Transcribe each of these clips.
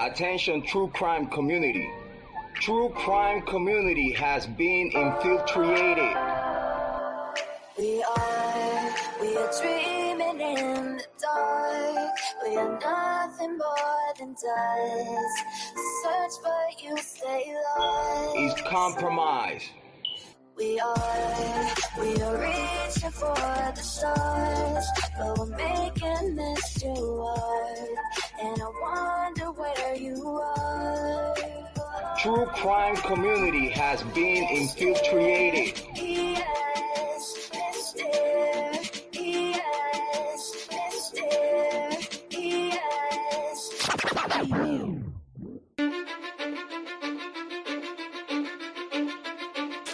Attention, true crime community. True crime community has been infiltrated. We are dreaming in the dark. We are nothing more than dust. Search but you stay lost. Is compromised. We are reaching for the stars, but we're making this too hard. And I wonder where you are. True crime community has been infiltrated. Yes, it's there. Yes, it's there. Yes.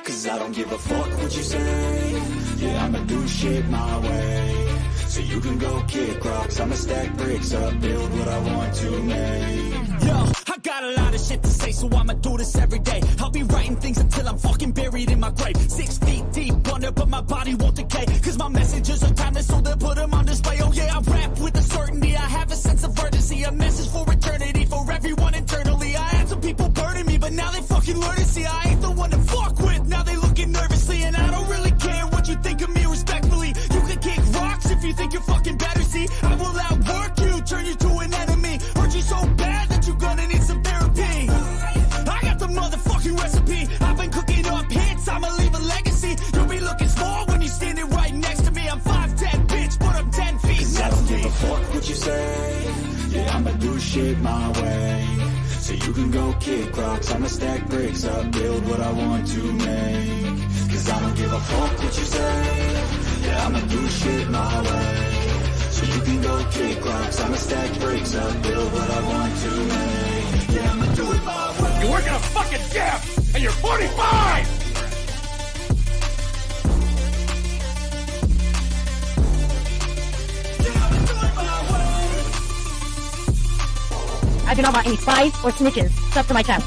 Cause I don't give a fuck what you say. Yeah, I'ma do shit my way. So you can go kick rocks, I'ma stack bricks up, build what I want to make. Yo, I got a lot of shit to say, so I'ma do this every day. I'll be writing things until I'm fucking buried in my grave. 6 feet deep under, but my body won't decay. Cause my messages are timeless, so they'll put them on display. Oh yeah, I rap with a certainty, I have a sense of urgency. A message for eternity, for everyone internally. I had some people burning me, but now they fucking learn to see I ain't the one to fuck with. Now they looking nervously, and I don't really care what you think of me respectfully. You can kick rocks if you think you're fucking better, see. I will outwork you, turn you to an enemy. Hurt you so bad that you're gonna need some therapy. I got the motherfucking recipe. I've been cooking up hits, I'ma leave a legacy. You'll be looking small when you're standing right next to me. I'm 5'10", bitch, but I'm 10 feet. Cause I don't give a fuck what you say. Yeah, I'ma do shit my way. So you can go kick rocks, I'ma stack bricks up, build what I want to make. Cause I don't give a fuck what you say. Yeah, I'ma do shit my way. So you can go kick rocks, I'ma stack bricks up, build what I want to make. Yeah, I'ma do it my way. You work in a fucking gym, and you're 45! I do not want any spies or snitches stuck to my chest.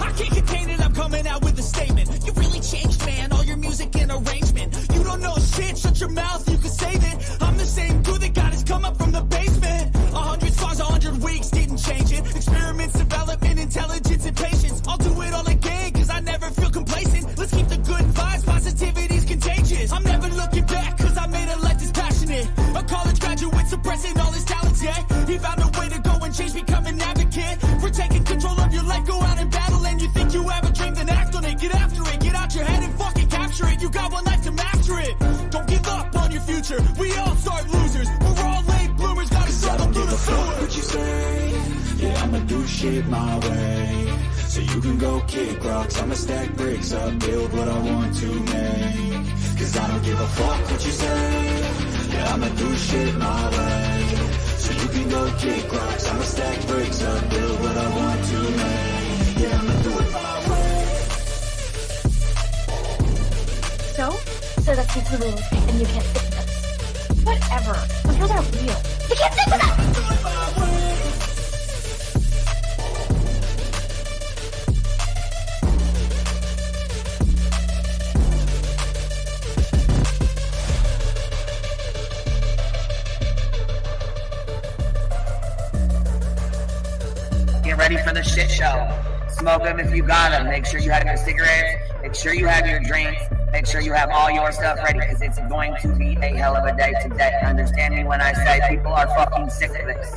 I can't contain it, I'm coming out with a statement. You really changed, man, all your music and arrangement. You don't know shit, shut your mouth, you can save it. I'm the same dude that got his come up from the basement. 100 songs, 100 weeks, didn't change it. Experiments, development, intelligence, and patience. I'll do it all again, cause I never feel complacent. Let's keep the good vibes, positivity's contagious. I'm never looking back, cause I made a life that's passionate. A college graduate suppressing all his talents, yeah. He found a way to go and change, become an advocate. For taking control of your life, go out and battle. And you think you have a dream, then act on it. Get after it, get out your head and fucking capture it. You got one life to master it. Don't give up on your future, we all start losers. We're all late bloomers, gotta struggle through the sewer. What you say? Yeah, I'ma do shit my way. So you can go kick rocks, I'ma stack bricks up, build what I want to make. Cause I don't give a fuck what you say. Yeah, I'ma do shit my way. So you can go kick rocks, I'ma stack bricks up, build what I want to make. Yeah, I'ma do it my way. So that's the rules, and you can't stick with them. Whatever. Those rules aren't real. You can't stick with them! Get ready for the shit show. Smoke them if you got them. Make sure you have your cigarettes. Make sure you have your drinks. Make sure you have all your stuff ready, because it's going to be a hell of a day today. Understand me when I say people are fucking sick of this.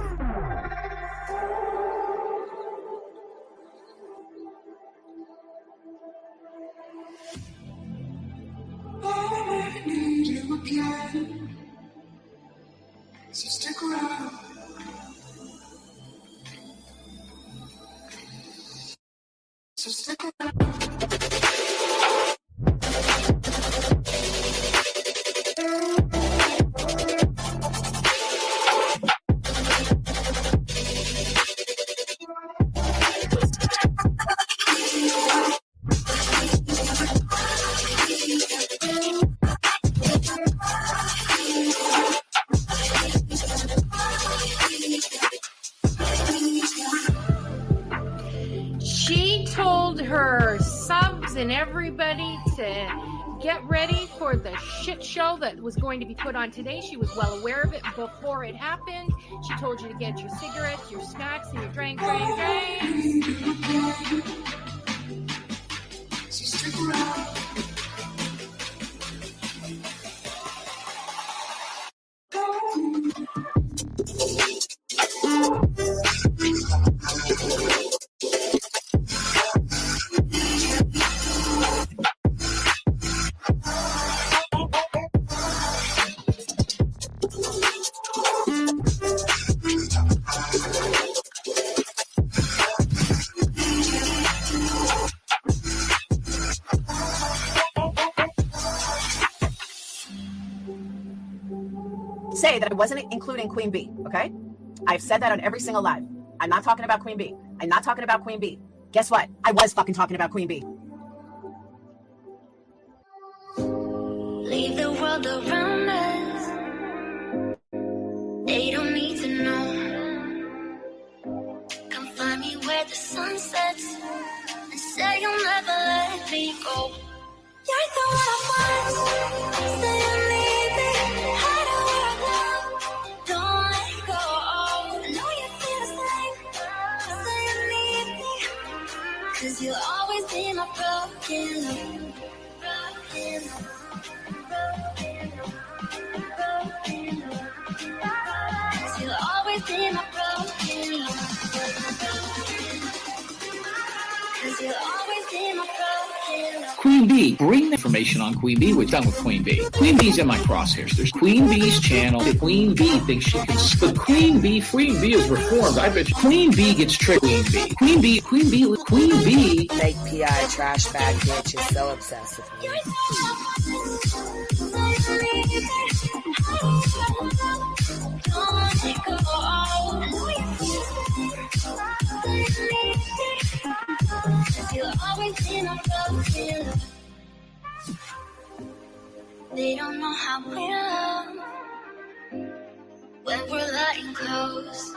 I need you again, so stick around. So stick around. She told her subs and everybody to get ready for the shit show that was going to be put on today. She was well aware of it before it happened. She told you to get your cigarettes, your snacks, and your drinks. So stick around. Say that I wasn't including Queen B, okay? I've said that on every single live. I'm not talking about Queen B. I'm not talking about Queen B. Guess what? I was fucking talking about Queen B. Leave the world around us. They don't need to know. Come find me where the sun sets and say you'll never let me go. You're the one I want. Say you need me. Hide where I love. Don't let go. I know you feel the same. Say you need me. 'Cause you'll always be my broken love. Broken love. You'll always be my broken love. 'Cause you'll always be my broken love. Queen B, bring the information on Queen B. We're done with Queen B. Queen B's in my crosshairs. There's Queen B's channel. Queen B thinks she can. But Queen B is reformed. I bet you Queen B gets tricked. Queen B. Fake PI trash bag bitch is so obsessed with me. You'll always be my broken love. They don't know how we love when we're letting close.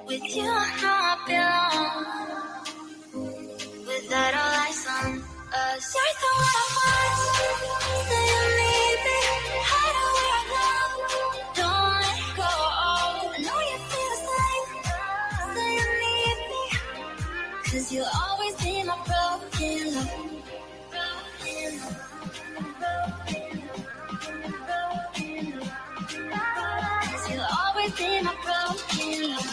With you, I know I belong. Without all eyes on us, you're the one I want. Say you need me. Hide where I love. Don't let go. I know you feel the same. Say you need me. 'Cause you'll always be my broken love. Broken love. You'll always be my broken love.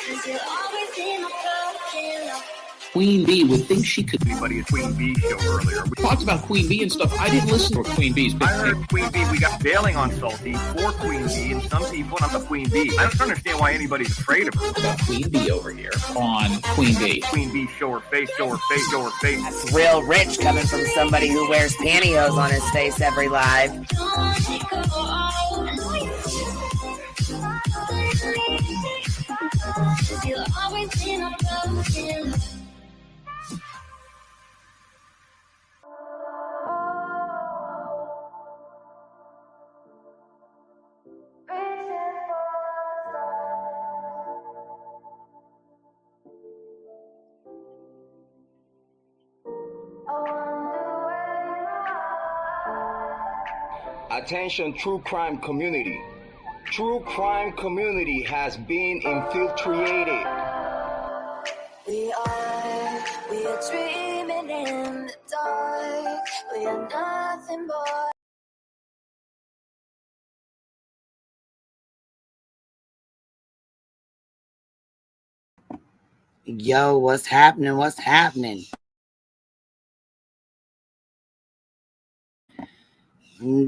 'Cause you'll always be my broken love. Queen B would think she could. Anybody at Queen B show earlier. We talked about Queen B and stuff. I didn't listen to Queen B's. I heard Queen B, we got bailing on Salty for Queen B, and some people on the Queen B. I don't understand why anybody's afraid of her. About Queen B over here on Queen B. Queen B, show her face, show her face, show her face. That's real rich coming from somebody who wears pantyhose on his face every live. Don't let go. I know you feel the same. You'll always be my broken love. Attention, true crime community. True crime community has been infiltrated. We are dreaming in the dark. We are nothing more. Yo, what's happening? What's happening?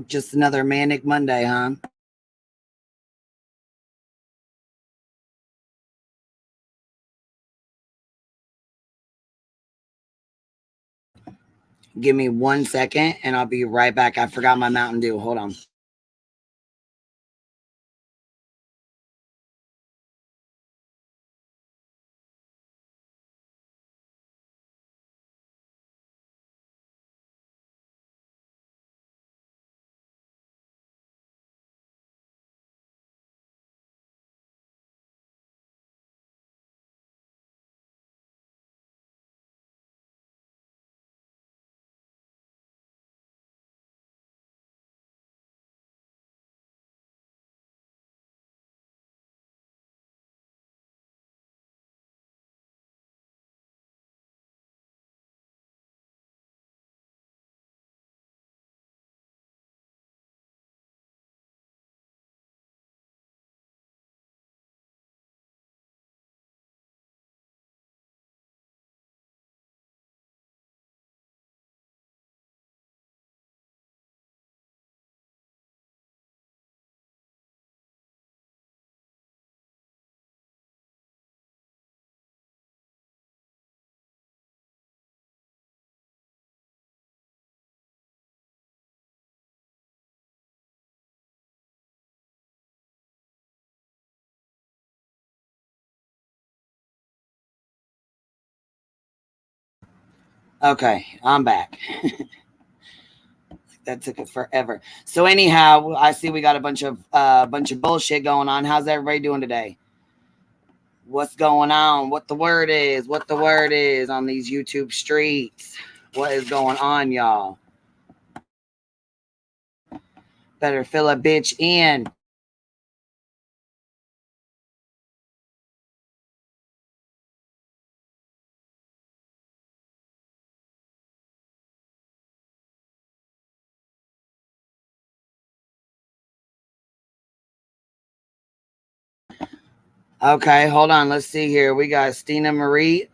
Just another manic Monday, huh? Give me 1 second and I'll be right back. I forgot my Mountain Dew. Hold on. Okay, I'm back. That took it forever. So anyhow, I see we got a bunch of bullshit going on. How's everybody doing today? What's going on? What the word is? What the word is on these YouTube streets? What is going on, y'all? Better fill a bitch in. Okay, hold on. Let's see here. We got Stina Marie.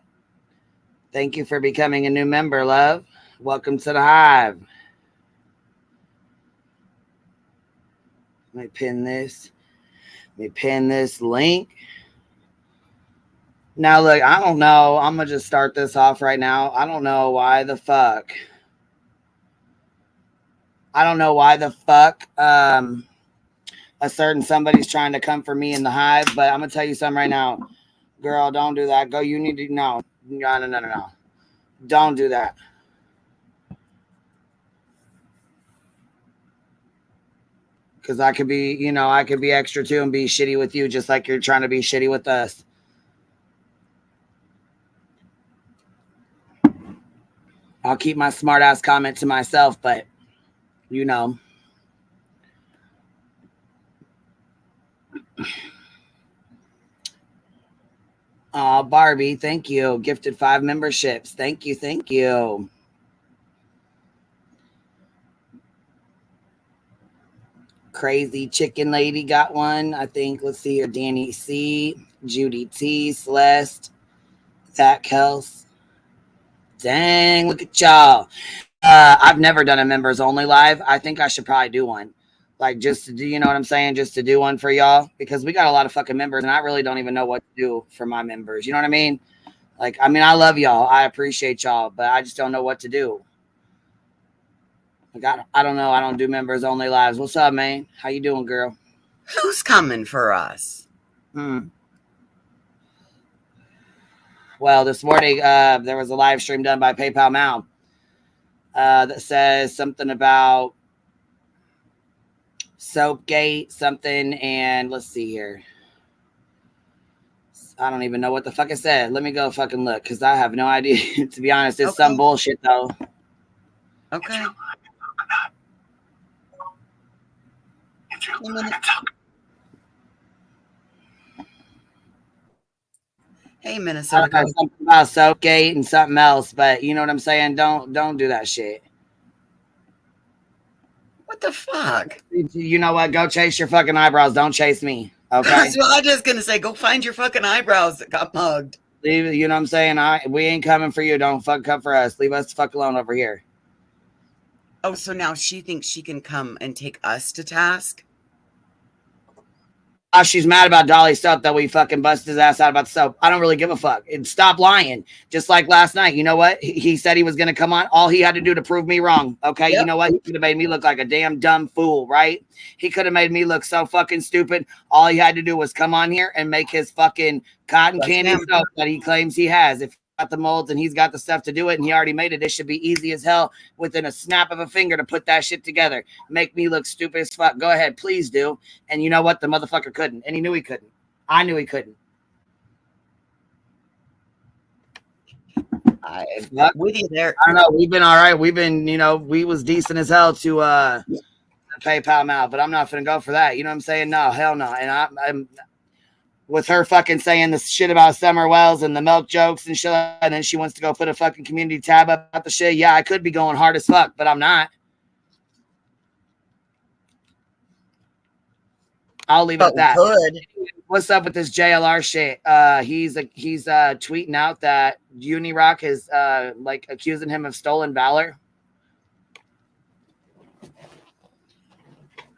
Thank you for becoming a new member, love. Welcome to the hive. Let me pin this. Let me pin this link. Now, look, I don't know. I'm going to just start this off right now. I don't know why the fuck. A certain somebody's trying to come for me in the hive, but I'm going to tell you something right now. Girl, don't do that. Go, you need to, no. No. Don't do that. Because I could be, I could be extra too and be shitty with you just like you're trying to be shitty with us. I'll keep my smart ass comment to myself, but Oh, Barbie, thank you. Gifted 5 memberships. Thank you. Crazy Chicken Lady got one. I think, let's see here. Danny C, Judy T, Celeste, Zach Kels. Dang, look at y'all. I've never done a members only live. I think I should probably do one. Like, just to do, you know what I'm saying? Just to do one for y'all. Because we got a lot of fucking members and I really don't even know what to do for my members. You know what I mean? Like, I love y'all. I appreciate y'all, but I just don't know what to do. I don't know. I don't do members only lives. What's up, man? How you doing, girl? Who's coming for us? Well, this morning there was a live stream done by PayPal Mal that says something about Soapgate, something, and let's see here. I don't even know what the fuck it said. Let me go fucking look because I have no idea. To be honest, it's some bullshit though. Okay. Hey, Minnesota. Something about Soapgate and something else, but you know what I'm saying? Don't do that shit. What the fuck? You know what? Go chase your fucking eyebrows. Don't chase me. Okay. That's what I'm just gonna say. Go find your fucking eyebrows that got mugged. Leave. You know what I'm saying? We ain't coming for you. Don't fuck come for us. Leave us the fuck alone over here. Oh, so now she thinks she can come and take us to task? She's mad about Dolly's stuff that we fucking busted his ass out about the soap. I don't really give a fuck. And stop lying. Just like last night. You know what? He said he was going to come on. All he had to do to prove me wrong. Okay. Yep. You know what? He could have made me look like a damn dumb fool, right? He could have made me look so fucking stupid. All he had to do was come on here and make his fucking cotton candy soap that he claims he has. If got the molds and he's got the stuff to do it and he already made it, it should be easy as hell within a snap of a finger to put that shit together. Make me look stupid as fuck. Go ahead, please do. And you know what? The motherfucker couldn't, and he knew he couldn't. I knew he couldn't. With you there. I don't know. We've been all right. We've been, we was decent as hell to PayPal Mal, but I'm not gonna go for that. You know what I'm saying? No, hell no. And I'm with her fucking saying this shit about Summer Wells and the milk jokes and shit, and then she wants to go put a fucking community tab up about the shit. Yeah, I could be going hard as fuck, but I'm not. I'll leave it at that. Good. What's up with this JLR shit? He's tweeting out that Unirock is like accusing him of stolen valor.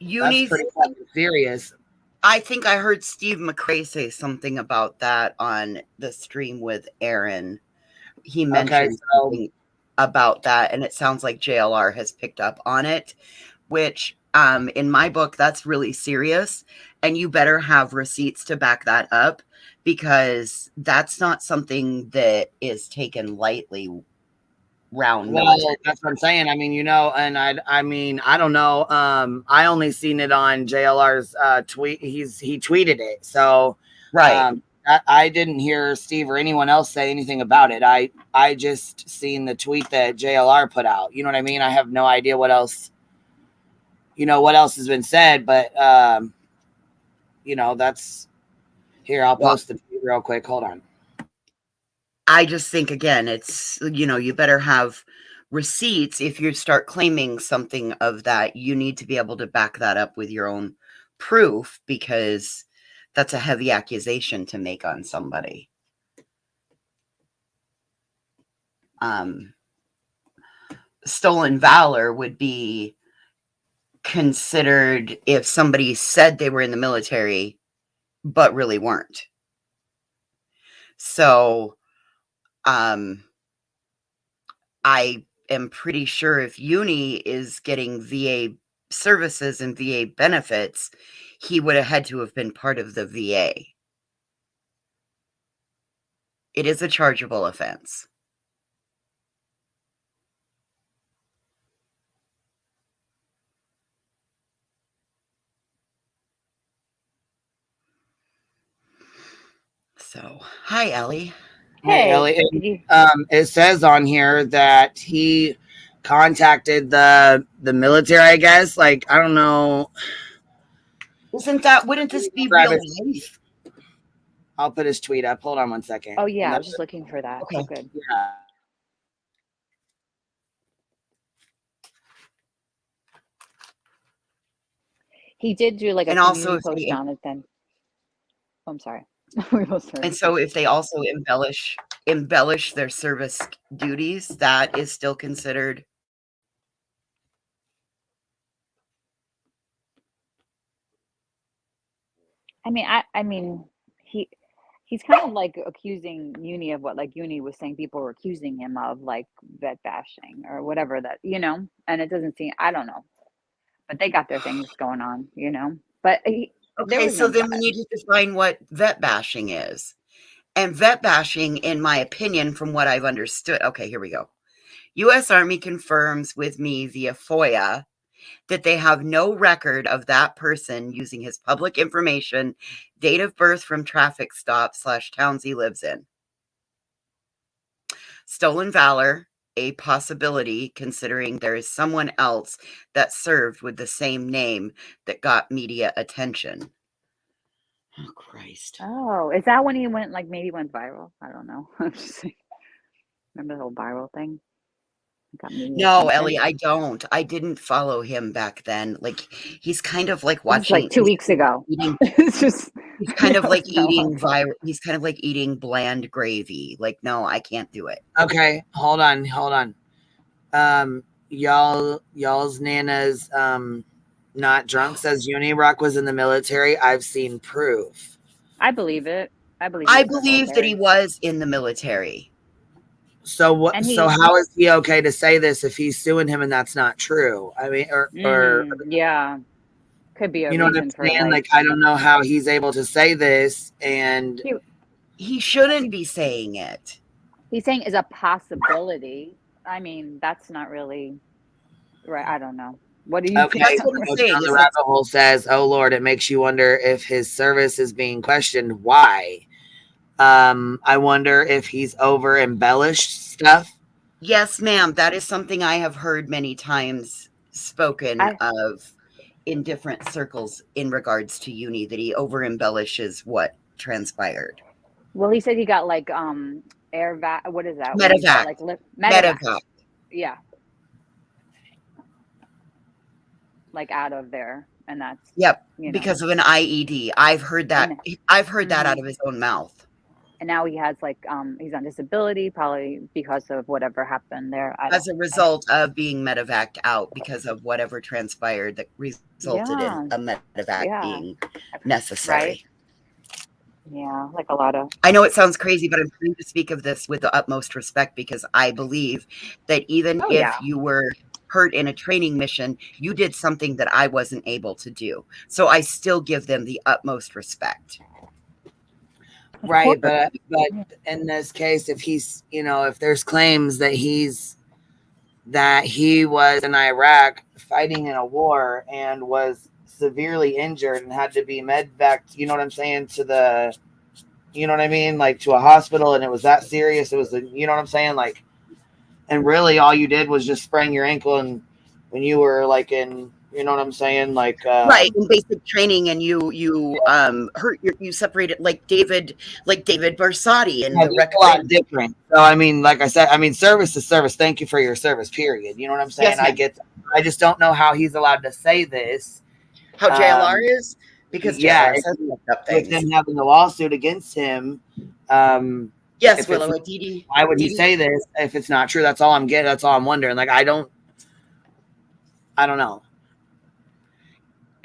That's pretty fucking serious. I think I heard Steve McRae say something about that on the stream with Aaron. He mentioned something about that, and it sounds like JLR has picked up on it, which in my book, that's really serious, and you better have receipts to back that up because that's not something that is taken lightly. round Well, military. that's what I'm saying. I mean, and I mean, I don't know. I only seen it on JLR's tweet. He tweeted it. So Right. I didn't hear Steve or anyone else say anything about it. I just seen the tweet that JLR put out. You know what I mean? I have no idea what else, what else has been said, but that's here. I'll post the tweet real quick. Hold on. I just think, again, it's, you better have receipts. If you start claiming something of that, you need to be able to back that up with your own proof, because that's a heavy accusation to make on somebody. Stolen valor would be considered if somebody said they were in the military, but really weren't. So, I am pretty sure if Uni is getting VA services and VA benefits, he would have had to have been part of the VA. It is a chargeable offense. So, hi, Ellie. Hey, Ellie. It says on here that he contacted the military, I guess. Like, I don't know. Wouldn't this be real life? I'll put his tweet up. Hold on one second. Oh, yeah. I was just looking for that. Okay. Oh, good. Yeah. He did do like a community post on it then. Oh, I'm sorry. And so if they also embellish their service duties, that is still considered. I mean, he's kind of like accusing Uni of what, like Uni was saying people were accusing him of, like vet bashing or whatever that, and it doesn't seem, I don't know, but they got their things going on, but okay, so then we need to define what vet bashing is. And vet bashing, in my opinion, from what I've understood, okay, here we go. U.S. Army confirms with me via FOIA that they have no record of that person using his public information, date of birth from traffic stop / towns he lives in. Stolen valor, a possibility considering there is someone else that served with the same name that got media attention. Oh, Christ. Oh, is that when he went, like, maybe went viral? I don't know. I'm just saying. Remember the whole viral thing? No, Ellie, I don't. I didn't follow him back then. Like, he's kind of like watching. Like 2 weeks ago. It's just. He's kind of like eating viral. He's kind of like eating bland gravy. Like, no, I can't do it. Okay, hold on. Y'all's Nana's not drunk says Unirock was in the military. I've seen proof. I believe it. I believe that he was in the military. So what? So how is he okay to say this if he's suing him and that's not true? I mean, or yeah, could be. You know what I'm saying? Like, I don't know how he's able to say this, and he shouldn't be saying it. He's saying is a possibility. I mean, that's not really right. I don't know. What do you think? That's what I'm saying. The rabbit hole says, "Oh Lord, it makes you wonder if his service is being questioned. Why? I wonder if he's over embellished stuff." Yes, ma'am. That is something I have heard many times spoken of in different circles in regards to Uni, that he over embellishes what transpired. Well, he said he got like air what is that? Medevac. Like Medevac. Yeah. Like out of there, and that's because of an IED. I've heard that. I've heard that out of his own mouth. And now he has like he's on disability, probably because of whatever happened there. As a result of being medevaced out because of whatever transpired that resulted in a medevac being necessary. Right? Yeah, like a lot of. I know it sounds crazy, but I'm trying to speak of this with the utmost respect, because I believe that even if you were hurt in a training mission, you did something that I wasn't able to do. So I still give them the utmost respect. Right, but in this case, if he's, if there's claims that he's that he was in Iraq fighting in a war and was severely injured and had to be med-vaced, you know what I'm saying, to the, you know what I mean, like to a hospital, and it was that serious. It was, you know what I'm saying, like, and really all you did was just sprain your ankle, and when you were like in, you know what I'm saying, like right, in basic training, and you hurt you separated like David Barsotti and the a lot different. So I mean, like I said, I mean, service is service. Thank you for your service, period. You know what I'm saying? Yes, I get that. I just don't know how he's allowed to say this. How JLR is? Because yeah, JLR says up with things. them having the lawsuit against him. Yes, Willow, Didi. Why would he say this if it's not true? That's all I'm getting. That's all I'm wondering. Like, I don't know.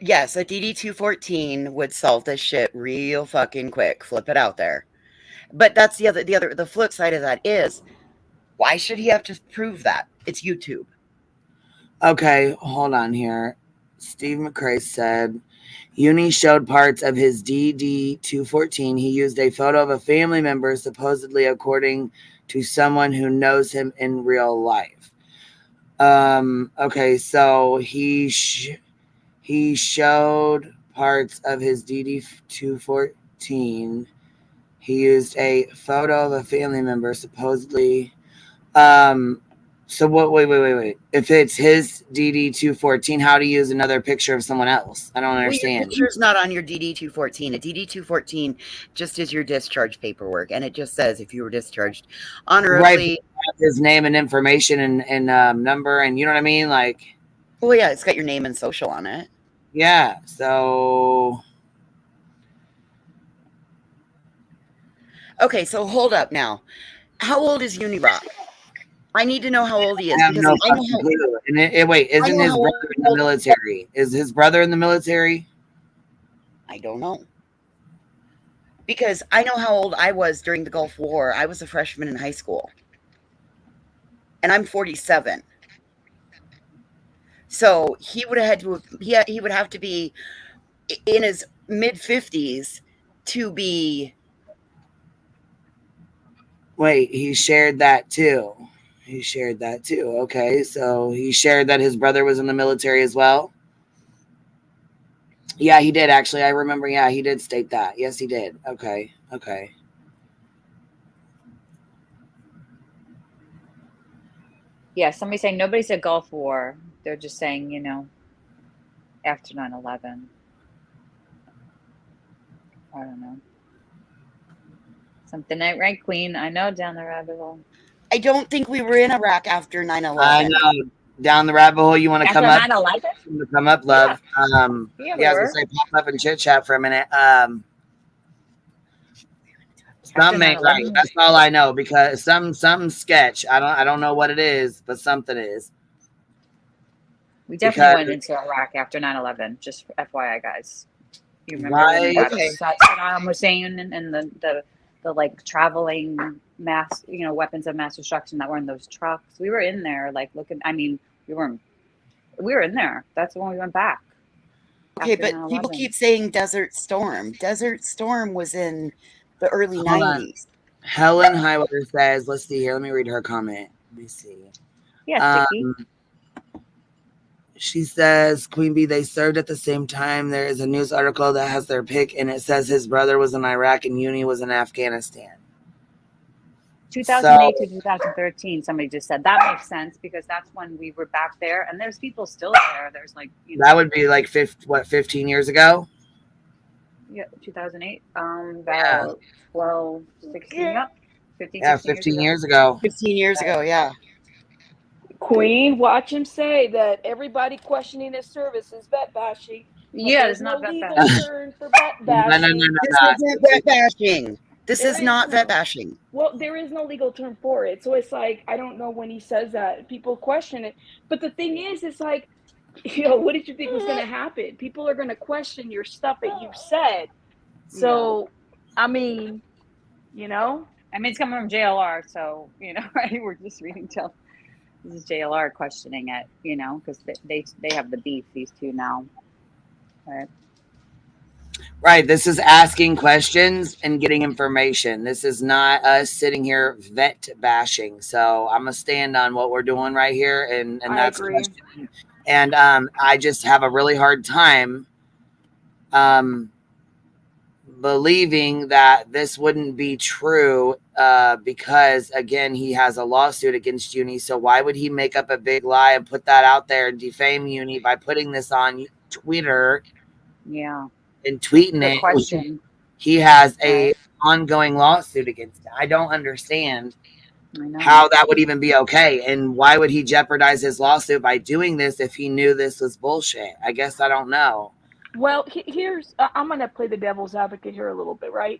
Yes, a DD-214 would solve this shit real fucking quick. Flip it out there. But that's the flip side of that is, why should he have to prove that? It's YouTube. Okay, hold on here. Steve McCrae said, Uni showed parts of his DD-214. He used a photo of a family member, supposedly according to someone who knows him in real life. Okay, so he showed parts of his DD-214. He used a photo of a family member, supposedly. So what? Wait. If it's his DD-214, how do you use another picture of someone else? I don't understand. Well, your picture's not on your DD-214. A DD-214 just is your discharge paperwork, and it just says if you were discharged honorably. Right, his name and information and number, and you know what I mean, like. Well, yeah, it's got your name and social on it. Yeah. So. Okay, so hold up now. How old is Unirock? I need to know how old he is. I have no clue. Wait, isn't his brother in the military? Is his brother in the military? I don't know. Because I know how old I was during the Gulf War. I was a freshman in high school. And I'm 47. So he would have had to, he would have to be in his mid-50s to be. Wait, he shared that too. Okay, so he shared that his brother was in the military as well. Yeah, he did actually. I remember. Yeah, he did state that. Yes, he did. Okay. Yeah, somebody's saying nobody said Gulf War. They're just saying, you know, after 9/11. I don't know. Something ain't right, Queen. I know, down the rabbit hole. I don't think we were in Iraq after 9/11. I know. Down the rabbit hole, you want to come up? 9/11? Come up, love. Yeah, I was gonna say pop up and chit chat for a minute. Something ain't right. That's all I know, because some sketch. I don't know what it is, but something is. We definitely went into Iraq after 9/11. Just FYI, guys. You remember when Saddam Hussein and the like traveling mass, you know, weapons of mass destruction that were in those trucks? We were in there, like looking. I mean, we were in there. That's when we went back. Okay, but 9/11. People keep saying Desert Storm. Desert Storm was in the early 90s. Helen Highwater says, let's see here. Let me read her comment. Let me see. Yeah, Sticky. She says, Queen Bee, they served at the same time. There is a news article that has their pic, and it says his brother was in Iraq and Uni was in Afghanistan. 2008 to 2013, somebody just said. That makes sense, because that's when we were back there, and there's people still there. There's like, you know, that would be like 15 years ago? Yeah, 2008. About 12, 16, yep. 15, yeah, 15 years ago. 15 years ago, yeah. Queen, watch him say that everybody questioning his service is vet bashing. Yeah, it's not vet legal bashing. term for vet bashing. No. This isn't vet bashing. This is not vet bashing. Well, there is no legal term for it. So it's like, I don't know when he says that. People question it. But the thing is, it's like, you know, what did you think was going to happen? People are going to question your stuff that you said. So, I mean, you know. I mean, it's coming from JLR, so, you know, right? We're just reading till. This is JLR questioning it, you know, because they have the beef, these two now. Right. Right. This is asking questions and getting information. This is not us sitting here vet bashing. So I'm gonna stand on what we're doing right here, and I that's agree. questioning. And I just have a really hard time believing that this wouldn't be true because again he has a lawsuit against Uni. So why would he make up a big lie and put that out there and defame Uni by putting this on Twitter? Yeah. And tweeting The it. question. He has a Right. ongoing lawsuit against it. I don't understand I know. how that would even be okay. And why would he jeopardize his lawsuit by doing this if he knew this was bullshit? I guess I don't know. Well, here's I'm gonna play the devil's advocate here a little bit, right?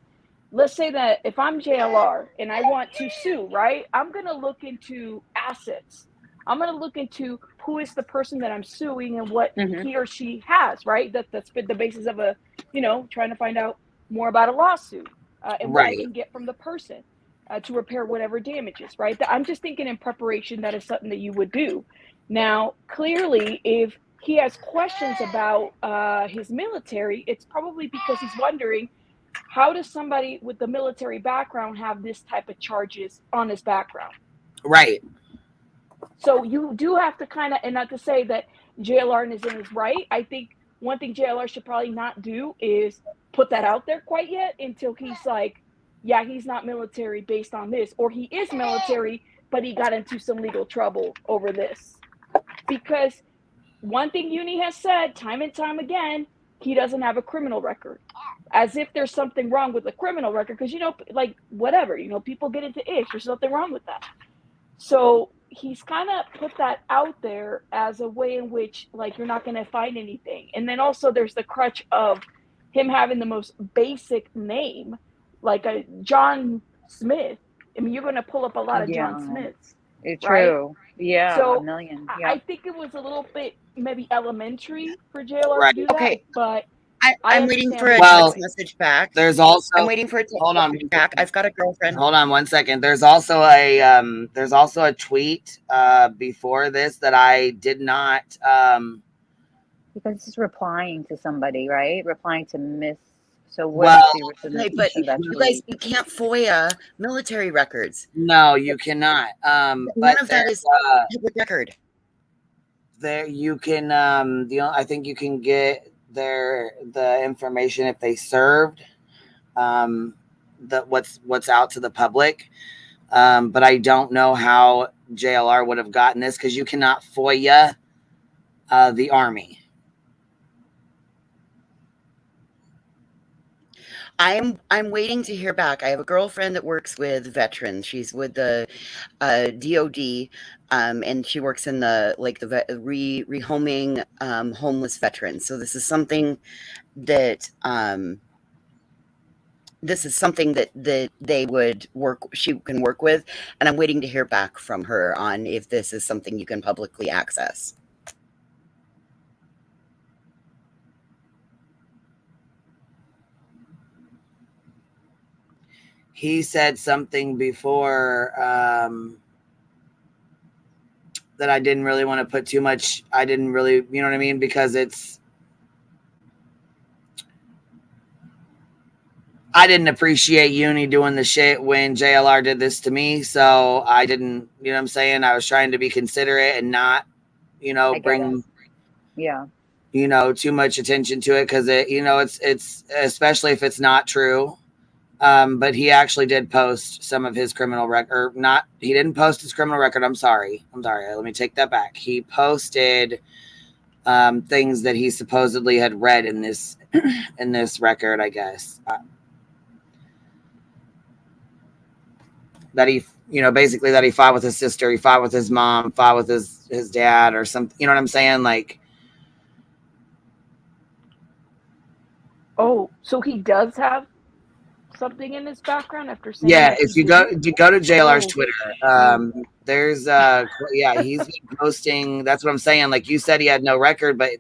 Let's say that if I'm JLR and I want to sue, right? I'm gonna look into assets. I'm gonna look into who is the person that I'm suing and what he or she has, right? That's the basis of a, trying to find out more about a lawsuit and what I can get from the person to repair whatever damages, right? I'm just thinking in preparation that is something that you would do. Now, clearly, if he has questions about his military, it's probably because he's wondering, how does somebody with the military background have this type of charges on his background? Right. So you do have to kind of, and not to say that JLR is in his right. I think one thing JLR should probably not do is put that out there quite yet until he's like, yeah, he's not military based on this, or he is military, but he got into some legal trouble over this. Because one thing Uni has said time and time again, he doesn't have a criminal record. As if there's something wrong with a criminal record, because, like, whatever, people get into ish. There's nothing wrong with that. So he's kind of put that out there as a way in which, like, you're not going to find anything. And then also there's the crutch of him having the most basic name, like a John Smith. I mean, you're going to pull up a lot of John Smiths. It's right? true. Yeah, So a million. Yeah. I think it was a little bit maybe elementary for JLR to do that. Okay. But I'm waiting for a Well, text message back. There's also I'm waiting for a text message back. I've got a girlfriend. Hold on 1 second. There's also a tweet before this that I did not Because it's replying to somebody, right? Replying to Miss. So what Well, is the Okay, resolution but of that you guys, tweet? you can't FOIA military records. No, you cannot. None But of that there's is public record. there you can I think you can get the information if they served what's out to the public. But I don't know how JLR would have gotten this because you cannot FOIA the Army. I'm waiting to hear back. I have a girlfriend that works with veterans. She's with the DOD, and she works in the rehoming homeless veterans. So this is something that they would she can work with, and I'm waiting to hear back from her on if this is something you can publicly access. He said something before that I didn't really want to put too much. I didn't really, you know what I mean? Because I didn't appreciate Uni doing the shit when JLR did this to me. So I didn't, you know what I'm saying? I was trying to be considerate and not, bring, too much attention to it. Cause it's especially if it's not true. But he actually did post some of his criminal record. He didn't post his criminal record. I'm sorry. Let me take that back. He posted things that he supposedly had read in this record, I guess. That he, basically that he fought with his sister, he fought with his mom, fought with his dad or something. You know what I'm saying? Like, oh, so he does have something in his background after saying if you go to JLR's Twitter, there's he's been posting. That's what I'm saying. Like you said, he had no record, but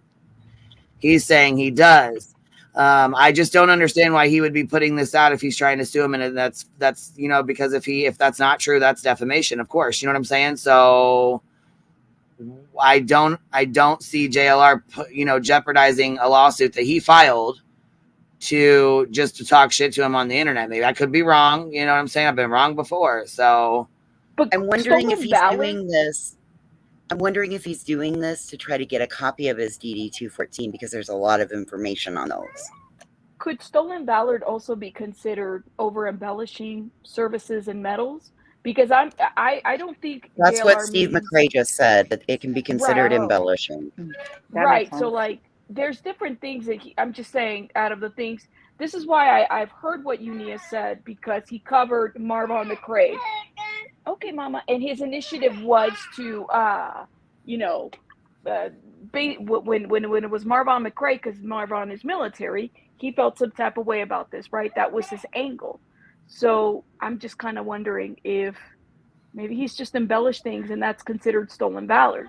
he's saying he does. I just don't understand why he would be putting this out if he's trying to sue him, and that's because if that's not true, that's defamation, of course. You know what I'm saying? So I don't see JLR jeopardizing a lawsuit that he filed to talk shit to him on the internet. Maybe I could be wrong. You know what I'm saying? I've been wrong before. So But I'm wondering if Stolen he's Valor, doing this. I'm wondering if he's doing this to try to get a copy of his DD-214 because there's a lot of information on those. could Stolen Valor also be considered over embellishing services and medals? Because I don't think That's what JLR Steve means McRae just said, that it can be considered right. embellishing. Right. So like there's different things that I'm just saying out of the things. This is why I've heard what Unia said, because he covered Marvin McRae. Okay, mama. And his initiative was to you know, when it was Marvin McRae, because Marvin is military, he felt some type of way about this, right? That was his angle. So I'm just kind of wondering if maybe he's just embellished things and that's considered stolen valor.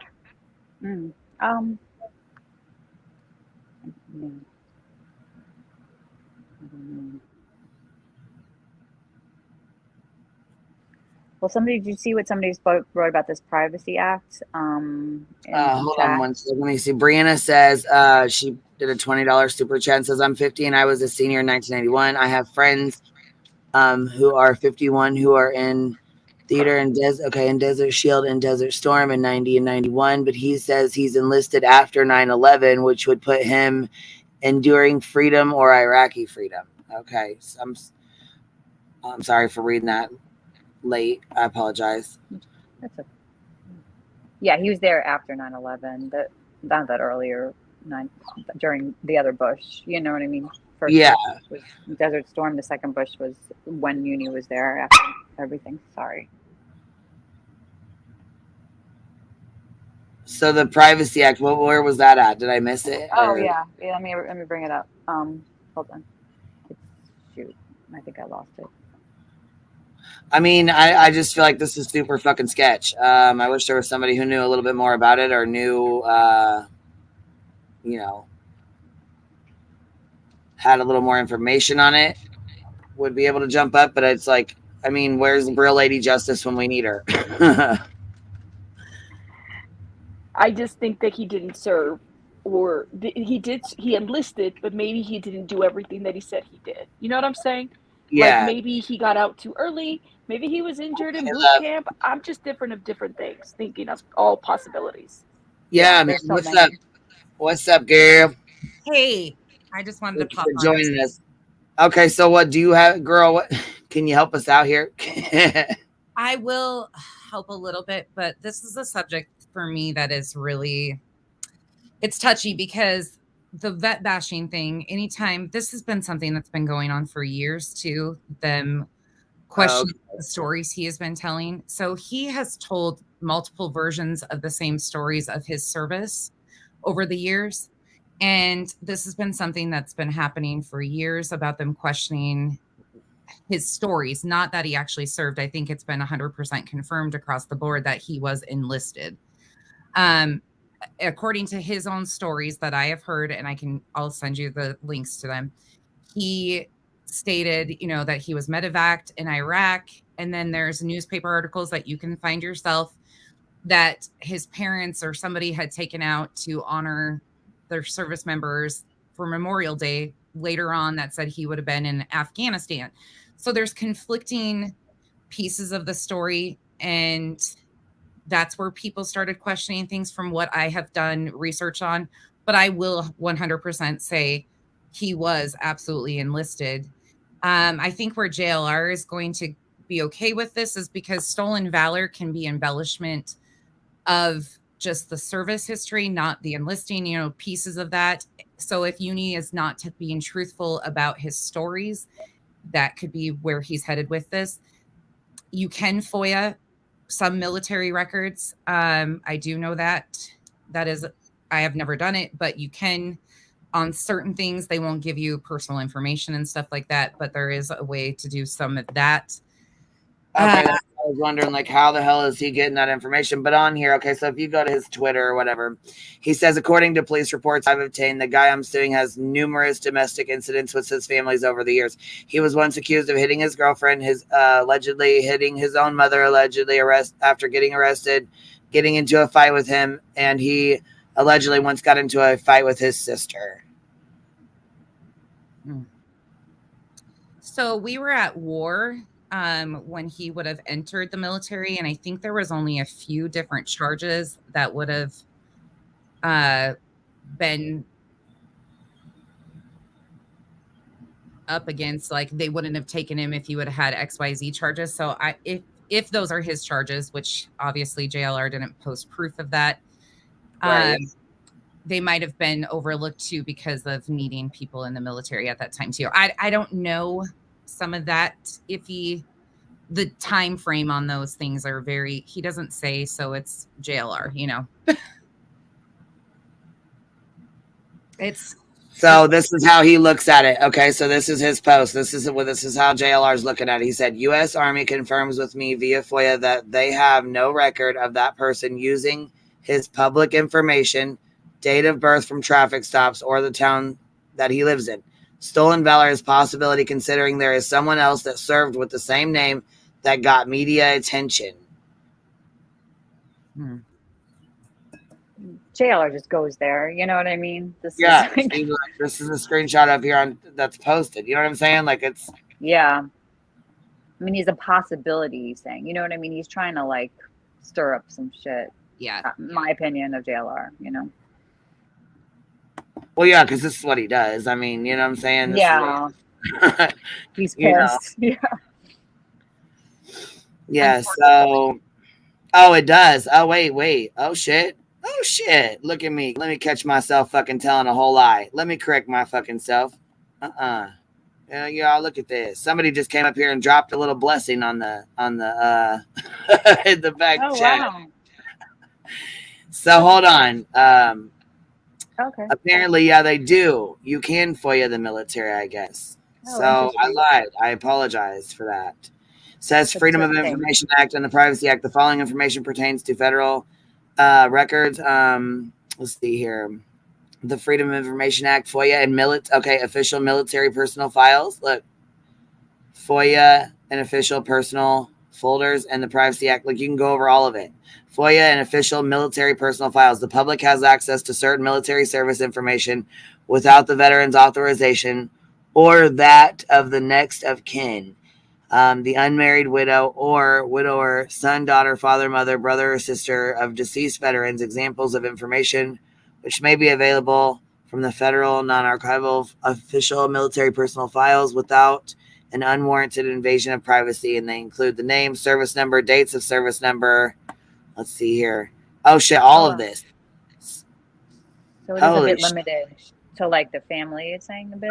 Well, did you see what somebody wrote about this Privacy Act? Hold on one second. Let me see. Brianna says she did a $20 super chat and says, I'm 50 and I was a senior in 1991. I have friends who are 51 who are in theater and in Desert Shield and Desert Storm in 90 and 91, but he says he's enlisted after 9/11, which would put him enduring freedom or Iraqi freedom. Okay, so I'm sorry for reading that late. I apologize. That's okay. Yeah, he was there after 9/11, but not that earlier, during the other Bush. You know what I mean? First yeah. Bush was Desert Storm. The second Bush was when Uni was there after everything. Sorry. So the Privacy Act, where was that at? Did I miss it? Oh yeah. Let me bring it up. Hold on. Shoot, I think I lost it. I mean, I just feel like this is super fucking sketch. I wish there was somebody who knew a little bit more about it or knew, you know, had a little more information on it, would be able to jump up. But it's like, I mean, where's real Lady Justice when we need her? I just think that he didn't serve, or he enlisted, but maybe he didn't do everything that he said he did. You know what I'm saying? Yeah. Like maybe he got out too early. Maybe he was injured in boot camp. I'm just different things, thinking of all possibilities. Yeah, man. What's up? What's up, girl? Hey, I just wanted to pop on. Joining us. Okay, so what do you have, girl? What can you help us out here? I will help a little bit, but this is a subject for me that is really, it's touchy because the vet bashing thing, anytime, this has been something that's been going on for years too, them questioning the stories he has been telling. So he has told multiple versions of the same stories of his service over the years. And this has been something that's been happening for years about them questioning his stories. Not that he actually served. I think it's been 100% confirmed across the board that he was enlisted. According to his own stories that I have heard, and I'll send you the links to them. He stated, you know, that he was medevaced in Iraq. And then there's newspaper articles that you can find yourself that his parents or somebody had taken out to honor their service members for Memorial Day later on that said he would have been in Afghanistan. So there's conflicting pieces of the story, and that's where people started questioning things from what I have done research on. But I will 100% say he was absolutely enlisted. I think where JLR is going to be okay with this is because Stolen Valor can be embellishment of just the service history, not the enlisting, you know, pieces of that. So if Uni is not being truthful about his stories, that could be where he's headed with this. You can FOIA some military records. I do know that. That is, I have never done it, but you can on certain things. They won't give you personal information and stuff like that, but there is a way to do some of that. Okay, I was wondering, like, how the hell is he getting that information? But on here, okay, so if you go to his Twitter or whatever, he says, according to police reports I've obtained, the guy I'm suing has numerous domestic incidents with his families over the years. He was once accused of hitting his girlfriend, allegedly hitting his own mother, after getting arrested, getting into a fight with him, and he allegedly once got into a fight with his sister. So we were at war when he would have entered the military, and I think there was only a few different charges that would have been up against, like they wouldn't have taken him if he would have had XYZ charges. So if those are his charges, which obviously JLR didn't post proof of that, Right. they might have been overlooked too because of needing people in the military at that time too. I don't know some of that. If the time frame on those things are he doesn't say, so it's JLR, you know. So this is how he looks at it. Okay, so this is his post. This is how JLR is looking at it. He said, U.S. Army confirms with me via FOIA that they have no record of that person using his public information, date of birth from traffic stops, or the town that he lives in. Stolen Valor is possibility considering there is someone else that served with the same name that got media attention. JLR just goes there. You know what I mean? This Is like, this is a screenshot of here that's posted. You know what I'm saying? Like it's. Yeah. I mean, he's a possibility, he's saying. You know what I mean? He's trying to like stir up some shit. Yeah. My opinion of JLR, you know? Well, yeah, because this is what he does. I mean, you know what I'm saying? Yeah. He's pissed. Yeah. Yeah, so. Oh, it does. Oh, wait. Oh, shit. Look at me. Let me catch myself fucking telling a whole lie. Let me correct my fucking self. Yeah, look at this. Somebody just came up here and dropped a little blessing on the in the back chat. Wow. So hold on. Okay. Apparently, yeah, they do. You can FOIA the military, I guess. So I lied. I apologize for that. Says Freedom of Information Act and the Privacy Act. The following information pertains to federal records. Let's see here. The Freedom of Information Act, FOIA, and official military personal files. Look, FOIA and official personal folders and the Privacy Act. Look, you can go over all of it. FOIA and official military personal files. The public has access to certain military service information without the veteran's authorization or that of the next of kin. The unmarried widow or widower, son, daughter, father, mother, brother, or sister of deceased veterans. Examples of information which may be available from the federal non-archival official military personal files without an unwarranted invasion of privacy. And they include the name, service number, dates of service number. Let's see here. Oh, shit, all of this. So it is a bit limited to, like, the family, it's saying a bit?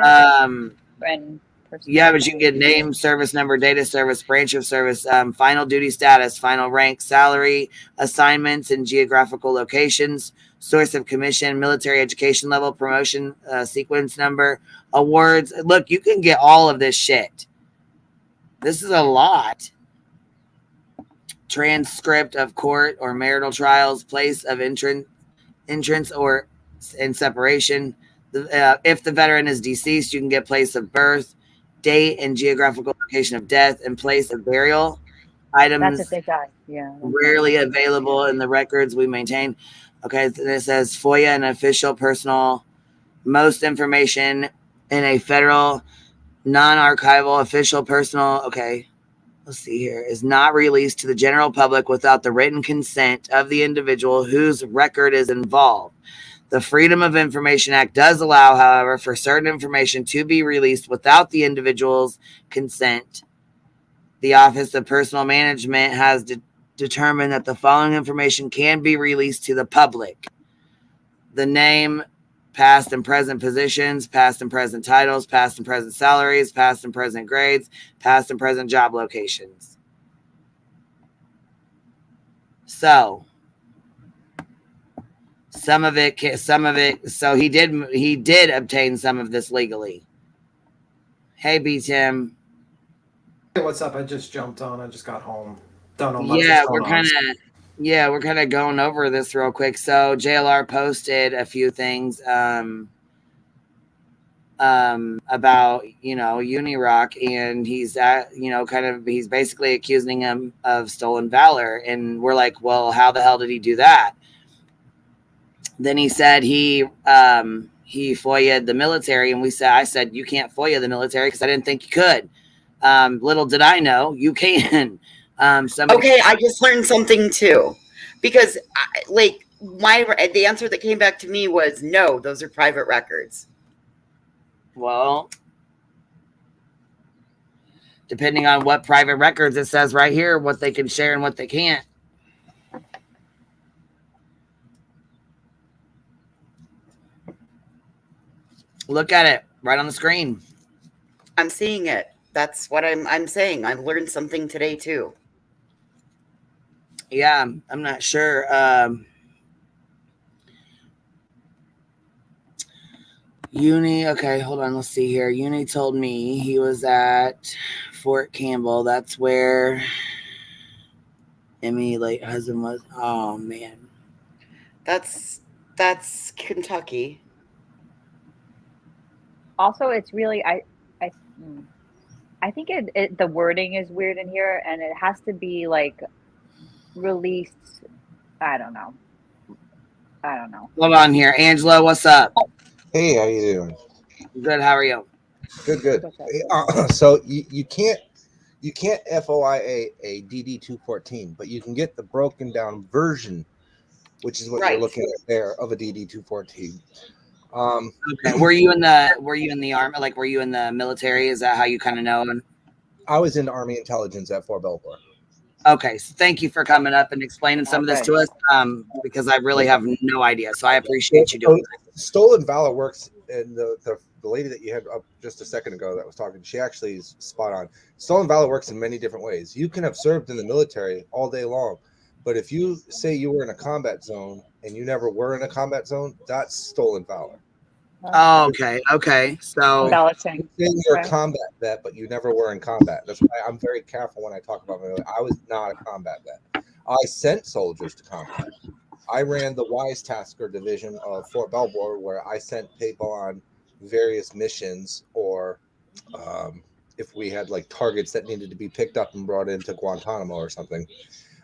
And yeah, but you can get name, service number, date of service, branch of service, final duty status, final rank, salary, assignments, and geographical locations, source of commission, military education level, promotion, sequence number, awards. Look, you can get all of this shit. This is a lot. Transcript of court or marital trials, place of entrance or in separation. If the veteran is deceased, you can get place of birth, date and geographical location of death, and place of burial. Items that's a big guy. Yeah. Rarely available in the records we maintain. Okay, this says FOIA and official personal. Most information in a federal non-archival official personal. Okay, let's see here. Is not released to the general public without the written consent of the individual whose record is involved. The Freedom of Information Act does allow, however, for certain information to be released without the individual's consent. The Office of Personnel Management has determined that the following information can be released to the public. The name, past and present positions, past and present titles, past and present salaries, past and present grades, past and present job locations. So some of it. So he did obtain some of this legally. Hey, B Tim. Hey, what's up? I just jumped on. I just got home. Don't know much. Yeah, we're kind of going over this real quick. So JLR posted a few things about Unirock, and he's basically accusing him of stolen valor, and we're like, well, how the hell did he do that? Then he said he he FOIA'd the military, and I said, you can't FOIA the military because I didn't think you could. Little did I know, you can. Okay, I just learned something too, because the answer that came back to me was no, those are private records. Well, depending on what private records, it says right here what they can share and what they can't. Look at it right on the screen. I'm seeing it. That's what I'm saying. I've learned something today too. Yeah, I'm not sure. Uni, okay, hold on. Let's see here. Uni told me he was at Fort Campbell. That's where Emmy late husband was. Oh man, that's Kentucky. Also, it's really I think the wording is weird in here, and it has to be like released. I don't know. Hold on here, Angela. What's up? Hey, how you doing? Good. How are you? Good. So you can't FOIA a DD-214, but you can get the broken down version, which is what you're looking at there of a DD-214. Okay. Were you in the army? Like, were you in the military? Is that how you kind of know? I was in Army intelligence at Fort Belvoir. Okay, so thank you for coming up and explaining some of this to us, because I really have no idea. So I appreciate you doing that. Stolen Valor works, and the lady that you had up just a second ago that was talking, she actually is spot on. Stolen Valor works in many different ways. You can have served in the military all day long, but if you say you were in a combat zone and you never were in a combat zone, that's Stolen Valor. Oh, okay. So balancing. You're a combat vet, but you never were in combat. That's why I'm very careful when I talk about my. I was not a combat vet. I sent soldiers to combat. I ran the Wise Tasker division of Fort Belvoir, where I sent people on various missions, or if we had like targets that needed to be picked up and brought into Guantanamo or something,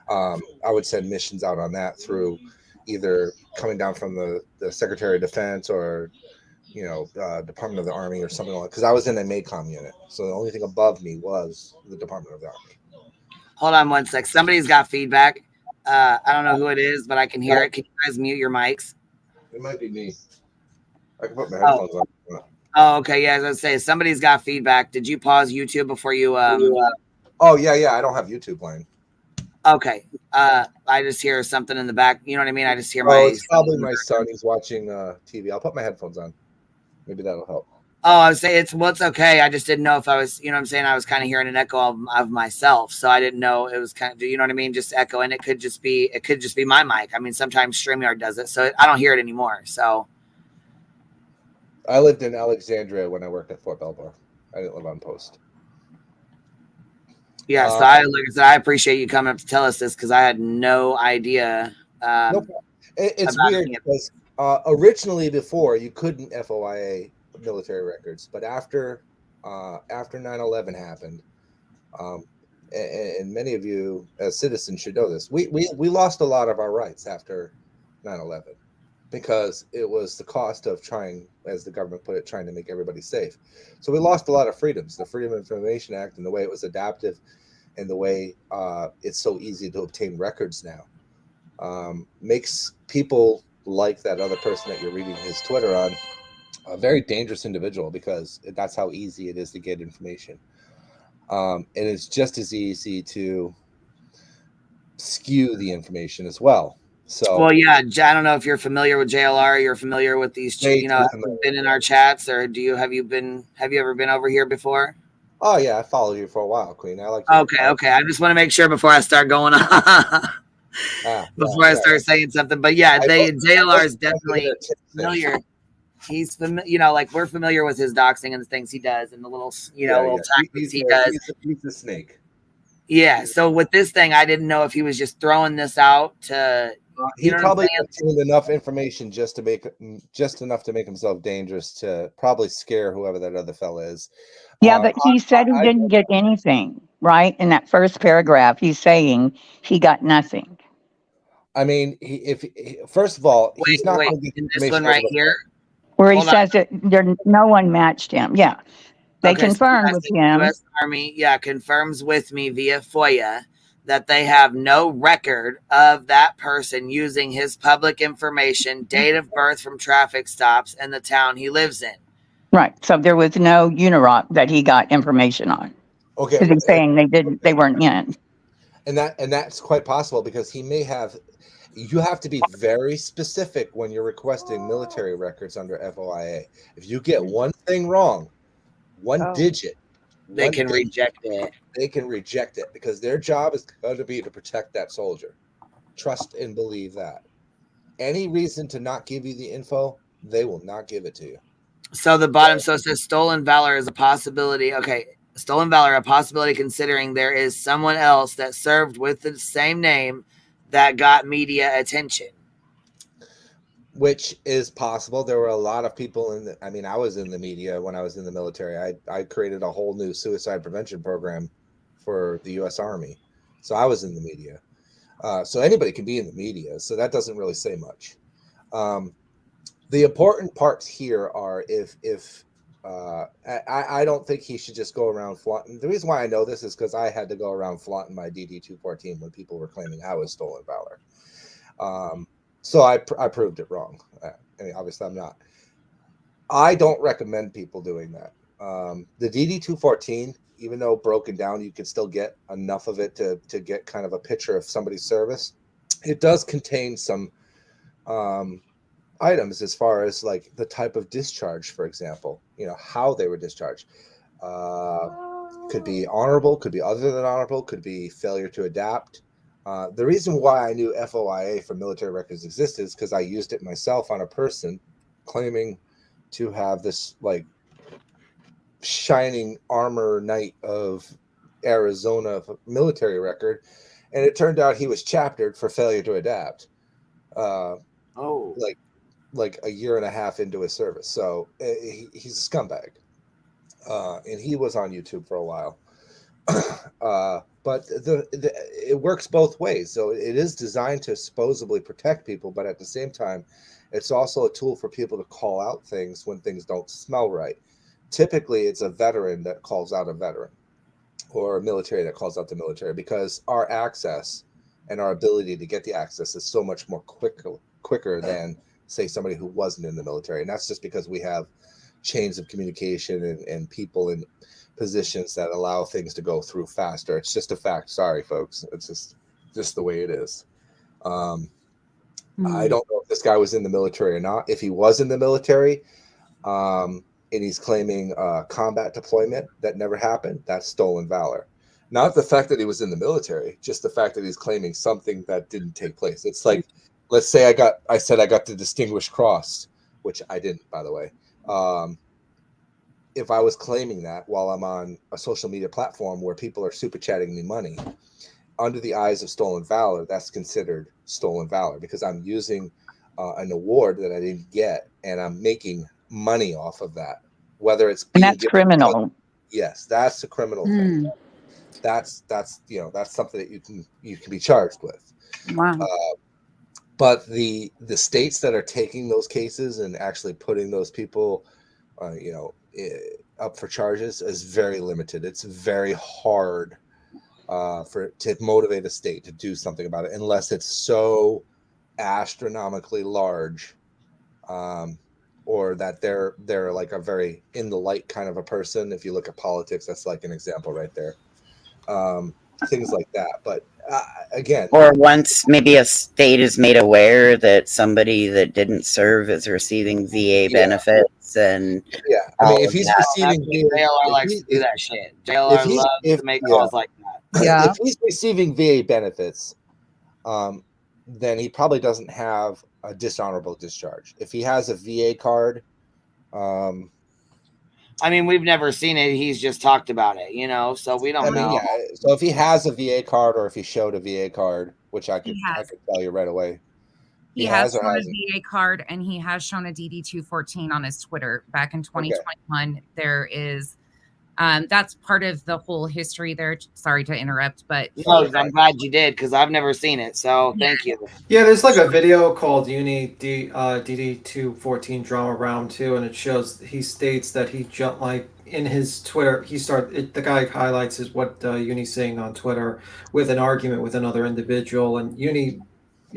I would send missions out on that through either coming down from the Secretary of Defense or Department of the Army or something like that, because I was in a MACOM unit, so the only thing above me was the Department of the Army. Hold on one sec. Somebody's got feedback. I don't know who it is, but I can hear it. Can you guys mute your mics? It might be me. I can put my headphones on. Oh, okay. Yeah, as I was saying, somebody's got feedback. Did you pause YouTube before you? Oh yeah. I don't have YouTube playing. Okay. I just hear something in the back. You know what I mean? I just hear my. It's probably my son. He's watching TV. I'll put my headphones on. Maybe that'll help. Oh, I was saying it's okay. I just didn't know if I was, you know what I'm saying? I was kind of hearing an echo of myself. So I didn't know it was kind of, you know what I mean? Just echo. And it could just be my mic. I mean, sometimes StreamYard does it. So I don't hear it anymore. So. I lived in Alexandria when I worked at Fort Belvoir. I didn't live on post. Yeah. So like I said, I appreciate you coming up to tell us this, because I had no idea. No problem. It's weird because originally before you couldn't FOIA military records, but after 9/11 happened, and many of you as citizens should know this, we lost a lot of our rights after 9/11 because it was the cost of trying, as the government put it, trying to make everybody safe. So we lost a lot of freedoms. The Freedom of Information Act and the way it was adaptive and the way it's so easy to obtain records now makes people like that other person that you're reading his Twitter on a very dangerous individual, because that's how easy it is to get information. And it's just as easy to skew the information as well. So, well, yeah, I don't know if you're familiar with JLR, you're familiar with these, have been in our chats, or have you ever been over here before? Oh yeah, I followed you for a while, Queen. I like. Okay. I just want to make sure before I start going on. Before I start saying something, but yeah, JLR is definitely familiar. He's familiar, like we're familiar with his doxing and the things he does and the little, little tactics he does. He's a snake. Yeah. So with this thing, I didn't know if he was just throwing this out to. He probably obtained enough information just enough to make himself dangerous to probably scare whoever that other fella is. Yeah, but he said he didn't get anything, right? In that first paragraph, he's saying he got nothing. I mean, first of all, he's not going to get this one right here. where he Hold on. says that no one matched him. Yeah. They Okay, so confirmed you guys with think him. U.S. Army, confirms with me via FOIA that they have no record of that person using his public information, date of birth from traffic stops, and the town he lives in. Right. So there was no Unirock that he got information on. Okay. Because he's saying they weren't in. And that's quite possible because he may have. You have to be very specific when you're requesting military records under FOIA. If you get one thing wrong, one digit, they can reject it. They can reject it because their job is going to be to protect that soldier. Trust and believe that. Any reason to not give you the info, they will not give it to you. So the bottom, so it says stolen valor is a possibility. Okay, stolen valor, a possibility considering there is someone else that served with the same name that got media attention. Which is possible. There were a lot of people I was in the media when I was in the military. I created a whole new suicide prevention program for the U.S. Army. So I was in the media. So anybody can be in the media. So that doesn't really say much. The important parts here are I don't think he should just go around flaunting. The reason why I know this is because I had to go around flaunting my DD-214 when people were claiming I was stolen valor. So I proved it wrong. Obviously I'm not. I don't recommend people doing that. The DD-214, even though broken down, you can still get enough of it to get kind of a picture of somebody's service. It does contain some items as far as like the type of discharge, for example, how they were discharged. Could be honorable, could be other than honorable, could be failure to adapt. The reason why I knew FOIA for military records existed is because I used it myself on a person claiming to have this like shining armor knight of Arizona military record, and it turned out he was chaptered for failure to adapt. Like a year and a half into his service. So he's a scumbag. And he was on YouTube for a while. But it works both ways. So it is designed to supposedly protect people, but at the same time, it's also a tool for people to call out things when things don't smell right. Typically, it's a veteran that calls out a veteran or a military that calls out the military because our access and our ability to get the access is so much more quicker than, say, somebody who wasn't in the military. And that's just because we have chains of communication and people in positions that allow things to go through faster. It's just a fact. Sorry, folks. It's just the way it is. I don't know if this guy was in the military or not. If he was in the military and he's claiming combat deployment that never happened, that's stolen valor. Not the fact that he was in the military, just the fact that he's claiming something that didn't take place. It's like, let's say I said I got the Distinguished Cross, which I didn't, by the way. If I was claiming that while I'm on a social media platform where people are super chatting me money, under the eyes of stolen valor, that's considered stolen valor because I'm using an award that I didn't get and I'm making money off of that. Whether it's and that's criminal. Yes, that's a criminal thing. That's something that you can be charged with. Wow. But the states that are taking those cases and actually putting those people, up for charges is very limited. It's very hard to motivate a state to do something about it, unless it's so astronomically large, or that they're like a very in the light kind of a person. If you look at politics, that's like an example right there. Things like that, but again, or once maybe a state is made aware that somebody that didn't serve is receiving VA benefits, and I mean, if he's receiving JLR likes to do that shit. JLR loves to make calls like that. If he's receiving VA benefits, then he probably doesn't have a dishonorable discharge. If he has a VA card, I mean, we've never seen it. He's just talked about it, so we don't know. Yeah. So if he has a VA card or if he showed a VA card, which I could tell you right away. He has shown a VA card and he has shown a DD-214 on his Twitter back in 2021. Okay. There is That's part of the whole history there. Sorry to interrupt, but No, I'm glad you did because I've never seen it. So thank you. Yeah, there's like a video called Uni DD214 Drama Round 2, and it shows he states that he jumped like in his Twitter. The guy highlights is what Uni's saying on Twitter with an argument with another individual, and Uni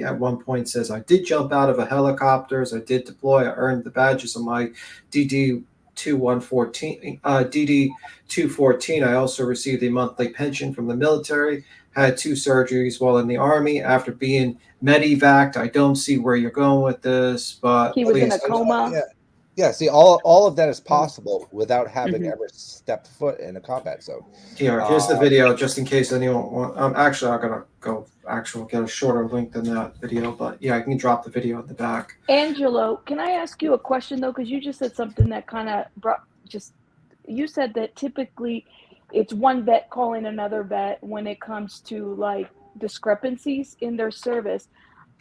at one point says, "I did jump out of a helicopters. I did deploy. I earned the badges on my DD214. I also received a monthly pension from the military. Had 2 surgeries while in the Army. After being medevaced, I don't see where you're going with this, but He was in please." a coma. Yeah, see, all of that is possible without having ever stepped foot in a combat zone. Here's the video, just in case anyone want. Actually, I'm gonna go get a shorter link than that video, but yeah, I can drop the video at the back. Angelo, can I ask you a question though? Because you just said something that kind of you said that typically it's one vet calling another vet when it comes to like discrepancies in their service.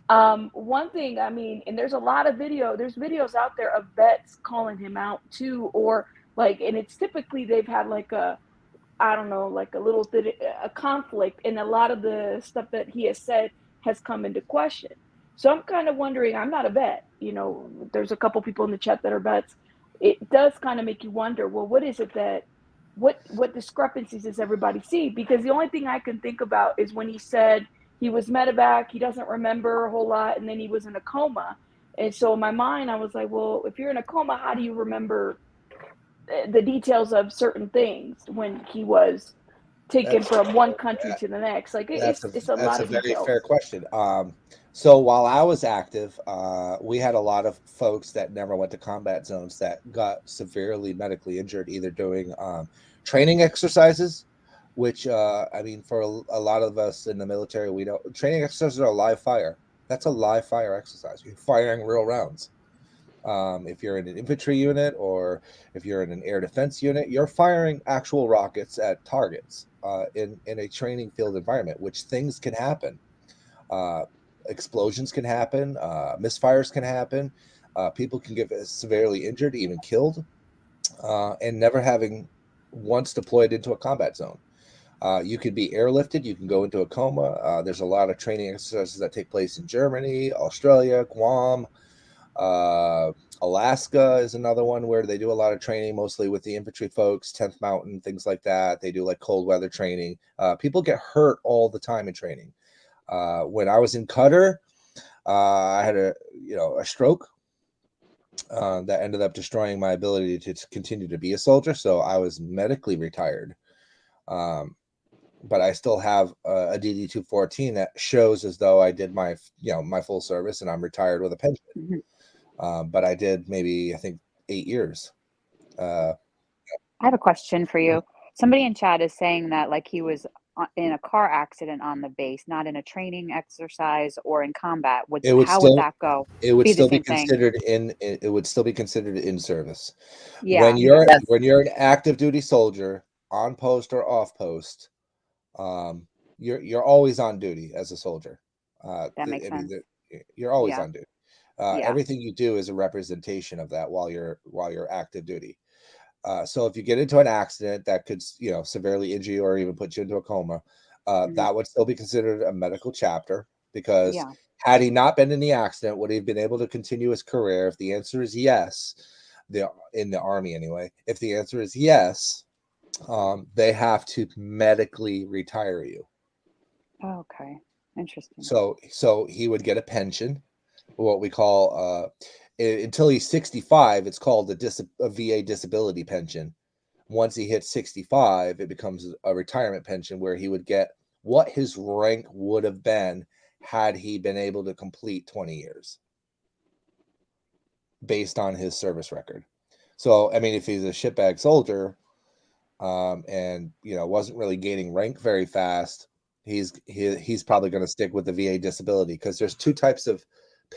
One thing, I mean, and there's a lot of there's videos out there of vets calling him out too, or like, and it's typically they've had like a little a conflict, and a lot of the stuff that he has said has come into question. So I'm kind of wondering, I'm not a vet, there's a couple people in the chat that are vets. It does kind of make you wonder, well, what is it that, what discrepancies does everybody see? Because the only thing I can think about is when he said he was medevac, he doesn't remember a whole lot, and then he was in a coma. And so in my mind, I was like, well, if you're in a coma, how do you remember the details of certain things when he was taken from one country to the next? Like it's a lot of details. That's a very fair question. So while I was active, we had a lot of folks that never went to combat zones that got severely medically injured, either doing training exercises, which I mean, for a lot of us in the military, we know training exercises are a live fire. That's a live fire exercise. You're firing real rounds. If you're in an infantry unit or if you're in an air defense unit, you're firing actual rockets at targets in a training field environment, which things can happen. Explosions can happen, misfires can happen, people can get severely injured, even killed, and never having once deployed into a combat zone. You could be airlifted, you can go into a coma. There's a lot of training exercises that take place in Germany, Australia, Guam, Alaska is another one where they do a lot of training, mostly with the infantry folks, 10th Mountain, things like that. They do like cold weather training. People get hurt all the time in training. When I was in Qatar, I had a stroke that ended up destroying my ability to continue to be a soldier. So I was medically retired. But I still have a DD214 that shows as though I did my full service and I'm retired with a pension. But I did maybe, I think, 8 years. I have a question for you. Somebody in chat is saying that like he was in a car accident on the base, not in a training exercise or in combat. How would that go? It would still be considered in service. Yeah. When you're an active duty soldier on post or off post, you're always on duty as a soldier. That makes sense. You're always on duty. Everything you do is a representation of that while you're active duty. So if you get into an accident that could, severely injure you or even put you into a coma, that would still be considered a medical chapter, because had he not been in the accident, would he have been able to continue his career? If the answer is yes, in the Army anyway, if the answer is yes, they have to medically retire you. Okay, interesting. So he would get a pension, what we call until he's 65, it's called a VA disability pension. Once he hits 65, it becomes a retirement pension where he would get what his rank would have been had he been able to complete 20 years based on his service record. So, I mean, if he's a shitbag soldier and, wasn't really gaining rank very fast, he's probably going to stick with the VA disability, because there's 2 types of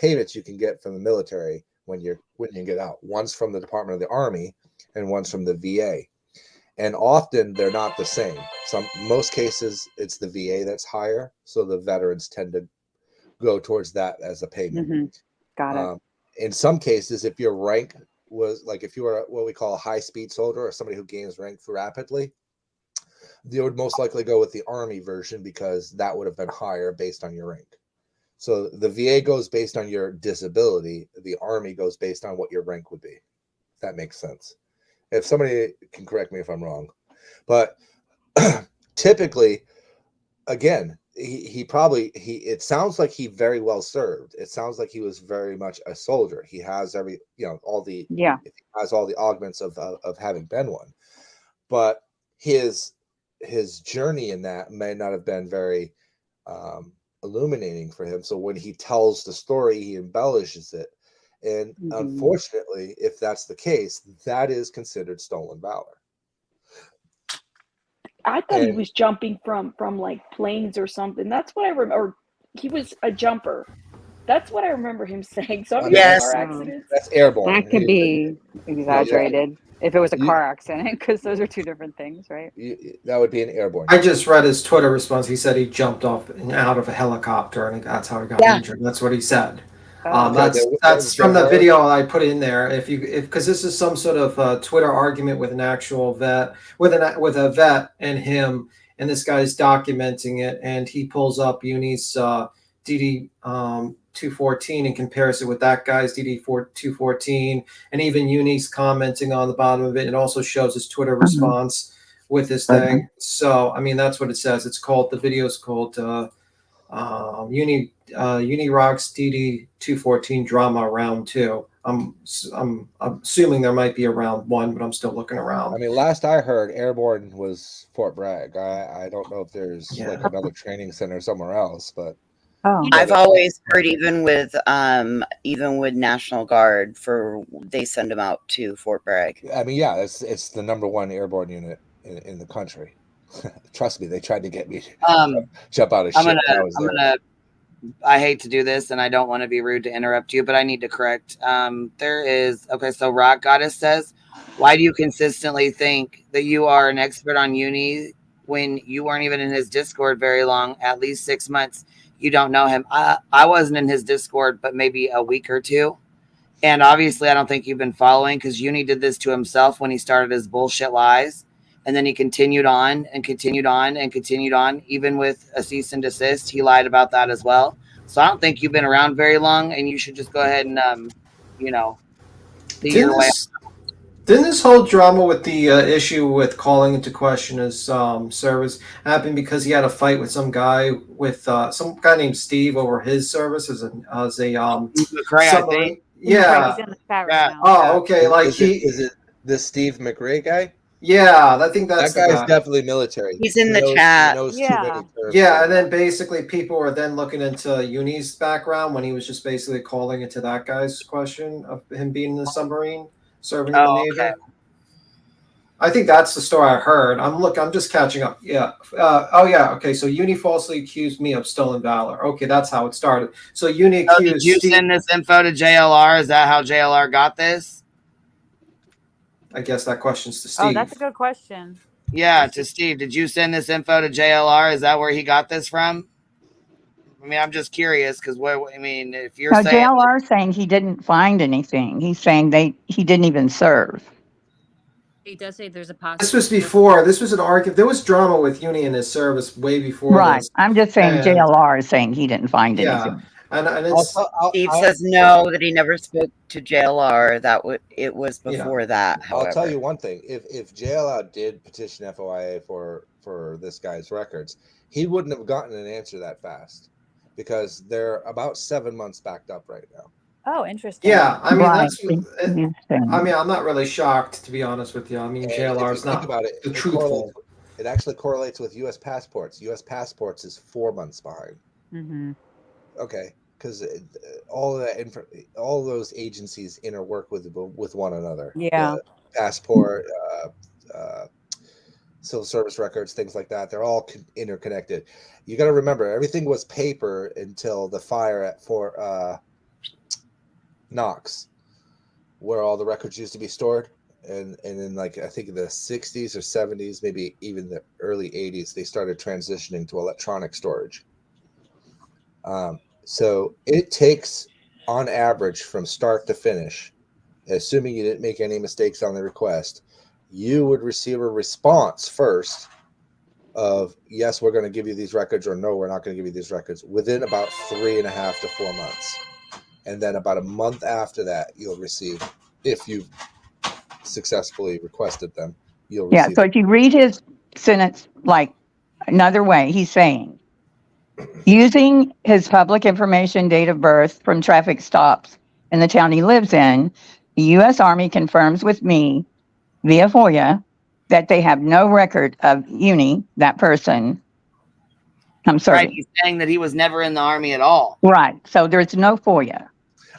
payments you can get from the military when you get out. One's from the Department of the Army and one's from the VA, and often they're not the same. Most cases it's the VA that's higher, so the veterans tend to go towards that as a payment. Got it. In some cases, if your rank was like, if you were what we call a high speed soldier or somebody who gains rank rapidly, they would most likely go with the Army version because that would have been higher based on your rank. So the VA goes based on your disability. The Army goes based on what your rank would be. If that makes sense. If somebody can correct me if I'm wrong, but typically, again, it sounds like he very well served. It sounds like he was very much a soldier. He has all the augments of having been one, but his journey in that may not have been very illuminating for him. So when he tells the story, he embellishes it. And unfortunately, if that's the case, that is considered stolen valor. I thought he was jumping from like planes or something. That's what I remember. Or he was a jumper. That's what I remember him saying. So car accidents. That's airborne. That could be exaggerated if it was a car accident, because those are two different things, right? That would be an airborne. I just read his Twitter response. He said he jumped off and out of a helicopter, and that's how he got injured. That's what he said. That's from the video I put in there. Because this is some sort of Twitter argument with an actual vet, with a vet and him, and this guy's documenting it, and he pulls up Uni's DD 214 and compares it with that guy's DD 214, and even Uni's commenting on the bottom of it. It also shows his Twitter response with this thing. So I mean, that's what it says. It's called, the video is called Uni Rocks DD 214 Drama Round 2. I'm assuming there might be a round 1, but I'm still looking around. I mean, last I heard, airborne was Fort Bragg. I don't know if there's like another training center somewhere else, but I've always heard even with National Guard, they send them out to Fort Bragg. I mean, yeah, it's the #1 airborne unit in the country. Trust me, they tried to get me to jump out of shit. I hate to do this, and I don't want to be rude to interrupt you, but I need to correct. So Rock Goddess says, why do you consistently think that you are an expert on Uni when you weren't even in his Discord very long, at least 6 months? You don't know him. I wasn't in his Discord, but maybe a week or two. And obviously, I don't think you've been following, because Uni did this to himself when he started his bullshit lies. And then he continued on and continued on and continued on. Even with a cease and desist, he lied about that as well. So I don't think you've been around very long, and you should just go ahead and, be your way. Didn't this whole drama with the issue with calling into question his service happen because he had a fight with some guy named Steve over his service as a McRae, yeah. He's in the chat right now. Oh, okay. Like is it the Steve McRae guy? Yeah, I think that's that guy's definitely military. He's in the chat. Yeah, and then basically people were then looking into Uni's background when he was just basically calling into that guy's question of him being in the submarine, serving in the Navy. Okay. I think that's the story I heard. I'm just catching up. Yeah. Okay. So Uni falsely accused me of stolen valor. Okay, that's how it started. So Uni accused. Did you send this info to JLR? Is that how JLR got this? I guess that question's to Steve. Oh, that's a good question. Yeah, to Steve. Did you send this info to JLR? Is that where he got this from? I mean, I'm just curious because if you're saying JLR saying he didn't find anything, he's saying he didn't even serve. He does say there's a possibility. This was before. This was an argument. There was drama with Uni and his service way before. Right. This. I'm just saying JLR is saying he didn't find anything. And Steve says no, that he never spoke to JLR. It was before that. However. I'll tell you one thing: if JLR did petition FOIA for this guy's records, he wouldn't have gotten an answer that fast because they're about 7 months backed up right now. Oh, interesting. Yeah, I mean Right. I'm not really shocked, to be honest with you. I mean, JLR is not about it. the truthful. It actually correlates with U.S. passports. U.S. passports is 4 months behind. Mm-hmm. Okay. Because all those agencies interwork with one another. Yeah, passport, civil service records, things like that. They're all interconnected. You got to remember, everything was paper until the fire at Fort Knox, where all the records used to be stored. And in I think in the 60s or 70s, maybe even the early 80s, they started transitioning to electronic storage. So it takes, on average, from start to finish, assuming you didn't make any mistakes on the request, you would receive a response first of yes, we're going to give you these records, or no, we're not going to give you these records within about 3.5 to 4 months. And then about a month after that, you'll receive, if you've successfully requested them, you'll receive. Yeah, so if you read his sentence like another way, he's saying, using his public information, date of birth from traffic stops in the town he lives in, the U.S. Army confirms with me via FOIA that they have no record of Uni, that person, I'm sorry. Right, he's saying that he was never in the Army at all. Right, so there's no FOIA.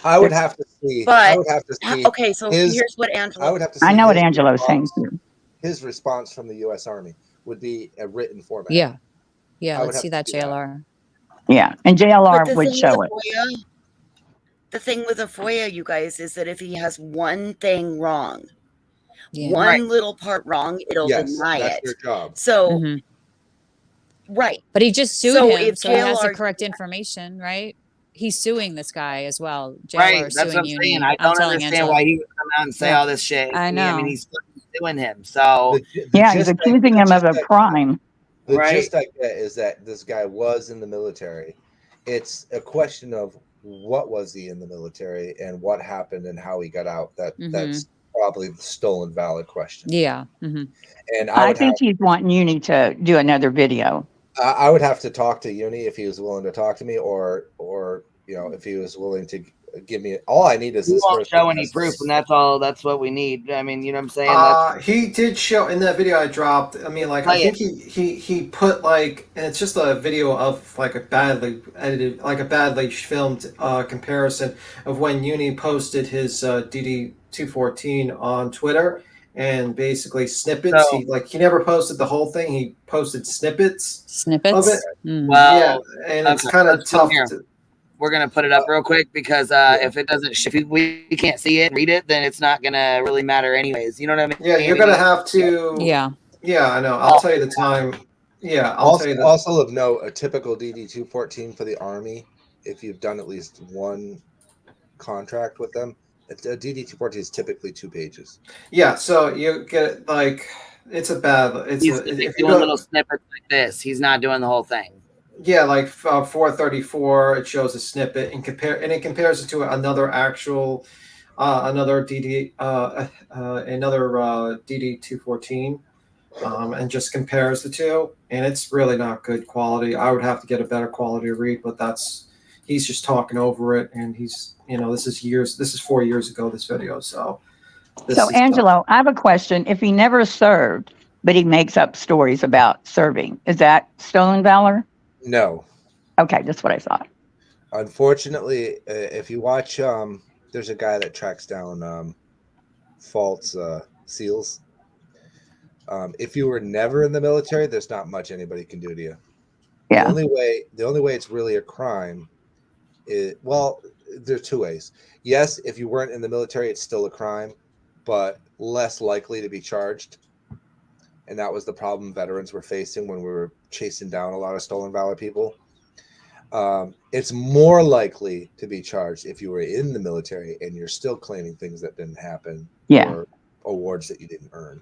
I would have to see. But I would have to see. okay, so here's what Angelo. I would have to see. I know what his Angelo's saying response- too. His response from the U.S. Army would be a written format. Yeah. Yeah, I would let's have see to that see that. JLR. Yeah, and But JLR the would thing show with it. a FOIA, the thing with a FOIA, you guys, is that if he has one thing wrong, Yeah. one Right. little part wrong, it'll Yes, deny that's it. their job. So, Mhm. right. But he just sued So him, if so he has the JLR correct information, right? He's suing this guy as well. JLR Right, is that's what suing I'm Uni. saying. I I'm don't telling understand Angela. why he would come out and say Yeah. all this shit. I I know. mean, he's suing him. So Yeah, he's accusing him of a crime. The Right. gist I get is that this guy was in the military. It's a question of what was he in the military and what happened and how he got out. That's probably the stolen valor question. Yeah. Mhm. And I think he's wanting Uni to do another video. I would have to talk to Uni if he was willing to talk to me, or if he was willing to give me. All I need is he this won't first show any request. proof, and that's all. That's what we need. I mean, you know what I'm saying? That's, He did show in that video I dropped. I mean, like, I Play think he put like, and it's just a video of like a badly edited, like a badly filmed comparison of when Uni posted his DD214 on Twitter, and basically snippets. So- He never posted the whole thing. He posted snippets Snippets? of it. Mm. well, Yeah, and it's okay, kind of let's come tough. here. We're gonna put it up real quick because if it doesn't, if we can't see it, and read it, then it's not gonna really matter anyways. You know what I mean? Yeah, you're gonna have to. Yeah. Yeah, I know. I'll tell you the time. Yeah, I'll tell you the. Also of note, a typical DD214 for the Army, if you've done at least one contract with them, a DD214 is typically 2 pages. Yeah, so you get like it's a bad. He's doing little snippets like this. He's not doing the whole thing. Yeah, like 434, it shows a snippet and it compares it to another actual, another DD214, and just compares the two, and it's really not good quality. I would have to get a better quality read, but he's just talking over it, and this is 4 years ago, this video, so. So, Angelo, I have a question. If he never served, but he makes up stories about serving, is that stolen valor? No. Okay, that's what I thought. Unfortunately, if you watch, there's a guy that tracks down false seals. If you were never in the military, there's not much anybody can do to you. Yeah. The only way it's really a crime is, well, there's 2 ways. Yes, if you weren't in the military, it's still a crime, but less likely to be charged. And that was the problem veterans were facing when we were chasing down a lot of stolen valor people. It's more likely to be charged if you were in the military and you're still claiming things that didn't happen, or awards that you didn't earn.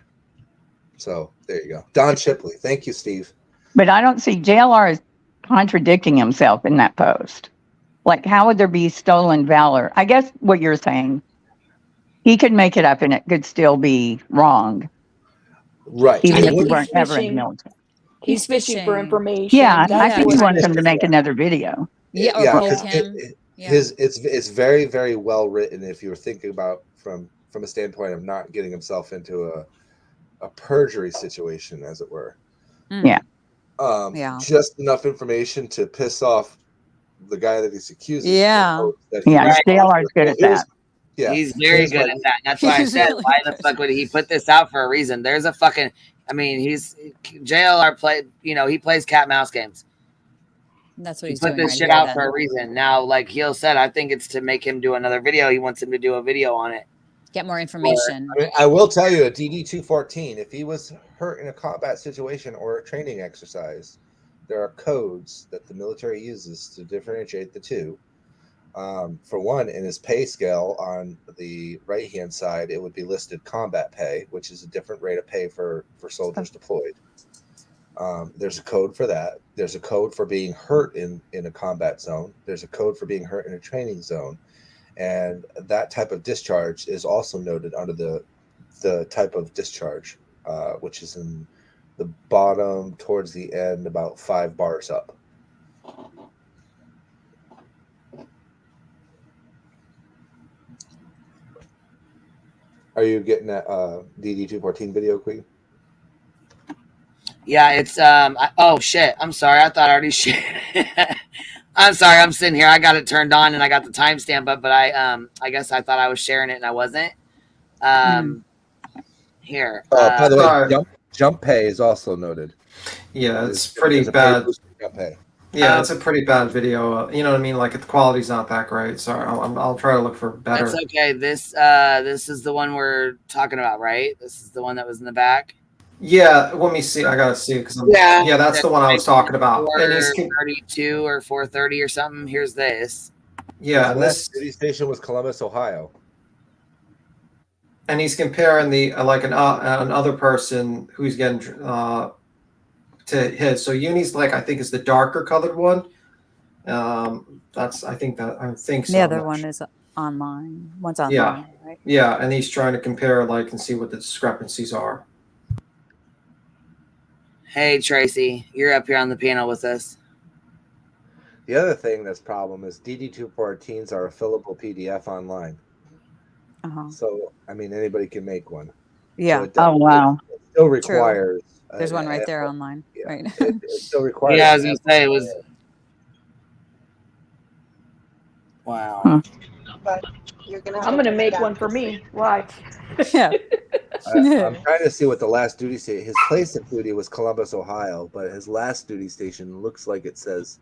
So there you go. Don Shipley. Thank you, Steve. But I don't see JLR is contradicting himself in that post. Like, how would there be stolen valor? I guess what you're saying, he could make it up and it could still be wrong. Right. Even if you He's weren't ever in the fishing. military. He's fishing for information. Yeah, I That's think what he wants it him to is. make another video. Yeah, or Yeah, poke 'cause him. it's very, very well written if you were thinking about from a standpoint of not getting himself into a perjury situation, as it were. Yeah. Yeah. Just enough information to piss off the guy that he's accusing. Yeah. Yeah, JLR is good at that. Yeah, He's very good at that. That's why I He's said, really why the fuck would he put this out for a reason? There's a fucking, I mean, JLR he plays cat mouse games. That's what He he's put doing. this right shit here, out then. for a reason. Now, like Heel said, I think it's to make him do another video. He wants him to do a video on it. Get more information. I mean, I will tell you, a DD214, if he was hurt in a combat situation or a training exercise, there are codes that the military uses to differentiate the two. For one, in his pay scale on the right-hand side, it would be listed combat pay, which is a different rate of pay for soldiers deployed. There's a code for that. There's a code for being hurt in a combat zone. There's a code for being hurt in a training zone. And that type of discharge is also noted under the type of discharge, which is in the bottom towards the end, about 5 bars up. Are you getting that DD214 video, Queen? Yeah, it's oh shit. I'm sorry. I thought I already shared. I'm sorry. I'm sitting here. I got it turned on and I got the timestamp up, but I guess I thought I was sharing it and I wasn't. Here. By the way, jump pay is also noted. Yeah, it's pretty bad. Jump pay. Yeah, it's a pretty bad video. You know what I mean? Like the quality's not that great. So I'll try to look for better. That's okay. This is the one we're talking about, right? This is the one that was in the back. Yeah, let me see. I gotta see because yeah, that's the one I was talking about. And he's 432 or 430 or something. Here's this. Yeah, this city station was Columbus, Ohio. And he's comparing the another person who's getting to his. So Uni's I think is the darker colored one. I think so. The other one is online. One's online, yeah. Right? Yeah, and he's trying to compare and see what the discrepancies are. Hey Tracy, you're up here on the panel with us. The other thing that's problem is DD214s are a fillable PDF online. So I mean anybody can make one. Yeah. So it still requires. There's one right there online. Yeah, right. it still requires. Yeah, I was gonna say it was. Wow. But I'm gonna make one for me. Why? Yeah. I'm trying to see what the last duty station. His place of duty was Columbus, Ohio, but his last duty station looks like it says.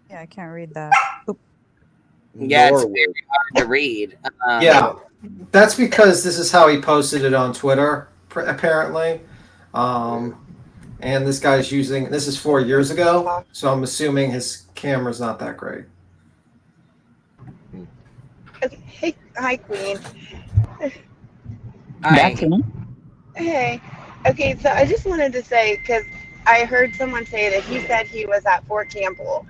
Yeah, I can't read that. Oop. Yeah, it's very hard to read. Yeah, that's because this is how he posted it on Twitter, apparently. And this guy's using this is 4 years ago, so I'm assuming his camera's not that great. Hey, hi, Queen. Hi. Hey. Okay, so I just wanted to say, because I heard someone say that he said he was at Fort Campbell,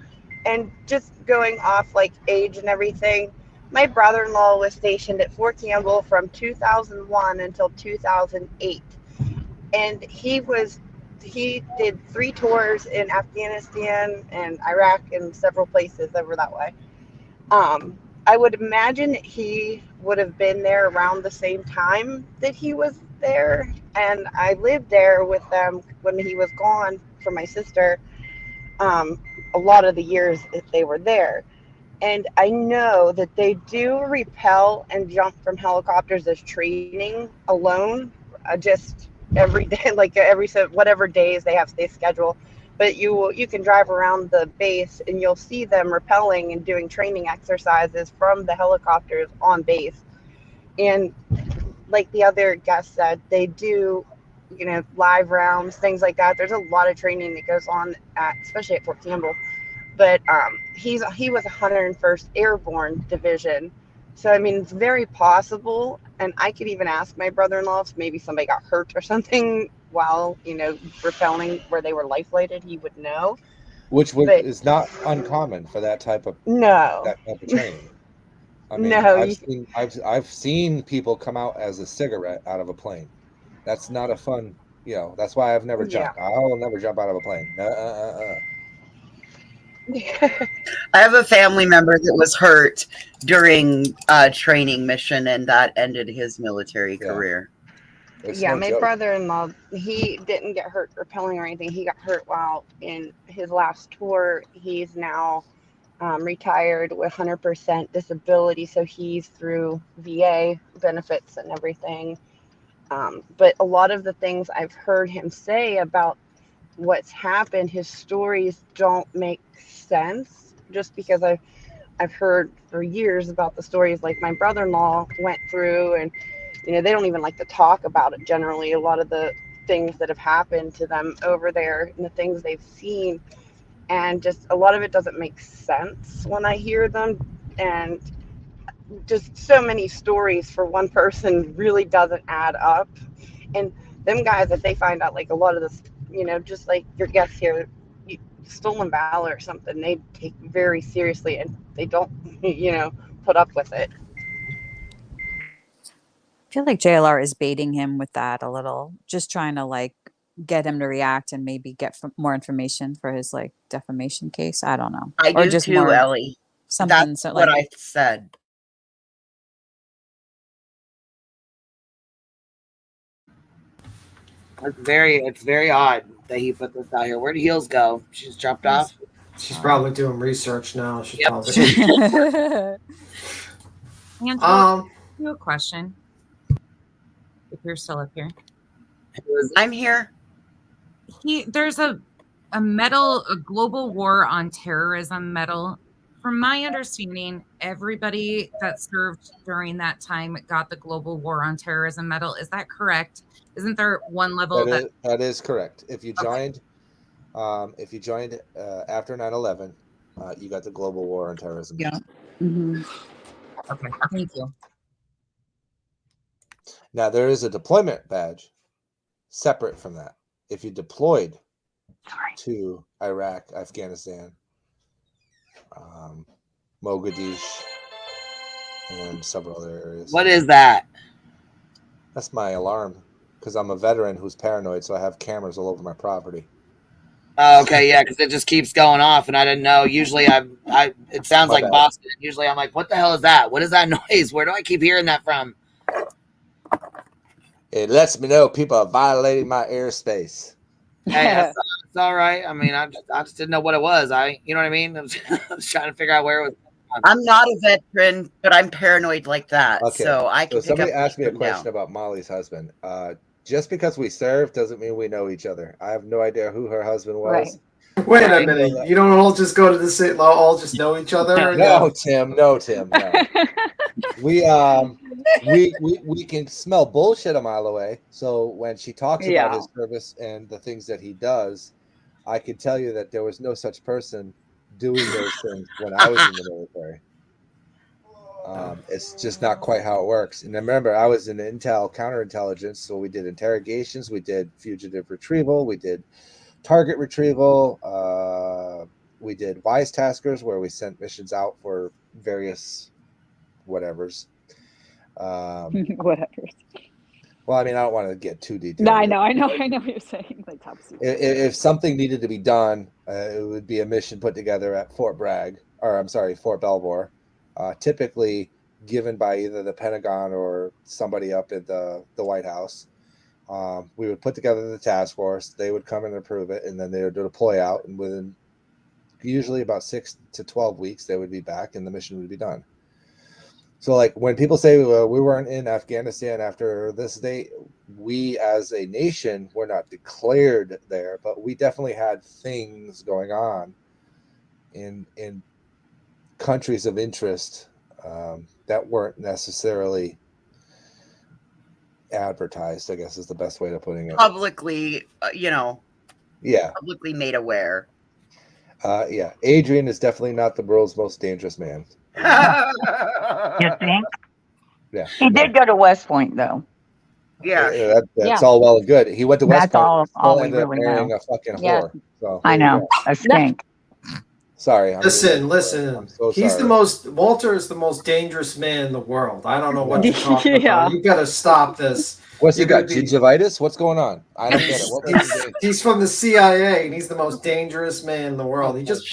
and just going off age and everything, my brother-in-law was stationed at Fort Campbell from 2001 until 2008, and he did 3 tours in Afghanistan and Iraq and several places over that way. I would imagine that he would have been there around the same time that he was there, and I lived there with them when he was gone for my sister a lot of the years that they were there. And I know that they do rappel and jump from helicopters as training alone, just every day, whatever days they have they schedule. But you can drive around the base and you'll see them rappelling and doing training exercises from the helicopters on base. And like the other guest said, they do, live rounds, things like that. There's a lot of training that goes on especially at Fort Campbell. But he was 101st Airborne Division. So, I mean, it's very possible. And I could even ask my brother-in-law if maybe somebody got hurt or something while, rappelling where they were life-flighted, he would know. Which is not uncommon for that type of training. I mean, I've seen people come out as a cigarette out of a plane. That's not a fun, that's why I've never jumped. I will never jump out of a plane. I have a family member that was hurt during a training mission, and that ended his military career. Yeah, my brother-in-law, he didn't get hurt rappelling or anything. He got hurt while in his last tour. He's now retired with 100% disability, so he's through VA benefits and everything. But a lot of the things I've heard him say about what's happened, his stories don't make sense, just because I've heard for years about the stories like my brother-in-law went through, and they don't even like to talk about it generally, a lot of the things that have happened to them over there and the things they've seen. and just a lot of it doesn't make sense when I hear them, and just so many stories for one person really doesn't add up. And them guys, if they find out like a lot of this, you know, just like your guests here, Stolen Valor or something, they take very seriously, and they don't, you know, put up with it. I feel like JLR is baiting him with that a little, just trying to like get him to react and maybe get more information for his like defamation case. I don't know. I Or do just too, more Ellie. something. That's So what like, I said. It's very odd that he put this out here. Where did Heels go? She's dropped off. She's probably doing research now. She's probably. Angela, you a question? If you're still up here, I'm here. There's a medal, a global war on terrorism medal. From my understanding, everybody that served during that time got the global war on terrorism medal. Is that correct? Isn't there one level that is correct? If you joined, after 9/11, you got the global war on terrorism. Yeah. Mm-hmm. Okay, thank you. Now there is a deployment badge separate from that. If you deployed to Iraq, Afghanistan, Mogadishu, and several other areas. What is that? That's my alarm, because I'm a veteran who's paranoid, so I have cameras all over my property. Oh, okay, yeah, because it just keeps going off, and I didn't know. Usually, it sounds like Boston. Usually, I'm like, what the hell is that? What is that noise? Where do I keep hearing that from? It lets me know people are violating my airspace. Hey, it's all right. I mean, I just didn't know what it was. You know what I mean? I was trying to figure out where it was. I'm not a veteran, but I'm paranoid like that. Okay. So I can. So somebody asked me a question about Molly's husband. Just because we serve doesn't mean we know each other. I have no idea who her husband was. Right. Wait a minute. You don't all just go to the city, all just know each other? No, Tim. No. We can smell bullshit a mile away. So when she talks about his service and the things that he does, I can tell you that there was no such person doing those things when I was in the military. It's just not quite how it works. And remember, I was in intel counterintelligence, so we did interrogations, we did fugitive retrieval, we did target retrieval, we did wise taskers, where we sent missions out for various whatevers. Whatevers. Well, I mean, I don't want to get too detailed. No, I know what you're saying. Like top secret. If something needed to be done, it would be a mission put together at Fort Belvoir, typically given by either the Pentagon or somebody up at the White House. We would put together the task force. They would come and approve it, and then they would deploy out. And within usually about 6 to 12 weeks, they would be back, and the mission would be done. So, like, when people say we weren't in Afghanistan after this date, we as a nation were not declared there, but we definitely had things going on in countries of interest that weren't necessarily advertised, I guess is the best way of putting it. Publicly, publicly made aware. Yeah, Adrian is definitely not the world's most dangerous man. You think? Yeah. He did go to West Point, though. Yeah. That's all well and good. He went to West Point. That's all we ended up really marrying know. a fucking whore. So, I know. A stink. Sorry. Listen. I'm so He's sorry. Walter is the most dangerous man in the world. I don't know what you're talking about. You got to stop this. What's he got? Gingivitis? What's going on? I don't get it. He's from the CIA, and he's the most dangerous man in the world. He just,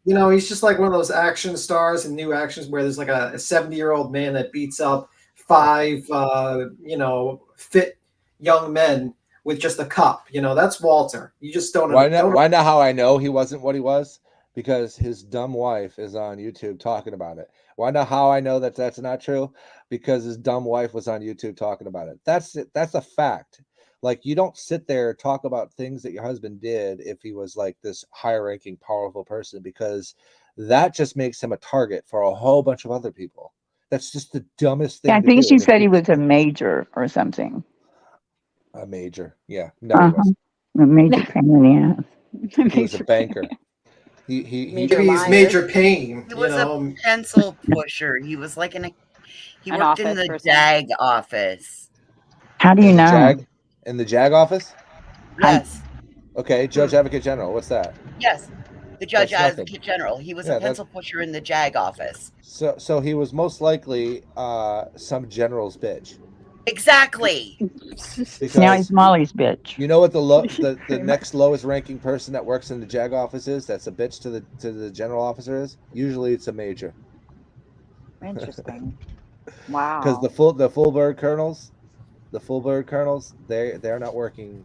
he's just like one of those action stars in new actions where there's like a 70-year-old man that beats up 5, fit young men with just a cup. That's Walter. You just don't. Why not? How I know he wasn't what he was? Because his dumb wife is on YouTube talking about it. Why not? How I know that that's not true? Because his dumb wife was on YouTube talking about it. That's it. That's a fact. Like, you don't sit there and talk about things that your husband did if he was like this high-ranking, powerful person, because that just makes him a target for a whole bunch of other people. That's just the dumbest thing. Yeah, I think she said he was a major or something. A major, yeah. No, he wasn't. A major pain in the ass. He was a banker. Maybe he's Major Payne. He You was a know, pencil pusher. He was like he An worked in office the person. JAG office. How do you In the know? JAG? In the JAG office? Yes. Okay, Judge Advocate General. What's that? Yes. The Judge That's nothing. Advocate General. He was Yeah, a pencil pusher in the JAG office. So he was most likely some general's bitch. Exactly. Now he's Molly's bitch. You know what the next lowest ranking person that works in the JAG office is? That's a bitch to the general officer is. Usually it's a major. Interesting. Because Wow. the full bird colonels, they're not working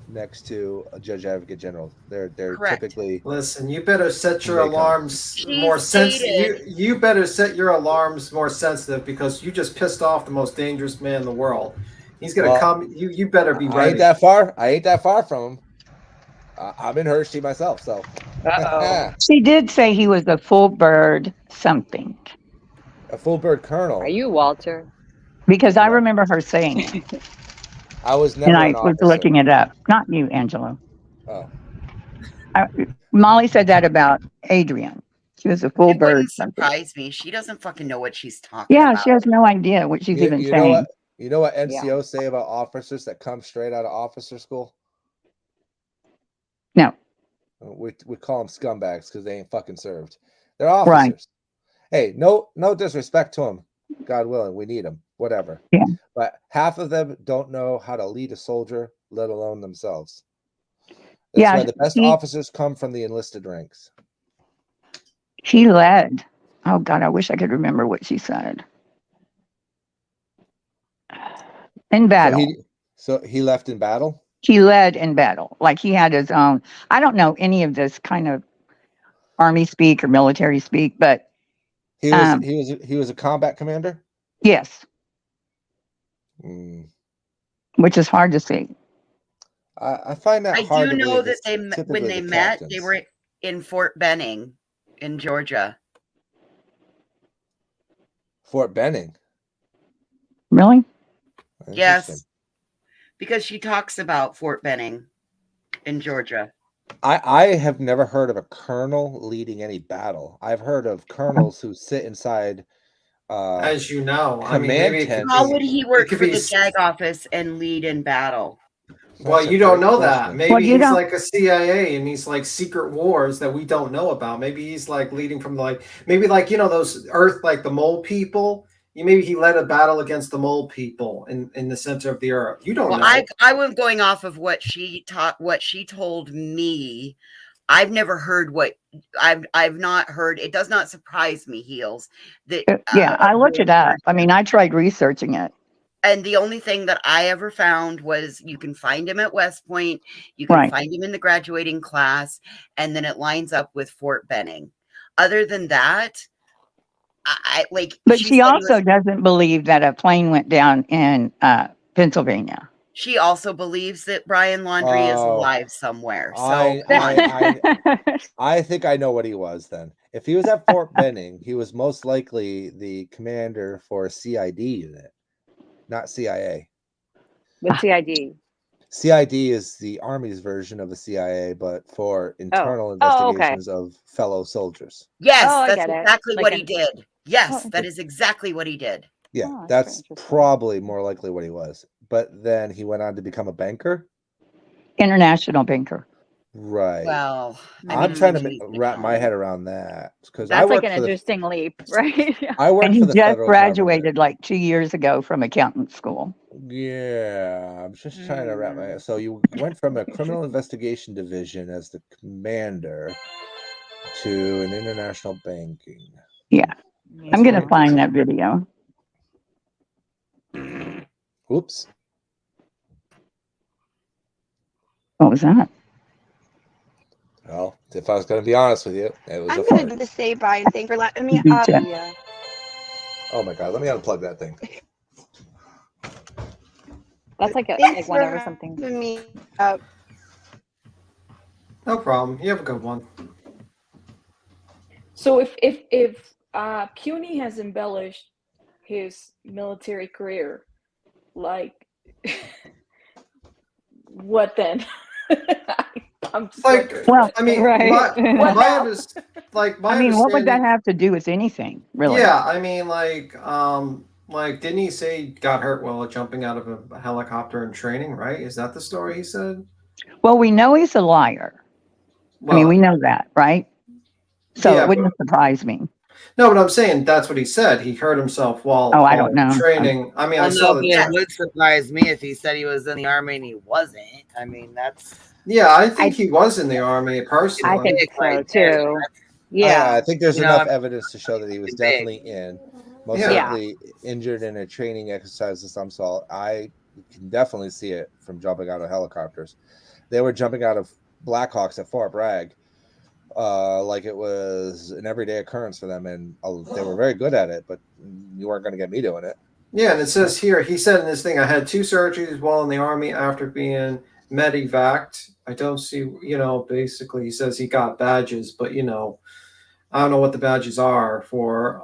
next to a Judge Advocate General. They're Correct. typically. listen, you better set your They come. alarms more sensitive. You better set your alarms more sensitive because you just pissed off the most dangerous man in the world. He's gonna come. You better be I ready. ain't that far. I ain't that far from him. I'm in Hershey myself, so. She did say he was a full bird something. A full bird colonel. Are you Walter? Because I remember her saying it. I was never And I an was officer. looking it up. Not you, Angela. Oh. Molly said that about Adrian. She was a full It bird wouldn't something. surprise me. She doesn't fucking know what she's talking Yeah, about. she has no idea what she's even You saying. know what? You know what NCOs say about officers that come straight out of officer school? No. We call them scumbags because they ain't fucking served. They're officers. Hey, no disrespect to them. God willing, we need them. Whatever. Yeah. But half of them don't know how to lead a soldier, let alone themselves. That's Yeah, why the best officers come from the enlisted ranks. He led. Oh God, I wish I could remember what she said. In battle. So he left in battle? He led in battle. Like he had his own. I don't know any of this kind of army speak or military speak, but he was a combat commander? Yes. Mm. Which is hard to see. I find that hard to know believe. that when they met, they were in Fort Benning in Georgia. Fort Benning? Really? Yes. Because she talks about Fort Benning in Georgia. I have never heard of a colonel leading any battle. I've heard of colonels who sit inside as you know, I mean, command maybe tents. How would he work for the JAG office and lead in battle? Well, you don't know that. Maybe he's don't- like a CIA and he's like secret wars that we don't know about. Maybe he's like leading from maybe those Earth, like the mole people. Maybe he led a battle against the mole people in the center of the Earth. You don't know. I was going off of what she told me. I've never heard what I've not heard. It does not surprise me, Heels. That Yeah, I looked it up. I mean, I tried researching it. And the only thing that I ever found was you can find him at West Point, you can find him in the graduating class, and then it lines up with Fort Benning. Other than that, But she also doesn't believe that a plane went down in Pennsylvania. She also believes that Brian Laundrie is alive somewhere. So I think I know what he was then. If he was at Fort Benning, he was most likely the commander for a CID unit, not CIA. What's CID? CID is the Army's version of the CIA, but for internal investigations of fellow soldiers. Yes, that's exactly what he did. Yes, that is exactly what he did. Yeah, that's probably more likely what he was. But then he went on to become a banker. International banker. Right. Well, I'm trying to wrap my head around that because that's like an interesting leap, right? I worked and he for the just federal graduated like 2 years ago from accountant school. Yeah, I'm just trying to wrap my head. So you went from a criminal investigation division as the commander to an international banking. Yeah, I'm going to find that video. Oops. What was that? Well, if I was going to be honest with you, it was I'm a going fart. to say bye and thank for letting me Me up. too. Yeah. Oh my God, let me unplug that thing. That's like Thanks one for or something. having me up. No problem. You have a good one. So if CUNY has embellished his military career, like what then? I'm just well, I mean, Right. my I mean, what would that understanding- have to do with anything, really? Yeah, I mean, like, didn't he say he got hurt while jumping out of a helicopter in training? Right? Is that the story he said? Well, we know he's a liar. I mean, we know that, right? So Yeah, it wouldn't surprise me. No, but I'm saying that's what he said. He hurt himself while I don't know. training. I mean, I Well, saw no, but it would surprise me if he said he was in the army and he wasn't. I mean, that's. Yeah, I think he was in the army personally. I think so Right too. there. Yeah. I think there's You know, enough evidence to show that he was definitely in, most Yeah. likely injured in a training exercise of some sort. I can definitely see it from jumping out of helicopters. They were jumping out of Blackhawks at Fort Bragg, like it was an everyday occurrence for them, and they were very good at it. But you weren't going to get me doing it. Yeah, and it says here, he said in this thing, I had 2 surgeries while in the army after being medevaced. I don't see, basically he says he got badges, but I don't know what the badges are for.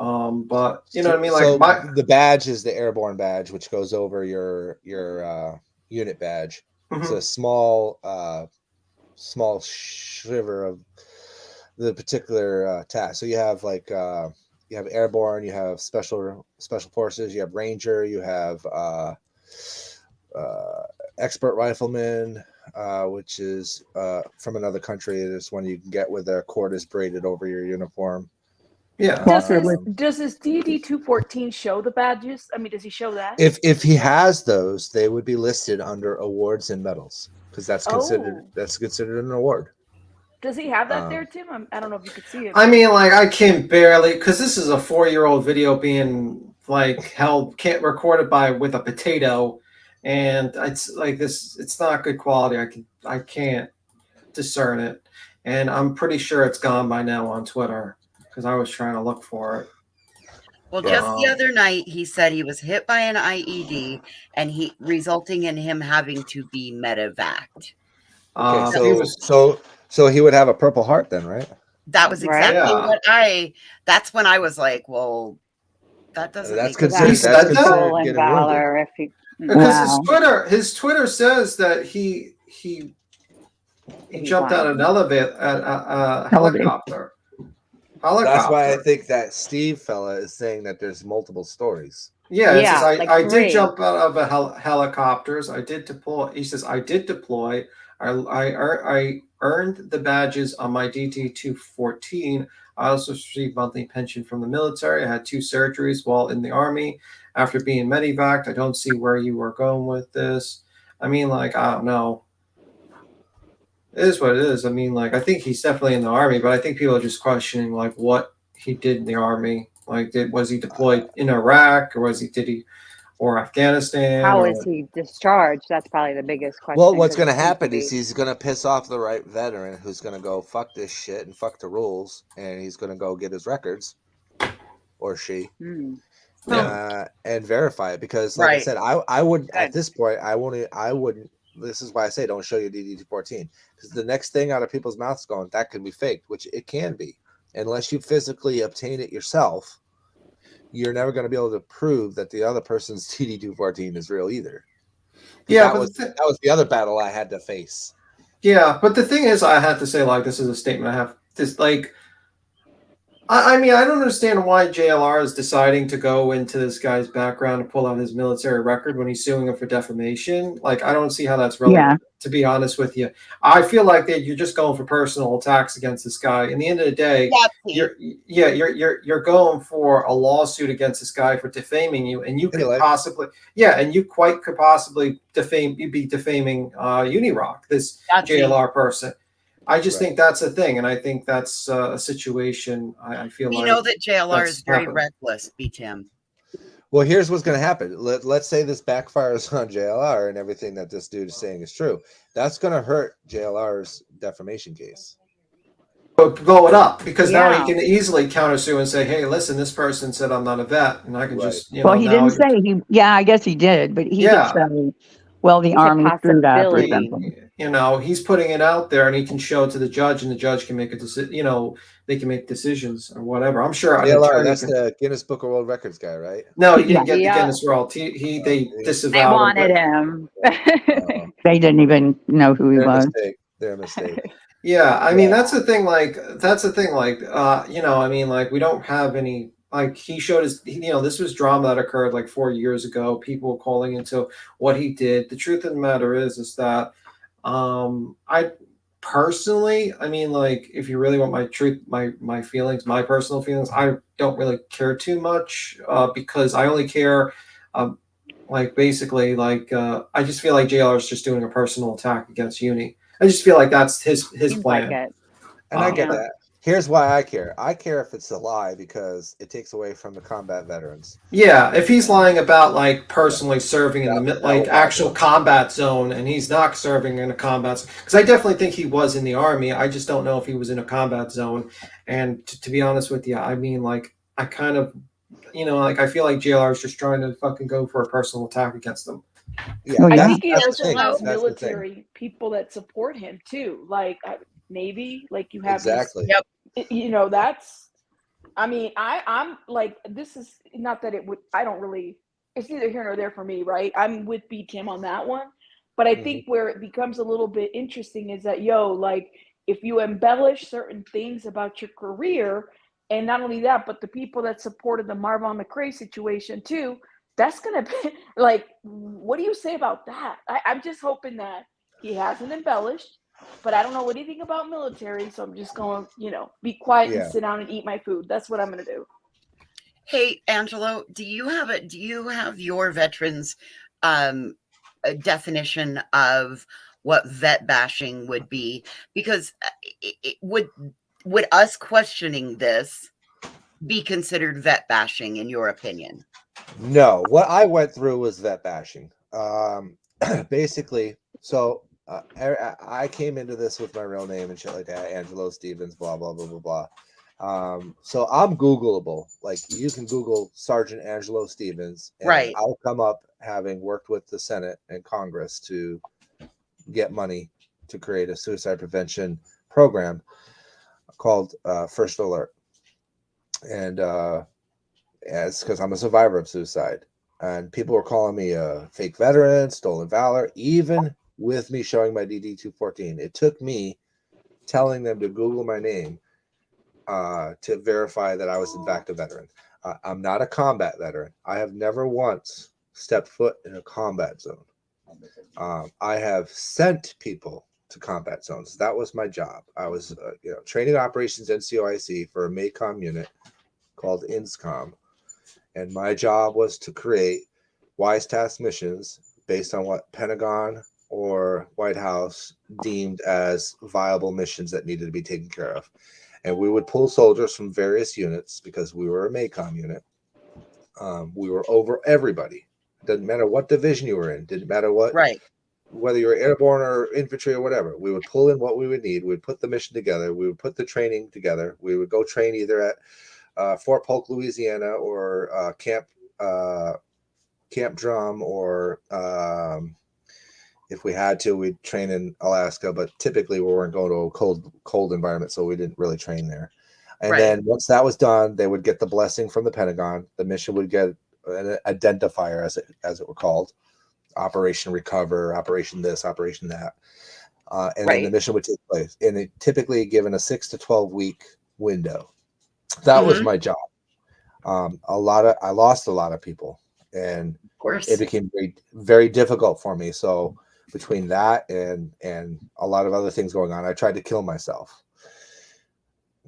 But you know what I mean? Like the badge is the airborne badge, which goes over your unit badge. It's a small shiver of the particular task. So you have you have airborne, you have special forces, you have ranger, you have expert rifleman, which is from another country. There's one you can get where the cord is braided over your uniform. Yeah. Does his DD 214 show the badges? I mean, does he show that? If he has those, they would be listed under awards and medals because that's considered an award. Does he have that there, Tim? I don't know if you could see it. I mean, like, I can barely, because this is a 4-year-old video being recorded with a potato, and it's like this. It's not good quality. I can't discern it, and I'm pretty sure it's gone by now on Twitter because I was trying to look for it. Well, just the other night, he said he was hit by an IED, and resulting in him having to be medevaced. So he would have a Purple Heart then, right? That was exactly what that's when I was like, well, that doesn't. That's make considered Stolen Valor. If he, Because his Twitter says that he jumped out of an helicopter. That's why I think that Steve fella is saying that there's multiple stories. Yeah, it says, I did jump out of helicopters. I did deploy. He says I did deploy. I earned the badges on my DT 214. I also received monthly pension from the military. I had 2 surgeries while in the army after being medevaced. I don't see where you were going with this. I mean, like, I don't know. It is what it is. I mean, like, I think he's definitely in the army, but I think people are just questioning like what he did in the army. Like, was he deployed in Iraq or Afghanistan? how is he discharged? That's probably the biggest question. Well, what's 'cause going to it seems happen be- is he's going to piss off the right veteran who's going to go fuck this shit and fuck the rules, and he's going to go get his records, or she, and verify it. Because, like I said, I would at this point, I wouldn't. This is why I say don't show your DD-214, because the next thing out of people's mouths going that could be faked, which it can be, unless you physically obtain it yourself. You're never going to be able to prove that the other person's DD-214 is real either. Yeah, that was the other battle I had to face. Yeah, but the thing is, I had to say, like, this is a statement I have. This, like, I mean, I don't understand why JLR is deciding to go into this guy's background and pull out his military record when he's suing him for defamation. Like, I don't see how that's relevant, to be honest with you. I feel like that you're just going for personal attacks against this guy. In the end of the day, you're going for a lawsuit against this guy for defaming you, and you could possibly, could possibly be defaming Unirock, this JLR person. I just think that's a thing, and I think that's a situation. I feel we like know that JLR is very happening. reckless. BTM. Well, here's what's going to happen. Let's say this backfires on JLR and everything that this dude is saying is true. That's going to hurt JLR's defamation case. Blow it up, because now he can easily countersue and say, "Hey, listen, this person said I'm not a vet," and I can just, well, he didn't say he. Yeah, I guess he did, but he did say, "Well, the army screwed up or something." You know, he's putting it out there, and he can show it to the judge, and the judge can make a decision. You know, they can make decisions or whatever. I'm sure. JLR, that's the Guinness Book of World Records guy, right? No, he didn't get the Guinness World. They disavowed. They wanted him. They didn't even know who he was. their mistake. Yeah, I mean that's the thing. Like you know, I mean, like we don't have any. Like he showed his, you know, this was drama that occurred like 4 years ago. People calling into what he did. The truth of the matter is that I personally, I mean, like if you really want my truth, my feelings, my personal feelings, I don't really care too much because I only care. Like basically, like I just feel like JLR is just doing a personal attack against Uni. I just feel like that's his Seems like plan. it. And I get Yeah. that. Here's why I care. I care if it's a lie because it takes away from the combat veterans. Yeah, if he's lying about like personally serving in the That like would actual happen. combat zone, and he's not serving in a combat zone, because I definitely think he was in the army. I just don't know if he was in a combat zone. And to be honest with you, I mean, like I kind of, you know, like I feel like JLR is just trying to fucking go for a personal attack against them. Yeah, I yeah. think he that's the also thing. has That's the thing. military people that support him too. Like maybe like you have Exactly. these, you know, that's, I mean, I'm like, this is not that it would, I don't really, it's neither here nor there for me, right? I'm with B Tim on that one. But I think where it becomes a little bit interesting is that, like, if you embellish certain things about your career, and not only that, but the people that supported the Marvin McRae situation too, that's going to be like, what do you say about that? I'm just hoping that he hasn't embellished, but I don't know anything about military. So I'm just going to, you know, be quiet and sit down and eat my food. That's what I'm going to do. Hey, Angelo, do you have your veterans a definition of what vet bashing would be? Because would us questioning this be considered vet bashing in your opinion? No, what I went through was vet bashing. Basically, so I came into this with my real name and shit like that, Angelo Stevens, blah blah blah blah blah. So I'm Googleable. Like you can Google Sergeant Angelo Stevens, and right? I'll come up having worked with the Senate and Congress to get money to create a suicide prevention program called First Alert, and it's because I'm a survivor of suicide, and people were calling me a fake veteran, stolen valor, even with me showing my DD-214. It took me telling them to Google my name to verify that I was in fact a veteran. I'm not a combat veteran. I have never once stepped foot in a combat zone. I have sent people to combat zones. That was my job. I was training operations NCOIC for a MACOM unit called INSCOM. And my job was to create wise task missions based on what Pentagon or White House deemed as viable missions that needed to be taken care of. And we would pull soldiers from various units because we were a MACOM unit. We were over everybody. It doesn't matter what division you were in. Didn't matter what, whether you were airborne or infantry or whatever. We would pull in what we would need. We'd put the mission together. We would put the training together. We would go train either at Fort Polk, Louisiana, or Camp Drum, or if we had to, we'd train in Alaska. But typically, we weren't going to a cold environment, so we didn't really train there. And then once that was done, they would get the blessing from the Pentagon. The mission would get an identifier, as it were called, Operation Recover, Operation this, Operation that, and then the mission would take place. And it typically given a 6 to 12 week window. That was my job. I lost a lot of people, and of course it became very, very difficult for me. So between that and a lot of other things going on, I tried to kill myself.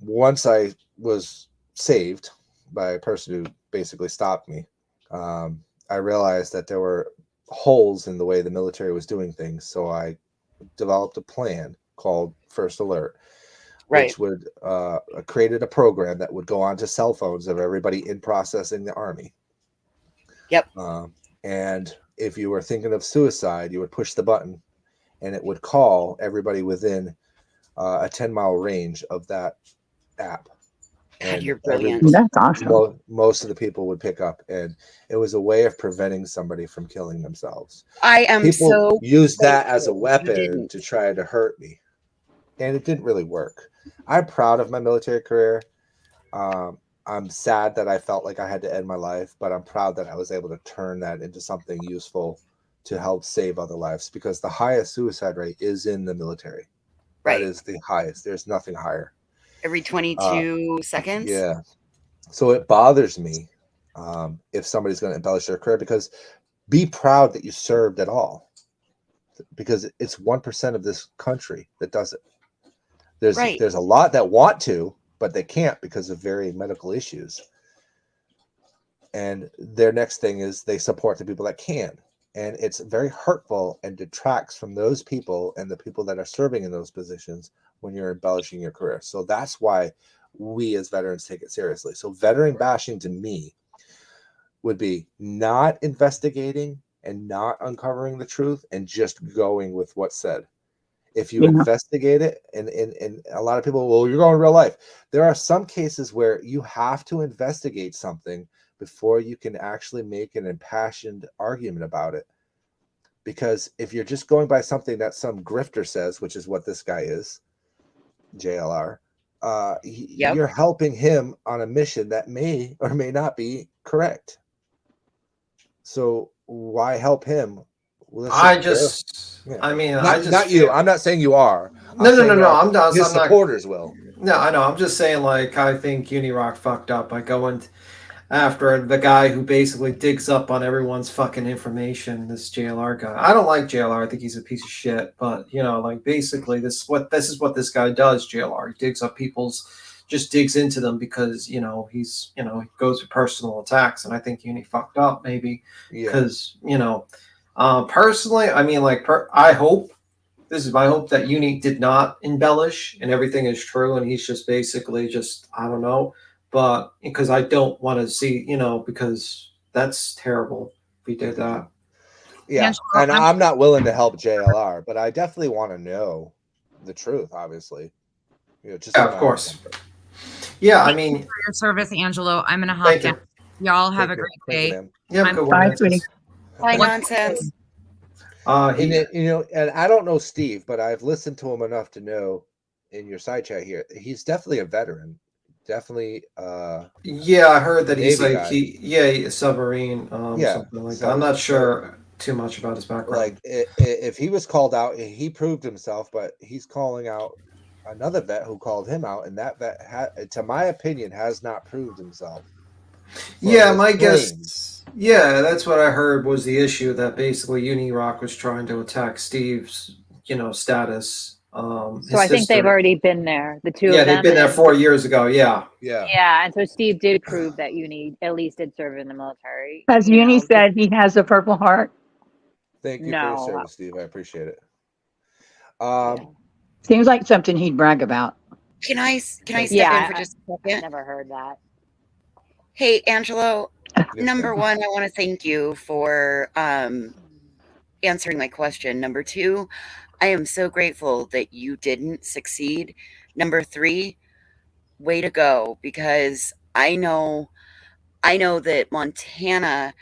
Once I was saved by a person who basically stopped me, I realized that there were holes in the way the military was doing things. So I developed a plan called First Alert, which would created a program that would go onto cell phones of everybody in process in the Army. And if you were thinking of suicide, you would push the button, and it would call everybody within a 10-mile range of that app. And you're brilliant. That's awesome. Most of the people would pick up, and it was a way of preventing somebody from killing themselves. I am people used that as a weapon to try to hurt me, and it didn't really work. I'm proud of my military career. I'm sad that I felt like I had to end my life, but I'm proud that I was able to turn that into something useful to help save other lives, because the highest suicide rate is in the military. Right. That is the highest. There's nothing higher. Every 22 seconds. Yeah. So it bothers me if somebody's going to embellish their career, because be proud that you served at all, because it's 1% of this country that does it. There's a lot that want to, but they can't because of very medical issues. And their next thing is they support the people that can. And it's very hurtful and detracts from those people and the people that are serving in those positions when you're embellishing your career. So that's why we as veterans take it seriously. So veteran bashing to me would be not investigating and not uncovering the truth and just going with what's said. If you investigate it, and a lot of people, well, you're going real life. There are some cases where you have to investigate something before you can actually make an impassioned argument about it. Because if you're just going by something that some grifter says, which is what this guy is, JLR, you're helping him on a mission that may or may not be correct. So why help him? Not you. I'm not saying you are. No. I'm not. His supporters will. No, I know. I'm just saying, like, I think Unirock fucked up by going after the guy who basically digs up on everyone's fucking information, this JLR guy. I don't like JLR. I think he's a piece of shit. But, you know, like, basically this is what this guy does, JLR. He digs up just digs into them because, you know, he goes for personal attacks. And I think Uni fucked up maybe because, you know, personally, I mean, like, I hope, this is my hope, that Uni did not embellish and everything is true. And he's just basically I don't know. But because I don't want to see, you know, because that's terrible if we did that. Yeah. And I'm not willing to help JLR, but I definitely want to know the truth, obviously. You know, just of course. Yeah, I mean, for your service, Angelo. I'm gonna hop down. Y'all have a great day. Bye, sweetie. Bye, nonsense. And I don't know Steve, but I've listened to him enough to know in your side chat here, he's definitely a veteran. Definitely. Yeah, I heard that he's like guy. a submarine, something like that. I'm not sure too much about his background. Like, if he was called out, he proved himself, but he's calling out another vet who called him out, and that vet, to my opinion, has not proved himself. Yeah, my guess. Yeah, that's what I heard was the issue, that basically Unirock was trying to attack Steve's, you know, status. So I think they've already been there. The two of them. Yeah, they've been there 4 years ago. Yeah. Yeah, and so Steve did prove that Uni at least did serve in the military. Has Uni said he has a Purple Heart? Thank you for your service, Steve. I appreciate it. Seems like something he'd brag about. Can I step in for just a second? I've never heard that. Hey, Angelo. Number one, I want to thank you for answering my question. Number two, I am so grateful that you didn't succeed. Number three, way to go, because I know that Montana,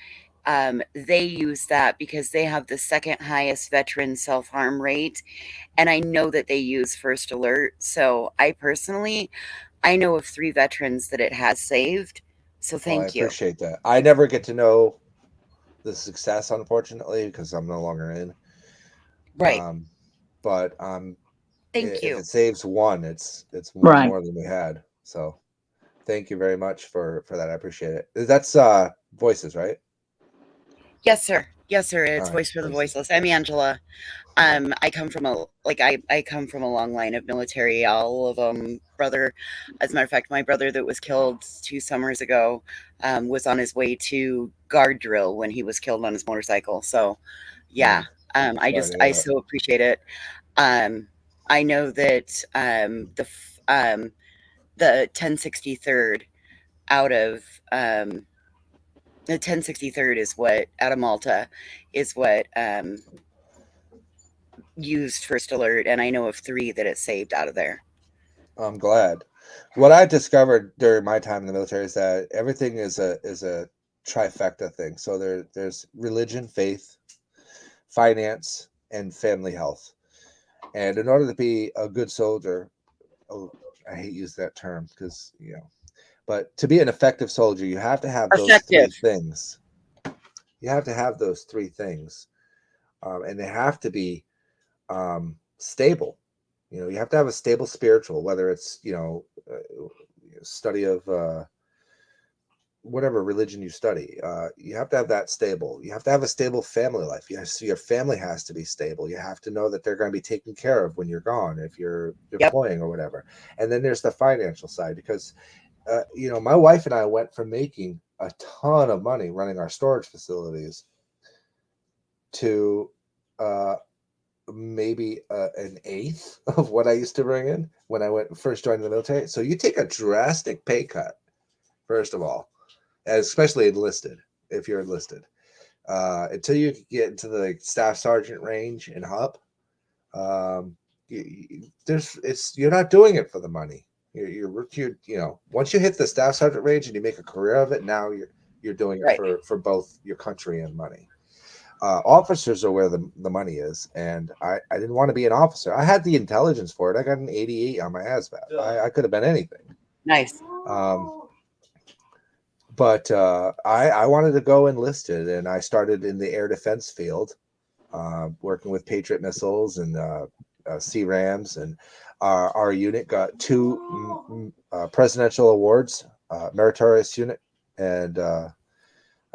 they use that because they have the second highest veteran self-harm rate. And I know that they use First Alert. So I know of 3 veterans that it has saved. So thank you. I appreciate that. I never get to know the success, unfortunately, because I'm no longer in. Right. But thank you. If it saves one, it's one more than we had. So thank you very much for that. I appreciate it. That's Voices, right? Yes, sir. Yes, sir. It's Voice for the Voiceless. I'm Angela. I come from a long line of military. All of them, brother. As a matter of fact, my brother that was killed 2 summers ago was on his way to guard drill when he was killed on his motorcycle. So, yeah. I so appreciate it. I know that the 1063rd out of the 1063rd is what out of Malta is what used First Alert, and I know of 3 that it saved out of there. I'm glad. What I discovered during my time in the military is that everything is a trifecta thing. So there's religion, faith, finance, and family health. And in order to be a good soldier, I hate using that term because, you know, but to be an effective soldier, you have to have those 3 things. You have to have those 3 things. And they have to be stable. You know, you have to have a stable spiritual, whether it's, you know, study of whatever religion you study. You have to have that stable. You have to have a stable family life. Yes, your family has to be stable. You have to know that they're going to be taken care of when you're gone, if you're deploying or whatever. And then there's the financial side, because you know, my wife and I went from making a ton of money running our storage facilities to maybe an eighth of what I used to bring in when I first joined the military. So you take a drastic pay cut, first of all, especially enlisted, if you're enlisted, until you get into the staff sergeant range and hub. You're not doing it for the money. You're you know, once you hit the staff sergeant range and you make a career of it, now you're doing it for both your country and money. Officers are where the money is, and I didn't want to be an officer. I had the intelligence for it. I got an 88 on my ASVAB. I could have been anything. Nice. But I wanted to go enlisted, and I started in the air defense field, working with Patriot missiles and CRAMs, and our unit got 2 presidential awards, meritorious unit, and I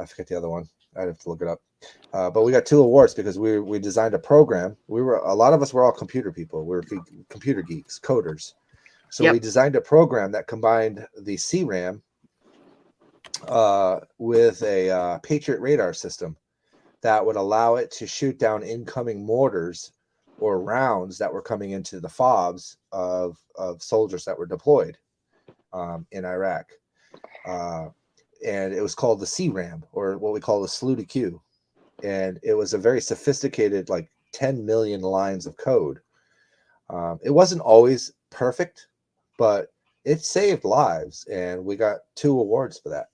forget the other one. I'd have to look it up. But we got 2 awards because we designed a program. A lot of us were all computer people. We were computer geeks, coders. So we designed a program that combined the CRAM with a Patriot radar system that would allow it to shoot down incoming mortars or rounds that were coming into the FOBs of soldiers that were deployed in Iraq. And it was called the CRAM, or what we call the Saluti Q. And it was a very sophisticated, like 10 million lines of code. It wasn't always perfect, but it saved lives, and we got 2 awards for that.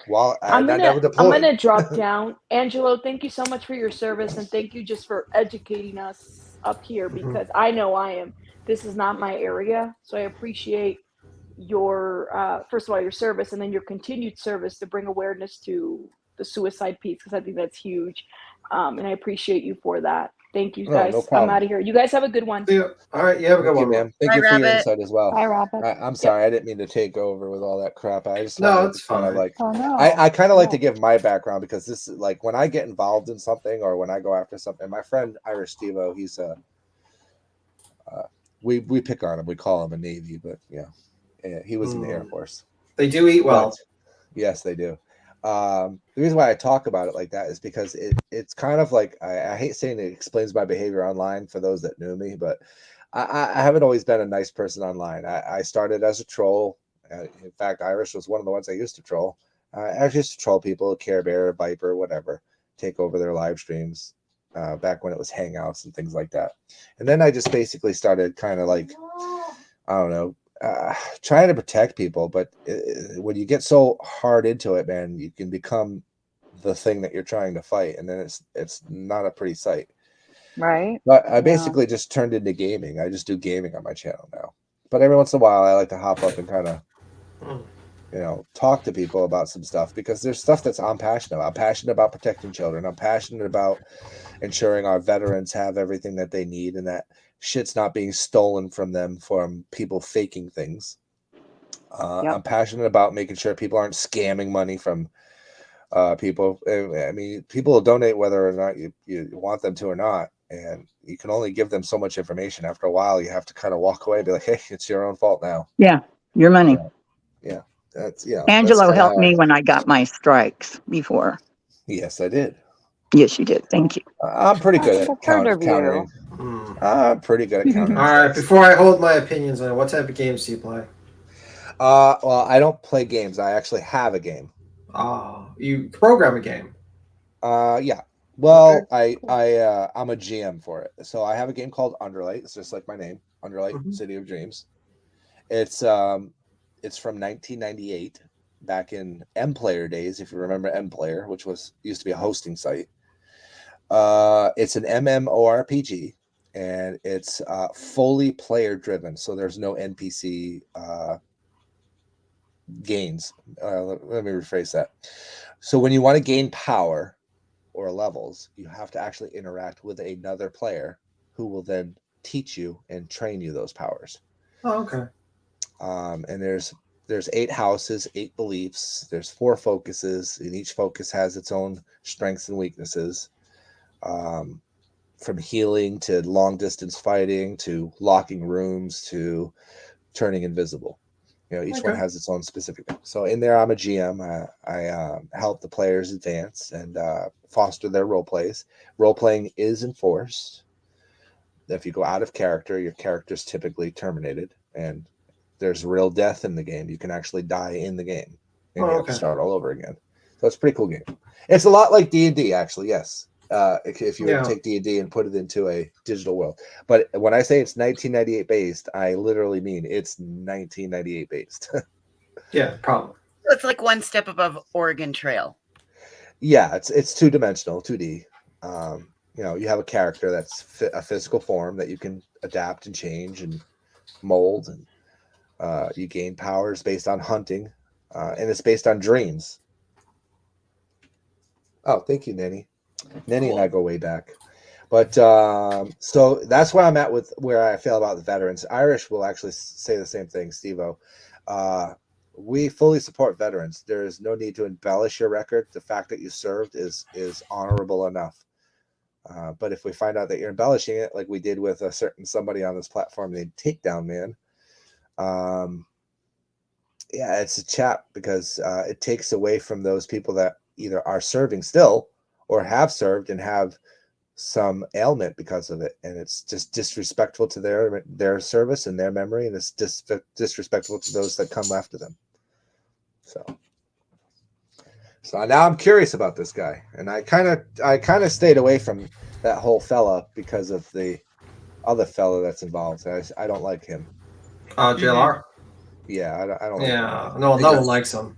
While I'm never deployed. gonna drop down. Angelo, thank you so much for your service, and thank you just for educating us up here, because I know this is not my area, so I appreciate your first of all your service, and then your continued service to bring awareness to the suicide piece, because I think that's huge, and I appreciate you for that. Thank you, guys. No problem. I'm out of here. You guys have a good one. Yeah. All right, you have a good one, man. Thank you for your insight as well. Bye, Robert. I'm sorry, I didn't mean to take over with all that crap. I just No, wanted it's to kind of fine. like, Oh, no. I kind of like to give my background, because this is like when I get involved in something or when I go after something. My friend Irish Stevo, he's we pick on him, we call him a Navy, but yeah, he was in the Air Force. They do eat well. But, yes, they do. The reason why I talk about it like that is because it's kind of like, I hate saying it explains my behavior online for those that knew me, but I haven't always been a nice person online. I started as a troll. In fact, Irish was one of the ones I used to troll. I used to troll people, Care Bear, Viper, whatever, take over their live streams back when it was Hangouts and things like that. And then I just basically started kind of like, I don't know, trying to protect people. But when you get so hard into it, man, you can become the thing that you're trying to fight, and then it's not a pretty sight. Right. But I basically just turned into gaming. I just do gaming on my channel now. But every once in a while, I like to hop up and kind of, you know, talk to people about some stuff, because there's stuff that's I'm passionate about. I'm passionate about protecting children. I'm passionate about ensuring our veterans have everything that they need, and that shit's not being stolen from them from people faking things. I'm passionate about making sure people aren't scamming money from people. I mean, people will donate whether or not you want them to or not. And you can only give them so much information. After a while, you have to kind of walk away and be like, hey, it's your own fault now. Yeah, your money. Yeah. That's, yeah. Angelo helped me when I got my strikes before. Yes, I did. Yes, you did. Thank you. I'm pretty good at countering. I'm pretty good at countering. All right, before I hold my opinions on it, what type of games do you play? Well, I don't play games. I actually have a game. Oh, you program a game? Yeah. Well, okay. I'm a GM for it. So I have a game called Underlight. It's just like my name, Underlight, City of Dreams. It's from 1998, back in M-Player days, if you remember M-Player, which used to be a hosting site. It's an MMORPG, and it's fully player driven. So there's no NPC gains. Let me rephrase that. So when you want to gain power or levels, you have to actually interact with another player who will then teach you and train you those powers. Oh, okay. And there's 8 houses, 8 beliefs. There's 4 focuses, and each focus has its own strengths and weaknesses. From healing to long distance fighting to locking rooms to turning invisible. Each one has its own specific thing. So in there, I'm a GM. I help the players advance and foster their role plays. Role playing is enforced. If you go out of character, your character's typically terminated, and there's real death in the game. You can actually die in the game, and you have to start all over again. So it's a pretty cool game. It's a lot like D&D, actually. Yes, if you were to take D&D and put it into a digital world. But when I say it's 1998 based, I literally mean it's 1998 based. Yeah, probably. It's like one step above Oregon Trail. Yeah, it's 2-dimensional, 2D. You have a character that's a physical form that you can adapt and change and mold, and you gain powers based on hunting, and it's based on dreams. Oh, thank you, Nenny. Nenny and I go way back. But so that's where I'm at with where I feel about the veterans. Irish will actually say the same thing, Steve-O. We fully support veterans. There is no need to embellish your record. The fact that you served is honorable enough. But if we find out that you're embellishing it, like we did with a certain somebody on this platform named Takedown Man, yeah, it's a chap because it takes away from those people that either are serving still or have served and have some ailment because of it, and it's just disrespectful to their service and their memory, and it's disrespectful to those that come after them. So now I'm curious about this guy, and I kind of stayed away from that whole fella because of the other fella that's involved. I don't like him. JLR. Yeah, I don't. Yeah, like him. no one likes him.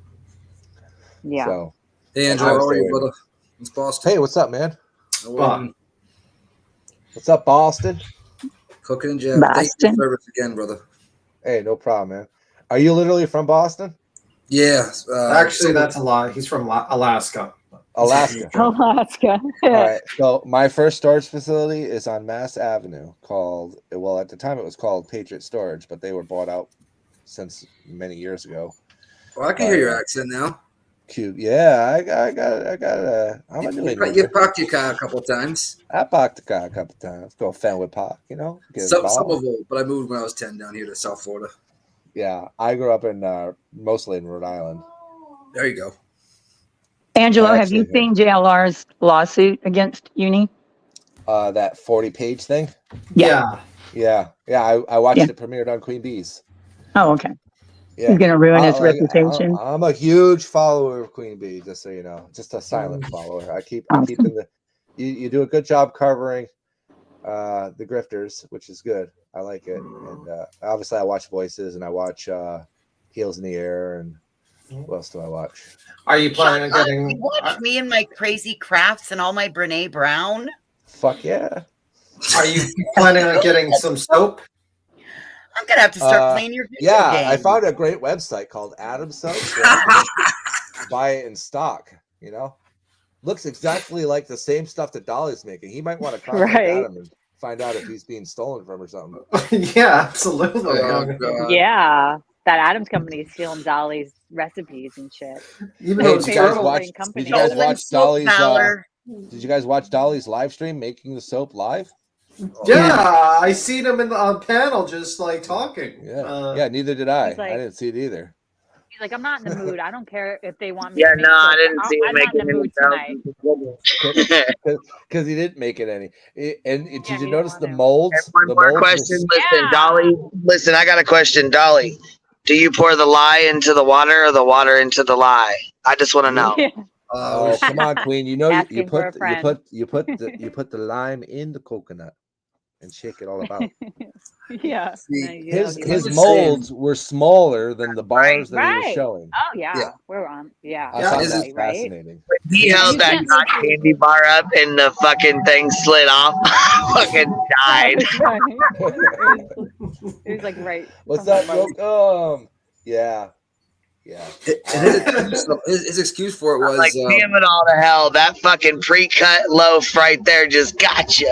Yeah. So, hey, Angelo, how are you, brother? It's Boston. Hey, what's up, man? Boston. What's up, Boston? Cooking and jam. Thank you for service again, brother. Hey, no problem, man. Are you literally from Boston? Yeah. Actually, that's a lie. He's from Alaska. Alaska. Alaska. All right. So my first storage facility is on Mass Avenue called, well, at the time it was called Patriot Storage, but they were bought out since many years ago. Well, I can hear your accent now. Cute. Yeah, I'm a New Englander. You parked your car a couple of times. I parked the car a couple of times. Go Fenway Park, Some of them, but I moved when I was 10 down here to South Florida. Yeah, I grew up in mostly in Rhode Island. There you go. Angelo, have you seen JLR's lawsuit against Uni? That 40-page thing? Yeah. I watched it premiered on Queen Bees. Oh, okay. Yeah. He's going to ruin his reputation. I'm a huge follower of Queen Bee, just so you know. Just a silent follower. I keep in the. You do a good job covering the grifters, which is good. I like it, and obviously I watch Voices and I watch Heels in the Air, and what else do I watch? Are you planning on getting? You watch me and my crazy crafts and all my Brene Brown. Fuck yeah! Are you planning on getting some soap? I'm gonna have to start playing your video game. I found a great website called Adam Soap. Buy it in stock. Looks exactly like the same stuff that Dolly's making. He might want to contact Adam and find out if he's being stolen from or something. Yeah, absolutely. Yeah, that Adams company is stealing Dolly's recipes and shit. Even did you guys watch Dolly's? Did you guys watch Dolly's live stream making the soap live? Yeah, I seen him in the panel just like talking. Yeah, neither did I. Like, I didn't see it either. He's like, I'm not in the mood. I don't care if they want me. Yeah, to make no, I soap. didn't see him I'm not making in the mood tonight. Because he didn't make it any. And did you notice the molds? One more question. Listen, Dolly. Listen, I got a question, Dolly. Do you pour the lye into the water or the water into the lye? I just want to know. Oh, come on, Queen! You know you put the lime in the coconut and shake it all about. Yeah. His molds were smaller than the bars that he was showing. Oh yeah, we're on. Yeah, I thought that was fascinating. He held that candy bar up and the fucking thing slid off. Fucking died. It was like right. What's up, Joke? Yeah. His excuse for it was like, damn it all to hell. That fucking pre-cut loaf right there just got you.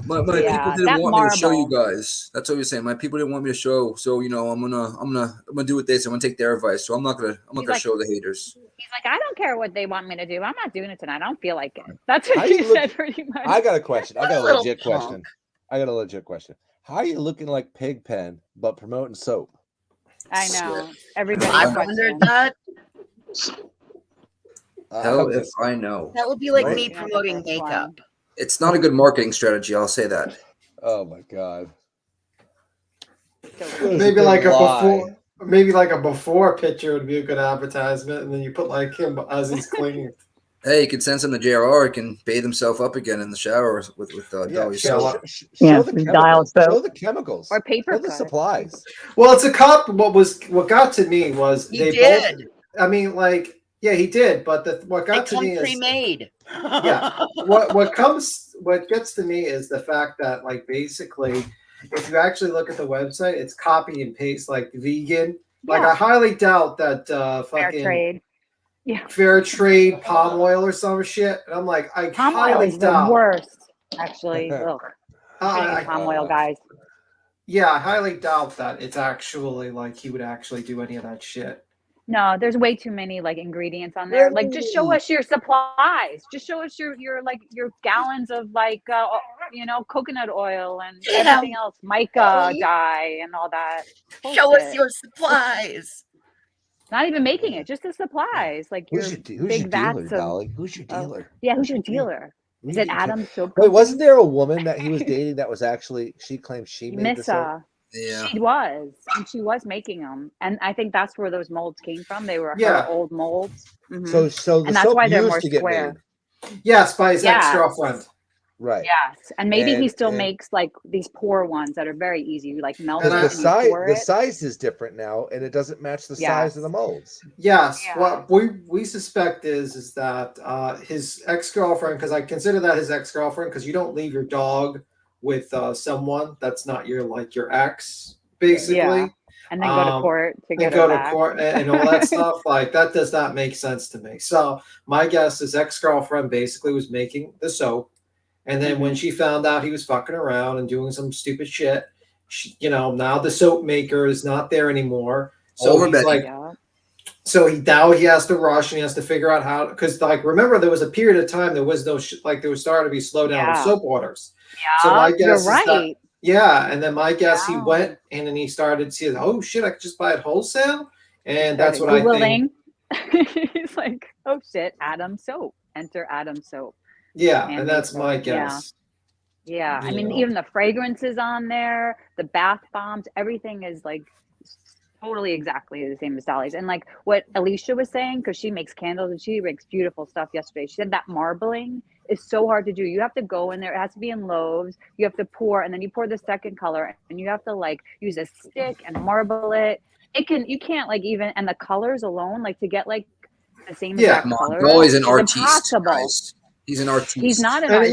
My people didn't that want me to show you marble. guys. That's what you're saying. My people didn't want me to show. So I'm gonna do what they say. I'm gonna take their advice. So I'm not gonna like- show the haters. He's like, I don't care what they want me to do. I'm not doing it tonight. I don't feel like it. That's what he said pretty much. I got a question. I got a Little legit question. How are you looking like Pigpen but promoting soap? I know. Everybody. I wondered that. Hell if I know. That would be like Right? me promoting makeup. It's not a good marketing strategy. I'll say that. Oh my god. Maybe like a before picture would be a good advertisement, and then you put like him as he's cleaning. Hey, you can send some to JRR. He can bathe himself up again in the shower with Dolly soap. Show the chemicals. Show the chemicals. Or paper Show the supplies. Well, it's a cop. What got to me was He they did. both. I mean, like, yeah, he did. But what got to me is pre-made. yeah. What gets to me is the fact that, like, basically, if you actually look at the website, it's copy and paste, like vegan. Like, I highly doubt that Fair fucking trade. Yeah. fair trade palm oil or some shit. And I'm like, I Palm oil highly is the doubt. worst, actually. Ugh. Palm oil guys. Yeah, I highly doubt that it's actually like he would actually do any of that shit. No, there's way too many like ingredients on there. Like, just show us your supplies. Just show us your gallons of like coconut oil and everything else, mica dye and all that. Show us Bullshit. your supplies. Not even making it, just the supplies. Like Who's your your big dealer, vats Dolly? of. Who's your dealer? Yeah, who's your dealer? Is it Adam Soap? Wait, wasn't there a woman that he was dating that was actually she claimed she made the soap? Missa. Yeah. She was, and she was making them, and I think that's where those molds came from. They were Yeah. her old molds. Mhm. So the and that's soap why they're used more to get square. made. Yes, by his Yes. ex-girlfriend. Right. Yes, and maybe he still And- makes like these pour ones that are very easy. You like melt it Because and the you size pour the it. size is different now, and it doesn't match the size of the molds. Yes. What we suspect is that his ex-girlfriend, because I consider that his ex-girlfriend, because you don't leave your dog with someone that's not your ex, basically. Yeah. And then go to court to get and her go to back. court and all that stuff. Like, that does not make sense to me. So my guess is ex-girlfriend basically was making the soap, and then when she found out he was fucking around and doing some stupid shit, now the soap maker is not there anymore. So Over he's Becky. like, so he has to rush and he has to figure out how, because like, remember there was a period of time there was no there was starting to be slowdown in soap orders. So my guess you're is that, right. yeah, and then my guess he went and then he started seeing, oh shit, I could just buy it wholesale, and that's what I think. He's like, oh shit, Adam Soap. Enter Adam Soap. Yeah, Handmade and that's soap. my guess. Yeah. I You mean, know. even the fragrances on there, the bath bombs, everything is like totally exactly the same as Dolly's. And like what Alicia was saying, because she makes candles and she makes beautiful stuff yesterday. She said that marbling is so hard to do. You have to go in there. It has to be in loaves. You have to pour, and then you pour the second color, and you have to like use a stick and marble it. You can't like even, and the colors alone, like to get like the same Yeah. exact Come on, color. Dolly's an is artiste, impossible. guys. He's an artiste. He's not an And artiste.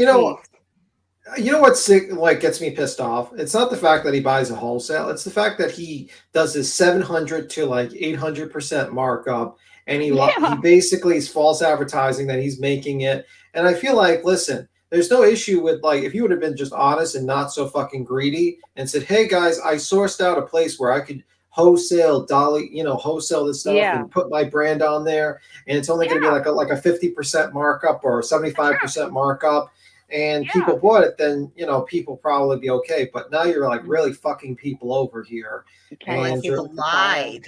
you know what's sick, like gets me pissed off? It's not the fact that he buys a wholesale. It's the fact that he does this 700 to like 800% markup, and he basically is false advertising that he's making it. And I feel like, listen, there's no issue with, like, if you would have been just honest and not so fucking greedy and said, hey guys, I sourced out a place where I could wholesale wholesale this stuff and put my brand on there, and it's only going to be like a 50% markup or 75% markup, and people bought it, then people probably be okay. But now you're like really fucking people over here. And you lied.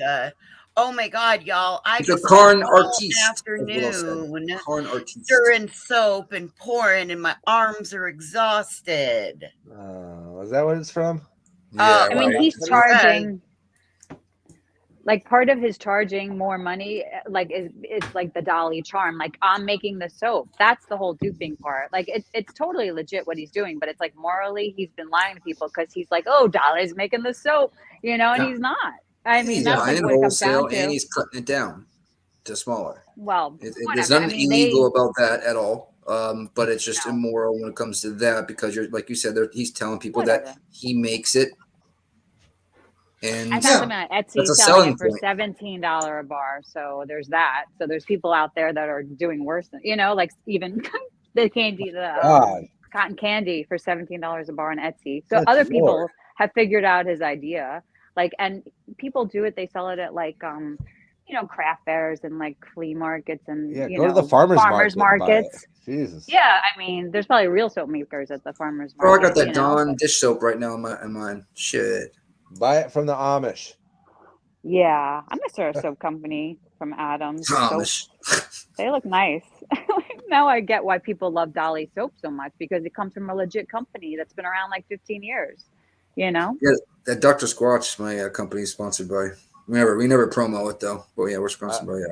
Oh my God, y'all! I It's a just Karn spent all artiste, as Will said. afternoon Karn artiste. stirring soap and pouring, and my arms are exhausted. Is that what it's from? I mean, he's charging. Like part of his charging more money, like it's like the Dolly charm. Like, I'm making the soap. That's the whole duping part. Like it's totally legit what he's doing, but it's like morally he's been lying to people because he's like, oh, Dolly's making the soap, and he's not. I mean, He's that's buying like it what it comes wholesale, down to. and he's cutting it down to smaller. Well, There's whatever. nothing I mean, illegal about that at all. But it's just immoral when it comes to that, because you're, like you said, he's telling people that he makes it. And I found him at Etsy that's a selling selling it for point. $17 a bar. So there's that. So there's people out there that are doing worse than, like even they can't do the God. cotton candy for $17 a bar on Etsy. So Good other Lord. people have figured out his idea. Like, and people do it. They sell it at like, craft fairs and like flea markets and, Yeah, go to the farmer's market and buy it. markets. Jesus. Yeah. I mean, there's probably real soap makers at the farmer's Bro, I market. got that Dawn dish soap right now in mine. Shit. Buy it from the Amish. Yeah. I'm going to start a soap company from Adams. Amish. They look nice. Now I get why people love Dolly soap so much, because it comes from a legit company that's been around like 15 years, Yeah, that Dr. Squatch, my company, is sponsored by. We never promo it though. But yeah, we're sponsored by.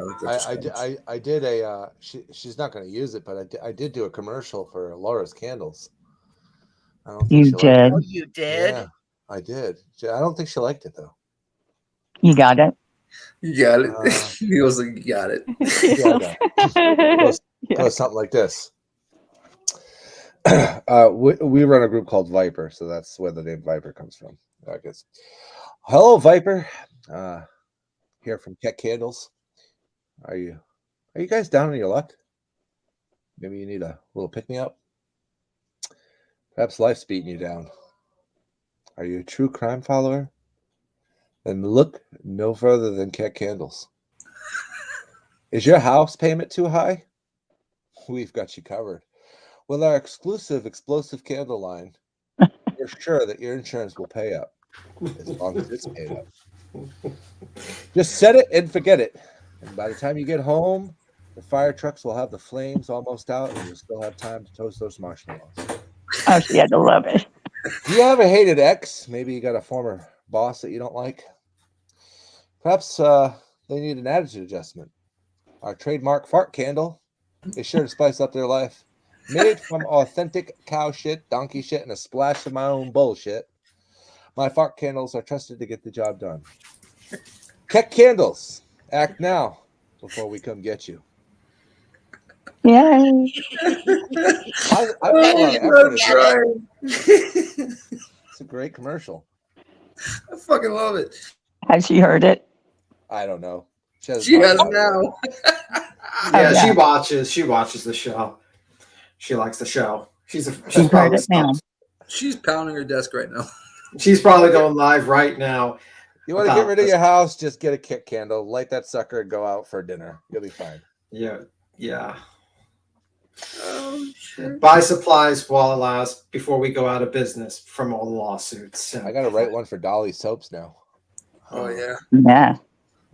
I did a. She's not going to use it, but I did do a commercial for Laura's candles. I don't think You she liked did. it. Oh, you did? Yeah, I did. I don't think she liked it though. You got it. You got it. He was like, you got it. Goes something like this. We run a group called Viper, so that's where the name Viper comes from, I guess. Hello, Viper. Here from Keck Candles. Are you guys down on your luck? Maybe you need a little pick-me-up. Perhaps life's beating you down. Are you a true crime follower? Then look no further than Keck Candles. Is your house payment too high? We've got you covered. With our exclusive explosive candle line, we're sure that your insurance will pay up, as long as it's paid up. Just set it and forget it. And by the time you get home, the fire trucks will have the flames almost out, and you'll still have time to toast those marshmallows. Oh, she had to love it. Do you have a hated ex? Maybe you got a former boss that you don't like. Perhaps they need an attitude adjustment. Our trademark fart candle is sure to spice up their life. Made from authentic cow shit, donkey shit, and a splash of my own bullshit. My fart candles are trusted to get the job done. Keck Candles. Act now before we come get you. Yay. I put a lot of effort into it. It's a great commercial. I fucking love it. Has she heard it? I don't know. She has now. Yeah, yeah. She watches the show. She likes the show. She's heard probably it now. She's pounding her desk right now. She's probably going live right now. You want to get rid of your house? Just get a Keck candle, light that sucker, and go out for dinner. You'll be fine. Yeah. Buy supplies while it lasts before we go out of business from all the lawsuits. I got to write one for Dolly Soaps now. Oh yeah. Yeah.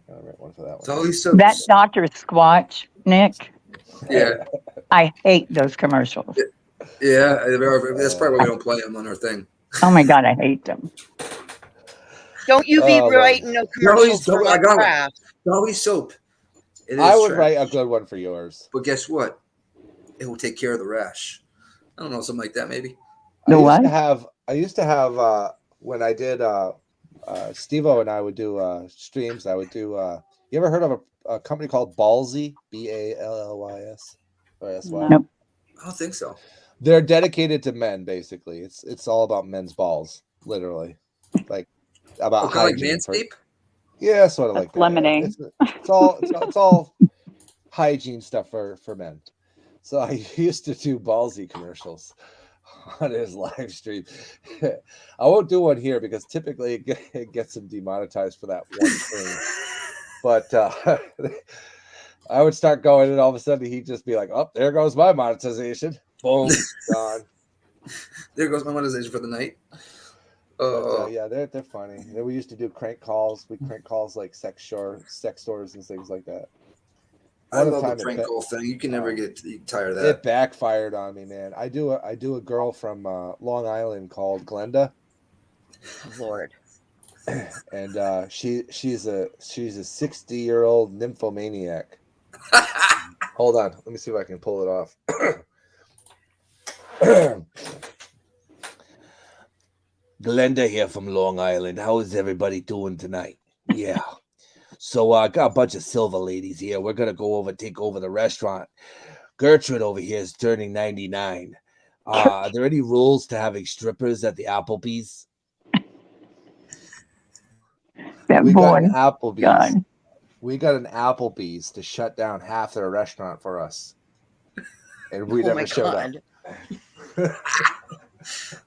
I'll write one for that one. Dolly Soaps. That Dr. Squatch, Nick. Yeah. I hate those commercials. Yeah, that's probably why we don't play them on our thing. Oh my God, I hate them. Don't you be writing no commercials for my craft. Dolly Soap. I would write a good one for yours. But guess what? It will take care of the rash. I don't know, something like that maybe. The what? I used to have when I did Steve-O and I would do streams. I would do you ever heard of a company called Ballsy? Ballys or SY? Nope. I don't think so. They're dedicated to men, basically. It's all about men's balls, literally. Like about like Manscaped? Yeah, sort of like that. Lemonade. It's all hygiene stuff for men. So I used to do Ballsy commercials on his live stream. I won't do one here because typically it gets him demonetized for that one thing. But I would start going, and all of a sudden he'd just be like, "Oh, there goes my monetization. Boom, gone. There goes my monetization for the night." Yeah, they're funny. We used to do crank calls. We crank calls like sex stores and things like that. I love the prank call thing. You can never get tired of that. It backfired on me, man. I do a girl from Long Island called Glenda. Lord. And she's a 60-year-old nymphomaniac. Hold on, let me see if I can pull it off. Glenda here from Long Island. How is everybody doing tonight? Yeah. So I got a bunch of silver ladies here. We're gonna take over the restaurant. Gertrude over here is turning 99. Are there any rules to having strippers at the Applebee's? We got an Applebee's to shut down half their restaurant for us, and we never showed up.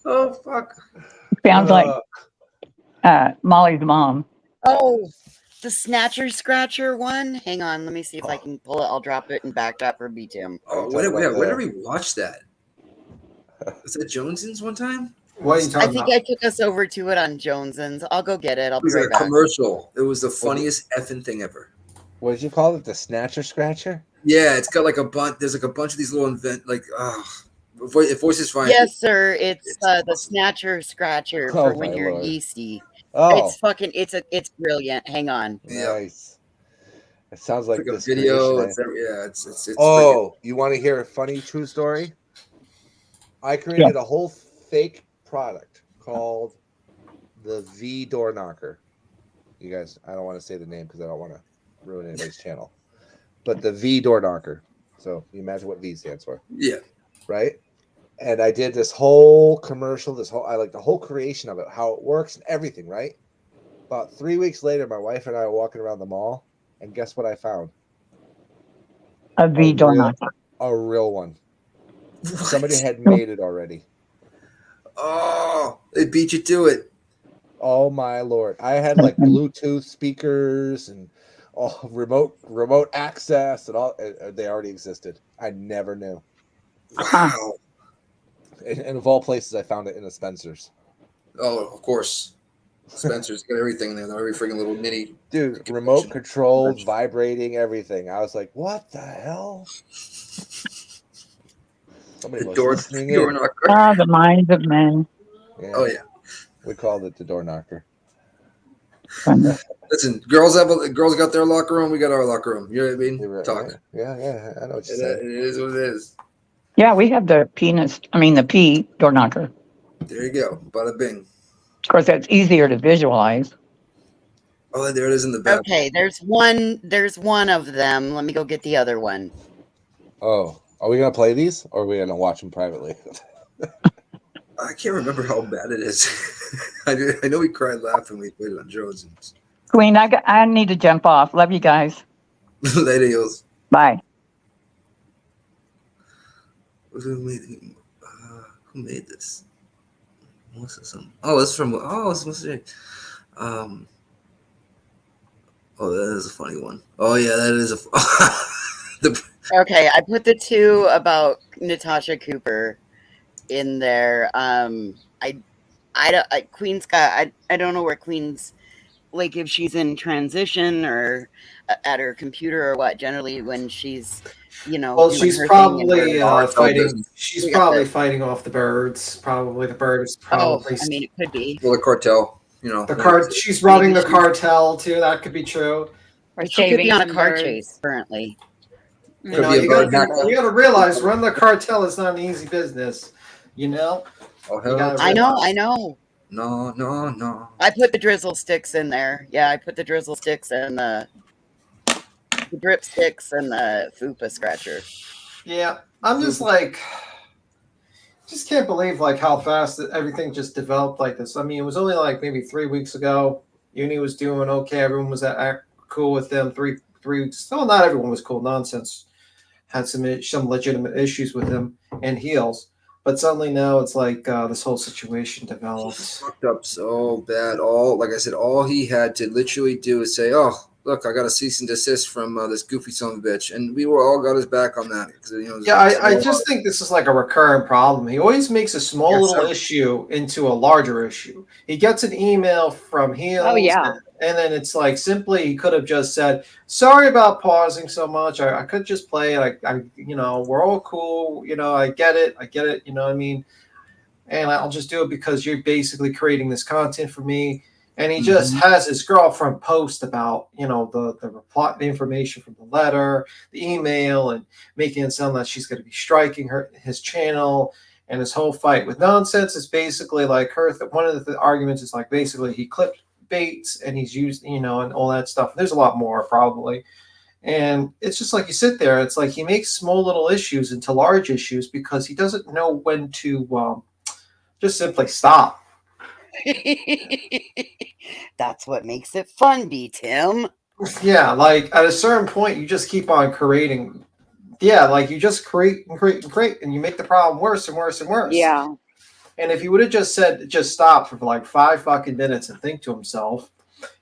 Oh fuck! Sounds like Molly's mom. Oh, the Snatcher Scratcher one. Hang on, let me see if I can pull it. I'll drop it in Backdrop for BTM. Oh, where did we watch that? Was that Jonesins one time? What are you I talking think about? I took us over to it on Jonesins. I'll go get it. I'll It was be like right a back. commercial. It was the funniest effing thing ever. What did you call it? The Snatcher Scratcher? Yeah, it's got like a bunch. There's like a bunch of these little if voice is fine. Yes, sir. It's the Snatcher Scratcher for Oh, when my you're Lord. yeasty. Oh. It's brilliant. Hang on. Nice. It sounds like It's like a this video. creation. It's Oh, you want to hear a funny true story? I created a whole fake product called the V Door Knocker. You guys, I don't want to say the name because I don't want to ruin anybody's channel. But the V Door Knocker. So you imagine what V stands for. Yeah. Right? And I did this whole commercial, I like the whole creation of it, how it works and everything, right? About 3 weeks later, my wife and I were walking around the mall, and guess what I found? A V door knocker. A real one. Somebody had made it already. Oh, they beat you to it. Oh my Lord. I had like Bluetooth speakers and remote access and all. They already existed. I never knew. Wow. And of all places, I found it in a Spencer's. Oh, of course. Spencer's got everything there. Every freaking little nitty. Dude, remote controlled, vibrating, everything. I was like, what the hell? Somebody was listening in. Ah, the minds of men. Yeah. Oh, yeah. We called it the door knocker. Listen, girls got their locker room. We got our locker room. You know what I mean? Right, Talk. Yeah. I know what you're saying. It is what it is. Yeah, we have the P door knocker. There you go. Bada bing. Of course, that's easier to visualize. Oh, there it is in the back. Okay, there's one of them. Let me go get the other one. Oh, are we going to play these or are we going to watch them privately? I can't remember how bad it is. I know we cried laughing when we played it on Jones. Queen, I need to jump off. Love you guys. Later, Hills. Bye. Who made this? What's this? Oh, it's from. Oh, it's supposed to. Oh, that is a funny one. Oh yeah, that is a. Okay, I put the two about Natasha Cooper in there. Queen's got. I don't know where Queen's, like, if she's in transition or at her computer or what. Generally, when she's, Well, she's probably fighting. She's probably fighting off the birds. Probably the birds. Probably. I mean, it could be. Well, the cartel. She's running the cartel too. That could be true. Or she could be on a car chase currently. You got to realize running the cartel is not an easy business. Oh, hell. I know. No. I put the drizzle sticks in there. Yeah, I put the drizzle sticks and the drip sticks and the fupa scratcher. Yeah, I'm just can't believe how fast everything just developed like this. I mean, it was only maybe 3 weeks ago. Uni was doing okay. Everyone was cool with them. Three weeks. Well, not everyone was cool. Nonsense had some legitimate issues with him and heels. But suddenly now it's this whole situation develops. Fucked up so bad. Like I said, all he had to literally do is say, "Oh, look, I got a cease and desist from this goofy son of a bitch," and we were all got his back on that. I just think this is a recurrent problem. He always makes a small little issue into a larger issue. He gets an email from Heels. Oh, yeah. And then it's simply he could have just said, "Sorry about pausing so much. I could just play it. We're all cool. I get it. You know what I mean? And I'll just do it because you're basically creating this content for me." And he just has his girlfriend post about, the reply, the information from the letter, the email, and making it sound like she's going to be striking his channel. And his whole fight with nonsense is basically one of the arguments is basically he clipped baits and he's used, and all that stuff. There's a lot more probably. And it's just you sit there. It's he makes small little issues into large issues because he doesn't know when to just simply stop. That's what makes it fun, B. Tim. Yeah, at a certain point, you just keep on creating Yeah, like you just create and create and create, and you make the problem worse and worse and worse. Yeah. And if he would have just said, just stop for like 5 fucking minutes and think to himself,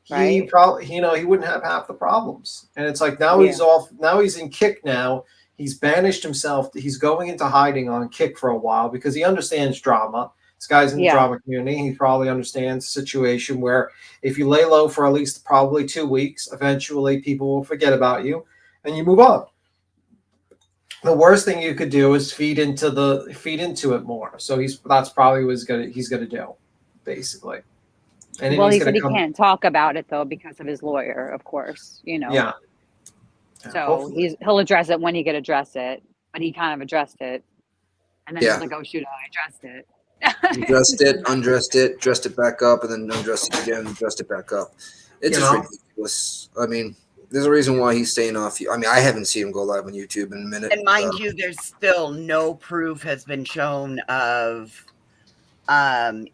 he Right. probably, he wouldn't have half the problems. And it's like now he's off. Now he's in Kick. Now he's banished himself. He's going into hiding on Kick for a while because he understands drama. This guy's in the drama community. He probably understands the situation where if you lay low for at least probably 2 weeks, eventually people will forget about you and you move on. The worst thing you could do is feed into it more. So that's probably what he's gonna do, basically. And Well, he said he can't talk about it though because of his lawyer, of course. Yeah. So Hopefully. he'll address it when he could address it, but he kind of addressed it, and then he's like, "Oh shoot, I addressed it." Dressed it, undressed it, dressed it back up, and then undressed it again, dressed it back up. It's just ridiculous. I mean, there's a reason why he's staying off. I mean, I haven't seen him go live on YouTube in a minute. And mind you, there's still no proof has been shown of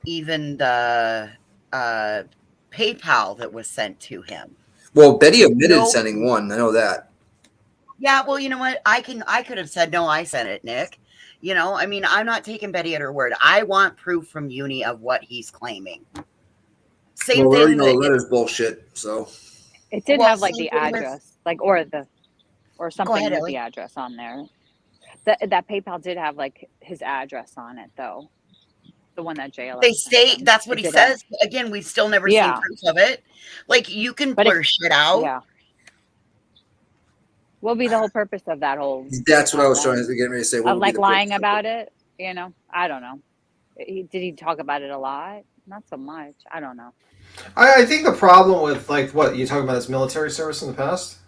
even the PayPal that was sent to him. Well, Betty admitted sending one. I know that. Yeah, well, you know what? I could have said, no, I sent it, Nick. I mean, I'm not taking Betty at her word. I want proof from Uni of what he's claiming. Same thing. That is bullshit. So it did have like the address, or something with the address on there. That PayPal did have like his address on it, though. The one that JLR. They state that's what he says. Again, we've still never seen proof of it. Like you can blur shit out. Yeah. What would be the whole purpose of that whole? That's what I was trying to get ready to say. Of like lying about it, I don't know. Did he talk about it a lot? Not so much. I don't know. I think the problem with like what you talking about is military service in the past.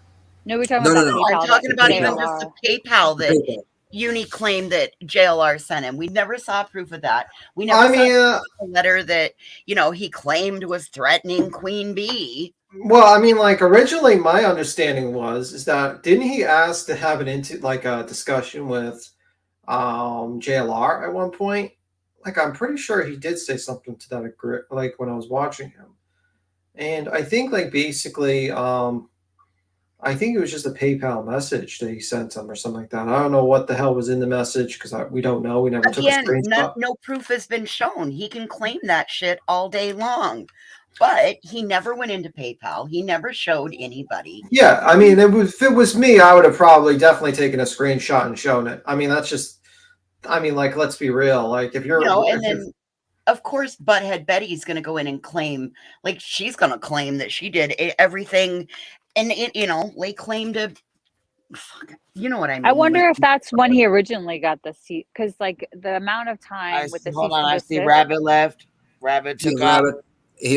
No, we're talking about PayPal. I'm talking about even just the PayPal that Uni claimed that JLR sent him. We never saw proof of that. We never saw a letter that he claimed was threatening Queen Bee. Well, I mean, like originally, my understanding is that didn't he ask to have a discussion with JLR at one point? Like, I'm pretty sure he did say something to that degree, like when I was watching him, and I think like basically, I think it was just a PayPal message that he sent him or something like that. I don't know what the hell was in the message because we don't know. We never took a screenshot. No proof has been shown. He can claim that shit all day long. But he never went into PayPal. He never showed anybody. Yeah, I mean, if it was me, I would have probably definitely taken a screenshot and shown it. I mean, that's just, like, let's be real. Like, if you're, and then, of course, Butthead Betty's going to go in and claim, like, she's going to claim that she did everything, and they claim to, you know what I mean? I wonder if that's when he originally got the seat, because like the amount of time with the hold on, I see Rabbit left. Rabbit took off.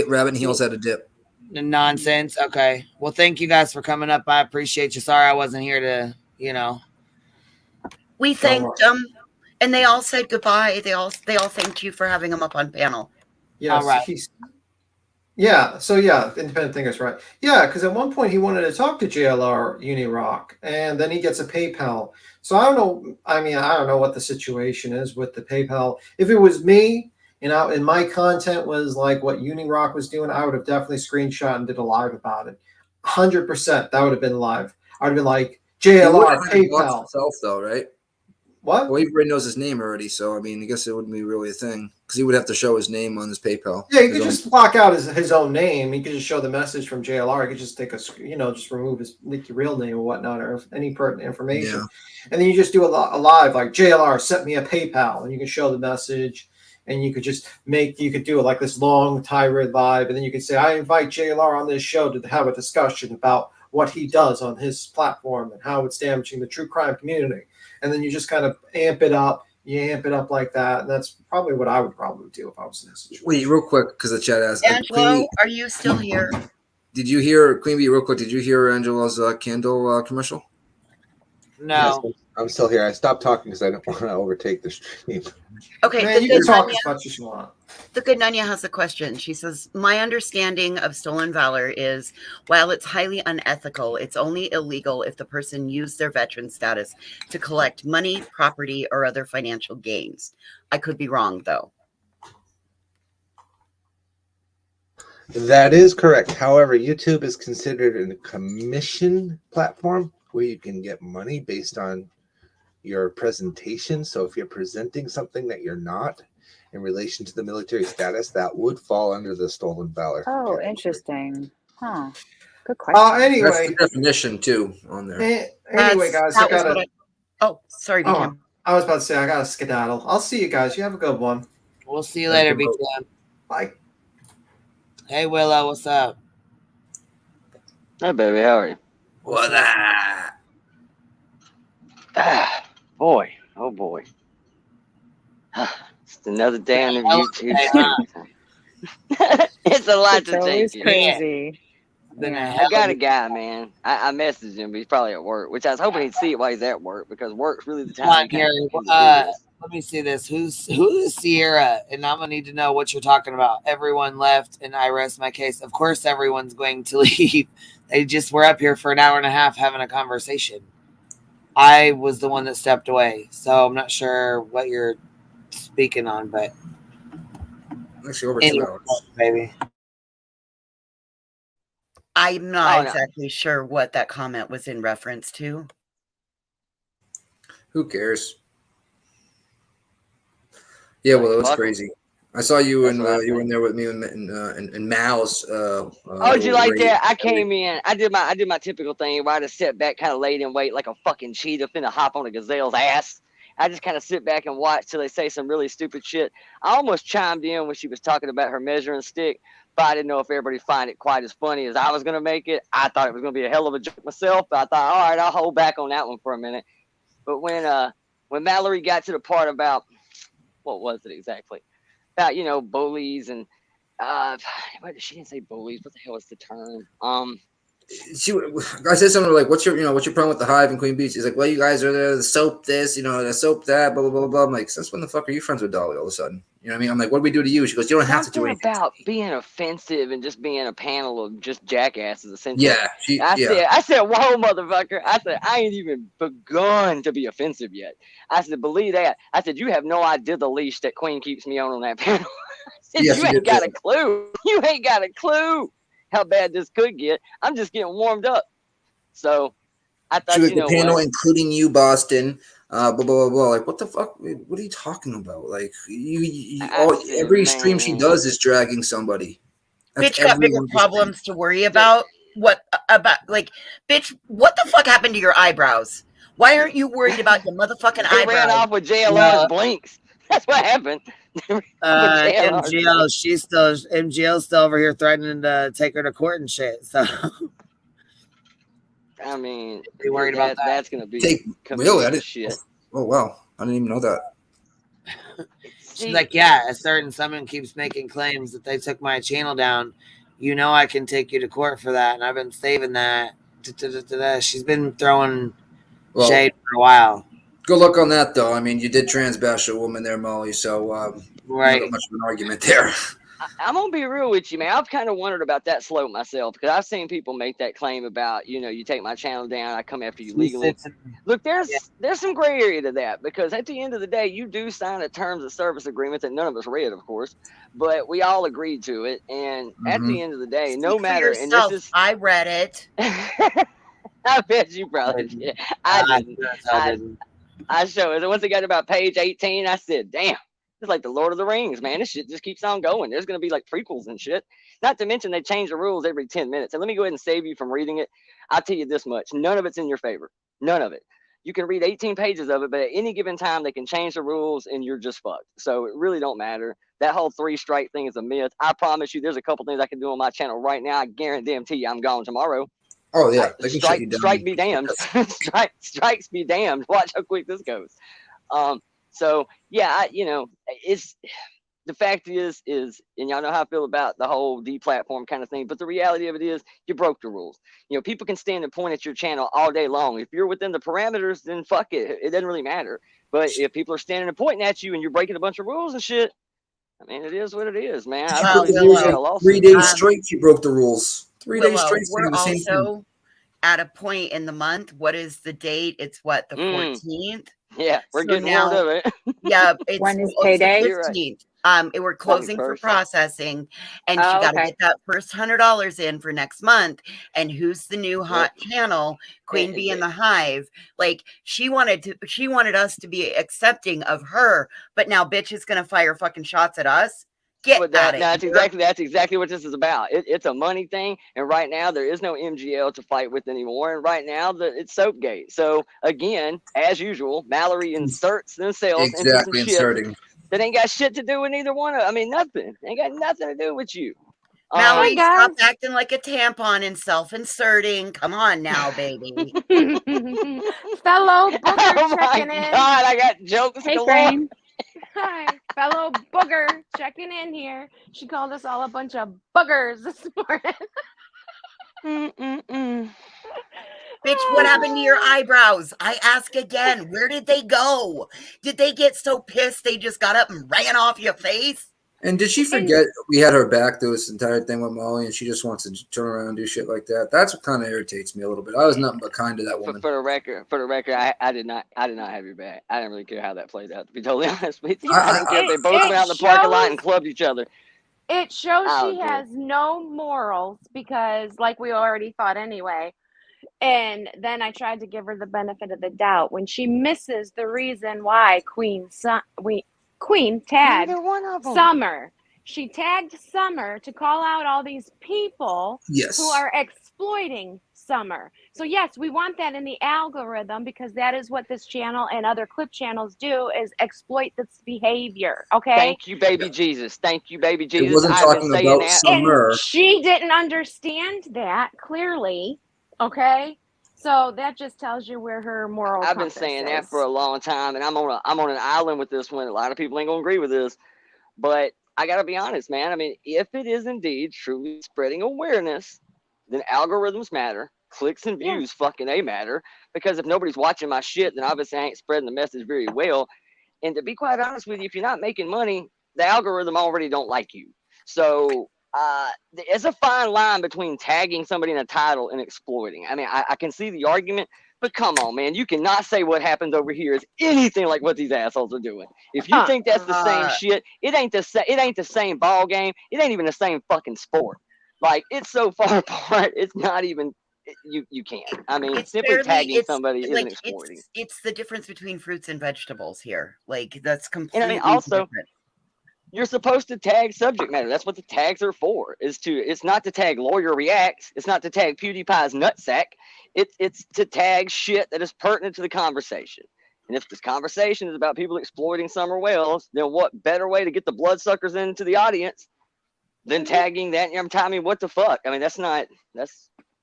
Rabbit and Heels had a dip. Nonsense. Okay. Well, thank you guys for coming up. I appreciate you. Sorry I wasn't here to, We thanked them, and they all said goodbye. They all thanked you for having them up on panel. Yes, all right. Independent thinkers, right? Yeah, because at one point he wanted to talk to JLR Unirock, and then he gets a PayPal. So I don't know. I mean, I don't know what the situation is with the PayPal. If it was me, and my content was like what Unirock was doing, I would have definitely screenshot and did a live about it. 100%, that would have been live. I would have been like JLR PayPal. Himself, though, right? What? Well, everybody knows his name already, so I mean, I guess it wouldn't be really a thing because he would have to show his name on his PayPal. Yeah, he could just block out his own name. He could just show the message from JLR. He could just take just remove his real name or whatnot or any pertinent information. Yeah. And then you just do a live like JLR sent me a PayPal, and you can show the message. And you could just do like this long tirade live, and then you could say, I invite JLR on this show to have a discussion about what he does on his platform and how it's damaging the true crime community. And then you just kind of amp it up. You amp it up like that. And that's probably what I would probably do if I was in this situation. Wait, real quick, because the chat asked. Angelo, are you still here? Did you hear, Queen Bee, real quick, did you hear Angelo's candle commercial? No. Yes, I'm still here. I stopped talking because I don't want to overtake the stream. Okay, man, you can talk as much as you want. The good Nanya has a question. She says, my understanding of stolen valor is while it's highly unethical, it's only illegal if the person used their veteran status to collect money, property, or other financial gains. I could be wrong, though. That is correct. However, YouTube is considered a commission platform where you can get money based on your presentation. So if you're presenting something that you're not in relation to the military status, that would fall under the stolen valor. Oh, interesting. Huh. Good question. That's Anyway, the definition too on there. Anyway, guys, I gotta. Oh, sorry, BTM. I was about to say I gotta skedaddle. I'll see you guys. You have a good one. We'll see you later, BTM. Bye. Hey, Willow, what's up? Hey, baby, how are you? What's up? Boy, oh boy. It's another day on the YouTube. It's a lot to always take. crazy. I got a guy, man. I messaged him, but he's probably at work, which I was hoping he'd see it while he's at work because work's really the time. Come on, Gary. Let me see this. Who is Sierra? And I'm gonna need to know what you're talking about. Everyone left, and I rest my case. Of course, everyone's going to leave. They just were up here for an hour and a half having a conversation. I was the one that stepped away, so I'm not sure what you're speaking on, but actually over 2 hours, baby. I'm not exactly sure what that comment was in reference to. Who cares? Yeah, well, it was crazy. I saw you and you were in there with me and Mal's. Oh, did you like that? I came in. I did my typical thing where I just sit back, kind of laid in wait like a fucking cheetah finna hop on a gazelle's ass. I just kind of sit back and watch till they say some really stupid shit. I almost chimed in when she was talking about her measuring stick, but I didn't know if everybody find it quite as funny as I was gonna make it. I thought it was gonna be a hell of a joke myself, but I thought, all right, I'll hold back on that one for a minute. But when Mallory got to the part about what was it exactly? About, you know, bullies and she didn't say bullies. What the hell is the term? I said something like, what's your problem with the Hive and Queen Bee? She's like, well, you guys are the soap this, the soap that, blah, blah, blah, blah. I'm like, since when the fuck are you friends with Dolly all of a sudden? You know what I mean? I'm like, what do we do to you? She goes, you don't have to do anything. About being offensive and just being a panel of just jackasses, essentially. Yeah. I said, whoa, motherfucker. I said, I ain't even begun to be offensive yet. I said, believe that. I said, you have no idea the leash that Queen keeps me on that panel. I said, you ain't got a clue. You ain't got a clue how bad this could get. I'm just getting warmed up. So I thought, the panel, including you, Boston, blah, blah, blah, blah. Like, what the fuck? What are you talking about? Like, every stream she does is dragging somebody. Bitch got bigger problems to worry about. Bitch, what the fuck happened to your eyebrows? Why aren't you worried about your motherfucking eyebrows? They ran off with JLR's blinks. That's what happened. MGL's still over here threatening to take her to court and shit. So I mean, be worried about that. That's gonna be really shit. Oh wow, I didn't even know that. She's like, yeah, a certain someone keeps making claims that they took my channel down. You know, I can take you to court for that, and I've been saving that. She's been throwing shade for a while. Good luck on that, though. I mean, you did trans bash a woman there, Molly, so right. Not much of an argument there. I'm going to be real with you, man. I've kind of wondered about that slope myself because I've seen people make that claim about, you take my channel down, I come after you legally. Look, there's some gray area to that because at the end of the day, you do sign a terms of service agreement that none of us read, of course, but we all agreed to it. And at the end of the day, no matter. And this is, I read it. I bet you probably did. I didn't. I showed it. Once it got about page 18, I said, damn, it's like the Lord of the Rings, man. This shit just keeps on going. There's going to be like prequels and shit. Not to mention they change the rules every 10 minutes. And let me go ahead and save you from reading it. I'll tell you this much. None of it's in your favor. None of it. You can read 18 pages of it, but at any given time, they can change the rules and you're just fucked. So it really don't matter. That whole 3-strike thing is a myth. I promise you there's a couple things I can do on my channel right now. I guarantee you I'm gone tomorrow. Oh yeah, strike be damned. Strikes be damned. Watch how quick this goes. So yeah, it's the fact is, and y'all know how I feel about the whole deplatform kind of thing. But the reality of it is, you broke the rules. People can stand and point at your channel all day long. If you're within the parameters, then fuck it. It doesn't really matter. But if people are standing and pointing at you and you're breaking a bunch of rules and shit, I mean, it is what it is, man. 3 days straight, you broke the rules. 3 days straight. We're also at a point in the month. What is the date? It's what, the 14th? Yeah, we're getting out of it. Yeah, it's when is payday? 15th. We're closing for first. processing, and she Oh, got to okay. get that first $100 in for next month. And who's the new hot channel? Queen Bee in the Hive. Like she wanted us to be accepting of her, but now bitch is gonna fire fucking shots at us. Get But at it. that's exactly what this is about. It's a money thing, and right now there is no MGL to fight with anymore. And right now it's Soapgate. So again, as usual, Mallory inserts themselves into some Exactly, shit inserting. that ain't got shit to do with neither one of. I mean, nothing. Ain't got nothing to do with you. Mallory, stop acting like a tampon and self-inserting. Come on now, baby. Fellow booger Oh my checking in. God, I got jokes Hey, galore. Crane. Hi, fellow booger checking in here. She called us all a bunch of boogers this morning. Bitch, what happened to your eyebrows? I ask again, where did they go? Did they get so pissed they just got up and ran off your face? And did she forget we had her back through this entire thing with Molly, and she just wants to turn around and do shit like that? That's what kind of irritates me a little bit. I was nothing but kind to that woman. For the record, I did not have your back. I didn't really care how that played out. To be totally honest with you, I didn't care if they both went out in the parking lot and clubbed each other. It shows I she don't care. has no morals because, like we already thought anyway. And then I tried to give her the benefit of the doubt when she misses the reason why Queen tagged Neither one of them. Summer. She tagged Summer to call out all these people who are exploiting Summer. So yes, we want that in the algorithm because that is what this channel and other clip channels do is exploit this behavior. Okay. Thank you, baby Jesus. Thank you, baby Jesus. It wasn't I've been talking saying about that. Summer. And she didn't understand that clearly. Okay. So that just tells you where her moral I've been compass saying is. that for a long time, and I'm on an island with this one. A lot of people ain't gonna agree with this, but I gotta be honest, man. I mean, if it is indeed truly spreading awareness, then algorithms matter, clicks and views fucking they matter. Because if nobody's watching my shit, then obviously I ain't spreading the message very well. And to be quite honest with you, if you're not making money, the algorithm already don't like you. So there's a fine line between tagging somebody in a title and exploiting. I mean, I can see the argument, but come on, man, you cannot say what happens over here is anything like what these assholes are doing. If you think that's the same shit, it ain't the same ball game. It ain't even the same fucking sport. Like it's so far apart. It's not even. You can't. I mean, simply tagging somebody isn't exploiting. It's the difference between fruits and vegetables here. Like that's completely And I mean, also, different. You're supposed to tag subject matter. That's what the tags are for. It's not to tag lawyer reacts. It's not to tag PewDiePie's nutsack. It's to tag shit that is pertinent to the conversation. And if this conversation is about people exploiting Summer Wells, then what better way to get the bloodsuckers into the audience than tagging that? I mean, what the fuck? I mean, that's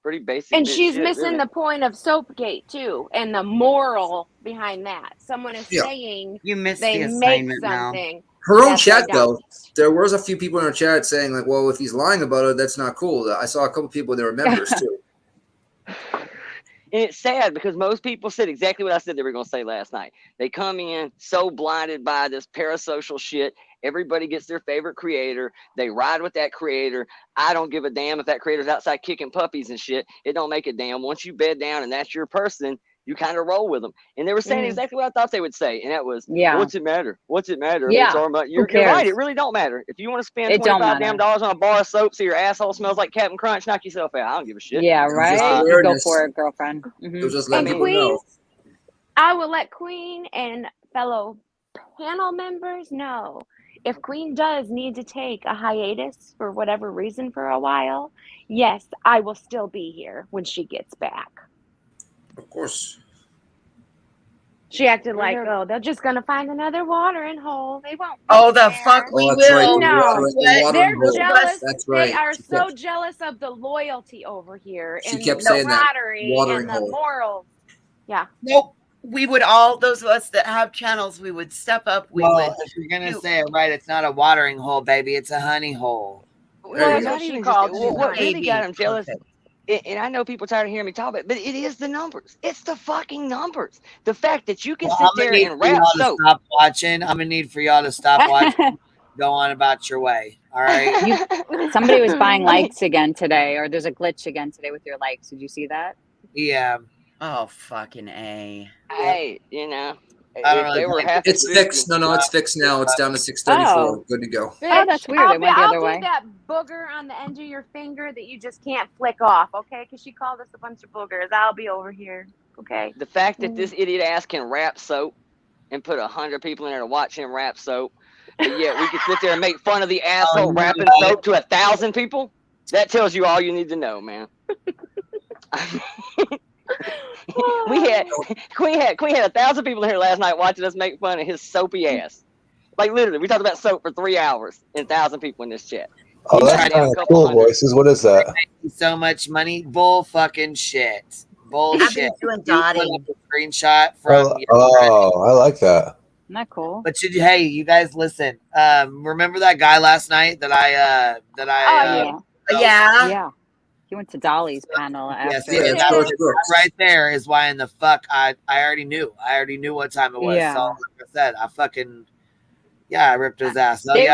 pretty basic. And she's shit, missing really. the point of Soapgate too, and the moral behind that. Someone is saying You missed they the make assignment now. something. Her own that they chat, though, don't. there was a few people in her chat saying, like, well, if he's lying about it, that's not cool. I saw a couple people that were members, too. And it's sad because most people said exactly what I said they were going to say last night. They come in so blinded by this parasocial shit. Everybody gets their favorite creator. They ride with that creator. I don't give a damn if that creator's outside kicking puppies and shit. It don't make a damn. Once you bed down and that's your person, you kind of roll with them. And they were saying exactly what I thought they would say. And that was, what's it matter? What's it matter? Yeah. It's our money. You're right. It really don't matter. If you want to spend It don't $25 matter. damn on a bar of soap so your asshole smells like Captain Crunch, knock yourself out. I don't give a shit. Yeah, right. You go for it, girlfriend. So just And let people Queen, know. I will let Queen and fellow panel members know if Queen does need to take a hiatus for whatever reason for a while, yes, I will still be here when she gets back. Of course. She acted like, oh, they're just going to find another watering hole. They won't. Oh, the fuck we that's right. will. No, they're jealous. That's They right. are She so kept- jealous of the loyalty over here She and kept the saying that. camaraderie Watering and the hole. morals. Yeah. Nope. We would all, those of us that have channels, we would step up. We would. If you're going to say it right, it's not a watering hole, baby. It's a honey hole. Well, That's not what she even called just, it. what really got him jealous, Perfect. and I know people tired of hearing me talk about it, but it is the numbers. It's the fucking numbers. The fact that you can Well, sit I'm there gonna need and for rap y'all to soap. stop watching. I'm gonna need for y'all to stop watching. Go on about your way. All right. Somebody was buying likes again today, or there's a glitch again today with your likes. Did you see that? Yeah. Oh, fucking A. Hey, you know, If they were half It's fixed. No, it's fixed now. It's down to 634. Oh. Good to go. Oh, that's weird. It went the other I'll way. do that booger on the end of your finger that you just can't flick off, okay? Because she called us a bunch of boogers. I'll be over here, okay? The fact that this idiot ass can wrap soap and put 100 people in there to watch him wrap soap, but yet we can sit there and make fun of the asshole wrapping soap to 1,000 people, that tells you all you need to know, man. Queen had 1,000 people in here last night watching us make fun of his soapy ass. Like literally, we talked about soap for 3 hours and 1,000 people in this chat. Oh, that's kind of cool, voices. What is that? So much money, bull fucking shit, bullshit. Doing You put up a screenshot from. I like that. Isn't that cool? But hey, you guys listen. Remember that guy last night that I Yeah. He went to Dolly's panel after. Yes, that right there is why in the fuck I already knew. I already knew what time it was. Yeah. So like I said, I ripped his ass. So, They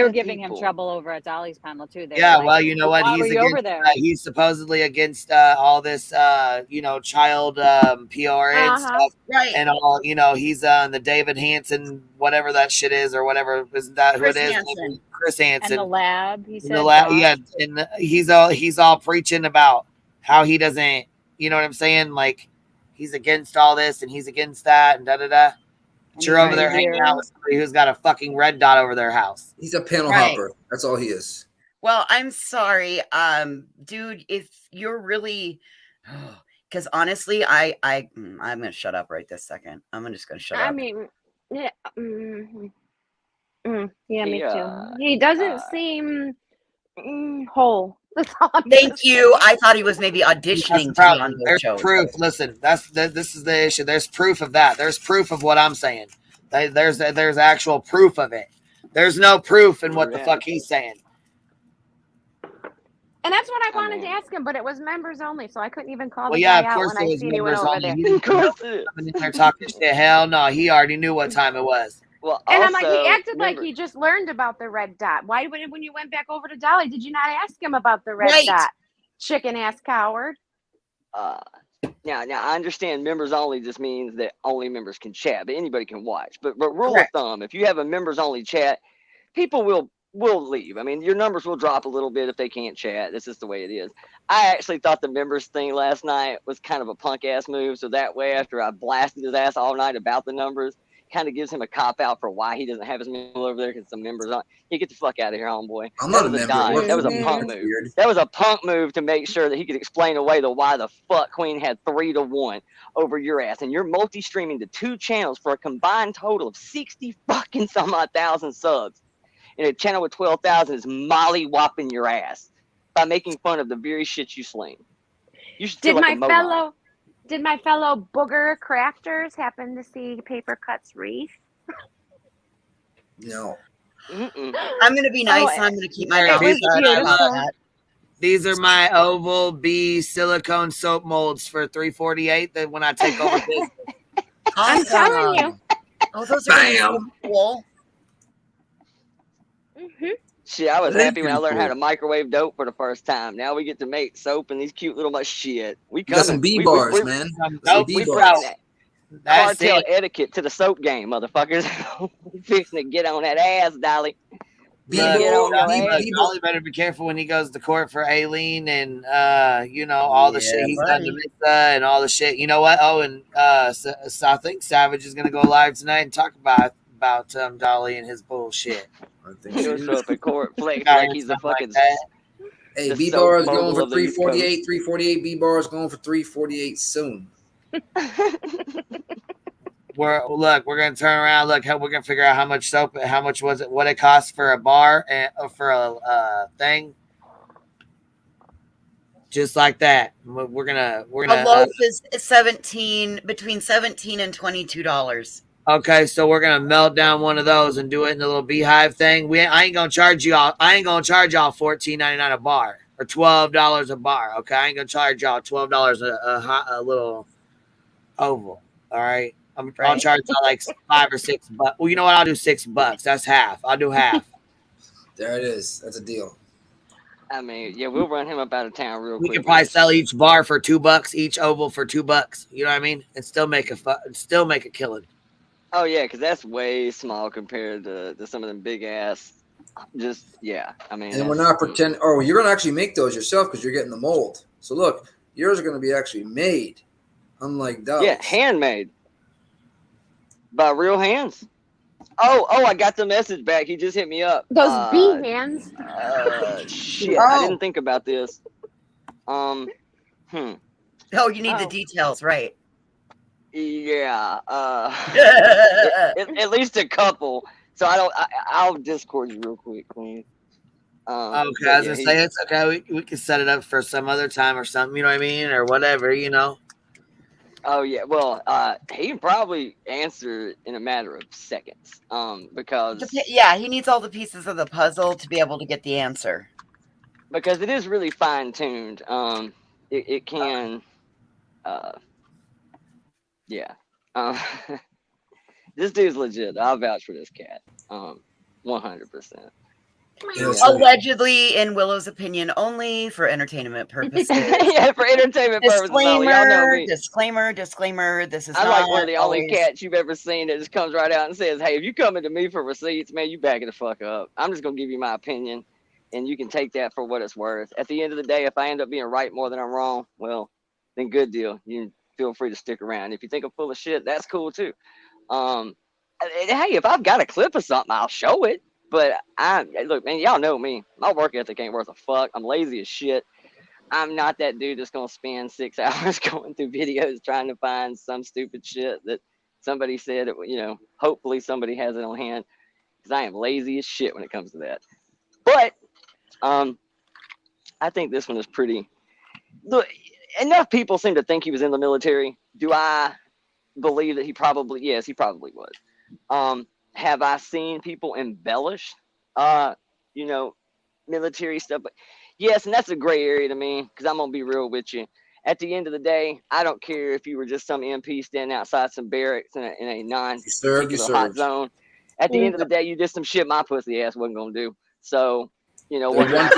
were giving him trouble over at Dolly's panel too. They were like, well, you know what? Why He's were you against, over there? he's supposedly against all this, child PR and stuff, right? And all, he's on the David Hansen, whatever that shit is, or whatever. Isn't that who it is? Hansen. Chris Hansen. And the lab. He said. In the lab, yeah, and he's all preaching about how he doesn't, you know what I'm saying? Like he's against all this and he's against that and da da da. But you're over there hanging out with somebody who's got a fucking red dot over their house. He's a panel hopper. That's all he is. Well, I'm sorry, dude. If you're really, because honestly, I'm gonna shut up right this second. I'm just gonna shut up. I mean, yeah, me too. He doesn't seem whole. That's all I'm Thank you. I thought he was maybe auditioning to be on the There's show. proof. Listen, this is the issue. There's proof of that. There's proof of what I'm saying. There's actual proof of it. There's no proof in what the fuck he's saying. And that's what I wanted to ask him, but it was members only, so I couldn't even call the Yeah, guy of out course when it I was seen he went members over only. there. He didn't come in there talking shit. Hell no, he already knew what time it was. Well, And I'm like, he acted like he just learned about the red dot. Why, when you went back over to Dolly, did you not ask him about the red dot? Chicken ass coward. Now I understand members only just means that only members can chat, but anybody can watch. But rule of thumb, if you have a members only chat, people will leave. I mean, your numbers will drop a little bit if they can't chat. That's just the way it is. I actually thought the members thing last night was kind of a punk ass move. So that way, after I blasted his ass all night about the numbers, kind of gives him a cop out for why he doesn't have his member over there because some members on. You get the fuck out of here, homeboy. I'm not a member. That was a punk move. Weird. That was a punk move to make sure that he could explain away why the fuck Queen had 3-1 over your ass, and you're multi-streaming to 2 channels for a combined total of 60 fucking some odd thousand subs. And a channel with 12,000 is molly-whopping your ass by making fun of the very shit you sling. You should feel like a moron. Did my fellow booger crafters happen to see Paper Cut's wreath? No. I'm going to be nice. And I'm going to keep my mouth shut. These are my oval B silicone soap molds for $348 that when I take over business. I'm telling you. Oh, those are so cool. Shit, I was happy when I learned how to microwave dope for the first time. Now we get to make soap and these cute little shit. We got some B bars, man. We brought cartel etiquette to the soap game, motherfuckers. We fixing to get on that ass, Dolly. Dolly better be careful when he goes to court for Aileen and all the shit he's done to Missa and all the shit. You know what? Oh, and so I think Savage is gonna go live tonight and talk about Dolly and his bullshit. He'll show up in court flex like he's a fucking. Hey, B bar is going for 348. 348 B bar is going for 348 soon. We're gonna turn around. Look, we're gonna figure out how much soap, how much was it, what it costs for a bar and for a thing. Just like that, we're gonna. A loaf is between $17 and $22. Okay, so we're gonna melt down one of those and do it in a little beehive thing. I ain't gonna charge y'all $14.99 a bar or $12 a bar. Okay, I ain't gonna charge y'all $12 a little oval. All right, I'll charge y'all like $5 or $6. Well, you know what? I'll do $6. That's half. I'll do half. There it is. That's a deal. I mean, yeah, we'll run him up out of town real We quick. could probably sell each bar for $2, each oval for $2. You know what I mean? And still make a killing. Oh yeah, because that's way small compared to some of them big ass. Just yeah, I mean. And we're not pretending. Oh, you're gonna actually make those yourself because you're getting the mold. So look, yours are gonna be actually made, unlike Doug's. Yeah, handmade by real hands. Oh, I got the message back. He just hit me up. Those bee hands. Shit, I didn't think about this. Oh, you need the details, right? Yeah. At least a couple. So I'll Discord you real quick, Queen. Okay, I was gonna say it's okay. We can set it up for some other time or something. You know what I mean, or whatever. You know. Oh yeah, well, he can probably answer in a matter of seconds. Because yeah, he needs all the pieces of the puzzle to be able to get the answer. Because it is really fine tuned. It can, yeah. This dude's legit. I'll vouch for this cat. 100%. Allegedly, in Willow's opinion, only for entertainment purposes. Yeah, for entertainment purposes. Y'all know me. Disclaimer. This is I'm not like one of the only always... cats you've ever seen that just comes right out and says, "Hey, if you coming to me for receipts, man, you back it the fuck up. I'm just gonna give you my opinion, and you can take that for what it's worth. At the end of the day, if I end up being right more than I'm wrong, well, then good deal. You feel free to stick around. If you think I'm full of shit, that's cool too. Hey, if I've got a clip of something, I'll show it. But look, man, y'all know me. My work ethic ain't worth a fuck. I'm lazy as shit. I'm not that dude that's gonna spend 6 hours going through videos trying to find some stupid shit that somebody said. Hopefully somebody has it on hand, because I am lazy as shit when it comes to that. But I think this one is pretty. Look, enough people seem to think he was in the military. Do I believe that he probably? Yes, he probably was. Have I seen people embellish, military stuff? But yes, and that's a gray area to me, because I'm gonna be real with you. At the end of the day, I don't care if you were just some MP standing outside some barracks in a non-particular hot zone. At the end of the day, you did some shit my pussy ass wasn't gonna do. So, what can I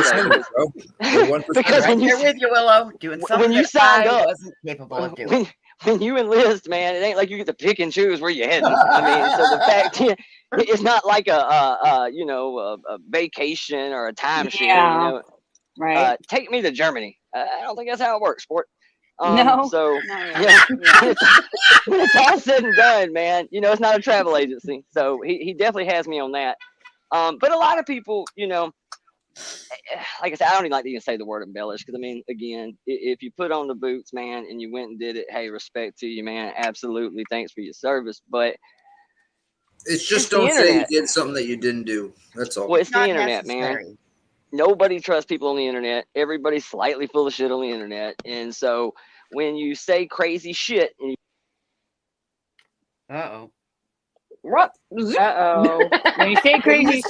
say? Because when you're with you, Willow, doing something when you that signed I up, wasn't capable of doing. When you enlist, man, it ain't like you get to pick and choose where you're heading. I mean, so the fact it's not like a vacation or a timeshare. Yeah. Right. Take me to Germany. I don't think that's how it works, sport. No. So Yeah. when it's all said and done, man, it's not a travel agency. So he definitely has me on that. But a lot of people, like I said, I don't even like to even say the word embellish, because I mean, again, if you put on the boots, man, and you went and did it, hey, respect to you, man. Absolutely, thanks for your service. But it's just don't say you did something that you didn't do. That's all. Well, it's the internet, man. Nobody trusts people on the internet. Everybody's slightly full of shit on the internet, and so when you say crazy shit, and When you say crazy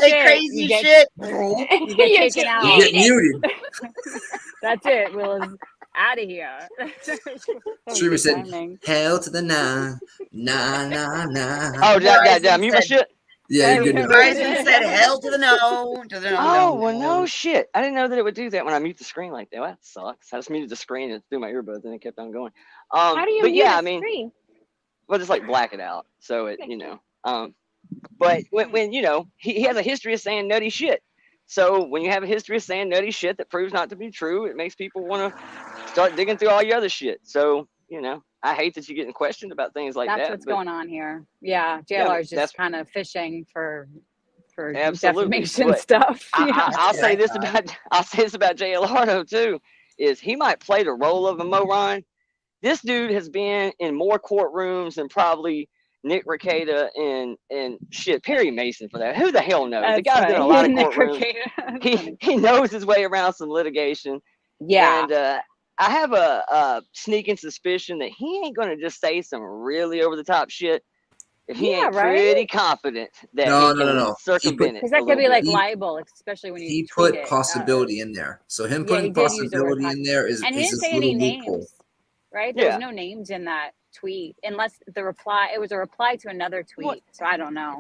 you get Yes. taken out. You get muted. That's it. Willow's out of here. Streamer said, "Hell to the nah, nah, nah, nah." Oh, did I mute my shit? Yeah, you're good. Verizon said, "Hell to the no." To the no. Oh, well, no shit. I didn't know that it would do that when I mute the screen like that. Well, that sucks. I just muted the screen and threw my earbuds and it kept on going. How do you but mute yeah, a I mean, screen? well, just like black it out. So it, but when he has a history of saying nutty shit. So when you have a history of saying nutty shit that proves not to be true, it makes people want to start digging through all your other shit. So, I hate that you're getting questioned about things like that. That's what's going on here. Yeah, JLR is just kind of fishing for defamation But stuff. I'll say this about JLR though too, is he might play the role of a moron. This dude has been in more courtrooms than probably Nick Rekieta and shit, Perry Mason for that. Who the hell knows? The guy's been in a lot of courtrooms. He knows his way around some litigation. Yeah. And I have a sneaking suspicion that he ain't going to just say some really over the top shit if he ain't pretty confident that he can circumvent it. Because that could be like libel, especially when he put possibility in there. So him putting possibility in there is and he didn't say any names, right? There was no names in that tweet, unless it was a reply to another tweet. So I don't know.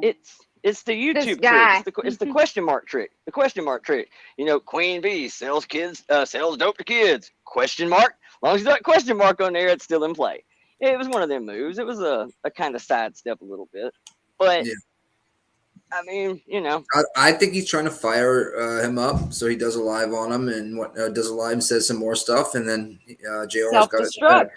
It's the YouTube trick. It's the question mark trick. The question mark trick. You know, Queen Bee sells dope to kids. Question mark. As long as you got question mark on there, it's still in play. It was one of them moves. It was a kind of sidestep a little bit, but I mean, you know, I think he's trying to fire him up, so he does a live on him and does a live and says some more stuff, and then JR's got it.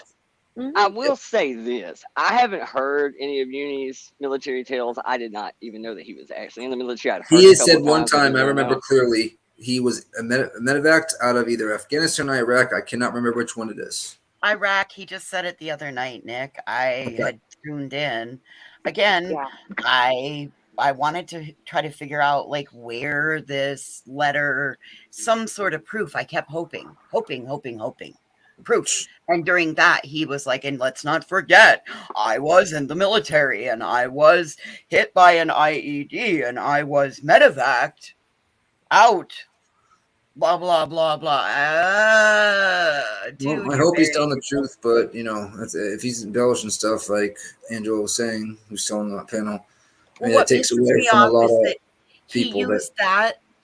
Mm-hmm. I will say this: I haven't heard any of Uni's military tales. I did not even know that he was actually in the military. I'd heard He has said one time, I remember clearly, he was a medevaced out of either Afghanistan or Iraq. I cannot remember which one it is. Iraq. He just said it the other night, Nick. I had tuned in. Again, I wanted to try to figure out like where this letter, some sort of proof. I kept hoping. Proof. And during that, he was like, and let's not forget, I was in the military and I was hit by an IED and I was medevaced out. Blah, blah, blah, blah. Dude, well, I hope he's telling the truth, but, you know, if he's embellishing stuff like Angela was saying, who's still on that panel, I mean, that takes away from a lot of people.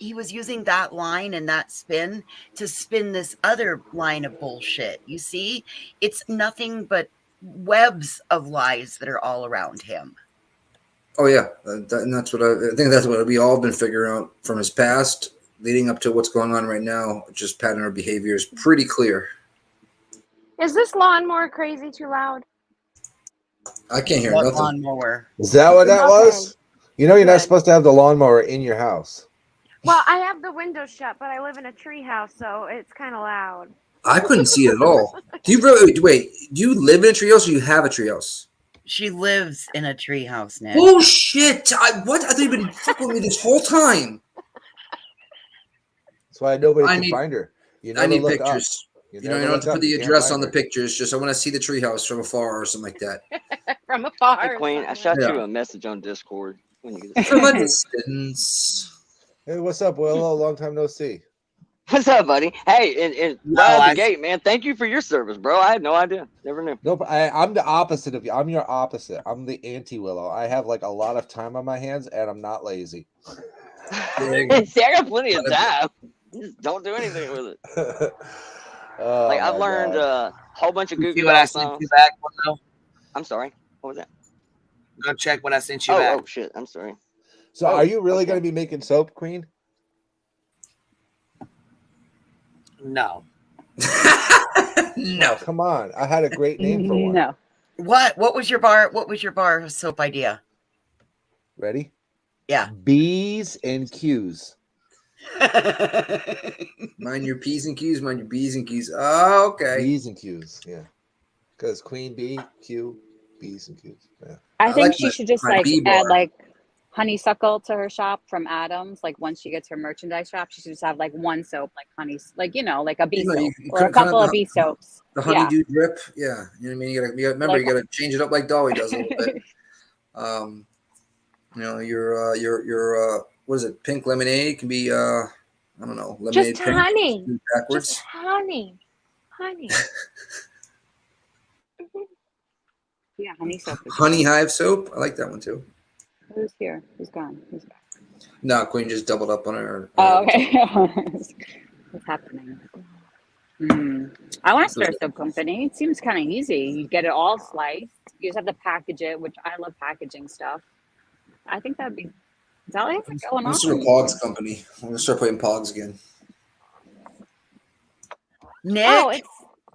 He was using that line and that spin to spin this other line of bullshit. You see, it's nothing but webs of lies that are all around him. Oh, yeah. And that's what I think that's what we all been figuring out from his past leading up to what's going on right now. Just pattern of behavior is pretty clear. Is this lawnmower crazy too loud? I can't hear nothing. Lawnmower. Is that what that was? You know, you're not supposed to have the lawnmower in your house. Well, I have the window shut, but I live in a tree house, so it's kind of loud. I couldn't see it at all. Do you really wait? Do you live in a treehouse or you have a treehouse? She lives in a treehouse now. Oh shit! What? I thought you've been fucking with me this whole time. That's why nobody can find her. I need pictures. You don't have to put the address on the pictures. Just I want to see the treehouse from afar or something like that. From afar. Hey, Queen, I shot you a message on Discord. When you from a distance. Hey, what's up, Willow? Long time no see. What's up, buddy? Hey, and right out the gate, man. Thank you for your service, bro. I had no idea. Never knew. Nope. I'm the opposite of you. I'm your opposite. I'm the anti-Willow. I have like a lot of time on my hands, and I'm not lazy. See, I got plenty of time. Just don't do anything with it. Like I've learned a whole bunch of Google. See what I sent you back? Willow? I'm sorry. What was that? Go check what I sent you back. Oh shit! I'm sorry. So, are you really going to be making soap, Queen? No. No. Come on. I had a great name for one. No. What was your bar? What was your bar soap idea? Ready? Yeah. B's and Q's. Mind your P's and Q's, mind your B's and Q's. Oh, okay. B's and Q's, yeah. Because Queen Bee, Q, B's and Q's. Yeah. I think she should just like add like honeysuckle to her shop from Adams. Like once she gets her merchandise shop, she should just have like one soap, like honey, like like a bee soap or a couple of bee soaps. The honeydew drip, yeah. You know what I mean? You gotta remember, you gotta change it up like Dolly does a little bit. Your what is it? Pink lemonade can be I don't know, lemonade. Just honey. Backwards. Just honey. Yeah, honey soap. Honey hive soap. I like that one too. Who's here? Who's gone? Who's back? No, Queen just doubled up on her. Oh, okay. What's happening? I want to start a soap company. It seems kind of easy. You get it all sliced. You just have to package it, which I love packaging stuff. I think that'd be. Is that like going on? Let's start a Pogs company. I'm gonna start playing Pogs again. Nick,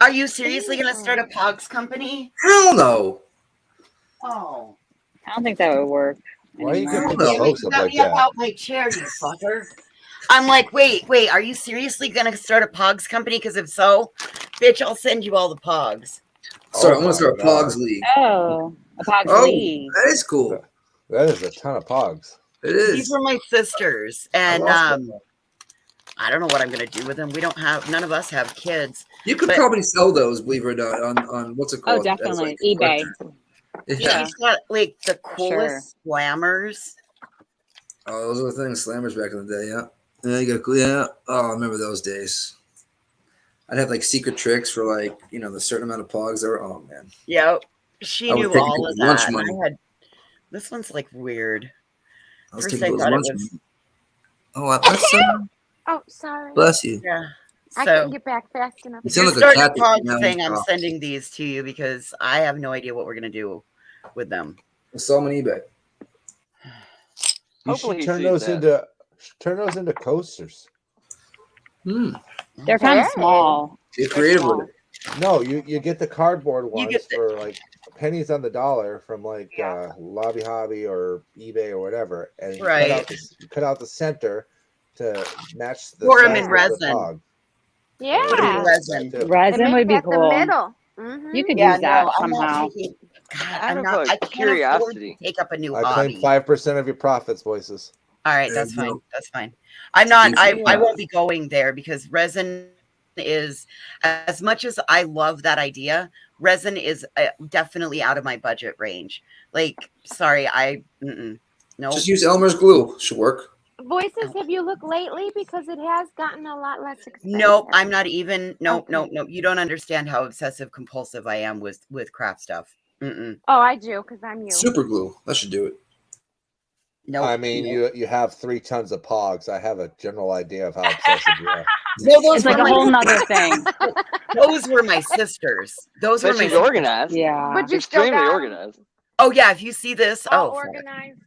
are you seriously gonna start a Pogs company? Hell no. Oh, I don't think that would work. Why are you giving me hopes up like that? Out my chair, you fucker. I'm like, wait, are you seriously gonna start a Pogs company? Because if so, bitch, I'll send you all the Pogs. Sorry, I'm gonna start a Pogs League. Oh, a Pogs League. That is cool. That is a ton of Pogs. It is. These are my sisters, and I don't know what I'm gonna do with them. None of us have kids. You could probably sell those, believe it or not, on what's it called? Oh, definitely eBay. Yeah, he's got like the coolest slammers. Oh, those were the things, slammers back in the day. Yeah, you got yeah. Oh, I remember those days. I'd have like secret tricks for like the certain amount of Pogs there. Oh man. Yeah, she knew all of that. This one's like weird. I was First taking I those thought it lunch. was. Oh, that's Oh, sorry. bless you. Yeah. I So couldn't get back fast enough. You you're sound like a starting cat a that pog now thing. I'm off. sending these to you because I have no idea what we're gonna do with them. I saw them on eBay. You Hopefully should he turn sees those into coasters. They're kind of small. Get creative with it. No, you get the cardboard You ones get the- for like pennies on the dollar from like Lobby Hobby or eBay or whatever, and you Right. cut out the center to match the Pour 'em size in of resin. the pog. Yeah. Put 'em in resin. That too. Resin And would be make that cool. the middle. Mm-hmm. You could Yeah, use that no, I'm not somehow. taking. God, Out I'm of not. a I can't afford to curiosity. take up a new I claim hobby. 5% of your profits, voices. All right, There that's you fine. go. That's fine. I'm not. I Yeah. won't be going there because resin is, as much as I love that idea, resin is definitely out of my budget range. Like, sorry, no. Just use Elmer's glue. Should work. Voices, have you looked lately? Because it has gotten a lot less expensive. Nope, I'm not even. No, Okay. no. You don't understand how obsessive compulsive I am with craft stuff. Oh, I do, because I'm you. Super glue. That should do it. No, I mean, you have 3 tons of pogs. I have a general idea of how obsessive you are. Well, those It's like were a my- whole nother thing. Those were my sisters. Those But were my she's sisters. organized. Yeah. But you still Extremely got 'em organized. Oh yeah, if you see this, all fuck. organized.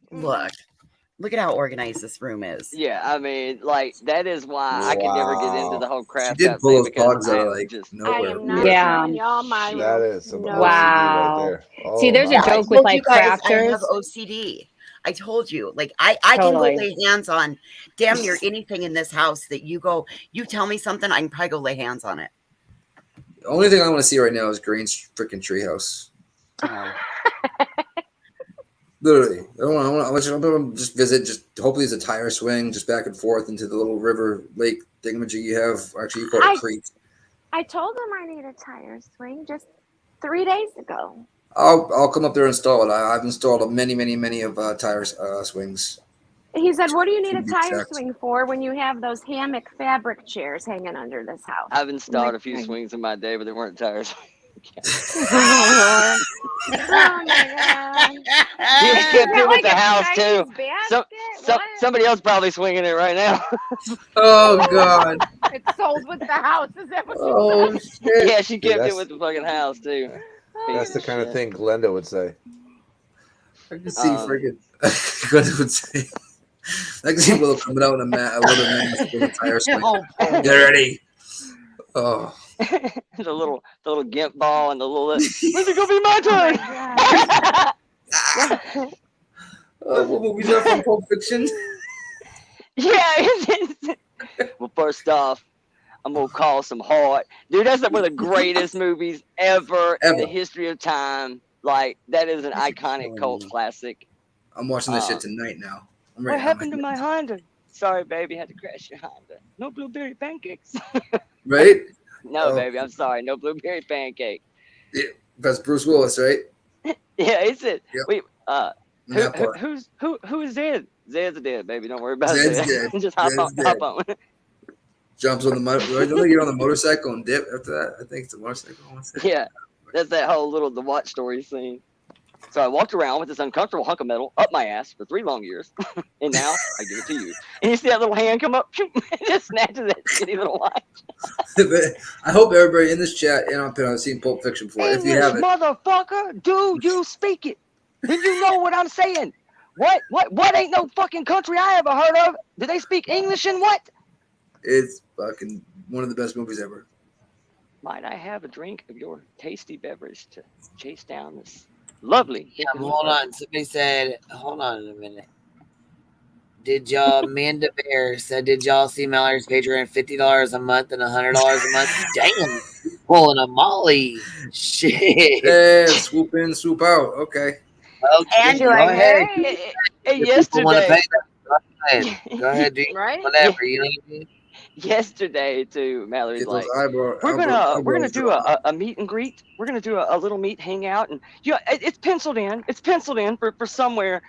Look at how organized this room is. Yeah, I mean, like that is why I could never get into the whole She craft did shop pull thing those because pogs out man, of like just I nowhere. am not Yeah. showing y'all my That room. is some No. OCD right Wow. there. Oh, See, there's a my. I joke with told like you guys I crafters. have OCD. I told you, like I can go Totally. lay hands on damn near anything in this house that you tell me something, I can probably go lay hands on it. The only thing I want to see right now is Green's freaking treehouse. Literally, I want to just visit. Just hopefully it's a tire swing, just back and forth into the little river lake thingamajig you have. Actually, you call it a creek. I told him I need a tire swing just 3 days ago. I'll come up there and install it. I've installed many of tire swings. He said, "What do you need a Be tire exact. swing for when you have those hammock fabric chairs hanging under this house?" I've installed a few Okay. swings in my day, but they weren't tires. Oh, Lord. Oh, my God. You Is kept that it with like the a house too. Chinese basket? Somebody else probably swinging it right now. Oh God! It's sold with the house. Is that what you Oh said? shit! Yeah, she kept it that's- with the fucking house too. That's the kind of thing Glenda would say. I can see freaking. Glenda would say. I can see Willow coming out in a little mask with a tire swing. Get ready. Oh. the little gimp ball and the little. When's it gonna be my turn? What movies are from Pulp Fiction? Yeah. Well, first off, I'm gonna call some hard. Dude, that's like one of the greatest movies ever in the history of time. Like that is an iconic cult classic. I'm watching this shit tonight now. I'm What ready. happened to my Honda? Sorry, baby, had to crash your Honda. No blueberry pancakes. Right? No, baby, I'm sorry. No blueberry pancake. Yeah, that's Bruce Willis, right? Yeah, it's it. Yep. Wait, That part. who is Zed? Zed's dead, baby. Don't worry about Zed's Zed. dead. Just hop Zed's on, dead. hop on. Jumps on the motorcycle. Don't they get on the motorcycle and dip after that? I think it's a motorcycle. Yeah, that's that whole the watch story scene. So I walked around with this uncomfortable hunk of metal up my ass for 3 long years, and now I give it to you. And you see that little hand come up, and just snatches that shitty little watch. I hope everybody in this chat, and I've seen Pulp Fiction before. If you English, haven't, motherfucker, do you speak it? Then you know what I'm saying. What ain't no fucking country I ever heard of? Do they speak English and what? it's fucking one of the best movies ever. Might I have a drink of your tasty beverage to chase down this lovely? Yeah, hold on. Somebody said, hold on a minute. Did y'all, Amanda Bear said, did y'all see Mallory's Patreon $50 a month and $100 a month? Damn, pulling a Molly. Shit. Yeah, swoop in, swoop out. Okay. And go ahead. Hey, If people want to yesterday. pay that, go ahead. Go ahead, do Right? whatever. You know what I mean? Yesterday too, Mallory's Get like, those we're gonna eyebrows do a meet and greet. We're gonna do a little meet hangout, and it's penciled in. It's penciled in for somewhere,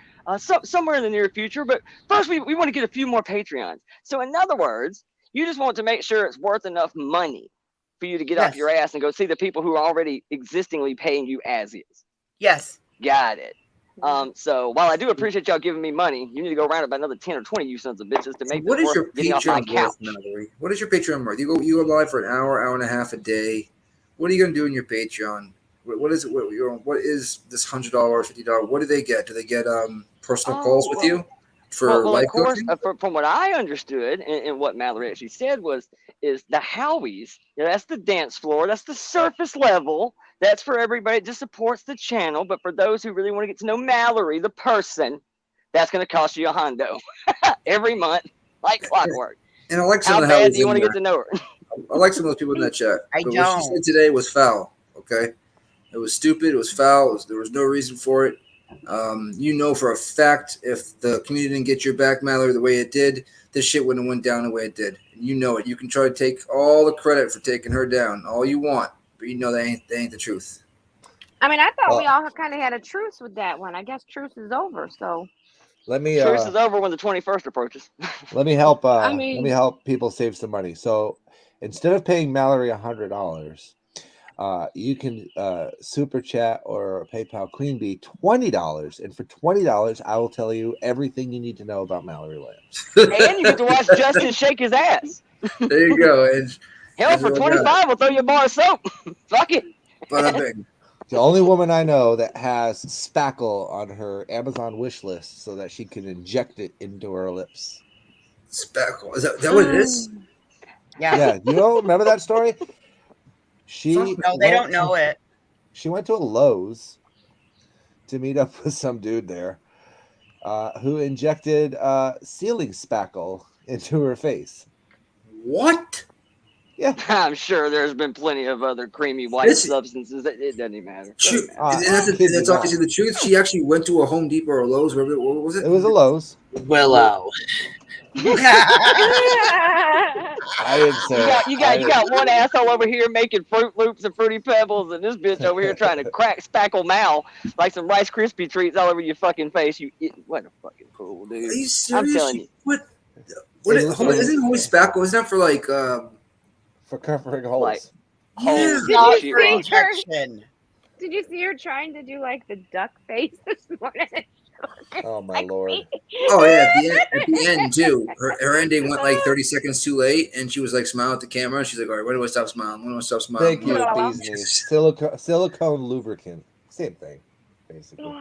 somewhere in the near future. But first, we want to get a few more Patreons. So in other words, you just want to make sure it's worth enough money for you to get off your ass and go see the people who are already existingly paying you as is. Yes. Got it. So while I do appreciate y'all giving me money, you need to go around about another 10 or 20 you sons of bitches to make What this is your worth getting off my Patreon couch. worth, Mallory? What is your Patreon worth? You go live for an hour and a half a day. What are you gonna do in your Patreon? What is it? What is this $100, $50? What do they get? Do they get personal calls with you for life of course, coaching? from what I understood and what Mallory actually said is the HOGs. That's the dance floor. That's the surface level. That's for everybody that just supports the channel. But for those who really want to get to know Mallory, the person, that's going to cost you $100 every month, like clockwork. And I like some How of the bad Howies do you in want to there. get to know her? I like some of those people in that chat. I But what she don't. said today was foul. Okay, it was stupid. It was foul. There was no reason for it. You know for a fact if the community didn't get your back, Mallory, the way it did, this shit wouldn't have went down the way it did. You know it. You can try to take all the credit for taking her down, all you want, but you know that ain't the truth. I mean, I thought we all kind of had a truce with that one. I guess truce is over. So Let me truce is over when the 21st approaches. let me help I mean, let me help people save some money. So instead of paying Mallory $100, you can super chat or PayPal Queen Bee $20, and for $20, I will tell you everything you need to know about Mallory Lambs. And you get to watch Justin shake his ass. There you go. And hell, for 25, we'll throw you a bar of soap. Fuck it. The only woman I know that has spackle on her Amazon wish list so that she can inject it into her lips. Spackle? Is that what it is? Yeah. You don't remember that story? No, they don't know it. She went to a Lowe's to meet up with some dude there who injected ceiling spackle into her face. What? Yeah. I'm sure there's been plenty of other creamy white substances. It doesn't even matter. That's obviously the truth. She actually went to a Home Depot or a Lowe's. What was it? It was a Lowe's. Willow. I didn't say you got one asshole over here making Fruit Loops and Fruity Pebbles, and this bitch over here trying to crack spackle mal like some Rice Krispie treats all over your fucking face. What a fucking fool, dude! Are you serious? I'm telling you. What isn't it always spackle? Isn't that for like for covering holes? Yeah. Did you see her trying to do like the duck face this morning? Oh my lord! Oh yeah, at the end too. Her ending went like 30 seconds too late, and she was like smiling at the camera. She's like, "All right, when do I stop smiling? When do I stop smiling?" Thank you, Bee's silicone lubricant. Same thing, basically.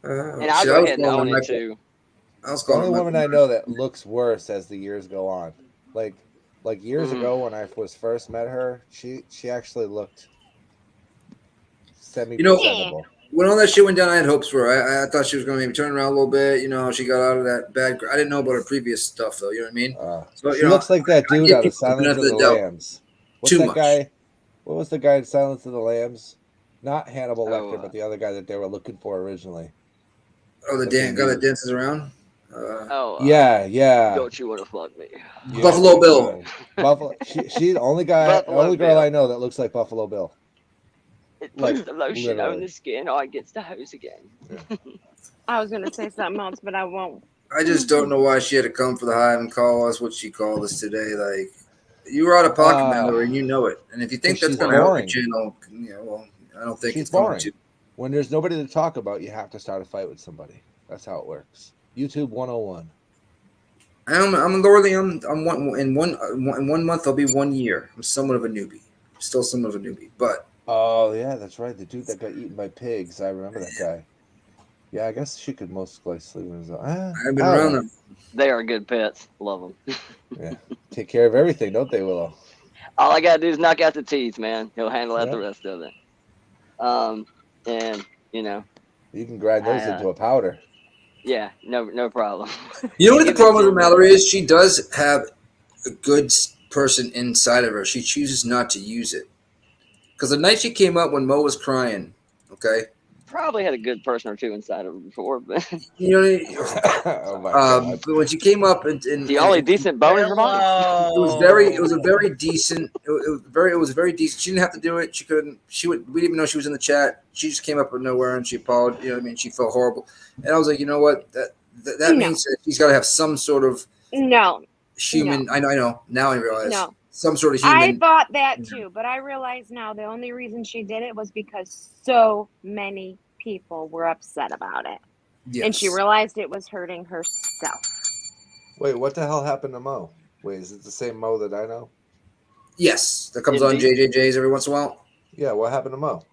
And I'll go ahead and own it too. The only woman I know that looks worse as the years go on. Like years ago when I was first met her, she actually looked semi-presentable. When all that shit went down, I had hopes for her. I thought she was going to maybe turn around a little bit. You know, she got out of that bad. I didn't know about her previous stuff, though. You know what I mean? So, She looks like that dude out of Silence of the doubt. Lambs. What's that guy? What was the guy in Silence of the Lambs? Not Hannibal Lecter, but the other guy that they were looking for originally. Oh, the guy that dances around? Yeah. Don't you want to fuck me? Yeah, Buffalo Bill. Buffalo. She's the only girl Bill. I know that looks like Buffalo Bill. It puts the lotion on the skin, or it gets the hose again. I was gonna say something else, but I won't. I just don't know why she had to come for the hive and call us what she called us today. Like, you were out of pocket, Mallory, and you know it. And if you think that's going to help your channel, well, I don't think it's going to. When there's nobody to talk about, you have to start a fight with somebody. That's how it works. YouTube 101. I'm literally in one month I'll be 1 year. I'm somewhat of a newbie. I'm still somewhat of a newbie, but. Oh yeah, that's right. The dude that got eaten by pigs. I remember that guy. Yeah, I guess she could most likely win. I've been around them. They are good pets. Love them. Yeah, take care of everything, don't they, Willow? All I gotta do is knock out the teeth, man. He'll handle out the rest of it. And you know, you can grind those into a powder. Yeah, no problem. You know what the problem with Mallory is? She does have a good person inside of her. She chooses not to use it. Because the night she came up when Mo was crying, okay? Probably had a good person or two inside of her before, but you know what I mean? But when she came up and the only decent bone in her body. It was very decent. It was very decent. She didn't have to do it. She couldn't. We didn't even know she was in the chat. She just came up out of nowhere and she apologized. You know what I mean? She felt horrible, and I was like, you know what? That means that she's got to have some sort of human. No. I know. Now I realize. No. Some sort of human. I thought that too, but I realize now the only reason she did it was because so many people were upset about it. Yes. And she realized it was hurting herself. Wait, what the hell happened to Mo? Wait, is it the same Mo that I know? Yes, that comes on JJJ's every once in a while. Yeah, what happened to Mo?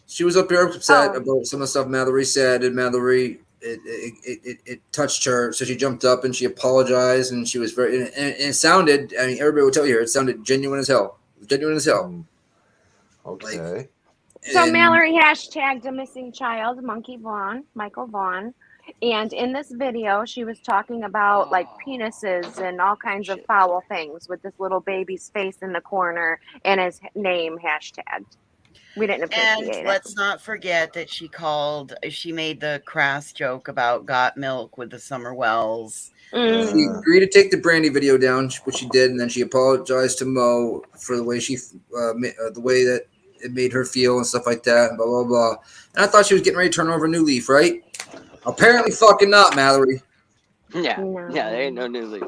She was up here upset about some of the stuff Mallory said, and Mallory it touched her, so she jumped up and she apologized, and she was very and it sounded. I mean, everybody will tell you, it sounded genuine as hell. Genuine as hell. Okay. So Mallory hashtagged a missing child, Michael Vaughn. And in this video, she was talking about like penises and all kinds of foul things with this little baby's face in the corner and his name hashtagged. We didn't appreciate And it. let's not forget that she made the crass joke about got milk with the Summer Wells. She agreed to take the Brandy video down, which she did, and then she apologized to Mo for the way the way that it made her feel and stuff like that, and blah blah blah. And I thought she was getting ready to turn over a new leaf, right? Apparently, fucking not, Mallory. Yeah, there ain't no new leaf.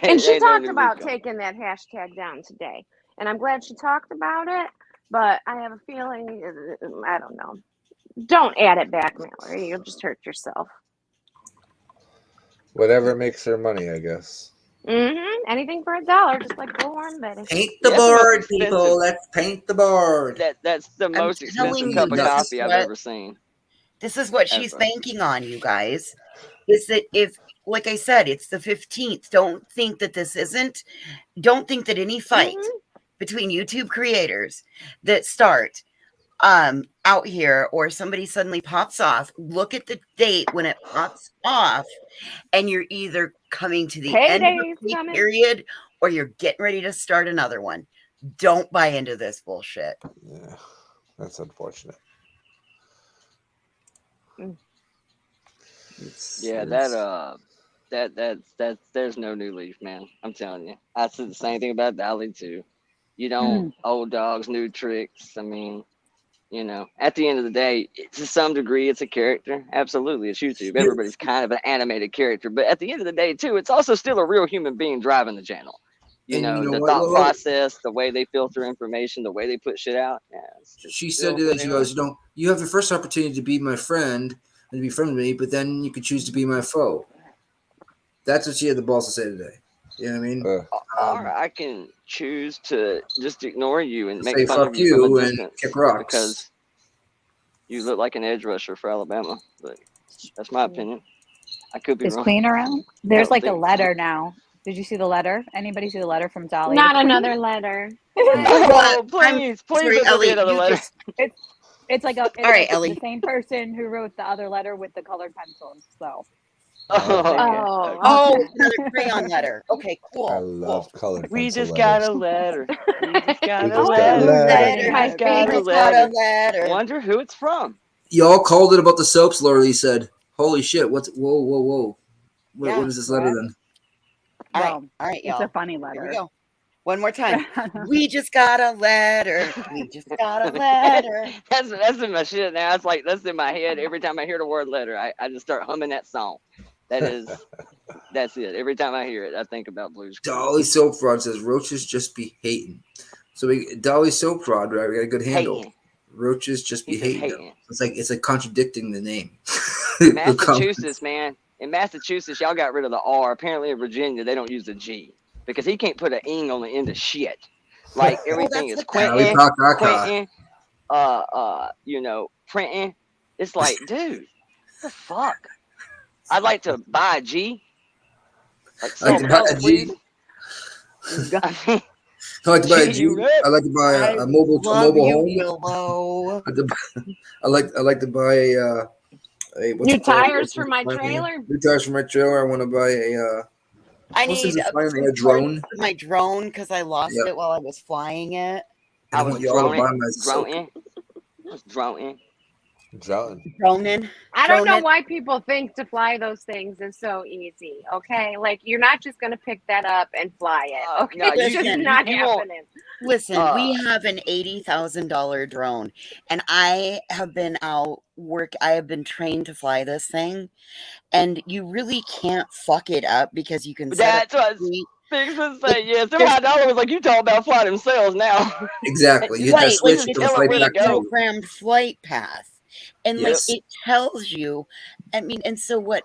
And she talked about taking that hashtag down today. And I'm glad she talked about it, but I have a feeling, I don't know. Don't add it back, Mallory. You'll just hurt yourself. Whatever makes her money, I guess. Anything for $1, just like Bullhorn Betty. Paint the board, people. Let's paint the board. That's the most expensive cup of coffee I've ever seen. This is what she's banking on, you guys. Is that if, like I said, it's the 15th. Don't think that any fight between YouTube creators that start out here or somebody suddenly pops off, look at the date when it pops off, and you're either coming to the end of the period or you're getting ready to start another one. Don't buy into this bullshit. Yeah, that's unfortunate. Yeah, there's no new leaf, man. I'm telling you. I said the same thing about Dolly too. You don't old dogs, new tricks. I mean, you know, at the end of the day, to some degree, it's a character. Absolutely, it's YouTube. Everybody's kind of an animated character, but at the end of the day, too, it's also still a real human being driving the channel. You know the thought process, the way they filter information, the way they put shit out. Yeah, she said that she goes, you have the first opportunity to be my friend and to be friends with me, but then you could choose to be my foe. That's what she had the balls to say today. You know what I mean? Or I can choose to just ignore you and make say fun fuck of you from a and distance kick rocks because you look like an edge rusher for Alabama. But that's my opinion. I could be wrong. Is Queen around? There's like a letter now. Did you see the letter? Anybody see the letter from Dolly? Not another letter. Oh, please let me get another letter. It's like all right, Ellie. The same person who wrote the other letter with the colored pencils. So. Another crayon letter. Okay, cool. I love colored. We just pencil got letters. a letter. We just got We a just letter. got a letter. Wonder who it's from. Y'all called it about the soaps, Laura said. Holy shit, what's whoa. What is this letter then? All right, y'all. It's a funny letter. Here we go. One more time. We just got a letter. We just got a letter. That's in my shit now. It's like that's in my head every time I hear the word letter. I just start humming that song. That's it. Every time I hear it, I think about Blues. Dolly Soap Fraud says roaches just be hating. So Dolly Soap Fraud, right? We got a good handle. Hating. Roaches just be hating. It's like contradicting the name. Massachusetts, man. In Massachusetts, y'all got rid of the R. Apparently in Virginia, they don't use the G because he can't put an ing on the end of shit. Like everything is Quentin, printing. It's like, dude, what the fuck? I'd like to buy a G. Like I like to buy a G. I like to buy a G. I like to buy a mobile home. I like to buy a new tires for my trailer. New tires for my trailer. I want to buy a. I need a drone. My drone because I lost it while I was flying it. I want you all to buy my droning. I don't know why people think to fly those things is so easy. Okay, like you're not just gonna pick that up and fly it. Okay, no, it's just not happening. Listen, we have an $80,000 drone, and I have been out work. I have been trained to fly this thing, and you really can't fuck it up because you can. That's what Fix was saying. Yeah, $700 was like you talking about flying themselves now. Exactly. You right, like it's a programmed flight path. And like it tells you, I mean, and so what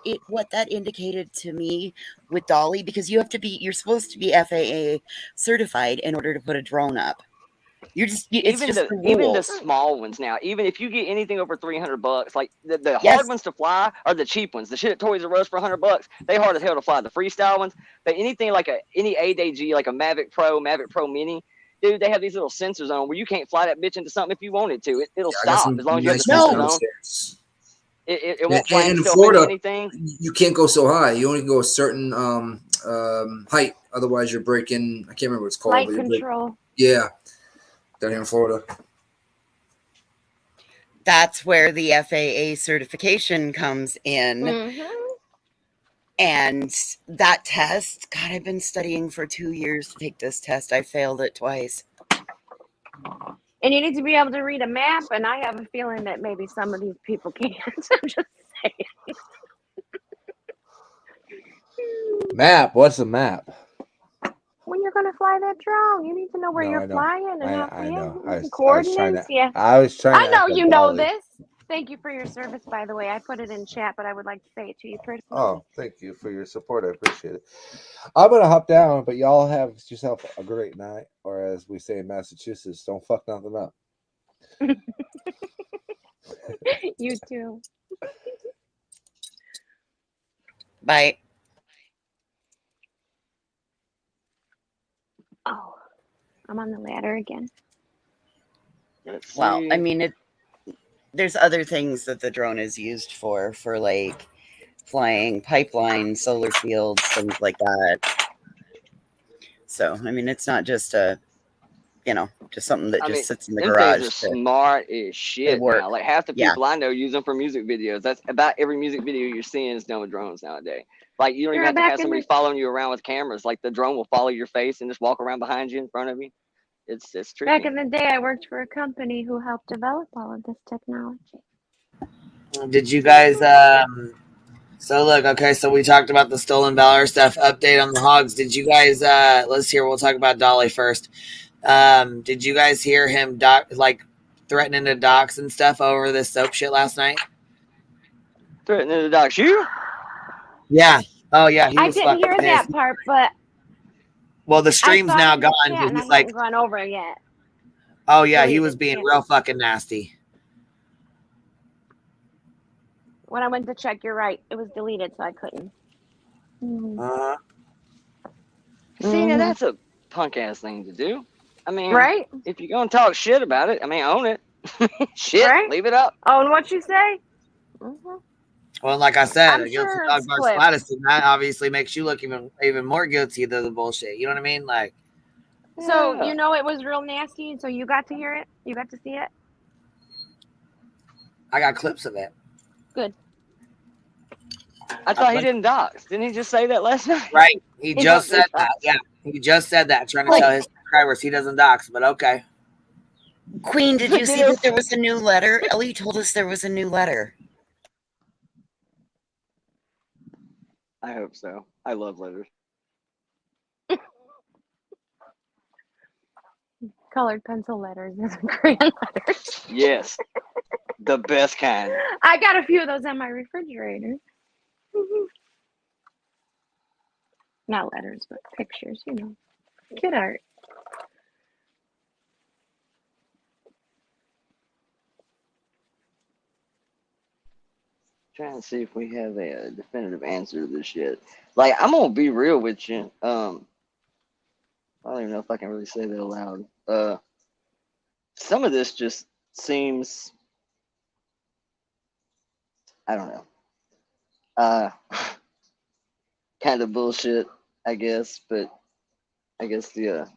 that indicated to me with Dolly, because you're supposed to be FAA certified in order to put a drone up. Even the small ones now. Even if you get anything over $300, like the hard ones to fly are the cheap ones. The shit at Toys R Us for $100, they hard as hell to fly. The freestyle ones, but anything like any 8AG, like a Mavic Pro Mini, dude, they have these little sensors on where you can't fly that bitch into something if you wanted to. It'll stop as long as you have the sensors on. It won't fly in itself Florida, into anything. You can't go so high. You only can go a certain height. Otherwise, you're breaking. I can't remember what it's called. Flight control. Yeah, down here in Florida. That's where the FAA certification comes in. Mm-hmm. And that test, God, I've been studying for 2 years to take this test. I failed it twice. And you need to be able to read a map, and I have a feeling that maybe some of these people can't. I'm just saying. Map? What's a map? When you're going to fly that drone, you need to know where you're flying and how I know. coordinates. I was trying I to know act you like know Dolly. this. Thank you for your service, by the way. I put it in chat, but I would like to say it to you personally. Oh, thank you for your support. I appreciate it. I'm going to hop down, but y'all have yourself a great night. Or as we say in Massachusetts, don't fuck nothing up. You too. Bye. Oh, I'm on the ladder again. Well, I mean, there's other things that the drone is used for like flying pipeline, solar fields, things like that. So, I mean, it's not just just something that sits in the garage. Things are smart as shit now. Like half the people I know use them for music videos. That's about every music video you're seeing is done with drones nowadays. Like you don't even have to have somebody following you around with cameras. Like the drone will follow your face and just walk around behind you, in front of you. It's tricky. Back in the day, I worked for a company who helped develop all of this technology. Did you guys so look, okay, so we talked about the Stolen Valor stuff. Update on the HOGs. Did you guys let's hear, we'll talk about Dolly first. Did you guys hear him threatening to dox and stuff over this soap shit last night? Threatening to dox you? Yeah. Oh yeah. I didn't hear that part, but well, the stream's now gone. And I haven't gone over it yet. Oh yeah, he was being real fucking nasty. When I went to check, you're right. It was deleted, so I couldn't. See, now that's a punk ass thing to do. I mean, right? If you're gonna talk shit about it, I mean, own it. Shit, right? Leave it up. Own what you say. Well, like I said, I'm sure it's status, and that obviously makes you look even more guilty of the bullshit. You know what I mean? Like, so it was real nasty. So you got to hear it. You got to see it. I got clips of it. Good. I thought he didn't dox. Didn't he just say that last night? Right. He just said that. Yeah. He just said that, trying to tell his subscribers he doesn't dox, but okay. Queen, did you see that there was a new letter? Ellie told us there was a new letter. I hope so. I love letters. Colored pencil letters is Korean letters. Yes. The best kind. I got a few of those on my refrigerator. Not letters, but pictures, Kid art. Trying to see if we have a definitive answer to this shit. Like, I'm gonna be real with you. I don't even know if I can really say that aloud. Some of this just seems, I don't know, kind of bullshit, I guess. But I guess the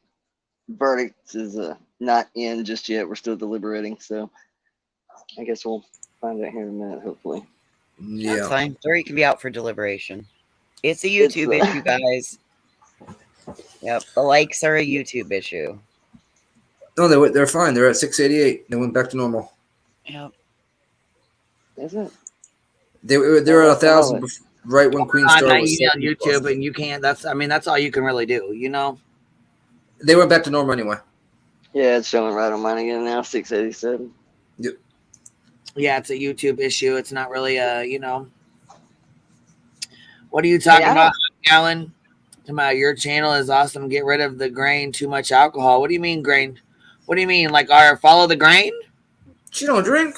verdict is not in just yet. We're still deliberating, so I guess we'll find out here in a minute, hopefully. Yeah, that's fine. Jury can be out for deliberation. It's a YouTube issue, guys. Yep, the likes are a YouTube issue. No, they're fine. They're at 688. They went back to normal. Yep. Is it? They're at 1,000 right when Queen Star was on YouTube, and you can't. That's all you can really do. They went back to normal anyway. Yeah, it's showing right on mine again now. 687. Yep. Yeah, it's a YouTube issue. It's not really a, you know. What are you talking about, Alan? About your channel is awesome. Get rid of the grain, too much alcohol. What do you mean grain? What do you mean? Like follow the grain? She don't drink.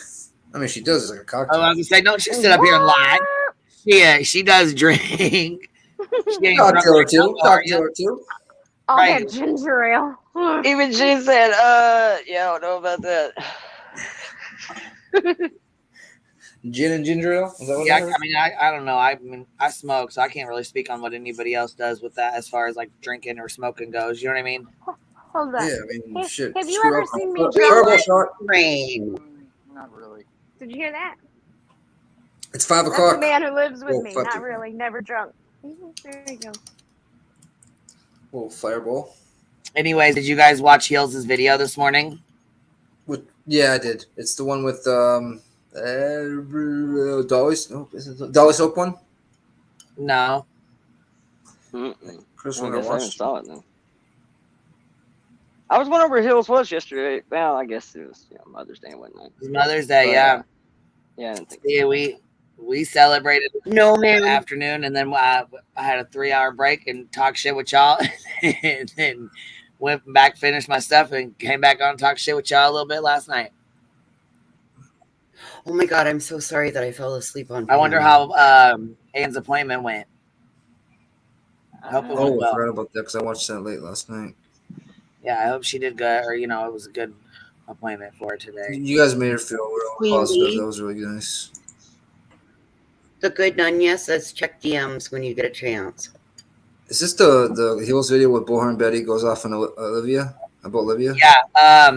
I mean, she does. It's like a cocktail. Oh, I was gonna say, don't she sit up here and lie? Yeah, she does drink. She ain't Cocktail or two. alcohol, are ya? Cocktail or two. All Right. that ginger ale. Even she said, yeah, I don't know about that. Gin and ginger ale? Is that what Yeah, it is? I mean, I don't know. I mean, I smoke, so I can't really speak on what anybody else does with that as far as like drinking or smoking goes. You know what I mean? Hold on. Yeah, I mean, shit. Have you Screw ever up. seen me Fireball drink? shot. Rain. Not really. Did you hear that? It's 5 That's o'clock. the man who lives with Oh, me. fuck Not it. really. Never drunk. There you go. Oh, fireball. Anyways, did you guys watch Heels' video this morning? Yeah, I did. It's the one with Dolly's. Oh, is it the Dolly Soap one? No. Chris, I when I guess I watched saw it then. I was wondering where Hills was yesterday. Well, I guess it was Mother's Day and whatnot. It's Mother's Day, But, yeah. Yeah, I didn't think. Yeah, we celebrated No, man. afternoon, and then I had a 3-hour break and talked shit with y'all, and then went back, finished my stuff, and came back on and talked shit with y'all a little bit last night. Oh my God, I'm so sorry that I fell asleep on. I wonder how Anne's appointment went. I hope it went I well. forgot about that because I watched that late last night. Yeah, I hope she did good, or it was a good appointment for her today. You guys made her feel real Queen positive. bee. That was really nice. The good Nunya says check DMs when you get a chance. Is this the Heels video with Bullhorn Betty goes off on Olivia? About Olivia? Yeah,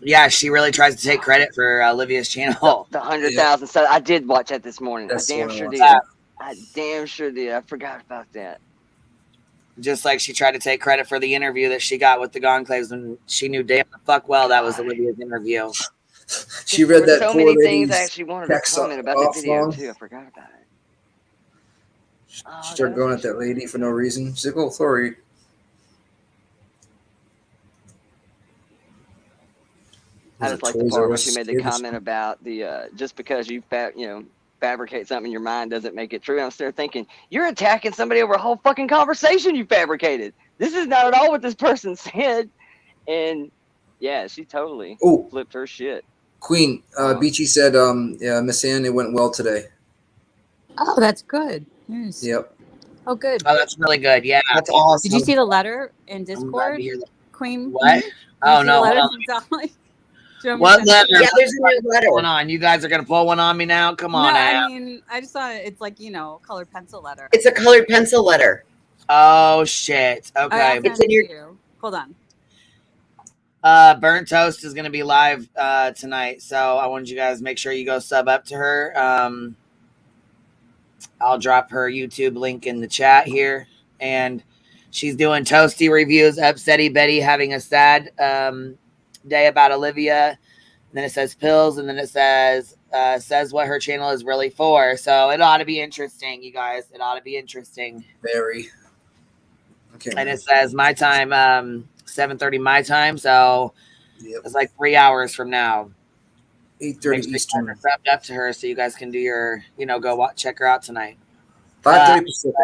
yeah, she really tries to take credit for Olivia's channel. The 100,000 subs. I did watch that this morning. That's I damn the one I sure watched. did. I damn sure did. I forgot about that. Just like she tried to take credit for the interview that she got with the Gonclaves, and she knew damn fuck well that was Olivia's interview. She read that So poor many things I lady's actually wanted to text comment about that off video long. too. I forgot about it. She started going at that lady for no reason. She's like, oh, sorry. I just like the Toys part R where Us she made the kids. comment about the just because you fabricate something in your mind doesn't make it true. And I'm still thinking you're attacking somebody over a whole fucking conversation you fabricated. This is not at all what this person said. And yeah, she totally flipped her shit. Queen, Beachy said, yeah, Miss Ann, it went well today. Oh, that's good. Yes. Yep. Oh, good. Oh, that's really good. Yeah, that's awesome. Did you see the letter in I'm glad to Discord, hear that. Queen? What? Did you Oh see no! the letter Hold from Dolly? Do you want me to What send letter? it? Yeah, there's a new letter. Going on? You guys are gonna pull one on me now? Come on, No, now. I mean, I just thought it's like colored pencil letter. It's a colored pencil letter. Oh shit! Okay. I'll send it to you. Hold on. Burnt Toast is gonna be live tonight, so I wanted you guys to make sure you go sub up to her. I'll drop her YouTube link in the chat here, and she's doing Toasty reviews. Upsetty Betty having a sad day about Olivia. And then it says pills, and then it says what her channel is really for. So it ought to be interesting, you guys. It ought to be interesting. Very. Okay. And it says my time, 7:30 my time. So it's like 3 hours from now. 8:30 Eastern. Subbed up to her so you guys can do your, go check her out tonight. 5:30 Pacific.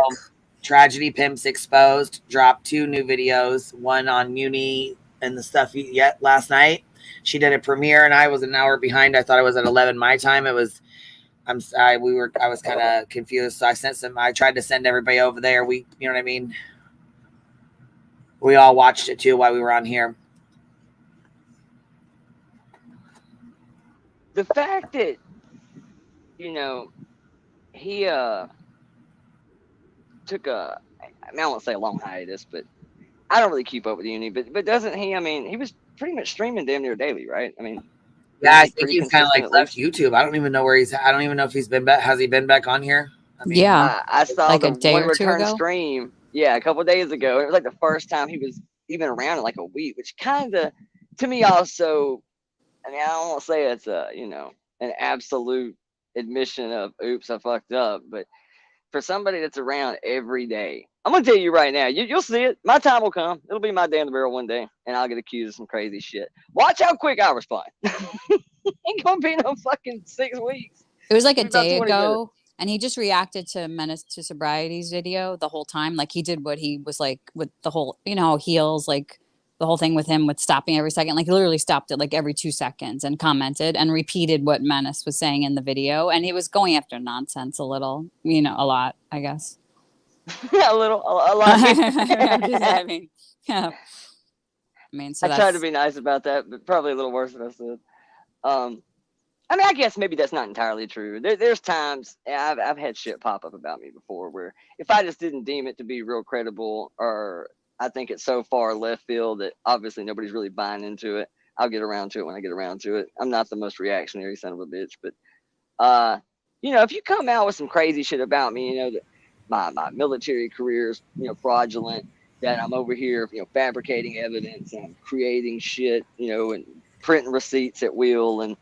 Tragedy Pimps Exposed dropped 2 new videos, one on Uni and the stuff yet last night. She did a premiere and I was an hour behind. I thought it was at 11 my time. It was I was kind of confused. So I tried to send everybody over there. You know what I mean? We all watched it too while we were on here. The fact that he took a, I mean, I won't say a long hiatus, but I don't really keep up with Uni, but doesn't he? I mean, he was pretty much streaming damn near daily, right? I mean, yeah, I think he's kind of like left YouTube. I don't even know where he's at. I don't even know if he's been back. Has he been back on here? I mean, Yeah. I saw Like the a day one or two return ago? stream. Yeah, a couple of days ago. It was like the first time he was even around in like a week, which kind of, to me, also. I mean, I don't want to say it's an absolute admission of oops, I fucked up, but for somebody that's around every day, I'm gonna tell you right now, you'll see it. My time will come. It'll be my day in the barrel one day, and I'll get accused of some crazy shit. Watch how quick I respond. Ain't gonna be no fucking 6 weeks. It was like a Maybe about day 20 minutes. ago, and he just reacted to Menace to Sobriety's video the whole time. Like he did what he was like with the whole, heels, like the whole thing with him with stopping every second. Like he literally stopped it like every 2 seconds and commented and repeated what Menace was saying in the video. And he was going after nonsense a little, a lot, I guess. A lot. I mean, yeah. So I tried to be nice about that, but probably a little worse than I said. I guess maybe that's not entirely true. There's times I've had shit pop up about me before where if I just didn't deem it to be real credible, or I think it's so far left field that obviously nobody's really buying into it, I'll get around to it when I get around to it. I'm not the most reactionary son of a bitch, but if you come out with some crazy shit about me, that my military career is fraudulent, that I'm over here fabricating evidence and creating shit, and printing receipts at will and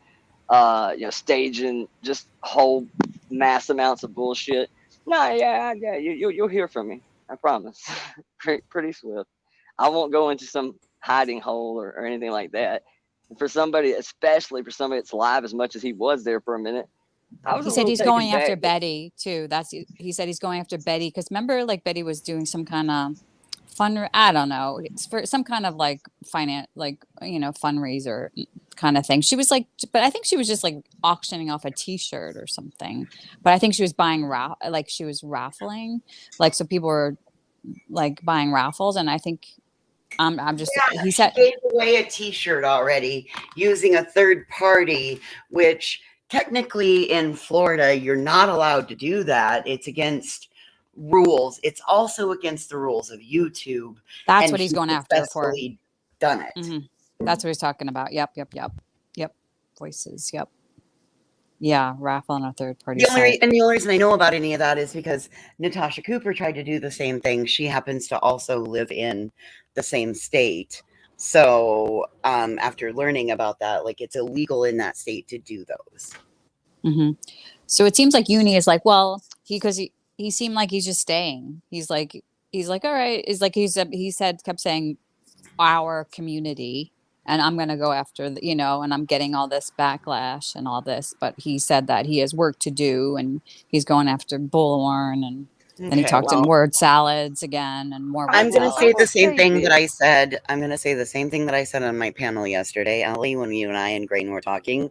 staging just whole mass amounts of bullshit. No, you'll hear from me. I promise. Pretty swift. I won't go into some hiding hole or anything like that. And for somebody, especially for somebody that's live as much as he was there for a minute, he said he's going after Betty too. He said he's going after Betty because remember, like Betty was doing some kind of I don't know, it's for some kind of like fundraiser kind of thing. She was like, but I think she was just like auctioning off a T-shirt or something. But I think she was buying she was raffling, like so people were like buying raffles, and I think I'm just he said she gave away a T-shirt already using a third party, which technically in Florida you're not allowed to do that. It's against rules. It's also against the rules of YouTube. That's what he's going after for. Done it. Mm-hmm. That's what he's talking about. Yep. Voices. Yep. Yeah, raffle on a third party. The only reason I know about any of that is because Natasha Cooper tried to do the same thing. She happens to also live in the same state. So after learning about that, like it's illegal in that state to do those. Mm-hmm. So it seems like Uni is like, well, because he seemed like he's just staying. He's like, all right. It's like kept saying our community, and I'm going to go after, and I'm getting all this backlash and all this. But he said that he has work to do, and he's going after Bullhorn, and then he talked in word salads again and more. I'm going to say the same thing that I said. I'm going to say the same thing that I said on my panel yesterday, Allie, when you and I and Grain were talking.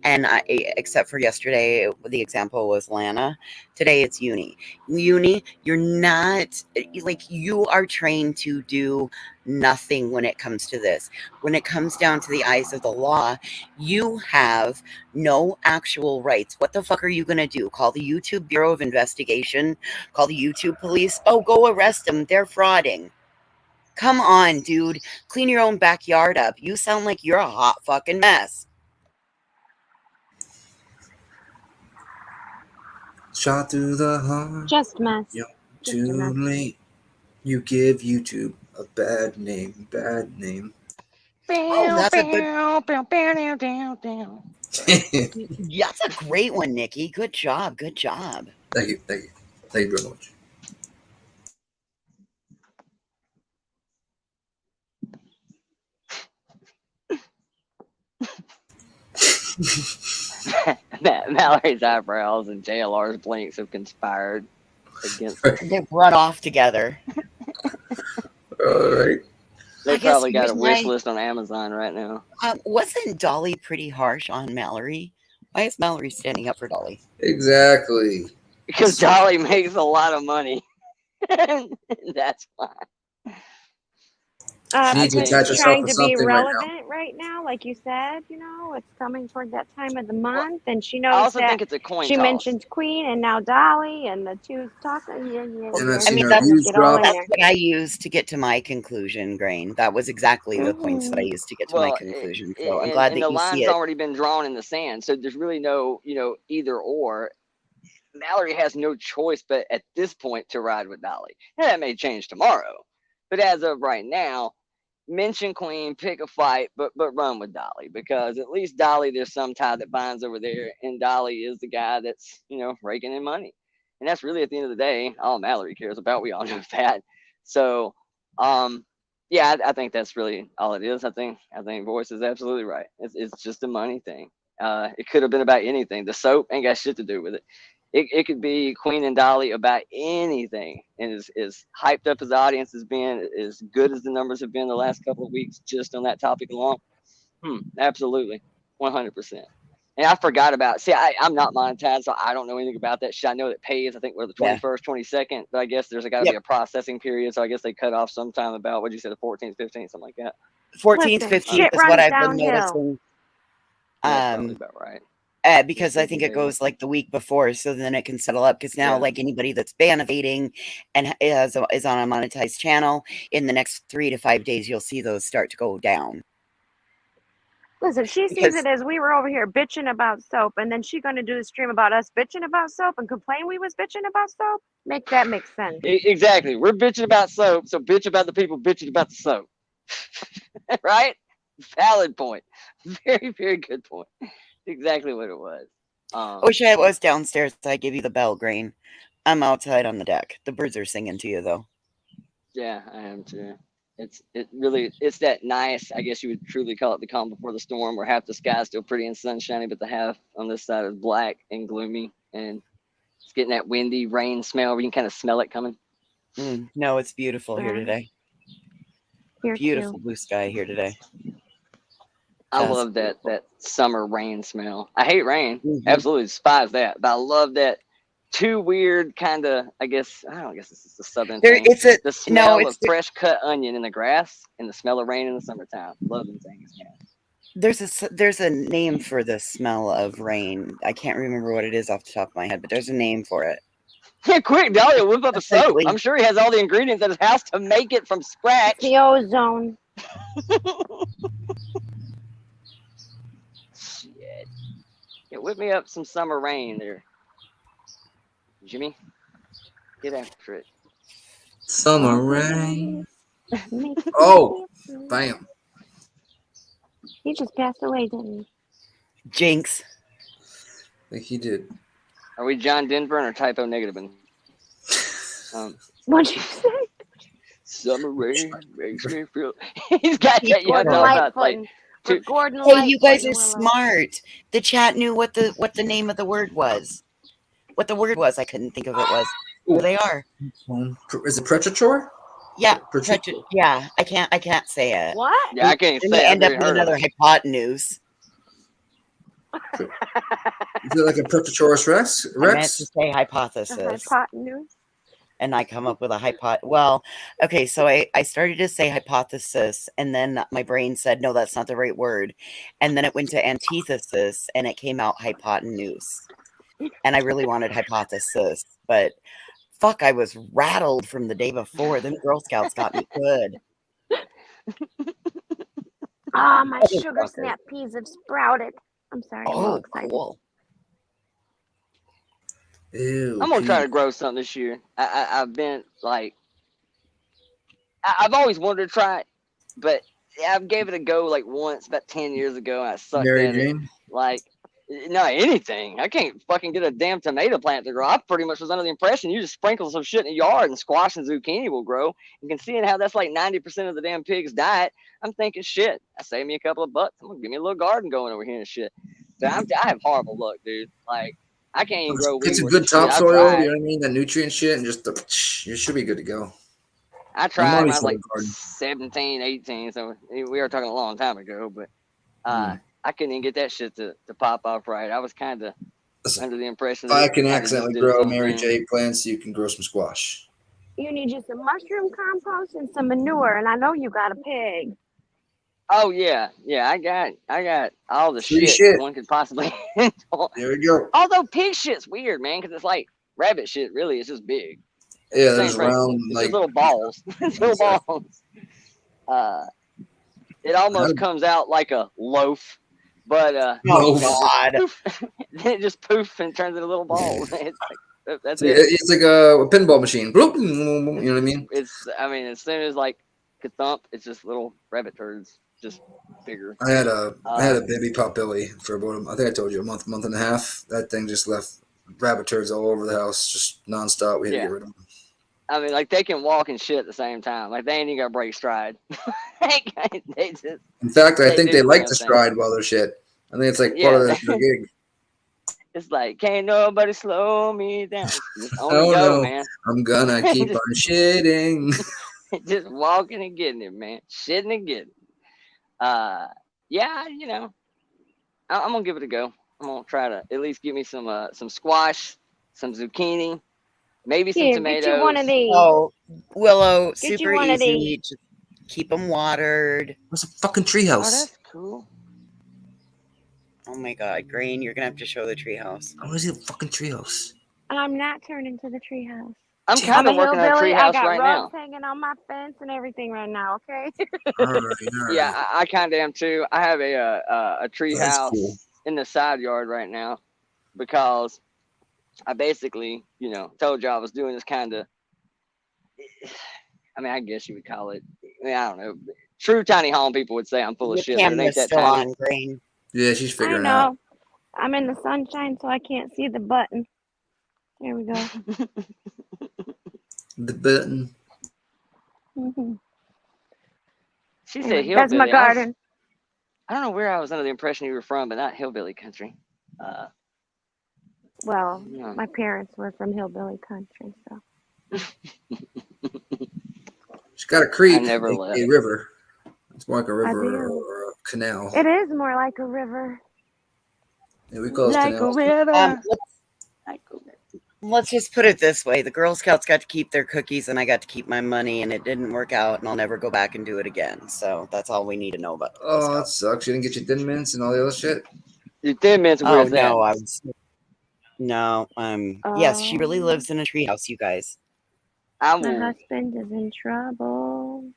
And except for yesterday, the example was Lana. Today it's Uni. Uni, you're not like, you are trained to do nothing when it comes to this. When it comes down to the eyes of the law, you have no actual rights. What the fuck are you going to do? Call the YouTube Bureau of Investigation? Call the YouTube police? Oh, go arrest them. They're frauding. Come on, dude. Clean your own backyard up. You sound like you're a hot fucking mess. Shot through the heart. Just mess. You're too late. You give YouTube a bad name. Bad name. Oh, that's a that's a great one, Nikki. Good job. Good job. Thank you. Thank you. Thank you very much. Mallory's eyebrows and JLR's blinks have conspired against her. They've run off together. All right. They probably got a wish list on Amazon right now. Wasn't Dolly pretty harsh on Mallory? Why is Mallory standing up for Dolly? Exactly. Because Dolly makes a lot of money. That's why. She's trying to be relevant right now, like you said. It's coming toward that time of the month, and she knows I also that think it's a coin she toss. mentioned Queen and now Dolly, and the two talking. That's what I used to get to my conclusion, Grain. That was exactly the points that I used to get to my conclusion. So I'm glad that you see it. The line's already been drawn in the sand, so there's really no, either or. Mallory has no choice but at this point to ride with Dolly. Now, that may change tomorrow, but as of right now, mention Queen, pick a fight, but run with Dolly, because at least Dolly, there's some tie that binds over there, and Dolly is the guy that's raking in money, and that's really at the end of the day all Mallory cares about. We all know that. So yeah, I think that's really all it is. I think Voice is absolutely right. It's just a money thing. It could have been about anything. The soap ain't got shit to do with it. It could be Queen and Dolly about anything, and as hyped up as the audience has been, as good as the numbers have been the last couple of weeks, just on that topic alone. Absolutely, 100%. And I forgot about. See, I'm not monetized, so I don't know anything about that shit. I know that pays. I think we're the 21st, 22nd, but I guess there's got to be a processing period. So I guess they cut off sometime about what you said, the 14th, 15th, something like that. 14th, 15th is what I've been noticing. That's probably about right. Because I think it goes like the week before, so then it can settle up. Because now, like anybody that's ban evading and is on a monetized channel, in the next 3 to 5 days, you'll see those start to go down. Listen, she sees it as we were over here bitching about soap, and then she's going to do the stream about us bitching about soap and complain we was bitching about soap. Make that make sense. Exactly. We're bitching about soap, so bitch about the people bitching about the soap. Right? Valid point. Very, very good point. Exactly what it was. I wish I was downstairs. I give you the bell, Green. I'm outside on the deck. The birds are singing to you, though. Yeah, I am too. It's that nice, I guess you would truly call it the calm before the storm, where half the sky is still pretty and sunshiny, but the half on this side is black and gloomy, and it's getting that windy rain smell where you can kind of smell it coming. No, it's beautiful here today. Beautiful blue sky here today. I love that summer rain smell. I hate rain. Absolutely despise that. But I love that too weird kind of, I guess this is the southern thing. The smell of fresh cut onion in the grass and the smell of rain in the summertime. Love them things, man. There's a name for the smell of rain. I can't remember what it is off the top of my head, but there's a name for it. Yeah, quick, Dahlia, whip up a soap. I'm sure he has all the ingredients at his house to make it from scratch. The ozone. Shit. Yeah, whip me up some summer rain there, Jimmy. Get after it. Summer rain. Oh, bam. He just passed away, didn't he? Jinx. I think he did. Are we John Denver or typo negative? What'd you say? Summer rain makes me feel. He's got that. Hey, you guys are smart. The chat knew what the name of the word was. What the word was, I couldn't think of it was. Here they are. Is it predator? Yeah, yeah. I can't say it. What? Yeah, I can't say it. End up with another hypotenuse. Is it like a Predatorus Rex? I meant to say hypothesis. Hypotenuse. And I come up with a Well, okay, so I started to say hypothesis, and then my brain said, no, that's not the right word. And then it went to antithesis, and it came out hypotenuse. And I really wanted hypothesis, but fuck, I was rattled from the day before. Them Girl Scouts got me good. My sugar snap peas have sprouted. I'm sorry. I'm all excited. Cool. Ew, I'm gonna try to grow something this year. I've been like, I've always wanted to try it, but I gave it a go like once about 10 years ago, and I sucked Mary at Jane? it. Like, no, anything. I can't fucking get a damn tomato plant to grow. I pretty much was under the impression you just sprinkle some shit in the yard and squash and zucchini will grow. And considering how that's like 90% of the damn pig's diet, I'm thinking, shit, I saved me a couple of bucks. I'm gonna give me a little garden going over here and shit. So I have horrible luck, dude. Like, I can't even grow. It's a good topsoil, you know what I mean? That nutrient shit, and just you should be good to go. I tried when I was like 17, 18, so we were talking a long time ago, but I couldn't even get that shit to pop off right. I was kind of under the impression that I can accidentally grow Mary J plants, you can grow some squash. You need just some mushroom compost and some manure, and I know you got a pig. Oh yeah, I got all the shit one could possibly handle. There we go. Although pig shit's weird, man, because it's like rabbit shit. Really, it's just big. Yeah, there's round like little balls. Little balls. It almost comes out like a loaf, but oh god, then it just poof and turns into little balls. It's like, that's it. It's like a pinball machine. You know what I mean? I mean, as soon as like thump, it's just little rabbit turds. Just bigger. I had a baby pot belly for about I think I told you a month and a half. That thing just left rabbit turds all over the house, just nonstop. We had to get rid of them. I mean, like they can walk and shit at the same time. Like they ain't even got break stride. They just, in fact, I think they like to stride while they're shit. I think it's like part of the gig. It's like, can't nobody slow me down. Just on the Oh go, no, man. I'm gonna keep Just- on shitting. Just walking and getting it, man. Shitting and getting it. Yeah, you know, I'm gonna give it a go. I'm gonna try to at least give me some squash, some zucchini, maybe some Here, tomatoes. get you one of these. Oh, Willow, Get you super one of easy. these. Just keep them watered. What's a fucking Oh, treehouse? that's cool. Oh my God, Green, you're gonna have to show the treehouse. I want to see the fucking treehouse. I'm not turning to the treehouse. I'm kind of working on a hillbilly. I treehouse got right rugs now. hanging on my fence and everything right now. Okay. All right. Yeah, I kind of am too. I have a tree That's house cool. in the side yard right now because I basically, you know, told you I was doing this kind of. I mean, I guess you would call it. I mean, I don't know. True tiny home people would say I'm full of Your shit, but it ain't camera's that still tiny. on, Green. Yeah, she's I figuring it out. know. I'm in the sunshine, so I can't see the button. There we go. The button. Mm-hmm. She said Anyway, hillbilly. that's my garden. I don't know where I was under the impression you were from, but not hillbilly country. Well, Yeah. my parents were from hillbilly country, so. She's got a creek, I never a left. river. It's more like a I river do. or a canal. It is more like a river. Yeah, we call it Like a canals. river. Let's just put it this way. The Girl Scouts got to keep their cookies and I got to keep my money, and it didn't work out, and I'll never go back and do it again. So that's all we need to know about the Girl Oh, that Scouts. sucks. You didn't get your Thin Mints and all the other shit? Your Thin Mints, Oh, where's that? no, I was... No, yes, she really lives in a treehouse, you guys. I My will. husband is in trouble.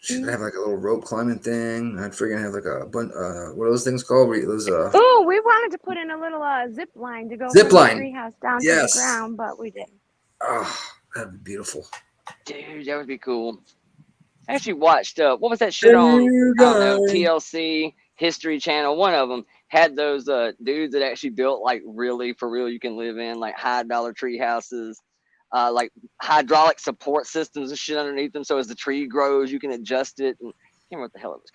Should have like a little rope climbing thing. I'd freaking have like a what are those things called? Where those Oh, we wanted to put in a little zip line to go Zip from line. the treehouse down Yes. to the ground, but we didn't. Oh, that'd be beautiful. Dude, that would be cool. I actually watched what was that shit on? I don't know, TLC, History Channel. One of them had those dudes that actually built like really for real you can live in, like $100 tree houses, like hydraulic support systems and shit underneath them. So as the tree grows, you can adjust it. And I can't remember what the hell it was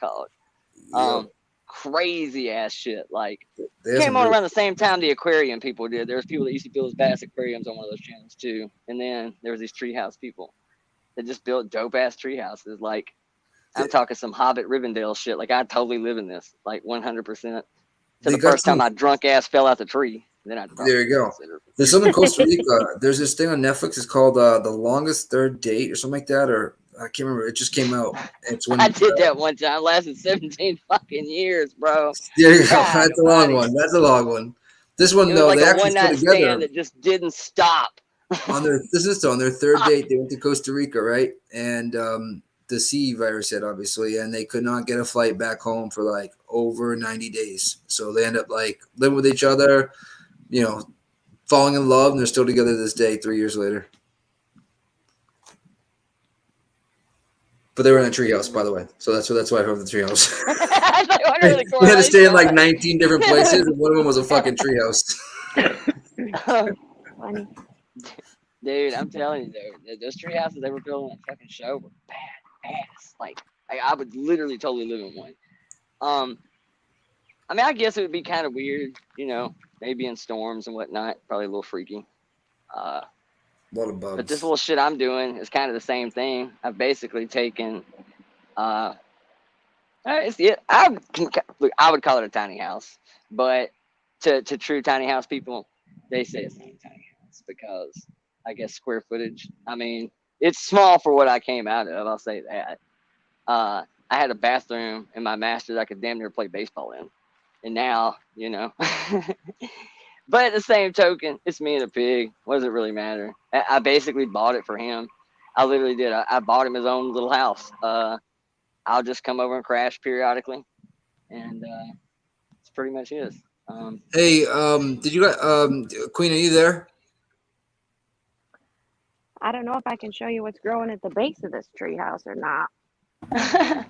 called. Crazy ass shit. Like came on around the same time the aquarium people did. There was people that used to build those bass aquariums on one of those channels too. And then there was these treehouse people that just built dope ass tree houses. Like I'm talking some Hobbit Rivendell shit. Like I totally live in this, like 100%. To the first time I drunk ass fell out the tree. Then I there you go. There's something in Costa Rica. There's this thing on Netflix. It's called The Longest Third Date or something like that. Or I can't remember. It just came out. It's when I did that one time. Lasted 17 fucking years, bro. There you go. God, That's a long one. That's a long one. This one, it was though, like they a actually one-night put together stand that just didn't stop. on their third date. They went to Costa Rica, right? And the C virus hit, obviously, and they could not get a flight back home for like over 90 days. So they end up like living with each other, you know, falling in love, and they're still together this day, 3 years later. But they were in a treehouse, by the way. So that's why I heard the treehouse. We had to stay in like 19 different places, and one of them was a fucking treehouse. Funny. Dude, I'm telling you, dude, those tree houses they were building on that fucking show were badass. Like, I would literally totally live in one. I mean, I guess it would be kind of weird, you know, maybe in storms and whatnot, probably a little freaky. A lot of bugs. But this little shit I'm doing is kind of the same thing. I've basically taken, I would call it a tiny house, but to true tiny house people, they say it's not a tiny house because I guess square footage. I mean, it's small for what I came out of. I'll say that. I had a bathroom in my master's I could damn near play baseball in, and now, you know. But at the same token, it's me and a pig. What does it really matter? I basically bought it for him. I literally did. I bought him his own little house. I'll just come over and crash periodically, and it's pretty much his. Hey, did you Queen? Are you there? I don't know if I can show you what's growing at the base of this treehouse or not.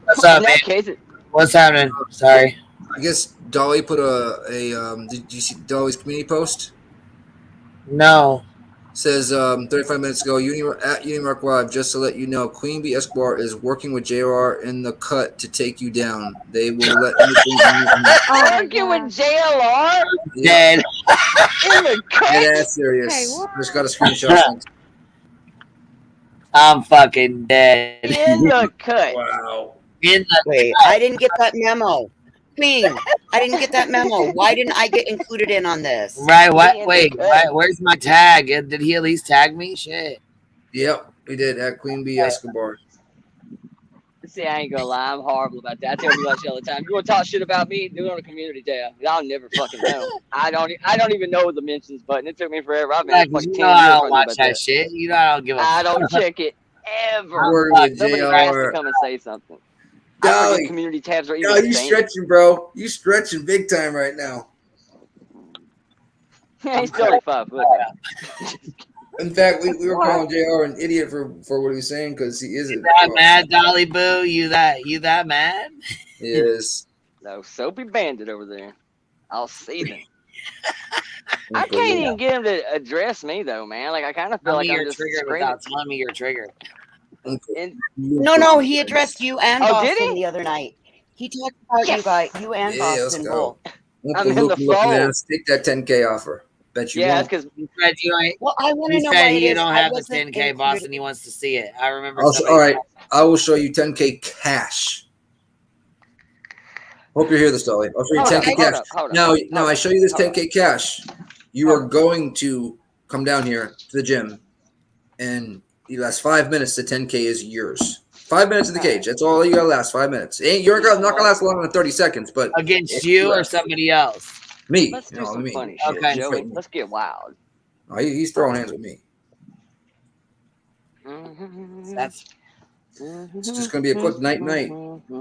What's up, man? What's happening? Sorry. I guess Dolly put a did you see Dolly's community post? No. Says 35 minutes ago, at Unimark Live, just to let you know, Queen Bee Escobar is working with JR in the cut to take you down. They will let Working with JLR? Dead. In the cut? Dead ass serious. Okay, Just got a screenshot. I'm fucking dead. In the cut. Wow. Wait, I didn't get that memo. Queen, I didn't get that memo. Why didn't I get included in on this? Right, what? Wait, where's my tag? Did he at least tag me? Shit. Yep, we did at Queen Bee Escobar. See, I ain't gonna lie, I'm horrible about that. I tell people that shit all the time. You wanna talk shit about me? Do it on a community tab. I'll never fucking know. I don't even know the mentions button. It took me forever. I've been fucking 10 years I don't running watch about that shit. You know I don't give a I don't fuck. check it ever. With Somebody JR. has to come and say something. I forget community tabs are even No, you thing. stretching, bro. You stretching big time right now. He's still like 5 foot. In fact, we were calling JR an idiot for what he was saying because he isn't. That mad, Dolly Boo? You that mad? He is. No, Soapy Bandit over there. I'll see them. I can't even get him to address me though, man. Like I kind of feel Tell like me I'm your just trigger screaming. without telling me your trigger. No, he addressed you and Oh, did Boston he? the other night. He talked about you and Yeah, let's Boston go. both. I'm in the fold. Take that 10K offer. Bet you Yeah, won't. that's because You said you ain't. Well, I want to You know said why it you is don't I have the wasn't 10K. included. Boston, he wants to see it. I remember. All somebody right, I will show you 10K cash. Hope you hear this, Dolly. I'll show you Hold 10K up, cash. hold up. Now I show you this 10K cash. You are going to come down here to the gym, and you last 5 minutes. The 10K is yours. 5 minutes in the cage. That's all you gotta last. 5 minutes. You're not gonna last longer than 30 seconds. But against you or somebody else? Me. Let's do No, some me. funny shit, Okay. Joey. Let's get wild. Oh, he's throwing hands with me. That's It's just gonna be a quick night.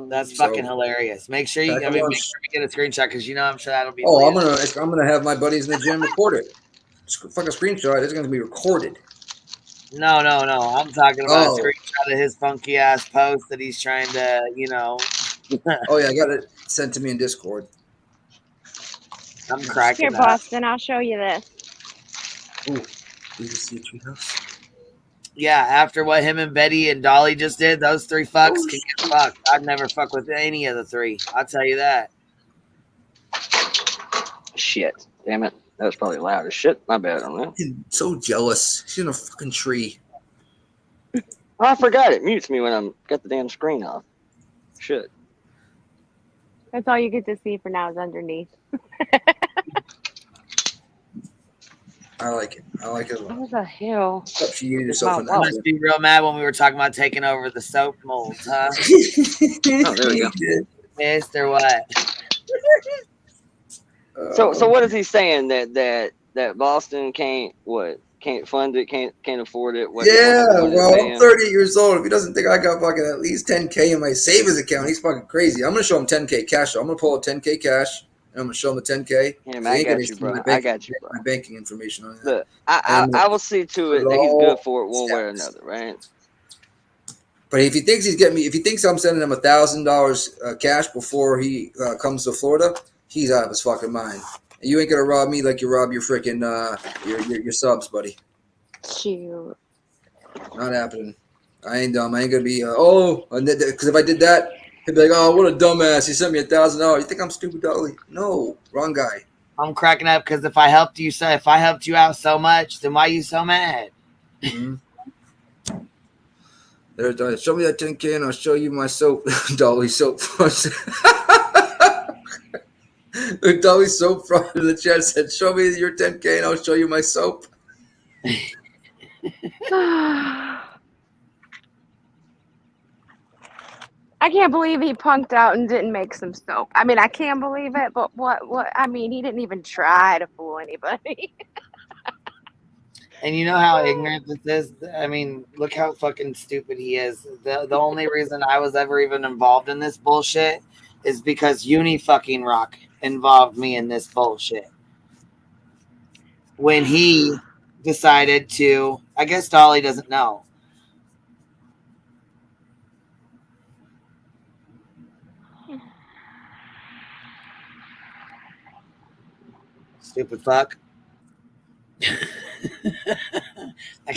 That's So, fucking hilarious. Make sure you pack a make lunch. sure we get a screenshot because you know I'm sure that'll be. Oh, hilarious. I'm gonna have my buddies in the gym record it. Fucking screenshot. It's gonna be recorded. No. I'm talking about Oh. a screenshot of his funky ass post that he's trying to, you know. Oh yeah, I got it sent to me in Discord. I'm cracking Here, up. Boston, I'll show you this. Ooh, did you see a treehouse? Yeah, after what him and Betty and Dolly just did, those three fucks can get fucked. I'd never fuck with any of the three. I'll tell you that. Shit. Damn it. That was probably loud as shit. My bad on that. I'm so jealous. She's in a fucking tree. Oh, I forgot it mutes me when I'm got the damn screen off. Shit. That's all you get to see for now is underneath. I like it. I like it a lot. What the hell? Up to you yourself in I must that. be real mad when we were talking about taking over the soap molds, huh? Oh, there we go. Pissed or what? So what is he saying that Boston can't fund it, can't afford it? Yeah, bro. I'm 38 years old. If he doesn't think I got fucking at least 10K in my savings account, he's fucking crazy. I'm gonna show him 10K cash. So I'm gonna pull out 10K cash, and I'm gonna show him the 10K. Yeah, man, I got you, bro. I got you, bro. My banking information on that. Look, I will see to it that he's good for it one way or another, right? But if he thinks if he thinks I'm sending him $1,000 cash before he comes to Florida, he's out of his fucking mind. And you ain't gonna rob me like you rob your freaking your subs, buddy. Shoot. Not happening. I ain't dumb. I ain't gonna be because if I did that, he'd be like, "Oh, what a dumbass! He sent me $1,000. You think I'm stupid, Dolly? No, wrong guy." I'm cracking up because if I helped you out so much, then why are you so mad? Mm-hmm. There's show me that 10K and I'll show you my soap. Dolly soap. Dolly soap from the chat said, "Show me your 10K and I'll show you my soap." I can't believe he punked out and didn't make some soap. I mean, I can't believe it, but what? I mean, he didn't even try to fool anybody. And you know how ignorant this is? I mean, look how fucking stupid he is. The only reason I was ever even involved in this bullshit is because Uni fucking Rock involved me in this bullshit. When he decided to, I guess Dolly doesn't know. Stupid fuck.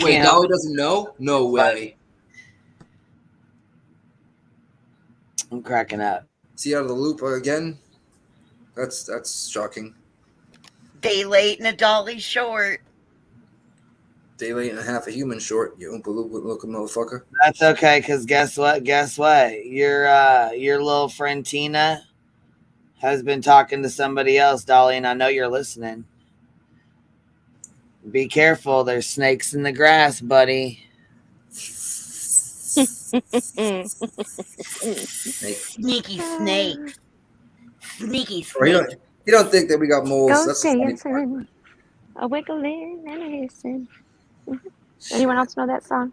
Wait, Dolly doesn't know? No way. I'm cracking up. See out of the loop again? That's shocking. Day late and a dolly short. Day late and a half a human short, you oompa loompa looking motherfucker. That's okay, because guess what? Your little friend Tina has been talking to somebody else, Dolly, and I know you're listening. Be careful, there's snakes in the grass, buddy. Sneaky snakes. Sneaky snakes. You don't think that we got moles? Go That's the funny part. dancing, a wiggling and a hissing. Anyone else know that song?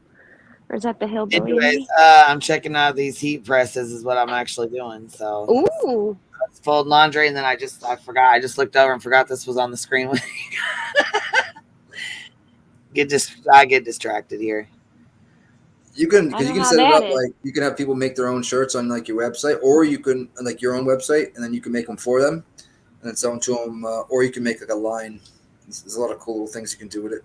Or is that the Hillbilly? Anyways, I'm checking out these heat presses is what I'm actually doing. So ooh, I was folding laundry and then I forgot. I just looked over and forgot this was on the screen. I get distracted here. You can set it up like you can have people make their own shirts on like your website, or you can like your own website, and then you can make them for them, and then sell them to them, or you can make like a line. There's a lot of cool little things you can do with it.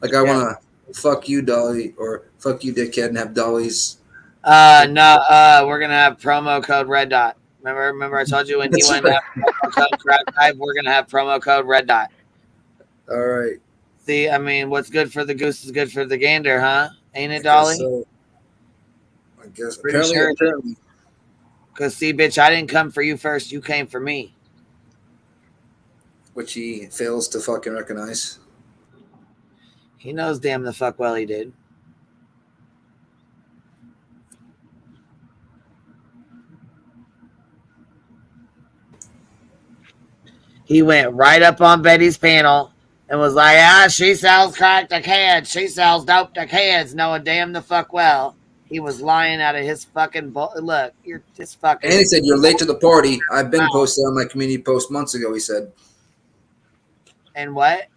Like I want to fuck you, Dolly, or fuck you, dickhead, and have Dolly's. No, we're gonna have promo code Red Dot. Remember I told you when you went to have promo code Crab Dive, we're gonna have promo code Red Dot. All right. See, I mean, what's good for the goose is good for the gander, huh? Ain't it, Dolly? I guess. Pretty sure. Because, see, bitch, I didn't come for you first. You came for me. Which he fails to fucking recognize. He knows damn the fuck well he did. He went right up on Betty's panel and was like, she sells crack to kids. She sells dope to kids. Knowing damn the fuck well he was lying out of his fucking look, you're just fucking. And he said, you're late to the party. I've been posted on my community post months ago, he said. And what?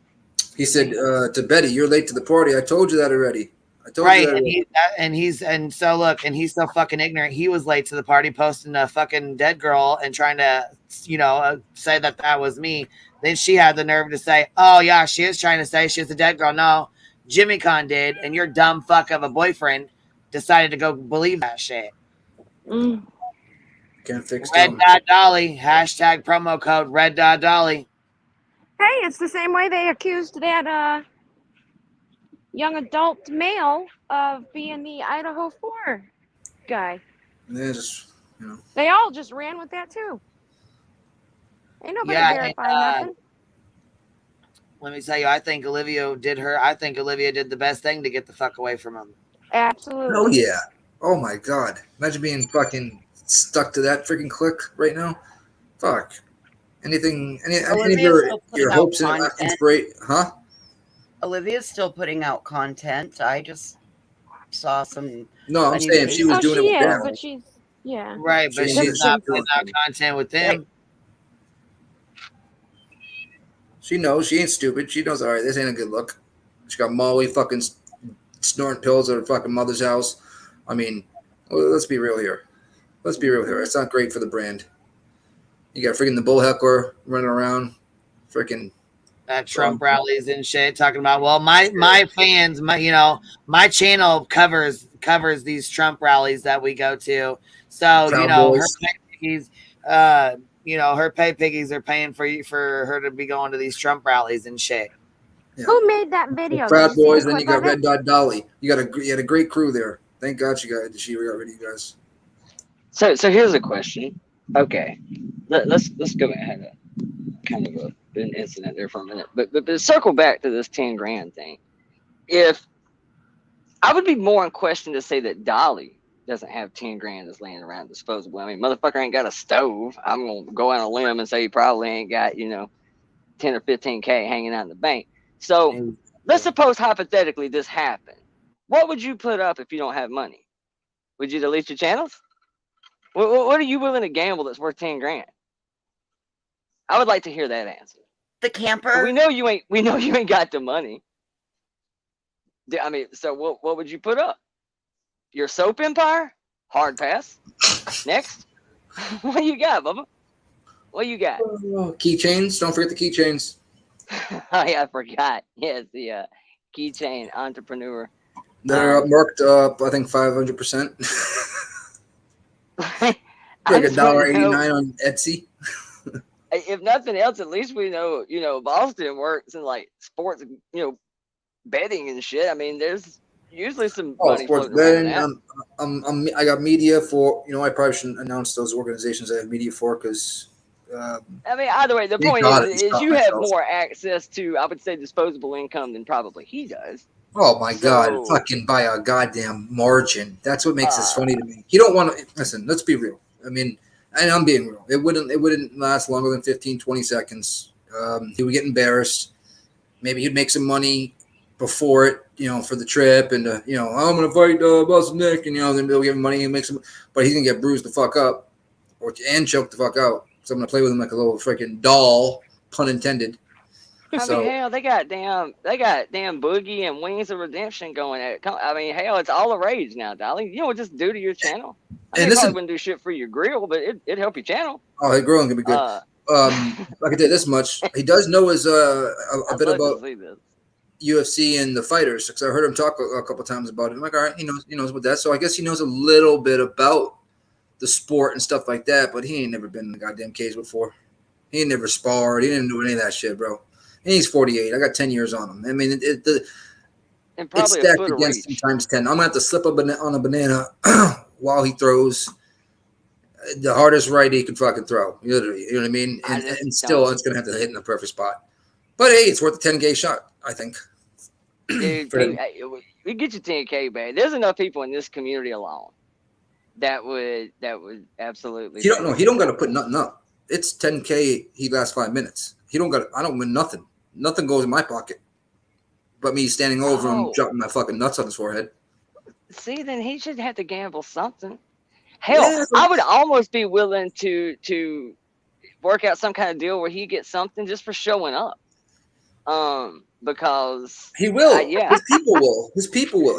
He said to Betty, you're late to the party. I told you that already. I told you that already. And he's so fucking ignorant. He was late to the party posting a fucking dead girl and trying to, say that was me. Then she had the nerve to say, oh yeah, she is trying to say she's a dead girl. No, Jimmy Con did, and your dumb fuck of a boyfriend decided to go believe that shit. Can't fix Red Dot Dolly, hashtag promo code Red Dot Dolly. hey, it's the same way they accused that young adult male of being the Idaho 4 guy. Yeah, just, They all just ran with that too. Ain't nobody verifying nothing. Let me tell you, I think Olivia did the best thing to get the fuck away from him. Absolutely. Oh yeah. Oh my god. Imagine being fucking stuck to that freaking click right now. Fuck. Any of your hopes and inspiration, huh? Olivia's still putting out content. I just saw some. No, I'm saying she was doing it with them. But she's right, but she's not putting out content with them. She knows. She ain't stupid. She knows, all right, this ain't a good look. She got Molly fucking snorting pills at her fucking mother's house. I mean, let's be real here. It's not great for the brand. You got freaking the bull heckler running around. Freaking. At Trump rallies and shit, talking about, well, my fans, my channel covers these Trump rallies that we go to. So, her pay piggies, her pay piggies are paying for her to be going to these Trump rallies and shit. Yeah. Who made that video? Proud Boys, then you got Red Dot Dolly. You had a great crew there. Thank God she got rid of you guys. So here's a question. Okay, let's go back. I had kind of an incident there for a minute, but circle back to this 10 grand thing. If I would be more in question to say that Dolly doesn't have 10 grand that's laying around disposable. I mean, motherfucker ain't got a stove. I'm gonna go on a limb and say he probably ain't got 10 or 15K hanging out in the bank. So let's suppose hypothetically this happened. What would you put up if you don't have money? Would you delete your channels? What are you willing to gamble that's worth 10 grand? I would like to hear that answer. The camper. But we know you ain't got the money. I mean, so what would you put up? Your soap empire? Hard pass. Next. What do you got, Bubba? What you got? Keychains. Don't forget the keychains. Oh yeah, I forgot. Yes, the keychain entrepreneur. They're marked up, I think 500%. Like $1.89 on Etsy. If nothing else, at least we know, Boston works in like sports, betting and shit. I mean, there's usually some money sports floating betting. around I got media for. I probably shouldn't announce those organizations I have media for because. I mean, either way, the point is you have more access to, I would say, disposable income than probably he does. Oh my God! Fucking by a goddamn margin. That's what makes this funny to me. You don't want to listen. Let's be real. I mean, and I'm being real. It wouldn't last longer than 15, 20 seconds. He would get embarrassed. Maybe he'd make some money before it, for the trip, and I'm gonna fight Boston Nick, and then they'll give him money. He makes some, but he's gonna get bruised the fuck up, and choked the fuck out. So I'm gonna play with him like a little freaking doll, pun intended. I mean, hell, they got damn Boogie and Wings of Redemption going at it. I mean, hell, it's all the rage now, darling. You know what just do to your channel? I mean, probably wouldn't do shit for your grill, but it'd help your channel. Oh, his grilling can be good. I can tell you this much: he does know his a bit about UFC and the fighters, because I heard him talk a couple times about it. I'm like, all right, he knows about that. So I guess he knows a little bit about the sport and stuff like that, but he ain't never been in the goddamn cage before. He ain't never sparred. He didn't do any of that shit, bro. And he's 48. I got 10 years on him. I mean, it's stacked against him times 10. I'm going to have to slip on a banana while he throws the hardest right he can fucking throw. Literally, you know what I mean? And still, it's going to have to hit in the perfect spot. But, hey, it's worth a 10K shot, I think. Dude, we get you 10K, man. There's enough people in this community alone that would absolutely. You don't know. He don't got to put nothing up. It's 10K. He lasts 5 minutes. He don't got. I don't win nothing. Nothing goes in my pocket, but me standing over him, dropping my fucking nuts on his forehead. See, then he should have to gamble something. Hell, I would almost be willing to work out some kind of deal where he gets something just for showing up. Because he will. Yeah, his people will.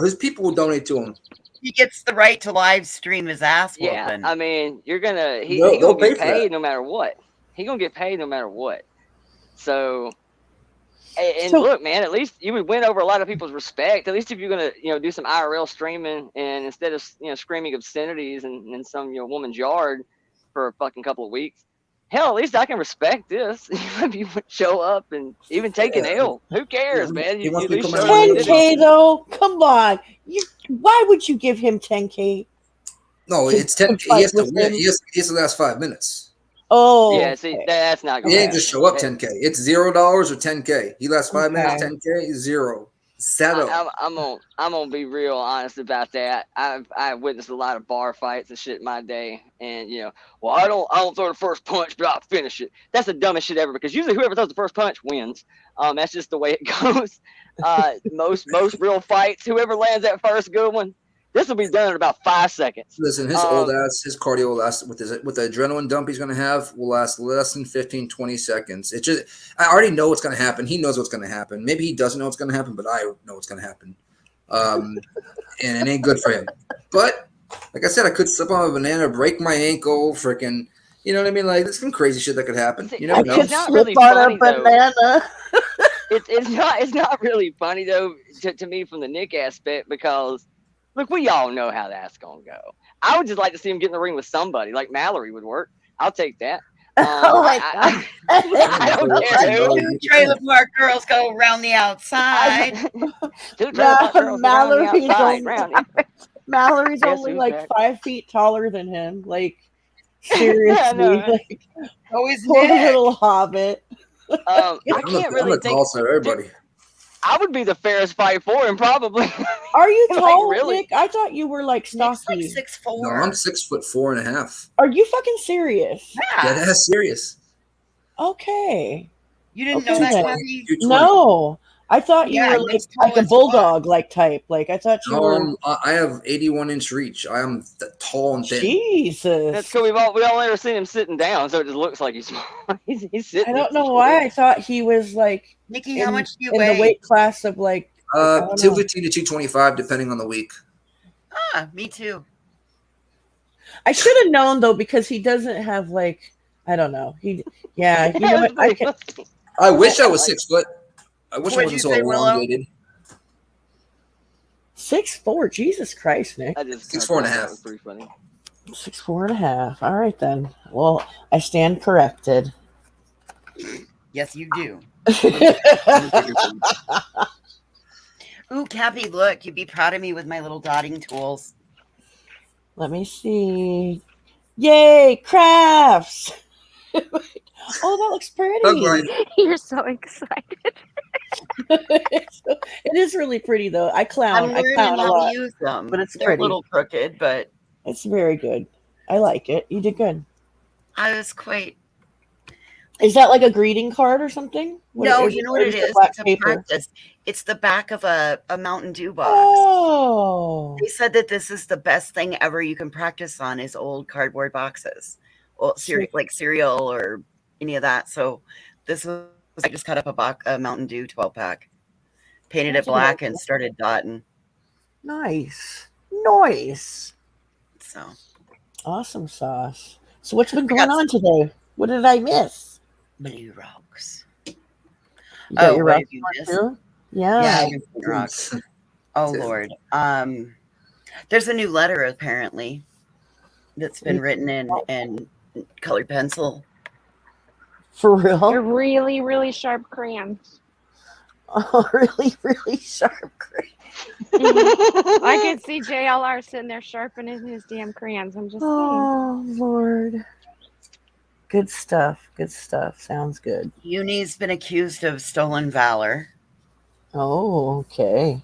His people will donate to him. He gets the right to live stream his ass whooping. Yeah, I mean, you're gonna he gonna get paid no matter what. He gonna get paid no matter what. So, and look, man, at least you would win over a lot of people's respect. At least if you're gonna, do some IRL streaming, and instead of screaming obscenities in some woman's yard for a fucking couple of weeks, hell, at least I can respect this. If you would show up and even take an L, who cares, man? You at least show 10K though, come on. Why would you give him 10K? No, it's 10K. He has to win. He has to last 5 minutes. Oh, yeah. See, that's not going to happen. Just show up 10K. It's $0 or 10K. He lasts 5 minutes. 10K, zero. Settle. I'm gonna be real honest about that. I've witnessed a lot of bar fights and shit in my day, and well, I don't throw the first punch, but I'll finish it. That's the dumbest shit ever, because usually whoever throws the first punch wins. That's just the way it goes. Most real fights, whoever lands that first good one, this will be done in about 5 seconds. Listen, his old ass, his cardio will last with the adrenaline dump he's going to have will last less than 15, 20 seconds. It's just, I already know what's going to happen. He knows what's going to happen. Maybe he doesn't know what's going to happen, but I know what's going to happen. And it ain't good for him. But like I said, I could slip on a banana, break my ankle, freaking, you know what I mean? Like, there's some crazy shit that could happen. You never know. Could slip on a banana. It's not really funny though to me from the Nick aspect, because look, we all know how that's gonna go. I would just like to see him get in the ring with somebody, like Mallory would work. I'll take that. Oh my God! I don't care. Two trailer park girls go around the outside. Mallory's only like 5 feet taller than him. Like, seriously, like, always poor little hobbit. I can't really think. Everybody. I would be the fairest fight for him, probably. Are you tall, really? Nick? I thought you were like stocky. Nick's like 6'4". No, I'm 6'4.5". Are you fucking serious? Yeah, that's serious. Okay. You didn't know that, Tony? No, I thought you were like a bulldog like type. Like, I thought you were. I have 81-inch reach. I am tall and thin. Jesus. That's cool. We all ever seen him sitting down, so it just looks like he's small. he's sitting. I don't know why I thought he was like. Nikki, how much do you in weigh? The weight class of like 215 to 225, depending on the week. Me too. I should have known though, because he doesn't have like. I don't know. Yeah, you know what? I wish I was 6 foot. I wish I What'd wasn't you so say, Willow? elongated. 6'4", Jesus Christ, Nick. I just 6'4" and a half. That was pretty funny. 6'4.5". All right then. Well, I stand corrected. Yes, you do. Ooh, Cappy, look, you'd be proud of me with my little dotting tools. Let me see. Yay, crafts! Oh, that looks pretty. You're so excited. It is really pretty though. I I'm clown learning a how lot, to use them. but it's They're pretty. a little crooked, but It's very good. I like it. You did good. I was quite. Is that like a greeting card or something? No, is you know or what it just is? black It's a paper? practice. It's the back of a Mountain Dew box. Oh. They said that this is the best thing ever you can practice on is old cardboard boxes. Well, like cereal or any of that. So this was, I just cut up a Mountain Dew 12-pack, painted That's it black, adorable. and started dotting. Nice. So awesome sauce. So what's been going on today? What did I miss? Blue rocks. You got your what rocks did you on miss? too? Yeah. Yeah, I missed the rocks. Oh Lord. There's a new letter apparently that's been written in colored pencil. For real? They're really, really sharp crayons. Oh, really, really sharp crayons. I could see JLR sitting there sharpening his damn crayons. I'm just saying. Oh, Lord. Good stuff. Good stuff. Sounds good. Uni's been accused of stolen valor. Oh, okay.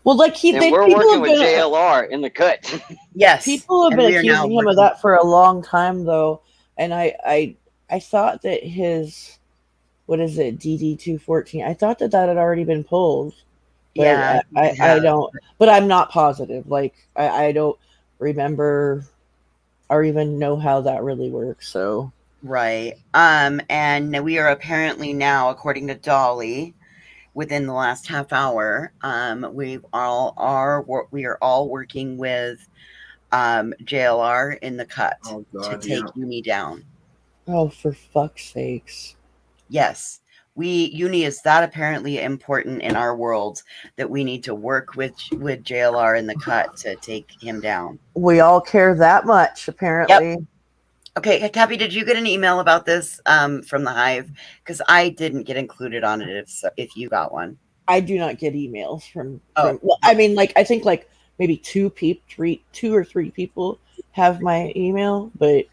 Well, like we're working with JLR in the cut. Yes. People have been accusing him of that for a long time, though. And I thought that his, what is it, DD-214, I thought that had already been pulled. But Yeah. I don't, but I'm not positive. Like, I don't remember or even know how that really works. So. Right. And we are apparently now, according to Dolly, within the last half hour, we are all working with JLR in the cut to take Uni down. Oh, for fuck's sakes. Yes. Uni is that apparently important in our world that we need to work with JLR in the cut to take him down. We all care that much, apparently. Yep. Okay, Cappy, did you get an email about this from the Hive? Because I didn't get included on it. If you got one, I do not get emails from. Well, I mean, like I think like maybe two or three people have my email, but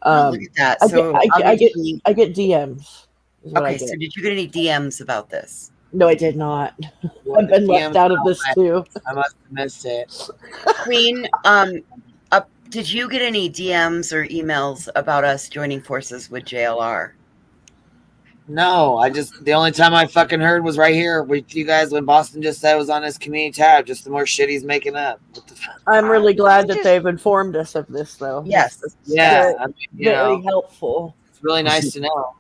look at that. So I get DMs. Okay, so did you get any DMs about this? No, I did not. I've been left out of this too. I must have missed it. Queen, did you get any DMs or emails about us joining forces with JLR? No, the only time I fucking heard was right here with you guys when Boston just said it was on his community tab. Just the more shit he's making up. What the fuck? I'm really glad that they've informed us of this, though. Yes. Yeah. Very helpful. It's really nice to know.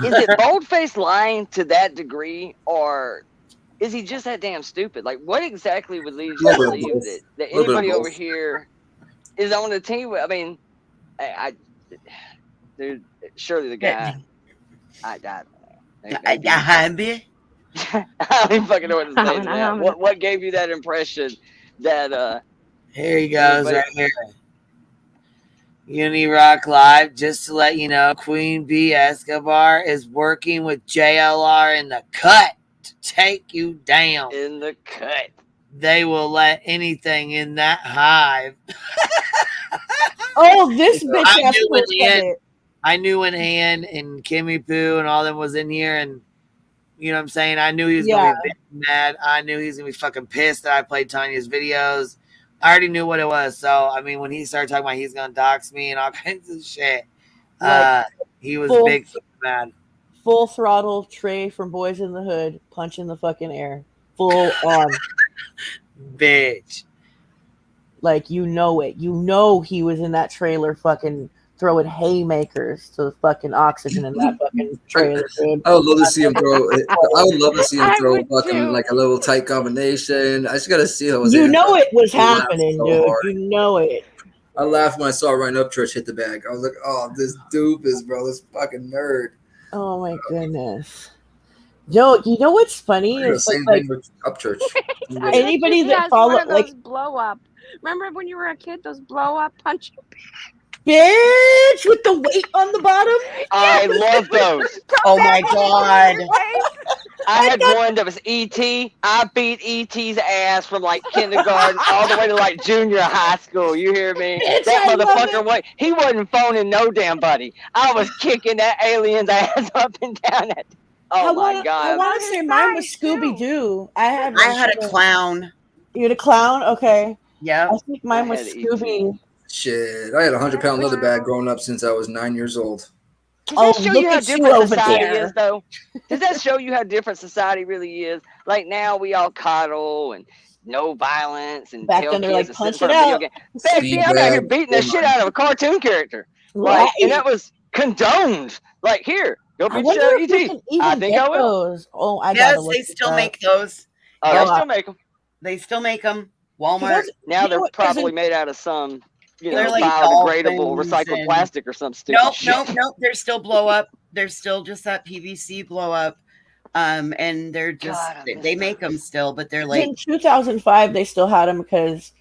Is it bold-faced lying to that degree, or is he just that damn stupid? Like, what exactly would lead you to believe that anybody over here is on the team? I mean, dude, surely the guy. I don't know. I don't even fucking know what to say to that. What gave you that impression that here he goes right here. Uni Rock Live, just to let you know, Queen B Escobar is working with JLR in the cut to take you down. In the cut. They will let anything in that hive. Oh, this bitch I knew when Ann and Kimmy Poo and all them was in here, and you know what I'm saying? I knew he was going to be mad. I knew he was going to be fucking pissed that I played Tanya's videos. I already knew what it was. So, I mean, when he started talking about he's going to dox me and all kinds of shit, he was big mad. Full throttle Trey from Boys in the Hood, punch in the fucking air. Full on. Bitch. Like, you know it. You know he was in that trailer fucking throwing haymakers to the fucking oxygen in that fucking trailer, dude. I would love to see him throw fucking like a little tight combination. I just gotta see how you know it was happening, dude. You know it. I laughed when I saw Ryan Upchurch hit the bag. I was like, oh, this doofus, bro, this fucking nerd. Oh my goodness. Yo, you know what's funny is Same like thing with Upchurch. anybody He that has follow one of like those blow up. Remember when you were a kid, those blow up punch? bitch with the weight on the bottom. I love those. Oh my god. I had one that was E.T. I beat E.T.'s ass from like kindergarten all the way to like junior high school. You hear me? Bitch, That I love he wasn't phoning no damn buddy. I was kicking that alien's ass up and down that. Oh my god! I want to say mine was Scooby Doo. I had a clown. You had a clown? Okay. Yeah. I think mine was Scooby. Shit, I had a 100-pound leather bag growing up since I was 9 years old. Does that show you how different society there. is, though? Does that show you how different society really is? Like now we all coddle and no violence and Back tell then they're kids like, to punch sit in it front of a out. video game. Back then, I'm out here beating the shit out of a cartoon character. Like, and that was condoned. Like, here, go I beat wonder your if we ET. can even I think get I will. those. Oh, I Yes, gotta look they at still that. make those. Oh, they still make them. They still make them. Walmart. Now they're probably made out of some, They're like biodegradable dolphins recycled and- plastic or some stupid Nope, shit. nope. They're still blow up. They're still just that PVC blow up. And they're just they make them still, but they're like In 2005, they still had them because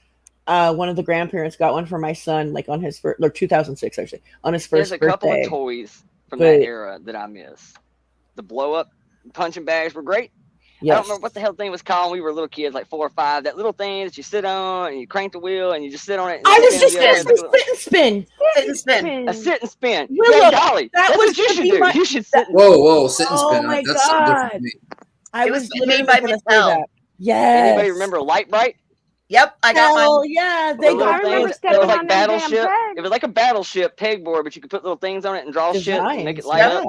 one of the grandparents got one for my son, like on his first, or 2006 actually, on his first There's a couple birthday. of toys from But- that era that I miss. The blow up punching bags were great. I Yes. don't remember what the hell the thing was called. We were little kids, like 4 or 5. That little thing that you sit on and you crank the wheel and you just sit on it. And I was spin just the other gonna say way. sit and spin. Sit and spin. A sit and spin. Willow, Yeah, golly. that That's was what you gonna should be do. my- You should sit and Whoa, sit and Oh spin. my That's something different God. for me. I It was was literally made by gonna say Mattel. that. Yes. Anybody remember Light Bright? Yep, I got Hell mine. yeah, The they little got things. those. It was like Battleship. It was like a Battleship pegboard, but you could put little things on it and draw shit and make it light up.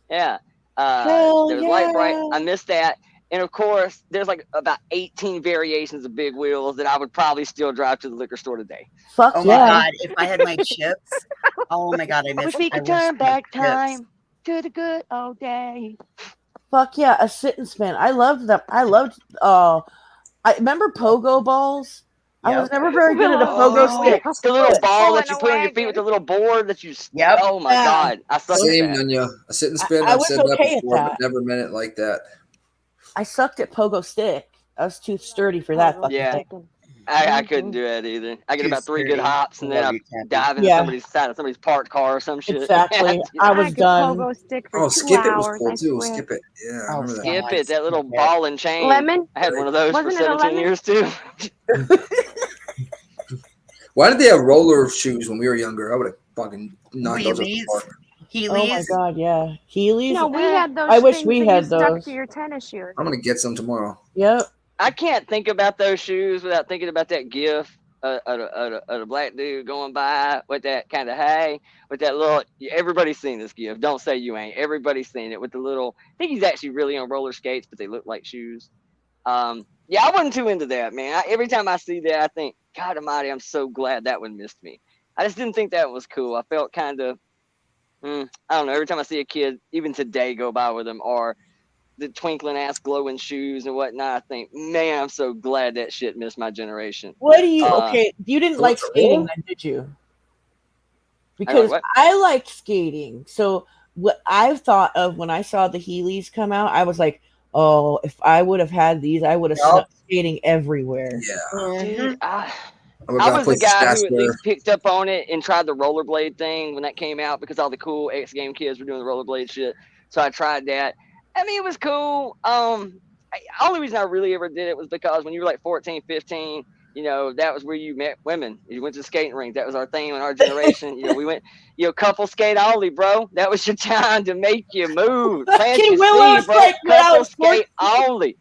Yeah. Hell There's Light Bright. yeah. I missed that. And of course, there's like about 18 variations of big wheels that I would probably still drive to the liquor store today. Fuck Oh yeah. my god, if I had my chips. Oh my god, I missed If we I could wish turn I had back chips. time to the good old days. Fuck yeah, a sit and spin. I loved them. I remember pogo balls. I was never very good at a pogo stick. The little ball that you put on your feet with the little board that you. Yep. Oh my god, I suck Same, at that. Nunya. A sit and spin. I I've was said that okay at before, that. but never meant it like that. I sucked at pogo stick. I was too sturdy for that fucking Yeah. thing. I couldn't do that either. I get Too about 3 good sturdy. hops and then Love I you, Kathy. dive into Yeah. somebody's side of somebody's parked car or some shit. Exactly. I was could done. pogo stick for Oh, 2 skip it was hours. cool I too. swear. Skip it. Yeah, I Oh, remember that. Skip God, it, that little skip it. ball and chain. Lemon? I had one of those for Wasn't it a 17 lemon? years too. Why did they have roller shoes when we were younger? I would have fucking knocked those out the Wheelies. park. Oh my Heelys. god, yeah. Heelys? No, we had those I wish things we that had you stuck those. to your tennis shoes. I'm gonna get some tomorrow. Yep. I can't think about those shoes without thinking about that gif of a black dude going by with that kind of with that little. Everybody's seen this gif. Don't say you ain't. Everybody's seen it with the little. I think he's actually really on roller skates, but they look like shoes. Yeah, I wasn't too into that, man. Every time I see that, I think, God Almighty, I'm so glad that one missed me. I just didn't think that was cool. I felt kind of, I don't know. Every time I see a kid, even today, go by with them or the twinkling ass glowing shoes and whatnot, I think, man, I'm so glad that shit missed my generation. What do you okay? You didn't like skating then, did you? Because what? I liked skating. So what I thought of when I saw the Heelys come out, I was like, oh, if I would have had these, I would have snuck skating everywhere. Yeah. Dude, I I was the guy who at least picked up on it and tried the rollerblade thing when that came out because all the cool X Game kids were doing the rollerblade shit. So I tried that. I mean, it was cool. Only reason I really ever did it was because when you were like 14, 15, you know, that was where you met women. You went to the skating rink. That was our thing in our generation. You know, we went, couple skate only, bro. That was your time to make you move. Plant your seed, bro. Couple skate only.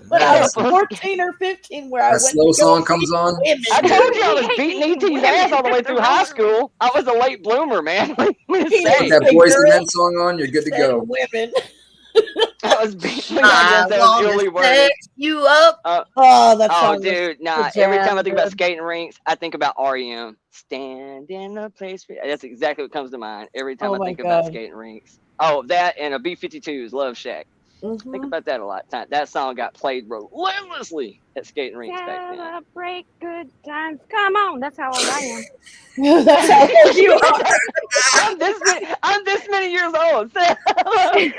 When I was 14 or 15, where I went slow to go song comes on. women. I told you I was beating ET's ass all the way through high school. I was a late bloomer, man. What do you say? Put that Boys and Men song on, you're good to go. Women. I was beating that was really worded. You up? That song was dude, nah. the Every time I jam, think about dude. skating rinks, I think about REM. Stand in a place. That's exactly what comes to mind every time Oh I my think about God. skating rinks. Oh, that and a B-52s Love Shack. Think about that a lot of times. That song got played relentlessly at skating rinks back then. Celebrate good times. Come on. That's how old I am. That's how old you are. I'm this many years old. Oh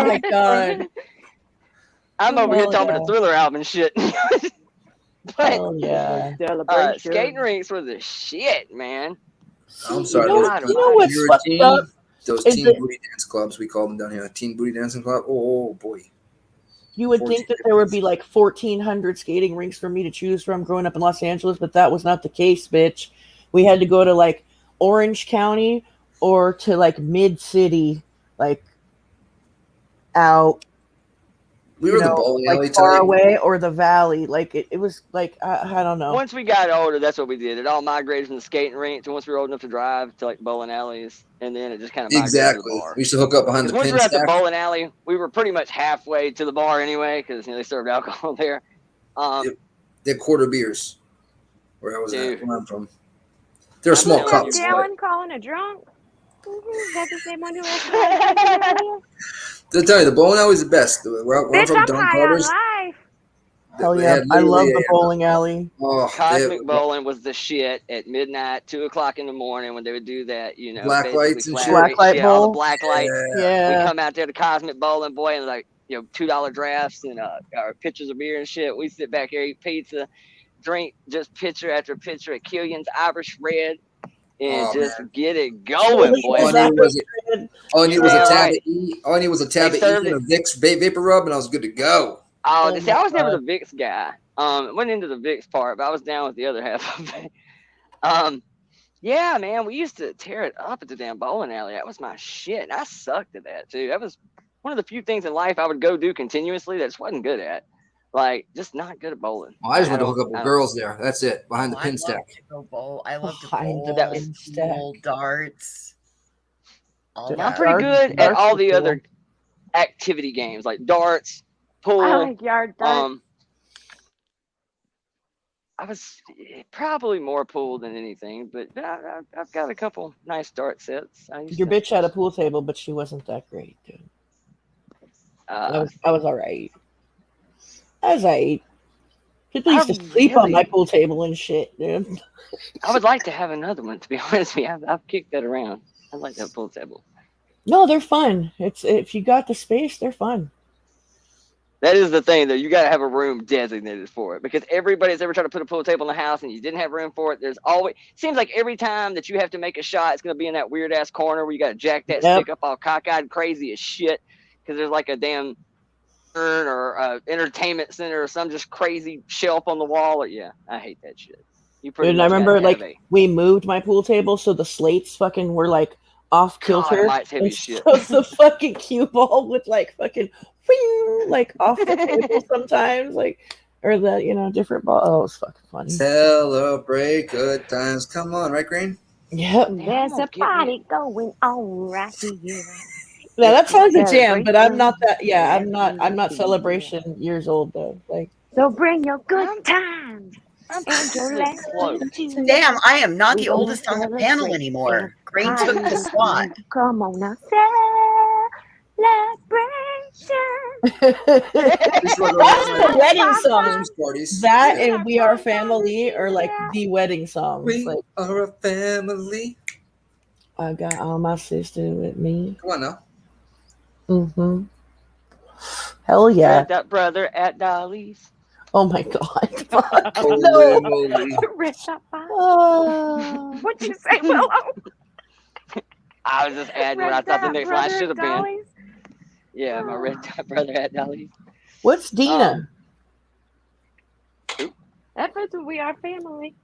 my god. I'm over here talking about the Thriller album and shit. Oh yeah. Skating rinks were the shit, man. I'm sorry. You know what's fucked up? Those teen booty dance clubs, we call them down here. Teen booty dancing club. Oh boy. You would think that there would be like 1,400 skating rinks for me to choose from growing up in Los Angeles, but that was not the case, bitch. We had to go to like Orange County or to like Mid-City, like out. We were the bowling alley like far type. away, or the valley. Like it was like I don't know. Once we got older, that's what we did. It all migrated from the skating rinks. And once we were old enough to drive to like bowling alleys, and then it just kind of migrated to the bar. We used to hook up behind the Once pin we were at the stack. bowling alley, we were pretty much halfway to the bar anyway, because they served alcohol there. They had quarter beers. Where I was at, where I'm from. They're small cups. Dallin calling a drunk. Is that the same one who was They'll tell you the bowling alley is the best. Where I'm Bitch, from, I'm Don high Carter's. on life. Hell They yeah, had I love literally the bowling alley. Cosmic bowling was the shit at midnight, 2 o'clock in the morning when they would do that, you know. Black basically lights and flat shit. rate Black light all the bowl? black lights. Yeah. We come out there to Cosmic Bowling, boy, and like, you know, $2 drafts and our pitchers of beer and shit. We sit back here, eat pizza, drink just pitcher after pitcher at Killian's Irish Red, and just get it going, boy. All I needed was a tab right. of E. All I needed was a tab They of E served and a Vicks vapor rub, and I was good to go. Oh, see, I was never the Vicks guy. Went into the Vicks part, but I was down with the other half of it. Yeah, man, we used to tear it up at the damn bowling alley. That was my shit. And I sucked at that too. That was one of the few things in life I would go do continuously that I just wasn't good at. Like, just not good at bowling. Well, I just went to hook up with girls there. That's it. Behind the pin stack. I love to Behind bowl, the pin stack. pool, darts. All I'm that. pretty good at all the other activity games like darts, pool. I like yard darts. I was probably more pool than anything, but I've got a couple nice dart sets. Your bitch had a pool table, but she wasn't that great, dude. I was all right. I was all right. People used to sleep on my pool table and shit, dude. I would like to have another one, to be honest with you. I've kicked that around. I'd like to have a pool table. No, they're fun. It's if you got the space, they're fun. That is the thing, though. You got to have a room designated for it, because everybody's ever tried to put a pool table in the house and you didn't have room for it. There's always seems like every time that you have to make a shot, it's going to be in that weird ass corner where you got to jack that stick up all cockeyed, crazy as shit, because there's like a damn or entertainment center or some just crazy shelf on the wall. Yeah, I hate that shit. You pretty Dude, much I remember gotta have like we moved my pool table so the slates fucking were like off kilter. mine's heavy as shit. So the fucking cue ball would like fucking wing, like off the table sometimes, like or the different ball. Oh, it was fucking funny. Celebrate good times. Come on, right, Green? Yep. There's a party going on right here. Yeah, that song's a jam, but I'm not that. Yeah, I'm not celebration years old though. Like, so bring your good times and your laughter too. Damn, I am not the oldest on the panel anymore. Green took the spot. Come on now, celebration. That's the wedding song. Parties. That and We Are Family are like the wedding songs. We like, are a family. I got all my sisters with me. Come on now. Mm-hmm. Hell yeah. Got that brother at Dolly's. Oh my god. Fuck. Holy No. moly. What'd you say, Willow? I was just adding what I thought the next line should have been. Yeah, my red dot brother at Dolly's. What's Dina? That fits with We Are Family.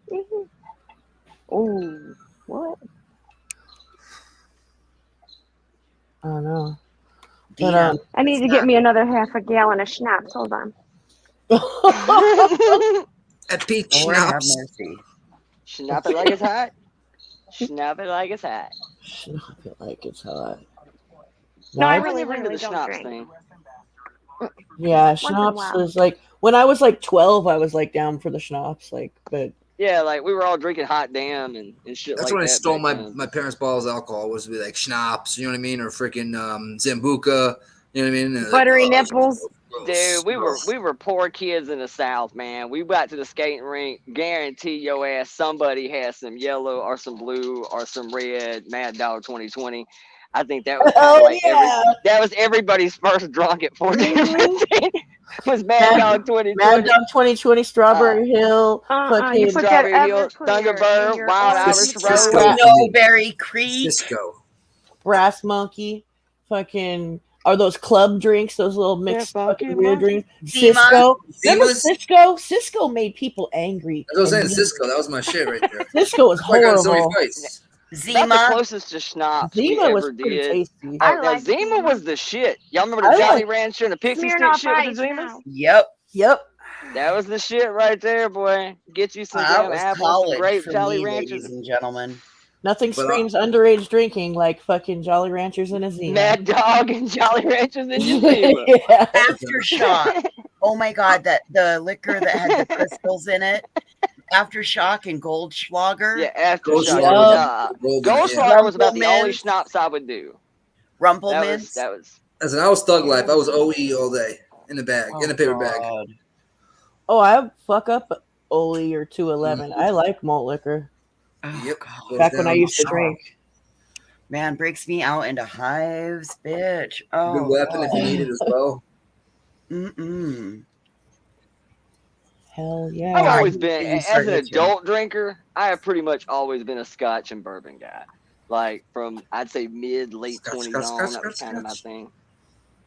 Oh, what? I don't know. But, I need to get me another half a gallon of schnapps. Hold on. A peach Lord have schnapps. mercy. Snap it like it's hot. Snap it like it's hot. Snap it like it's hot. No, I I really, never into really the don't schnapps drink. thing. Yeah, in a schnapps while. is like when I was like 12, I was like down for the schnapps, like, but Yeah, like we were all drinking hot damn and shit That's like when I that. stole back then. my parents' bottles of alcohol. Was to be like schnapps, you know what I mean, or freaking Zambuca, You know what I mean? Buttery nipples. Dude, we were poor kids in the South, man. We got to the skating rink. Guarantee your ass somebody had some yellow or some blue or some red Mad Dog 2020. I think that was kind of like that was everybody's first drunk at 14 or 15. Was Mad Dog 2020. Mad Dog 2020, Strawberry Hill, fucking Strawberry Hill, Thunderbird, Wild Irish Rose, Snowberry Creek, Cisco, Brass Monkey, fucking. Are those club drinks? Those little mixed fucking weird drinks. Cisco. Remember Cisco? Cisco made people angry. I was saying Cisco. That was my shit right there. Cisco was horrible. Zima, that's the closest to schnapps we ever did. Now, Zima was the shit. Y'all remember the Jolly Rancher and the Pixie Stick shit with the Zimas? Yep. That was the shit right there, boy. Get you some damn apples, some grape Jolly Ranchers. Ladies and gentlemen. Nothing screams underage drinking like fucking Jolly Ranchers and a Zima. Mad Dog and Jolly Ranchers and a Zima. Aftershock. Oh my God, that the liquor that had the crystals in it. Aftershock and Goldschlager. Yeah, Aftershock. Goldschlager was about the only schnapps I would do. Rumpelmans. That was. Listen, I was Thug Life. I was OE all day in the bag, in a paper bag. Oh, I fuck up Oli or 211. I like malt liquor. Yep. Back when I used to drink. Man, breaks me out into hives, bitch. Oh, good weapon if you need it as well. Hell yeah. I've always been, as an adult drinker, I have pretty much always been a Scotch and bourbon guy. Like from, I'd say late 20s on, that was kind of my thing.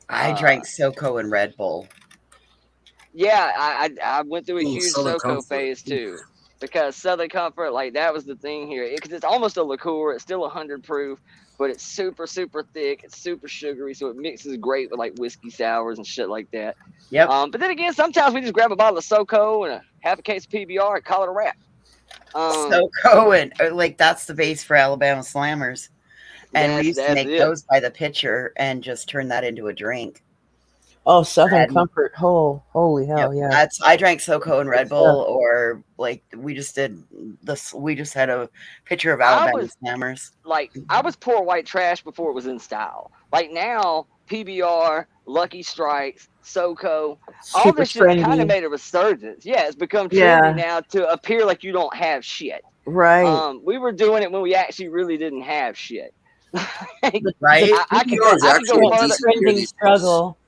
I drank SoCo and Red Bull. Yeah, I went through a huge SoCo phase too. Because Southern Comfort, like that was the thing here. Because it's almost a liqueur. It's still 100 proof, but it's super, super thick. It's super sugary, so it mixes great with like whiskey sours and shit like that. Yep. But then again, sometimes we just grab a bottle of SoCo and a half a case of PBR and call it a wrap. SoCo and like that's the base for Alabama Slammers. And we used to make those by the pitcher and just turn that into a drink. Oh, Southern Comfort. Oh, holy hell, yeah. I drank SoCo and Red Bull, or like we just did this. We just had a picture of Alabama Slammers. Like I was poor white trash before it was in style. Like now, PBR, Lucky Strikes, SoCo, all this shit kind of made a resurgence. Yeah, it's become trendy now to appear like you don't have shit. Right. We were doing it when we actually really didn't have shit. Right. I could go further. Trending struggle.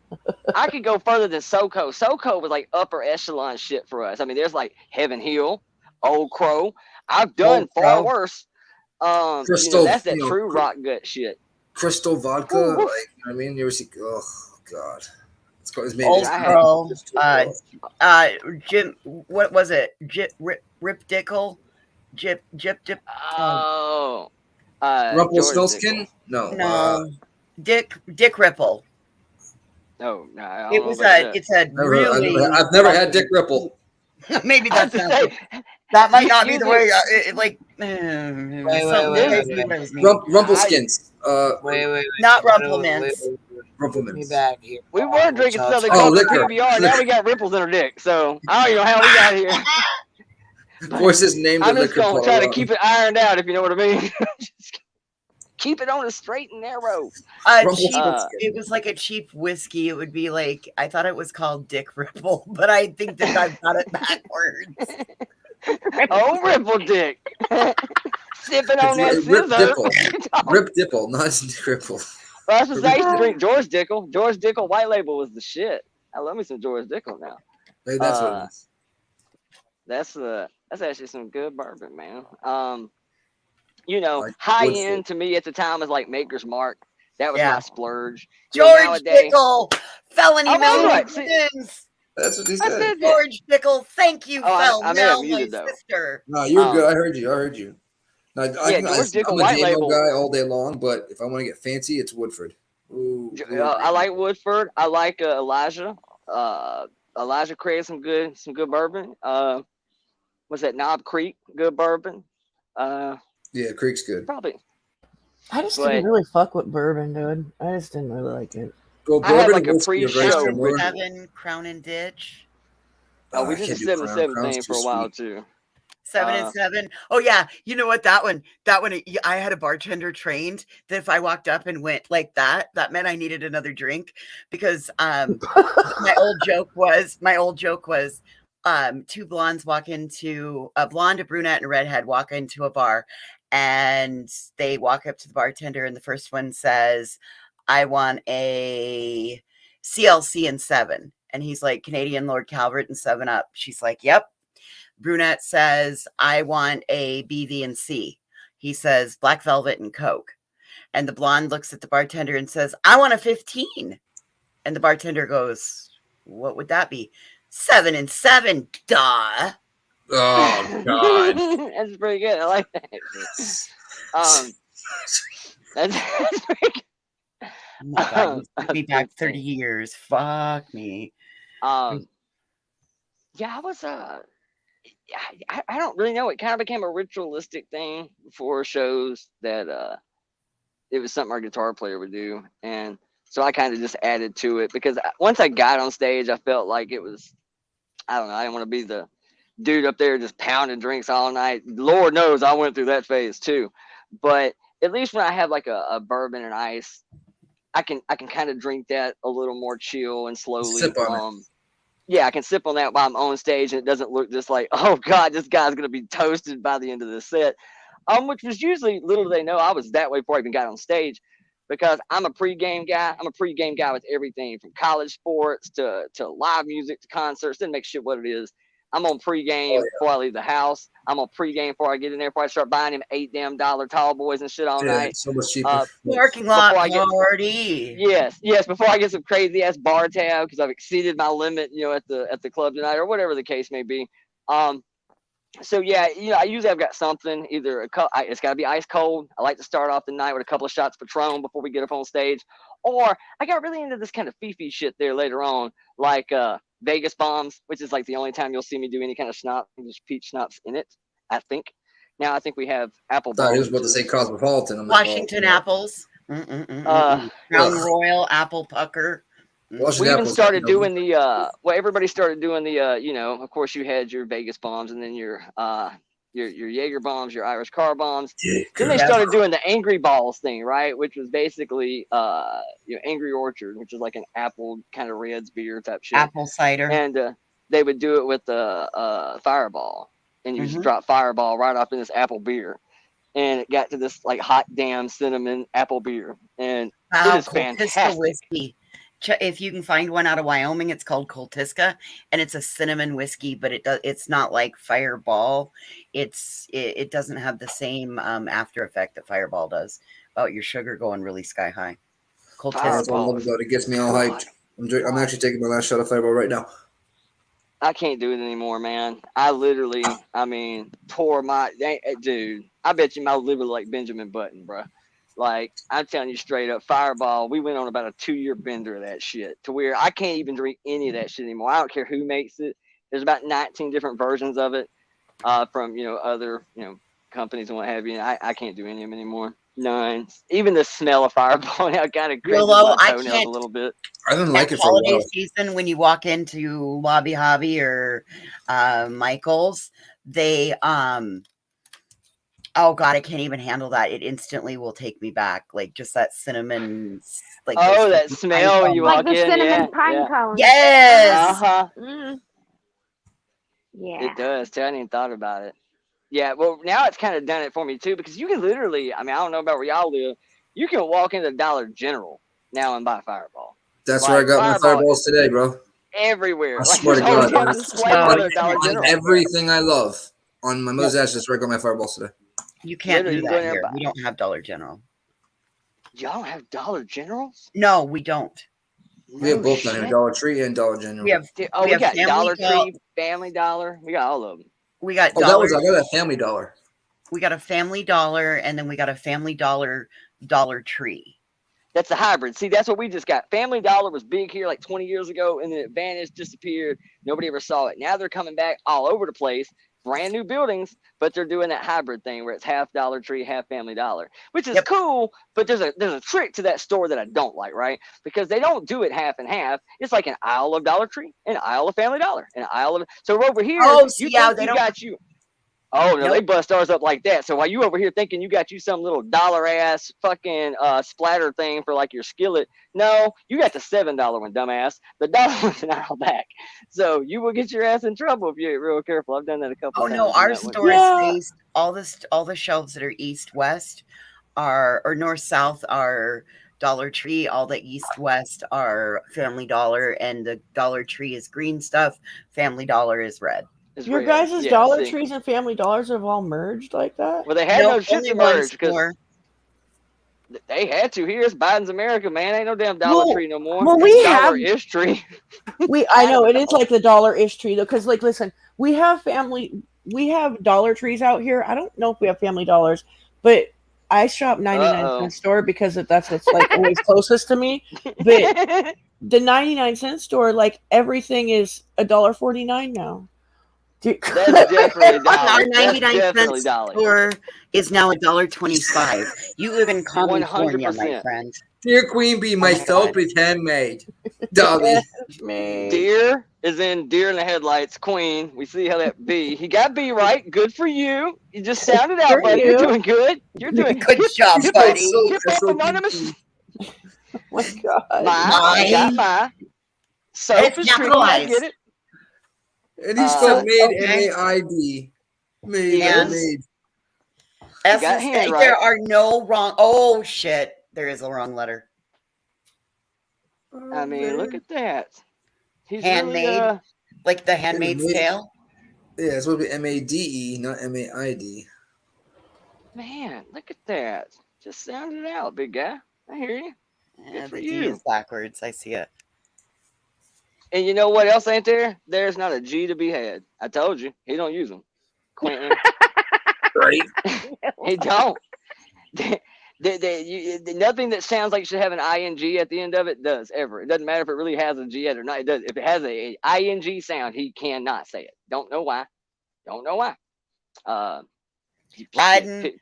I could go further than SoCo. SoCo was like upper echelon shit for us. I mean, there's like Heaven Hill, Old Crow. I've done far worse. Crystal, that's that true rock gut shit. Crystal vodka, like you know what I mean. You ever see? Oh God, it's called Old Crow. Jim, what was it? Rip Dickle, Jip. Oh, Rumpelstiltskin? No. Dick Ripple. No, no. It was it's a really. I've never had Dick Ripple. Maybe that's not. That might not be the way. Rumpelskins. Wait. Not Rumpelmans. Rumpelmans. Back here. We were drinking Southern Comfort PBR. Now we got ripples in our dick. So I don't even know how we got here. Voices named. I'm just gonna try to keep it ironed out, if you know what I mean. Keep it on a straight and narrow. It was like a cheap whiskey. It would be like, I thought it was called Dick Ripple, but I think that I've got it backwards. Oh, Ripple Dick. Sipping on that scissor. Rip Dipple, not Dick Ripple. Well, that's what I used to drink. George Dickel. George Dickel White Label was the shit. I love me some George Dickel now. Maybe that's what it is. That's actually some good bourbon, man. High end to me at the time was like Maker's Mark. That was my splurge. George Dickel, felony malfeasance. That's what he said. George Dickel, thank you, my sister. No, you were good. I heard you. No, I'm a JMO guy all day long, but if I want to get fancy, it's Woodford. Ooh, I like Woodford. I like Elijah. Elijah created some good bourbon. What's that? Knob Creek, good bourbon. Yeah, Creek's good. Probably. I just didn't really fuck with bourbon, dude. I just didn't really like it. Well, I had like a pre-show. 7 Crown and Ditch. Oh, we did a 7-7 thing for a while too. 7 and 7. Oh yeah, you know what? That one. I had a bartender trained that if I walked up and went like that meant I needed another drink because my old joke was two blondes walk into a blonde, a brunette, and a redhead walk into a bar, and they walk up to the bartender, and the first one says, "I want a CLC and 7," and he's like, "Canadian Lord Calvert and 7 Up." She's like, "Yep." Brunette says, "I want a BV and C." He says, "Black Velvet and Coke." And the blonde looks at the bartender and says, "I want a 15." And the bartender goes, "What would that be?" 7 and 7, duh. Oh, God. That's pretty good. I like that. That's pretty good. Oh my God, you took me back 30 years. Fuck me. Yeah, I was I don't really know. It kind of became a ritualistic thing before shows that it was something our guitar player would do, and so I kind of just added to it because once I got on stage, I felt like it was, I don't know, I didn't want to be the dude up there just pounding drinks all night. Lord knows I went through that phase too, but at least when I have like a bourbon and ice, I can kind of drink that a little more chill and slowly. Sip on it. Yeah, I can sip on that while I'm on stage, and it doesn't look just like, oh God, this guy's gonna be toasted by the end of the set. Which was usually, little do they know, I was that way before I even got on stage, because I'm a pregame guy. I'm a pregame guy with everything from college sports to live music to concerts. Didn't make shit what it is. I'm on pregame before I leave the house. I'm on pregame before I get in there, before I start buying them $8 tall boys and shit all night. So much cheaper. Parking lot party. Yes, before I get some crazy ass bar tab because I've exceeded my limit, at the club tonight or whatever the case may be. So yeah, I usually I've got something, either it's got to be ice cold. I like to start off the night with a couple of shots of Patron before we get up on stage, or I got really into this kind of fifi shit there later on, like Vegas bombs, which is like the only time you'll see me do any kind of schnapps. There's peach schnapps in it, I think. Now I think we have apple bombs. I thought he was about to say Cosmopolitan. Washington apples. Crown Royal apple pucker. We even started doing the everybody started doing the of course you had your Vegas bombs and then your Jaeger bombs, your Irish car bombs. Then they started doing the Angry Balls thing, right? Which was basically Angry Orchard, which is like an apple kind of Reds beer type shit. Apple cider. And they would do it with the Fireball. And you just drop Fireball right off in this apple beer. And it got to this like hot damn cinnamon apple beer. And it is fantastic. Whiskey. If you can find one out of Wyoming, it's called Coltisca, and it's a cinnamon whiskey, but it's not like Fireball. It doesn't have the same after effect that Fireball does about your sugar going really sky high. Coltisca. It gets me all hyped. I'm actually taking my last shot of Fireball right now. I can't do it anymore, man. I literally, tore my dude. I bet you my liver like Benjamin Button, bro. Like, I'm telling you straight up, Fireball, we went on about a 2-year bender of that shit to where I can't even drink any of that shit anymore. I don't care who makes it. There's about 19 different versions of it from, other, companies and what have you. And I can't do any of them anymore. None. Even the smell of Fireball now kind of crazy my toenails a little bit. I didn't like it for a while. Holiday season, when you walk into Lobby Hobby or Michael's, they oh God, I can't even handle that. It instantly will take me back. Like just that cinnamon. Like that smell when you walk in. Like the cinnamon pine cone. Yes. Yeah. It does too. I hadn't even thought about it. Yeah. Well, now it's kind of done it for me too, because you can literally, I don't know about where y'all live. You can walk into Dollar General now and buy Fireball. That's where I got my Fireballs today, bro. Everywhere. I swear to God. Everything I love on my Mother's Ashes, that's where I got my Fireballs today. You can't do that here. We don't have Dollar General. Y'all don't have Dollar Generals? No, we don't. We have both down here, Dollar Tree and Dollar General. We got Dollar Tree, Family Dollar. We got all of them. We got I got a Family Dollar. We got a Family Dollar, and then we got a Family Dollar Dollar Tree. That's a hybrid. See, that's what we just got. Family Dollar was big here like 20 years ago, and then it vanished, disappeared. Nobody ever saw it. Now they're coming back all over the place. Brand new buildings, but they're doing that hybrid thing where it's half Dollar Tree, half Family Dollar, which is cool. But there's a trick to that store that I don't like, right? Because they don't do it half and half. It's like an aisle of Dollar Tree, an aisle of Family Dollar, an aisle of. So over here, Oh no, they bust ours up like that. So while you over here thinking you got you some little dollar ass fucking splatter thing for like your skillet, no, you got the $7 one, dumbass. The dollar one's an aisle back. So you will get your ass in trouble if you ain't real careful. I've done that a couple Oh times. no, our that one. store is faced all the shelves that are east west are or north south are Dollar Tree. All the east west are Family Dollar, and the Dollar Tree is green stuff. Family Dollar is red. Your guys' Dollar Trees and Family Dollars have all merged like that? Well, they had no shit only to one merge because store. they had to. Here's Biden's America, man. Ain't no damn Dollar Tree no more. well, It's we Dollar-ish tree. I know it is like the dollar-ish tree though, because like listen, we have Dollar Trees out here. I don't know if we have Family Dollars, but I shop 99-cent store because that's what's like always closest to me. But the 99-cent store, like everything is $1.49 now. That's definitely Our $1. 99-cent store is now $1.25. You live in California, my 100%. friend. Dear Queen Bee, my soap is handmade. Dolly. Deer is in Deer in the Headlights. Queen. We see how that B. He got B right. Good for you. You just sounded out, buddy. You're doing good. You're doing good job, buddy. Hip Hop Anonymous. Oh my God. I got my. Soap is tricky. I get it. And he spelled made M-A-I-D. Made. Yes. Made. F got is, hand right. There are no wrong. Oh shit! There is a wrong letter. I mean, look at that. He's Handmade, really, like the Handmaid's Tale. Yeah, it's supposed to be M-A-D-E, not M-A-I-D. Man, look at that. Just sound it out, big guy. I hear you. Yeah, Good for the you. D is backwards. I see it. And you know what else ain't there? There's not a G to be had. I told you. He don't use them. Quentin. Right. He don't. Nothing that sounds like it should have an ing at the end of it does ever. It doesn't matter if it really has a G at it or not. It does. If it has a ing sound, he cannot say it. Don't know why. Don't know why. Hiding.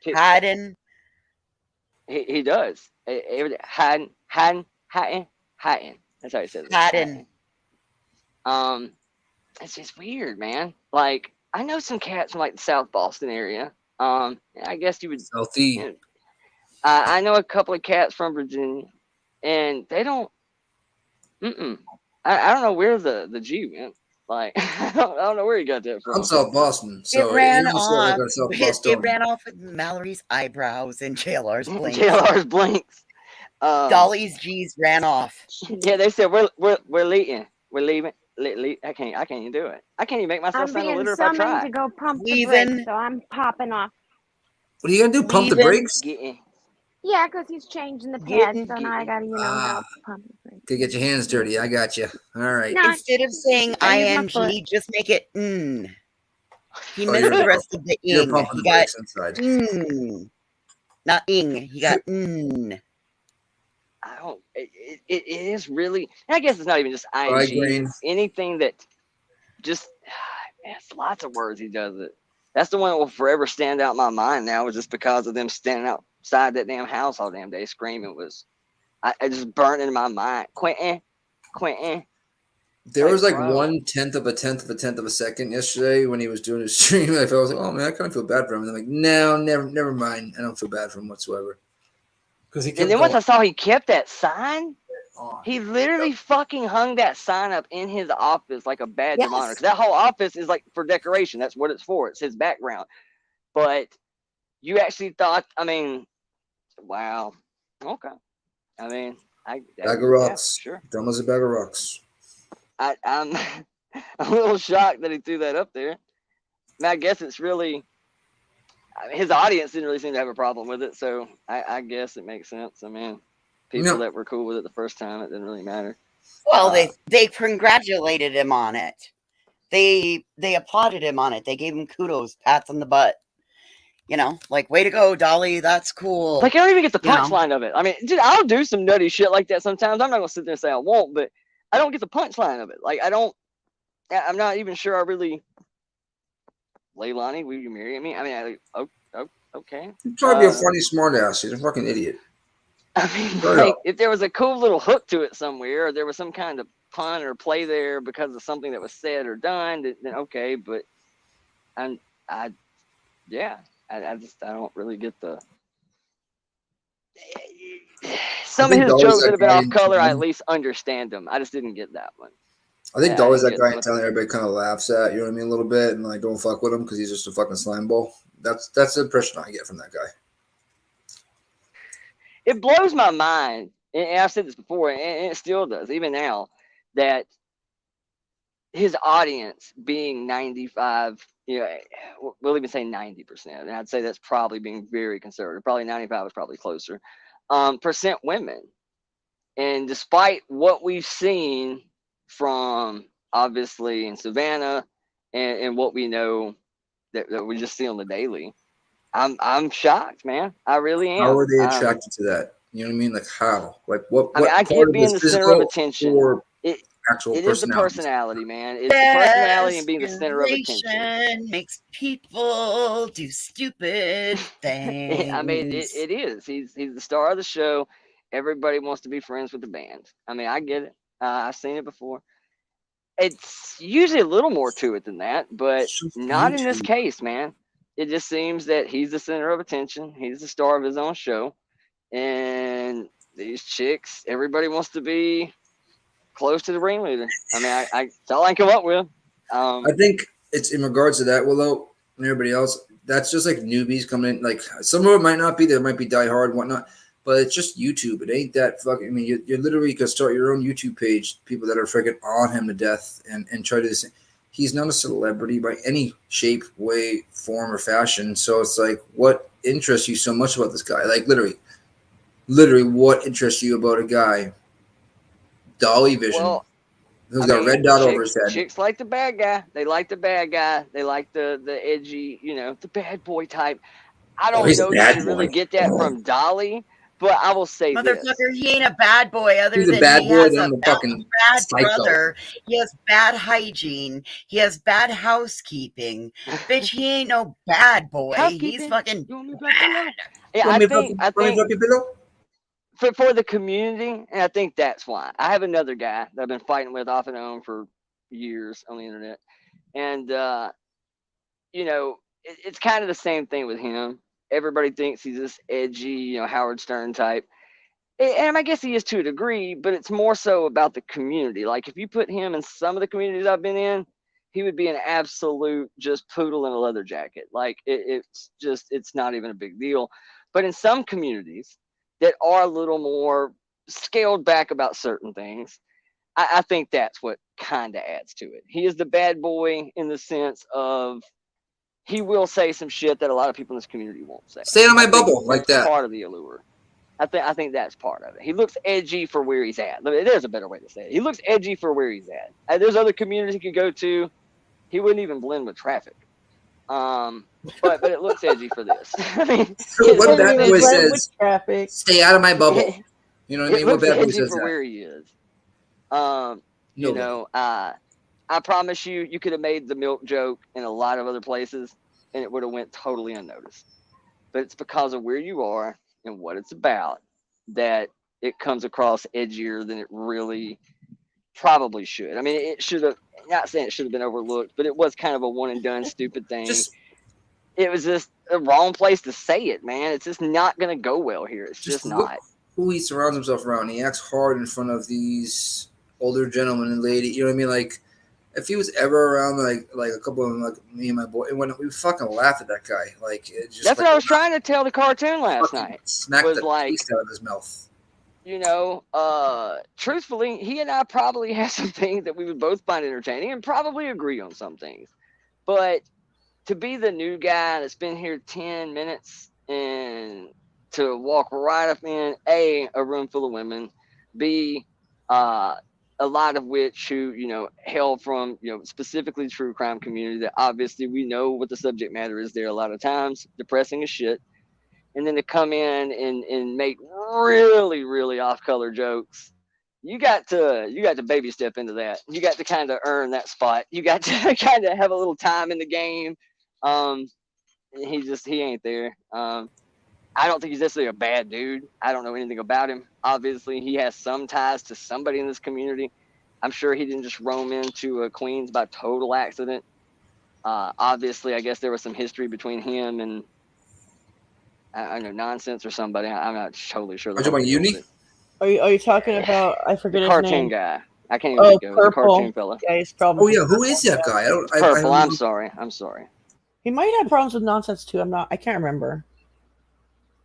He does. Hiding. That's how he says it. Hiding. It's just weird, man. Like, I know some cats from like the South Boston area. I guess you would. Southie. You know, I know a couple of cats from Virginia, and they don't. I don't know where the G went. Like, I don't know where he got that from. I'm South Boston, so It ran off with Mallory's eyebrows and JLR's blinks. JLR's blinks. Dolly's G's ran off. Yeah, they said we're leaving. We're leaving. I can't even do it. I can't even make myself I'm sound a being litter if I summoned try. to go pump the Leaving. brakes, so I'm popping off. What are you gonna do? Pump the brakes? Yeah, because he's changing the pads, so now I gotta, help pump the brakes. To get your hands dirty. I got you. All right. No, Instead of saying I use my ing, just make it n. He Oh, missed you're- the rest of the You're ing. pumping He the got brakes inside. not ing. He got n. I don't. It is really. I guess it's not even just ing. Migraine. Anything that just. It's lots of words he does it. That's the one that will forever stand out in my mind now, just because of them standing outside that damn house all damn day screaming. I just burned in my mind. Quentin. There was like bro. 1/10 of a second yesterday when he was doing his stream. I was like, oh man, I kind of feel bad for him. And I'm like, no, never mind. I don't feel bad for him whatsoever. Because he kept And then once I going saw he kept that sign, on. he literally fucking hung that sign up in his office like a badge of honor. Yes. Because that whole office is like for decoration. That's what it's for. It's his background. But you actually thought, I mean, wow. Okay. I mean, Bag of rocks. sure. Drummer's a bag of rocks. I'm a little shocked that he threw that up there. I mean, I guess it's really, I mean, his audience didn't really seem to have a problem with it, so I guess it makes sense. I mean, people that were cool with it the first time, it didn't really matter. Well, they congratulated him on it. They applauded him on it. They gave him kudos, pats on the butt. You know, like, way to go, Dolly. That's cool. Like, I don't even get the You know? punchline of it. I mean, dude, I'll do some nutty shit like that sometimes. I'm not going to sit there and say I won't, but I don't get the punchline of it. Like, I'm not even sure I really, Leilani, will you marry me? I mean, okay. He's trying to be a funny smartass. He's a fucking idiot. I mean, like, if there was a cool little hook to it somewhere, or there was some kind of pun or play there because of something that was said or done, then okay, but yeah, I don't really get the. Some of his jokes that have been off color, I at least understand them. I just didn't get that one. I think Dolly's that guy in town that everybody kind of laughs at, you know what I mean, a little bit, and like don't fuck with him because he's just a fucking slime ball. That's the impression I get from that guy. It blows my mind, and I've said this before, and it still does, even now, that his audience being 95, you know, we'll even say 90%, and I'd say that's probably being very conservative. Probably 95 is probably closer. Percent women, and despite what we've seen from obviously in Savannah and what we know that we just see on the daily, I'm shocked, man. I really am. How are they attracted to that? You know what I mean? Like how? Like what? I mean, I get being the center of attention. Or it is the personality, man. It's the personality and being the center of attention. Makes people do stupid things. I mean, it is. He's the star of the show. Everybody wants to be friends with the band. I mean, I get it. I've seen it before. It's usually a little more to it than that, but not in this case, man. It just seems that he's the center of attention. He's the star of his own show. And these chicks, everybody wants to be close to the ringleader. I mean, that's all I can come up with. I think it's in regards to that, Willow, and everybody else. That's just like newbies coming in. Like some of it might not be. There might be diehard and whatnot. But it's just YouTube. It ain't that fucking. I mean, you literally could start your own YouTube page. People that are freaking on him to death and try to do this. He's not a celebrity by any shape, way, form, or fashion. So it's like, what interests you so much about this guy? Like literally, what interests you about a guy? Dolly Vision. Well, who's got a red dot over his head. Chicks like the bad guy. They like the bad guy. They like the edgy, you know, the bad boy type. I don't know if you really get that from Dolly. But I will say motherfucker, he ain't a bad boy other He's than a bad he boy has than a the fucking bad psycho. brother. He has bad hygiene. He has bad housekeeping. Bitch, he ain't no bad boy. He's fucking bad. Yeah, I think for the community, and I think that's why. I have another guy that I've been fighting with off and on for years on the internet. And, you know, it's kind of the same thing with him. Everybody thinks he's this edgy, you know, Howard Stern type. And I guess he is to a degree, but it's more so about the community. Like if you put him in some of the communities I've been in, he would be an absolute just poodle in a leather jacket. Like it's not even a big deal. But in some communities that are a little more scaled back about certain things, I think that's what kind of adds to it. He is the bad boy in the sense of he will say some shit that a lot of people in this community won't say. Stay out of my bubble like that. Part of the allure. I think that's part of it. He looks edgy for where he's at. There's a better way to say it. He looks edgy for where he's at. There's other communities he could go to. He wouldn't even blend with traffic. But it looks edgy for this. I mean, so what bad boy says, stay out of my bubble. You know what I mean? What bad boy says for that? Where he is. You know, I promise you could have made the milk joke in a lot of other places, and it would have went totally unnoticed. But it's because of where you are and what it's about that it comes across edgier than it really probably should. I mean, it should have. Not saying it should have been overlooked, but it was kind of a one and done stupid thing. It was just a wrong place to say it, man. It's just not going to go well here. It's just not. Who he surrounds himself around. He acts hard in front of these older gentlemen and lady. You know what I mean? Like, if he was ever around, like a couple of them, like me and my boy, and when we fucking laughed at that guy, like it just. That's what I was trying to tell the cartoon last night. Smacked was the like, taste out of his mouth. You know, truthfully, he and I probably have some things that we would both find entertaining and probably agree on some things. But to be the new guy that's been here 10 minutes and to walk right up in a room full of women, B, a lot of which who, you know, hail from, you know, specifically true crime community that obviously we know what the subject matter is there a lot of times, depressing as shit. And then to come in and make really, really off-color jokes, you got to baby step into that. You got to kind of earn that spot. You got to kind of have a little time in the game. He ain't there. I don't think he's necessarily a bad dude. I don't know anything about him. Obviously, he has some ties to somebody in this community. I'm sure he didn't just roam into Queens by total accident. Obviously, I guess there was some history between him and I don't know, Nonsense or somebody. I'm not totally sure. Are you talking about Uni? Are you talking about? I forget The his cartoon name. guy. I can't even think of it. The Purple. cartoon fella. Yeah, he's probably. Oh yeah, who is that guy? Purple. I'm sorry. I'm sorry. He might have problems with Nonsense too. I can't remember.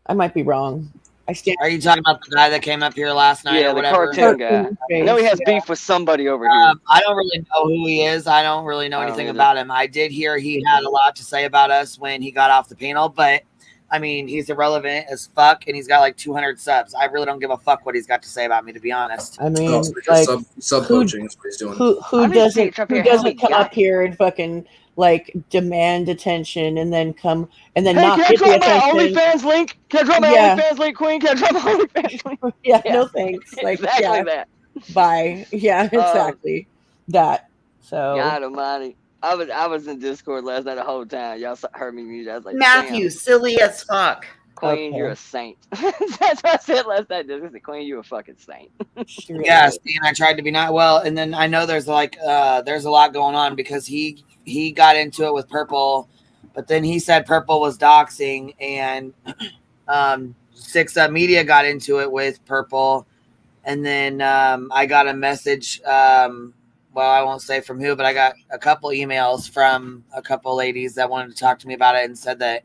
I might be wrong. Are you talking about the guy that came up here last night Yeah, or the whatever? cartoon guy. I know he has beef with somebody over here. I don't really know who he is. I don't really know anything about him. I did hear he had a lot to say about us when he got off the panel, but I mean, he's irrelevant as fuck, and he's got like 200 subs. I really don't give a fuck what he's got to say about me, to be honest. I mean, like, sub coaching is what he's doing. Who doesn't come up here and fucking like demand attention and then come and then not get the attention? OnlyFans link? Can I drop my OnlyFans link, Queen? Can I drop my OnlyFans link? Yeah, no thanks. Like, exactly that. Bye. Yeah, exactly that. So God Almighty. I was in Discord last night the whole time. Y'all heard me mute. I was like, Matthew, silly as fuck. Queen, you're a saint. That's what I said last night. I said, Queen, you a fucking saint. Yeah, see, and I tried to be not well, and then I know there's like there's a lot going on because he got into it with Purple, but then he said Purple was doxing, and 6 Up Media got into it with Purple, and then I got a message. Well, I won't say from who, but I got a couple emails from a couple ladies that wanted to talk to me about it and said that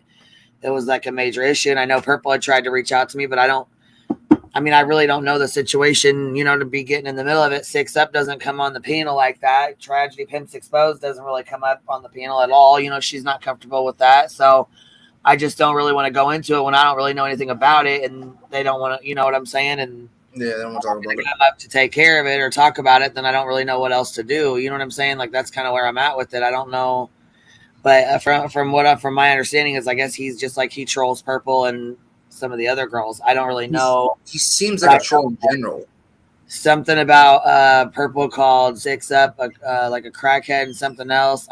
it was like a major issue. And I know Purple had tried to reach out to me, but I really don't know the situation, to be getting in the middle of it. 6 Up doesn't come on the panel like that. Tragedy Pimps Exposed doesn't really come up on the panel at all. She's not comfortable with that. So I just don't really want to go into it when I don't really know anything about it and they don't want to, you know what I'm saying? And yeah, they don't want to talk about it. I'm up to take care of it or talk about it, then I don't really know what else to do. You know what I'm saying? Like, that's kind of where I'm at with it. I don't know. But from my understanding is, I guess he's just like he trolls Purple and some of the other girls. I don't really know. He seems like a troll in general. Something about Purple called 6 Up like a crackhead and something else.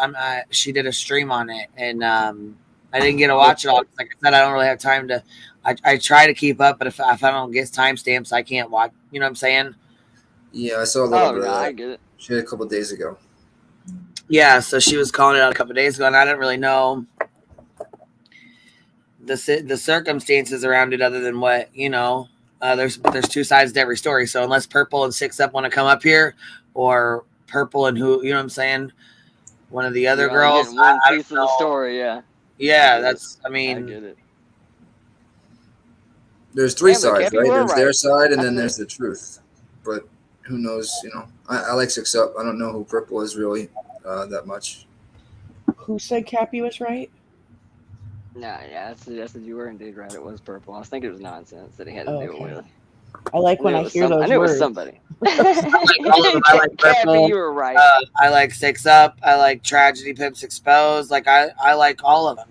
She did a stream on it, and I didn't get to watch it all. Like I said, I don't really have time to. I try to keep up, but if I don't get timestamps, I can't watch. You know what I'm saying? Yeah, I saw a little bit of that. I get it. She did a couple of days ago. Yeah, so she was calling it out a couple of days ago, and I didn't really know the circumstances around it, other than what there's 2 sides to every story. So unless Purple and 6 Up want to come up here, or Purple and who, you know what I'm saying, one of the other girls, one piece of the story, yeah. Yeah, that's. I get it. There's 3 sides, right? There's their side, and then there's the truth. But who knows? I like 6 Up. I don't know who Purple is really that much. Who said Cappy was right? No, yeah, that's you were indeed right. It was Purple. I was thinking it was Nonsense that he had to deal with. I like when I hear those words. I knew it was somebody. I like Purple. You were right. I like 6 Up. I like Tragedy Pimps Exposed. Like I like all of them.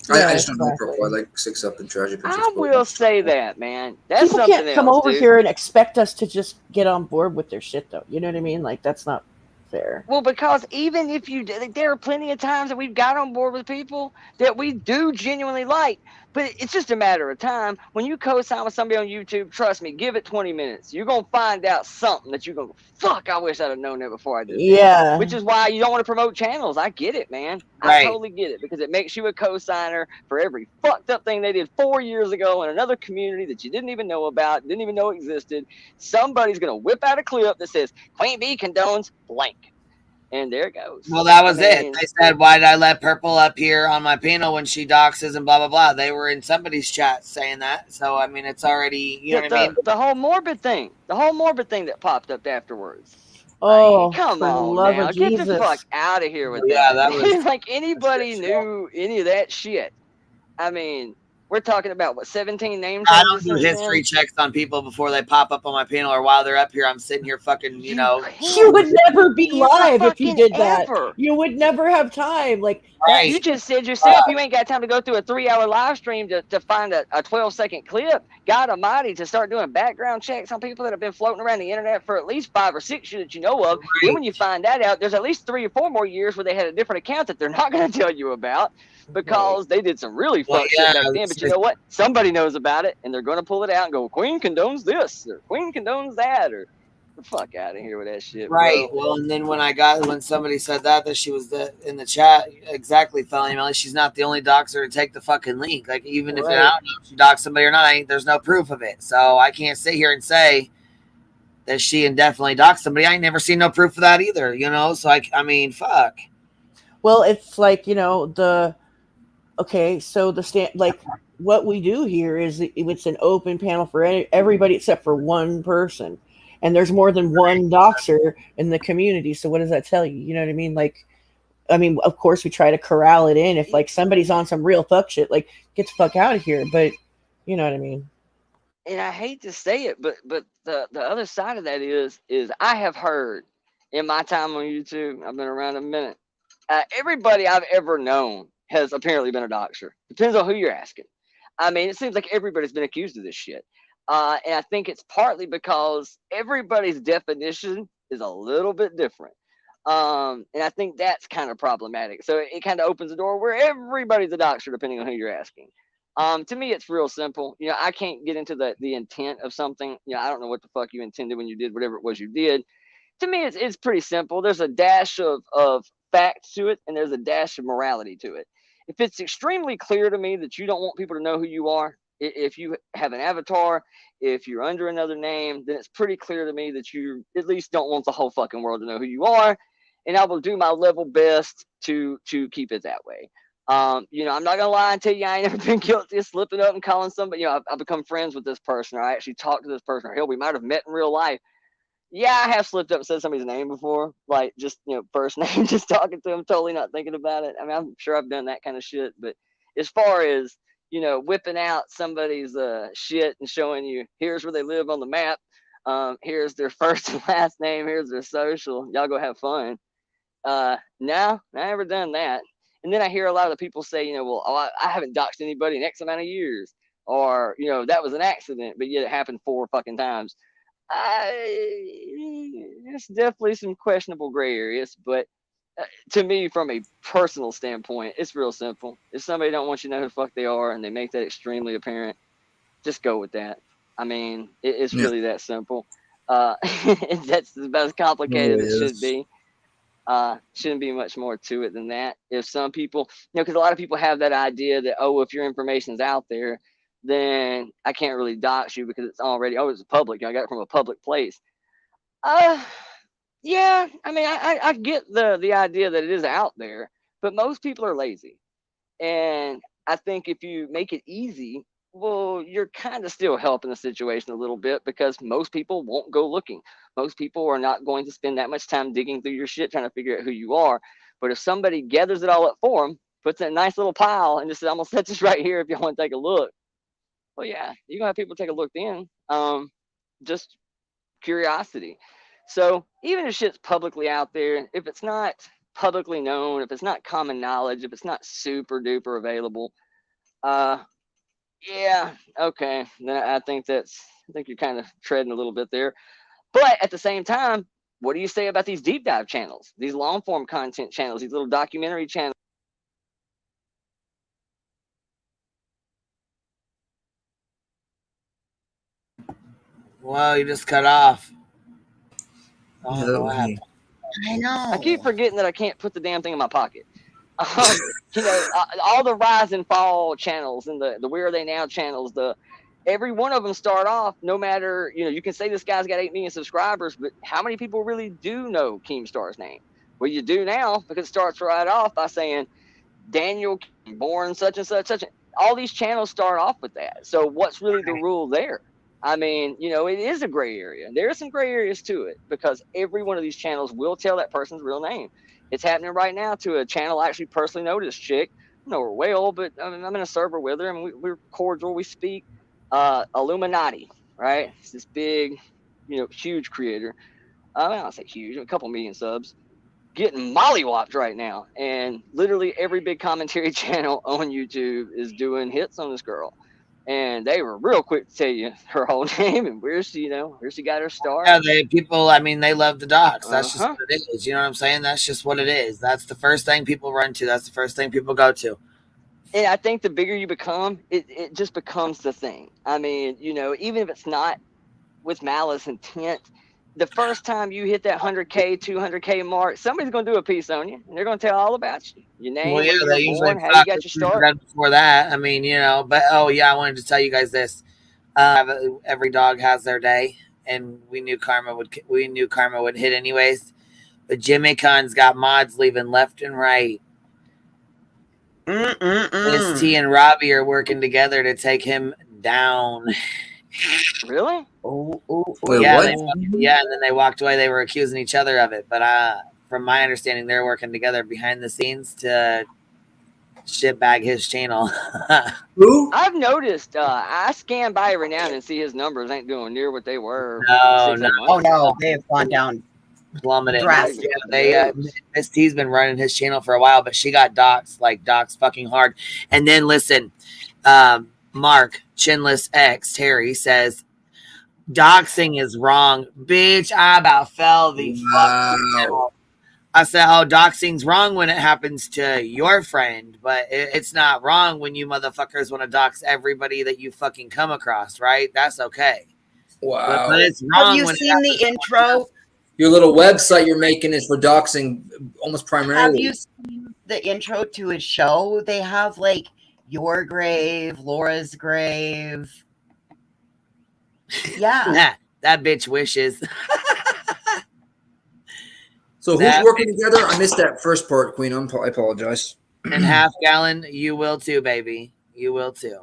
I just don't know Purple. I like 6 Up and Tragedy Pimps Exposed. I will say that, man. That's People something can't come else, over dude. here and expect us to just get on board with their shit, though. You know what I mean? Like, that's not fair. Well, because even if there are plenty of times that we've got on board with people that we do genuinely like, but it's just a matter of time. When you co-sign with somebody on YouTube, trust me, give it 20 minutes. You're going to find out something that you're going to go, fuck, I wish I'd have known that before I did that. Yeah. Which is why you don't want to promote channels. I get it, man. Right. I totally get it, because it makes you a co-signer for every fucked up thing they did 4 years ago in another community that you didn't even know about, didn't even know existed. Somebody's going to whip out a clip that says, Queen Bee condones blank. And there it goes. Well, that was it. They said, why did I let Purple up here on my panel when she doxes and blah, blah, blah. They were in somebody's chat saying that. So, I mean, it's already, you know what I mean? The whole morbid thing that popped up afterwards. Oh, come on now. Get the fuck out of here with that. That was like anybody knew any of that shit. I mean, we're talking about, what, 17 names? I don't do history checks on people before they pop up on my panel or while they're up here. I'm sitting here fucking, You would never be live if you did that. You would never have time. Like, right. You just said yourself, you ain't got time to go through a 3-hour live stream to find a 12-second clip. God almighty, to start doing background checks on people that have been floating around the internet for at least 5 or 6 years that you know of. Right. Then when you find that out, there's at least 3 or 4 more years where they had a different account that they're not going to tell you about, because they did some really fucked shit back then. But you know what? Somebody knows about it, and they're going to pull it out and go, Queen condones this, or Queen condones that, or The fuck out of here with that shit, Right. bro. Well, and then when somebody said that she was in the chat, exactly, Felony Melly, she's not the only doxer to take the fucking link. Like, even if I don't know if she doxed somebody or not, there's no proof of it. So I can't sit here and say that she indefinitely doxed somebody. I ain't never seen no proof of that either, you know? So I mean, fuck. Well, it's like, you know, what we do here is it's an open panel for everybody except for one person. And there's more than one doxer in the community. So what does that tell you? You know what I mean? Like, I mean, of course we try to corral it in. If like somebody's on some real fuck shit, like get the fuck out of here. But you know what I mean? And I hate to say it, but the other side of that is I have heard in my time on YouTube, I've been around a minute, everybody I've ever known has apparently been a doxer. Depends on who you're asking. I mean, it seems like everybody's been accused of this shit. And I think it's partly because everybody's definition is a little bit different. And I think that's kind of problematic. So it kind of opens the door where everybody's a doxer, depending on who you're asking. To me, it's real simple. You know, I can't get into the intent of something. You know, I don't know what the fuck you intended when you did whatever it was you did. To me, it's pretty simple. There's a dash of fact to it, and there's a dash of morality to it. If it's extremely clear to me that you don't want people to know who you are, if you have an avatar, if you're under another name, then it's pretty clear to me that you at least don't want the whole fucking world to know who you are. And I will do my level best to keep it that way. You know, I'm not gonna lie and tell you I ain't never been guilty of slipping up and calling somebody. You know, I've become friends with this person, or I actually talked to this person, or hell, we might have met in real life. Yeah, I have slipped up and said somebody's name before, like just, you know, first name, just talking to them, totally not thinking about it. I mean, I'm sure I've done that kind of shit, but as far as, you know, whipping out somebody's shit and showing you here's where they live on the map, here's their first and last name, here's their social, y'all go have fun. No, I never done that. And then I hear a lot of the people say, you know, well, I haven't doxed anybody in X amount of years, or, you know, that was an accident, but yet it happened 4 fucking times. There's definitely some questionable gray areas, but to me, from a personal standpoint, it's real simple. If somebody don't want you to know who the fuck they are and they make that extremely apparent, just go with that. I mean, it's really that simple. That's about as complicated as it should be. Shouldn't be much more to it than that. If some people, you know, because a lot of people have that idea that, oh, if your information's out there, then I can't really dox you because it's already, oh, it's public. You know, I got it from a public place. Yeah, I mean, I get the idea that it is out there, but most people are lazy. And I think if you make it easy, well, you're kind of still helping the situation a little bit, because most people won't go looking. Most people are not going to spend that much time digging through your shit trying to figure out who you are. But if somebody gathers it all up for them, puts it in a nice little pile, and just says, I'm going to set this right here if you want to take a look. Well, yeah, you're going to have people take a look then. Just curiosity. So even if shit's publicly out there, if it's not publicly known, if it's not common knowledge, if it's not super duper available, yeah, okay. Then I think you're kind of treading a little bit there. But at the same time, what do you say about these deep dive channels, these long form content channels, these little documentary channels? Well, you just cut off. I know. I keep forgetting that I can't put the damn thing in my pocket. You know, all the rise and fall channels and the Where Are They Now channels, every one of them start off, no matter, you know, you can say this guy's got 8 million subscribers, but how many people really do know Keemstar's name? Well, you do now, because it starts right off by saying Daniel born such and such, such. All these channels start off with that. So what's really the rule there? I mean, you know, it is a gray area. There are some gray areas to it, because every one of these channels will tell that person's real name. It's happening right now to a channel I actually personally know this chick. I know her well, but I mean, I'm in a server with her, and we're cordial. We speak. Illuminati, right? It's this big, you know, huge creator. I mean, I'll say huge, a couple million subs. Getting mollywopped right now. And literally every big commentary channel on YouTube is doing hits on this girl. And they were real quick to tell you her whole name and where she got her start. Yeah, they love the docs. That's just what it is. You know what I'm saying? That's just what it is. That's the first thing people run to. That's the first thing people go to. And I think the bigger you become, it just becomes the thing. I mean, you know, even if it's not with malice intent, the first time you hit that 100K, 200K mark, somebody's going to do a piece on you. And they're going to tell all about you. Your name, Well, yeah, where they you were usually born, how you got your start. before that. I mean, you know, but oh yeah, I wanted to tell you guys this. Every dog has their day, and we knew karma would hit anyways. But Jimmy Khan's got mods leaving left and right. Miss T and Robbie are working together to take him down. Really? Wait, yeah, what? and then they walked away. They were accusing each other of it, but from my understanding, they're working together behind the scenes to shitbag his channel. Who? I've noticed. I scan by every now and then and see his numbers ain't doing near what they were. No. Oh no, they have gone down plummeted. drastically. Miss T's been running his channel for a while, but she got doxed fucking hard. And then listen, Mark Chinless X Terry says doxing is wrong, bitch. I about fell the fuck down. I said, oh, doxing's wrong when it happens to your friend, but it's not wrong when you motherfuckers want to dox everybody that you fucking come across, right? That's okay. Wow. But it's wrong. Have you seen the intro? Your little website you're making is for doxing almost primarily. Have you seen the intro to his show? They have like your grave, Laura's grave. Yeah. That bitch wishes. So who's working together? I missed that first part, Queen. I apologize. And Half Gallon, you will too, baby. You will too.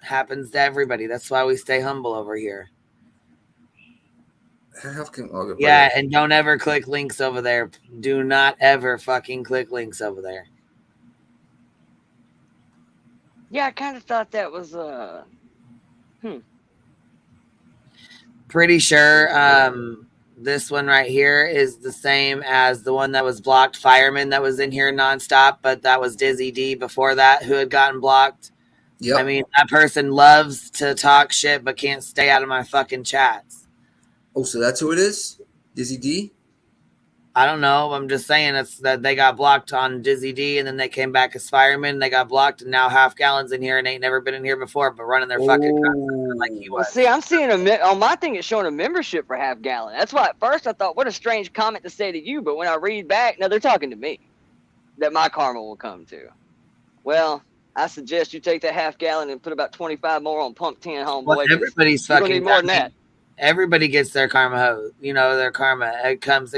Happens to everybody. That's why we stay humble over here. Yeah, and don't ever click links over there. Do not ever fucking click links over there. Yeah, I kind of thought that was Pretty sure this one right here is the same as the one that was blocked. Fireman that was in here nonstop, but that was Dizzy D before that who had gotten blocked. Yep. I mean, that person loves to talk shit but can't stay out of my fucking chats. Oh, so that's who it is? Dizzy D? I don't know. I'm just saying it's that they got blocked on Dizzy D and then they came back as Fireman. They got blocked and now Half Gallon's in here and ain't never been in here before, but running their fucking content like he was. Well, see, I'm seeing on my thing, it's showing a membership for Half Gallon. That's why at first I thought, what a strange comment to say to you. But when I read back, no, they're talking to me that my karma will come to. Well, I suggest you take that Half Gallon and put about 25 more on Punk 10, homeboy. Well, everybody's fucking need more than that. Everybody gets their karma, their karma. It comes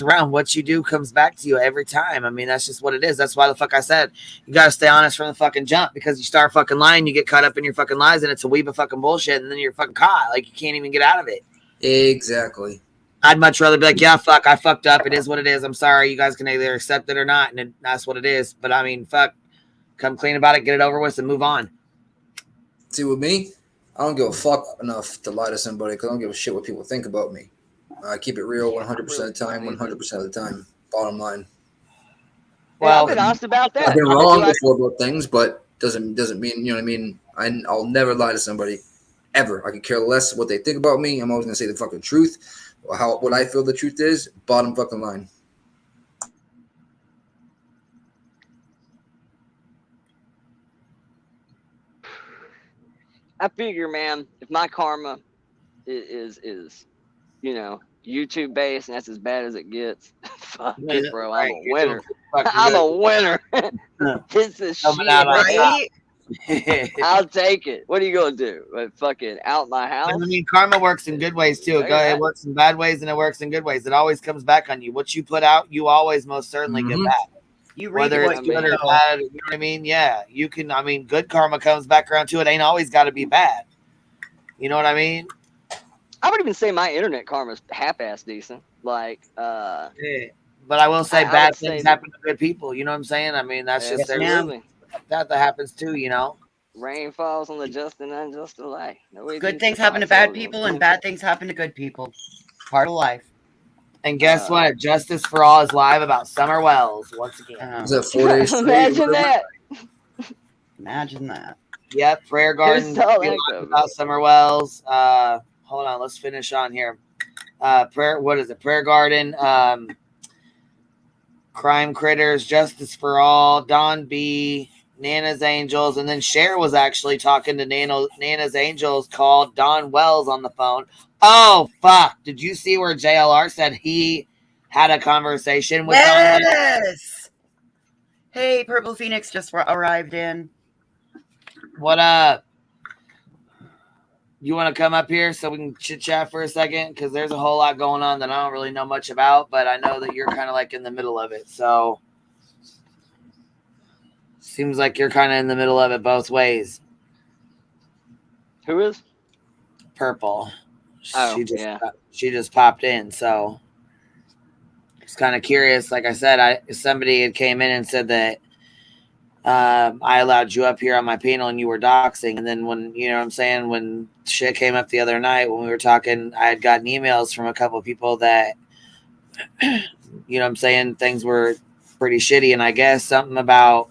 around. What you do comes back to you every time. I mean, that's just what it is. That's why the fuck I said you gotta stay honest from the fucking jump, because you start fucking lying, you get caught up in your fucking lies, and it's a weeb of fucking bullshit, and then you're fucking caught. Like you can't even get out of it. Exactly. I'd much rather be like, yeah, fuck, I fucked up. It is what it is. I'm sorry. You guys can either accept it or not, and that's what it is. But I mean, fuck, come clean about it, get it over with, and move on. See, with me, I don't give a fuck enough to lie to somebody because I don't give a shit what people think about me. I keep it real 100% of the time, 100% of the time. Bottom line. Well, I've been honest about that. I've been wrong before about things, but doesn't mean, you know what I mean? I'll never lie to somebody ever. I could care less what they think about me. I'm always gonna say the fucking truth. What I feel the truth is, bottom fucking line. I figure, man, if my karma is YouTube based and that's as bad as it gets, fuck it, bro. I'm a winner. I'm a winner. This is shit, right? I'll take it. What are you gonna do? Fucking out my house? I mean, karma works in good ways too. It works in bad ways and it works in good ways. It always comes back on you. What you put out, you always most certainly get back. You read whether it's good or bad, you know what I mean? Yeah, you can. I mean, good karma comes back around too. It ain't always got to be bad. You know what I mean? I would even say my internet karma is half-ass decent. Like, yeah. But I will say bad things happen to good people. You know what I'm saying? I mean, that's just that happens too. You know, rain falls on the just and unjust alike. Good things happen to bad people, and bad things happen to good people. Part of life. And guess what? Justice for All is live about Summer Wells once again. Is that 4 days straight? Imagine that. Imagine that. Yep, Prayer Garden about Summer Wells. Hold on, let's finish on here. Prayer Garden, Crime Critters, Justice for All, Don B, Nana's Angels, and then Cher was actually talking to Nana's Angels, called Don Wells on the phone. Oh, fuck. Did you see where JLR said he had a conversation with Don Wells? Yes. Hey, Purple Phoenix just arrived in. What up? You want to come up here so we can chit chat for a second? Because there's a whole lot going on that I don't really know much about, but I know that you're kind of like in the middle of it. So seems like you're kind of in the middle of it both ways. Who is? Purple. Oh, she just popped in, so it's kind of curious. Like I said, somebody had came in and said that I allowed you up here on my panel and you were doxing. And then when, you know what I'm saying, when shit came up the other night when we were talking, I had gotten emails from a couple of people that, you know what I'm saying, things were pretty shitty. And I guess something about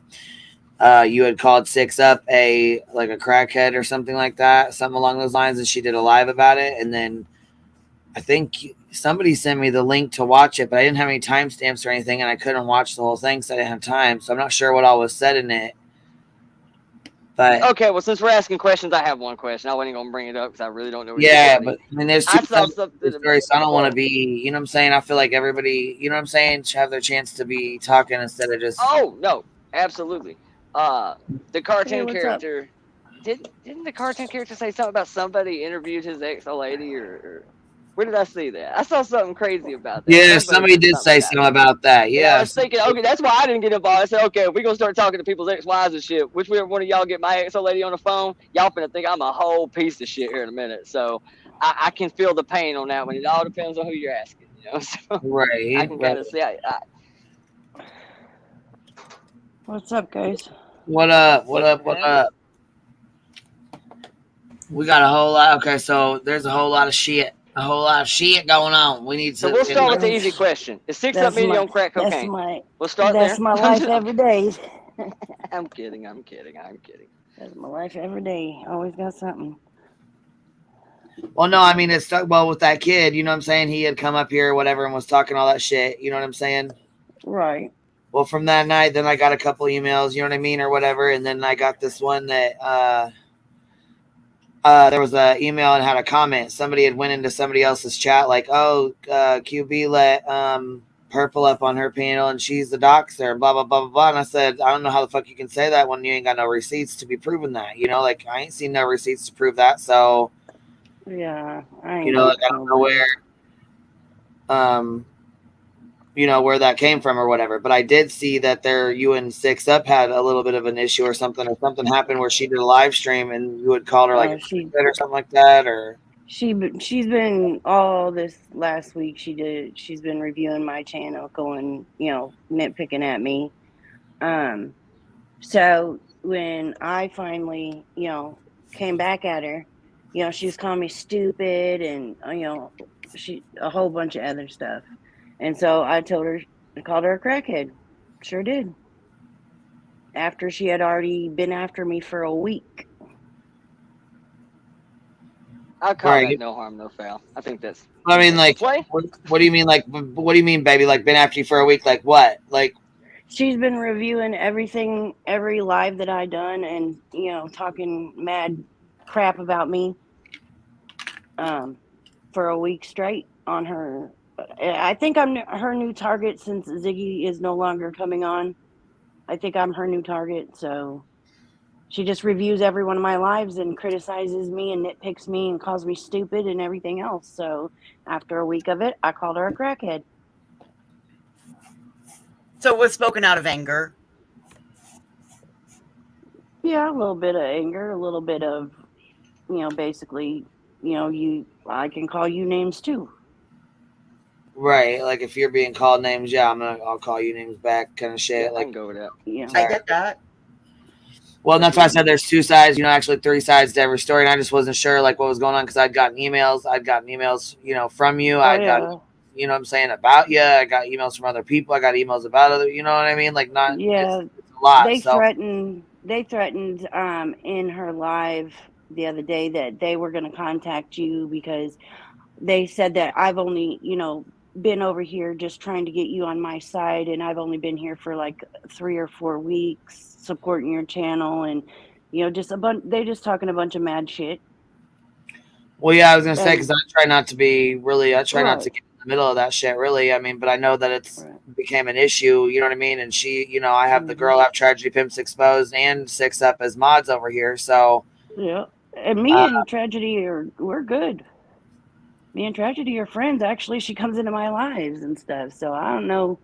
you had called Six up a crackhead or something like that, something along those lines. And she did a live about it. And then I think somebody sent me the link to watch it, but I didn't have any timestamps or anything, and I couldn't watch the whole thing because I didn't have time. So I'm not sure what all was said in it. But okay, well, since we're asking questions, I have one question. I wasn't going to bring it up because I really don't know. What but I mean, there's two sides to the story, so I don't want to be, you know what I'm saying? I feel like everybody, you know what I'm saying, should have their chance to be talking instead of just. Oh no, absolutely. The cartoon what's character didn't the cartoon character say something about somebody interviewed his ex-lady or where did I see that? I saw something crazy about that. Yeah, somebody did say something about that. Yeah. I was thinking, okay, that's why I didn't get involved. I said, okay, if we're going to start talking to people's ex-wives and shit, which one of y'all get my ex-lady on the phone, y'all finna think I'm a whole piece of shit here in a minute. So I can feel the pain on that one. It all depends on who you're asking, you know? So right. I can kind of see. What's up, guys? What up? What up? What up? We got a whole lot. Okay, so there's a whole lot of shit. A whole lot of shit going on. We need to. So we'll start with the easy question. Is Six Up Media on crack cocaine? We'll start there. That's my life every day. I'm kidding. That's my life every day. Always got something. Well, no, I mean, it's well with that kid. You know what I'm saying? He had come up here or whatever and was talking all that shit. You know what I'm saying? Right. Well, from that night, then I got a couple emails. You know what I mean, or whatever, and then I got this one that. There was an email and had a comment. Somebody had went into somebody else's chat like, oh, QB let Purple up on her panel and she's the doxer, blah, blah, blah, blah, blah. And I said, I don't know how the fuck you can say that when you ain't got no receipts to be proving that. You know, like, I ain't seen no receipts to prove that. So, yeah, I ain't you know, like, I don't know where, you know, where that came from or whatever. But I did see that you and Six Up had a little bit of an issue or something happened where she did a live stream and you had called her like or something like that, or she's been all this last week. She's been reviewing my channel, going, you know, nitpicking at me. So when I finally, you know, came back at her, you know, she was calling me stupid and, you know, a whole bunch of other stuff. And so I called her a crackhead. Sure did. After she had already been after me for a week. I'll call that no harm, no foul. I think that's. I mean, like, what do you mean? Like, what do you mean, baby? Like, been after you for a week? Like, what? Like, she's been reviewing everything, every live that I done, and you know, talking mad crap about me. For a week straight on her. I think I'm her new target since Ziggy is no longer coming on. I think I'm her new target. So she just reviews every one of my lives and criticizes me and nitpicks me and calls me stupid and everything else. So after a week of it, I called her a crackhead. So it was spoken out of anger. Yeah, a little bit of anger, a little bit of, you know, basically, you know, I can call you names too. Right, like if you're being called names, yeah, I'll call you names back, kind of shit. Yeah, like, I can go with that. Yeah, I get that. Well, and that's why I said there's two sides, you know, actually three sides to every story, and I just wasn't sure like what was going on because I'd gotten emails, you know, from you. I got, you know what I'm saying, about you. I got emails from other people. I got emails about other, you know what I mean? Like not, it's a lot. They threatened in her live the other day that they were going to contact you because they said that I've only, you know, been over here just trying to get you on my side, and I've only been here for like 3 or 4 weeks supporting your channel, and just they just talking a bunch of mad shit. Well, yeah, I was gonna say, And because I try not to Right. get in the middle of that shit, really. I mean, but I know that it's became an issue. You know what I mean? And she, I have the girl have Tragedy Pimps Exposed and Six Up as mods over here. So yeah, and me and Tragedy we're good. Me and Tragedy are friends. Actually, she comes into my lives and stuff. So I don't know.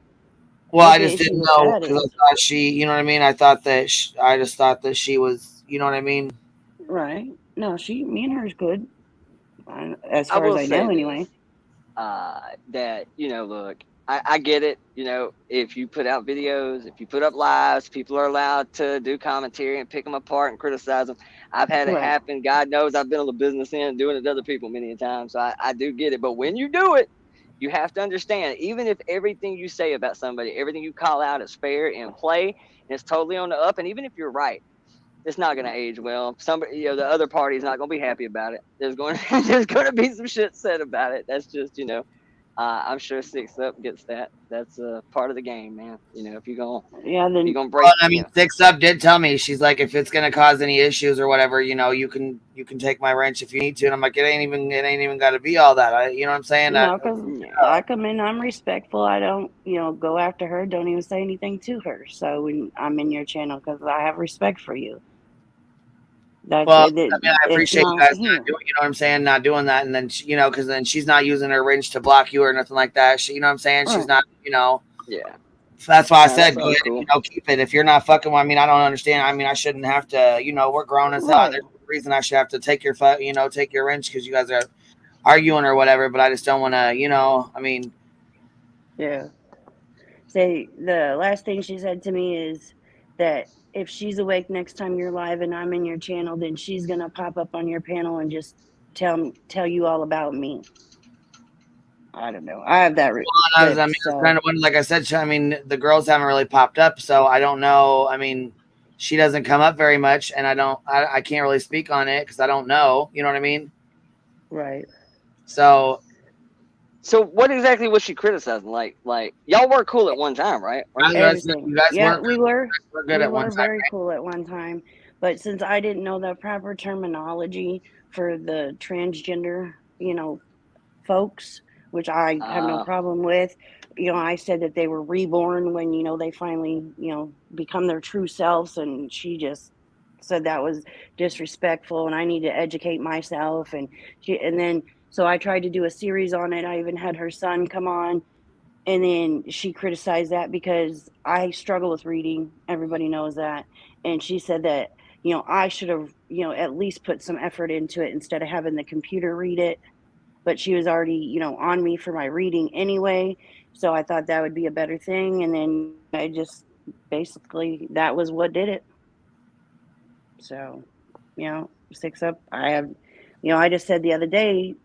well, what I the just issue didn't with know that because I is. thought she, you know what I mean. I just thought that she was, you know what I mean. Right? No, me and her's good. As I far as will I say know, this, anyway. that look, I get it. If you put out videos, if you put up lives, people are allowed to do commentary and pick them apart and criticize them. I've had it Right. happen. God knows I've been on the business end doing it to other people many a time, so I do get it. But when you do it, you have to understand, even if everything you say about somebody, everything you call out is fair and play, and it's totally on the up, and even if you're right, it's not going to age well. Somebody, the other party is not going to be happy about it. There's going to be some shit said about it. That's just, I'm sure Six Up gets that. That's part of the game, man. If you're gonna break. Well, I mean, Six Up did tell me, she's like, if it's gonna cause any issues or whatever, you can take my wrench if you need to. And I'm like, it ain't even got to be all that. You know what I'm saying? No, because I come in, I'm respectful. I don't, go after her. Don't even say anything to her. So when I'm in your channel, because I have respect for you. That's Well, it. I mean, I appreciate you guys not doing, you know what I'm saying, not doing that, and then because then she's not using her wrench to block you or nothing like that. She, you know what I'm saying? She's not, Yeah. So that's why I No, said, that's go all ahead, cool. keep it. If you're not fucking with, I mean, I don't understand. I mean, I shouldn't have to, we're grown as hell. Right. There's no reason I should have to take your take your wrench because you guys are arguing or whatever. But I just don't want to, I mean. Yeah. Say the last thing she said to me is that if she's awake next time you're live and I'm in your channel, then she's gonna pop up on your panel and just tell you all about me. I don't know. I have that. It's kind of like I said. I mean, the girls haven't really popped up, so I don't know. I mean, she doesn't come up very much, and I can't really speak on it because I don't know. You know what I mean? Right. So what exactly was she criticizing? Like y'all were cool at one time, right? Everything. We were good at one time. Very cool at one time, but since I didn't know the proper terminology for the transgender, folks, which I have no problem with, I said that they were reborn when they finally become their true selves, and she just said that was disrespectful, and I need to educate myself, and then so I tried to do a series on it. I even had her son come on. And then she criticized that because I struggle with reading. Everybody knows that. And she said that, I should have, at least put some effort into it instead of having the computer read it. But she was already, on me for my reading anyway. So I thought that would be a better thing. And then I just basically, that was what did it. So, Six Up, I have, I just said the other day,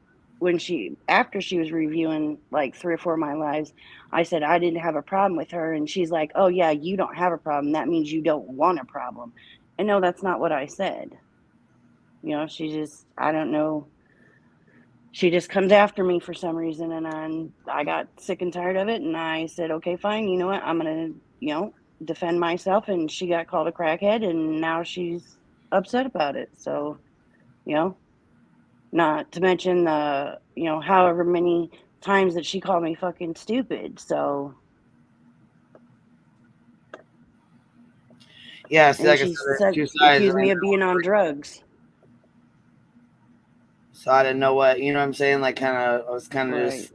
after she was reviewing like 3 or 4 of my lives, I said I didn't have a problem with her, and she's like, oh yeah, you don't have a problem, that means you don't want a problem. And no, that's not what I said. She just, I don't know, she just comes after me for some reason, and I got sick and tired of it, and I said, okay, fine, you know what, I'm gonna defend myself. And she got called a crackhead, and now she's upset about it. So not to mention the, however many times that she called me fucking stupid. So yeah, see, like she accused me of being on drugs. So I didn't know what, you know what I'm saying? Like, I was kind of just,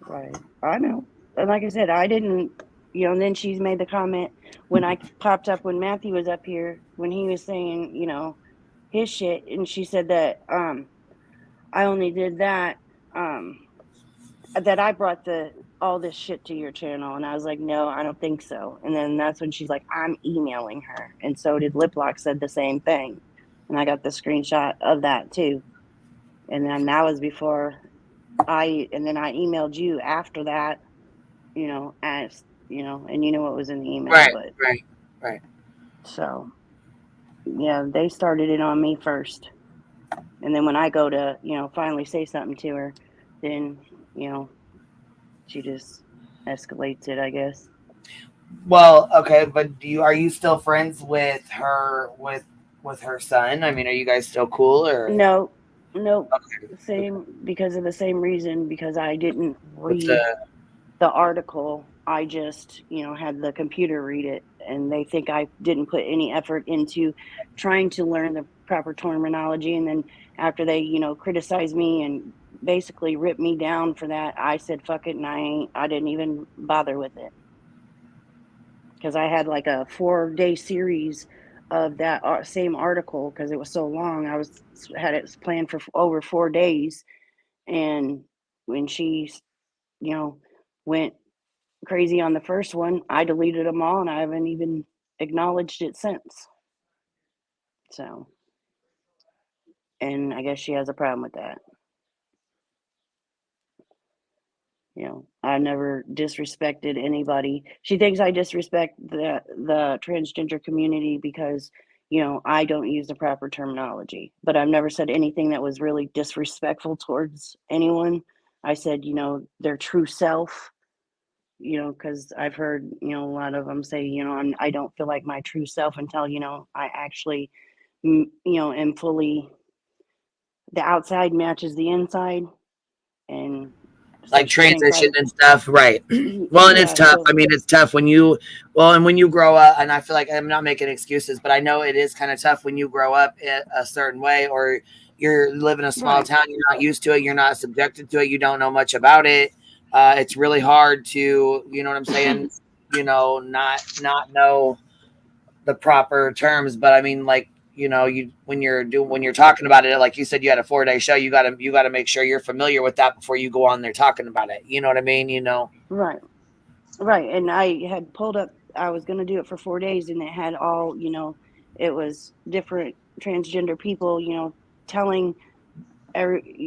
Right. I know. And like I said, I didn't, and then she's made the comment when I popped up when Matthew was up here, when he was saying, his shit, and she said that I only did that that I brought all this shit to your channel, and I was like, no, I don't think so. And then that's when she's like, I'm emailing her, and so did Liplock, said the same thing, and I got the screenshot of that too. And then that was before and then I emailed you after that, as and what was in the email, right. So yeah, they started it on me first. And then when I go to, finally say something to her, then, you know, she just escalates it, I guess. Well, okay, but are you still friends with her with her son? I mean, are you guys still cool or No, nope. Same, because of the same reason, because I didn't what's read the article. I just, you know, had the computer read it, and they think I didn't put any effort into trying to learn the proper terminology. And then after they, you know, criticize me and basically rip me down for that, I said, fuck it. And I didn't even bother with it. Because I had like a 4-day series of that same article, because it was so long. I had it planned for over 4 days, and when she, you know, went crazy on the first one, I deleted them all, and I haven't even acknowledged it since. So, and I guess she has a problem with that. You know, I never disrespected anybody. She thinks I disrespect the transgender community because, you know, I don't use the proper terminology. But I've never said anything that was really disrespectful towards anyone. I said, you know, their true self, you know, because I've heard, you know, a lot of them say, you know, I don't feel like my true self until, you know, I actually, you know, am fully, the outside matches the inside. And like transition and stuff, right? Well, and it's tough. I mean, it's tough when you grow up, and I feel like I'm not making excuses, but I know it is kind of tough when you grow up a certain way, or you're living in a small town, you're not used to it, you're not subjected to it, you don't know much about it. It's really hard to, you know what I'm saying, you know, not know the proper terms. But I mean, like, you know, when you're talking about it, like you said, you had a 4-day show, you gotta make sure you're familiar with that before you go on there talking about it. You know what I mean? You know? Right. And I had pulled up, I was going to do it for 4 days, and it had all, you know, it was different transgender people, you know, telling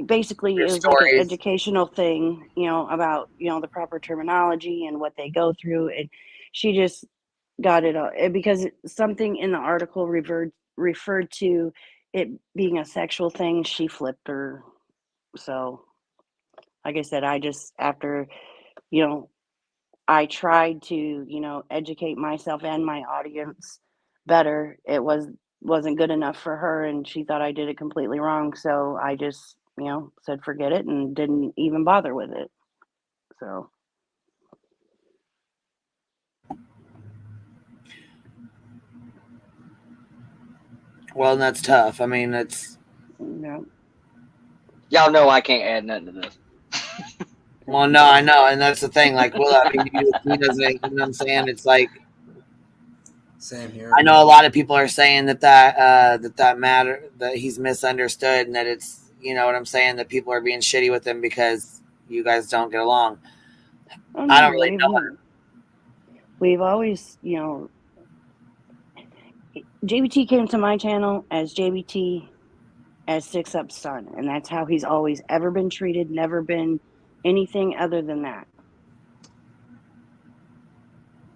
basically it was like an educational thing, you know, about, you know, the proper terminology and what they go through. And she just got it all because something in the article referred to it being a sexual thing. She flipped her. So like I said, I just, after, you know, I tried to, you know, educate myself and my audience better. It wasn't good enough for her, and she thought I did it completely wrong. So I just, you know, said forget it and didn't even bother with it. So well, and that's tough. I mean, it's y'all know I can't add nothing to this. Well, no, I know, and that's the thing. Like, well, I mean, he doesn't. You know what I'm saying? It's like, same here. I know a lot of people are saying that matter, that he's misunderstood, and that it's, you know what I'm saying, that people are being shitty with him because you guys don't get along. Oh, no, I don't really know. We've always, you know, JBT came to my channel as JBT as 6 Up's son, and that's how he's always ever been treated, never been anything other than that.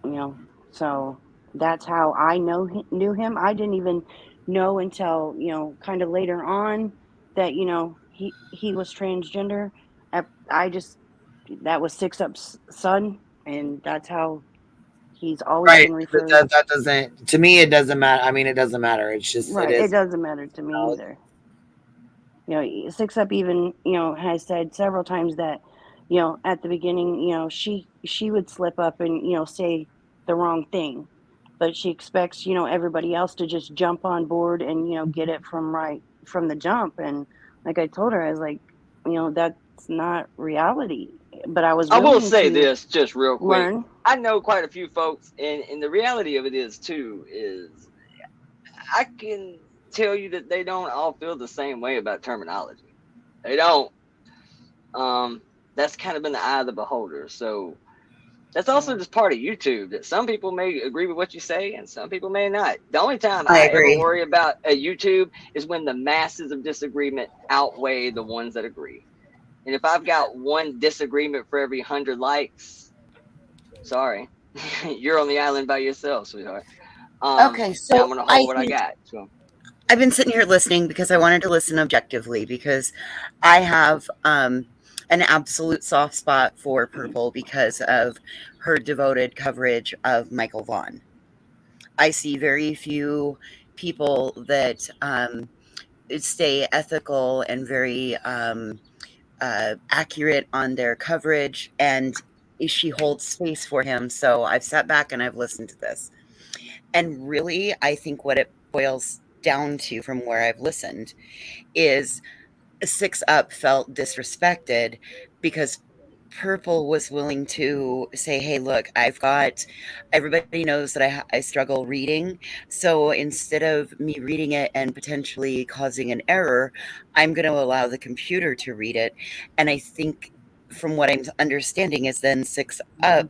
You know, so that's how I knew him. I didn't even know until, you know, kind of later on that, you know, he was transgender. That was 6 Up's son, and that's how he's always been referred. That doesn't, to me, it doesn't matter. I mean, it doesn't matter. It's just, right. It doesn't matter to me either. You know, 6 Up even, you know, has said several times that, you know, at the beginning, you know, she would slip up and, you know, say the wrong thing, but she expects, you know, everybody else to just jump on board and, you know, get it from the jump. And like I told her, I was like, you know, that's not reality. But I will say this just real quick. Learn. I know quite a few folks, and the reality of it is too, is I can tell you that they don't all feel the same way about terminology. They don't. That's kind of in the eye of the beholder. So that's also just part of YouTube, that some people may agree with what you say and some people may not. The only time I ever worry about a YouTube is when the masses of disagreement outweigh the ones that agree. And if I've got one disagreement for every 100 likes, sorry, you're on the island by yourself, sweetheart. Okay, so I'm gonna hold what I got. So I've been sitting here listening because I wanted to listen objectively, because I have an absolute soft spot for Purple because of her devoted coverage of Michael Vaughn. I see very few people that stay ethical and very accurate on their coverage, and she holds space for him. So I've sat back and I've listened to this. And really, I think what it boils down to from where I've listened is 6 Up felt disrespected because Purple was willing to say, hey, look, everybody knows that I struggle reading. So instead of me reading it and potentially causing an error, I'm going to allow the computer to read it. And I think from what I'm understanding is then 6 Up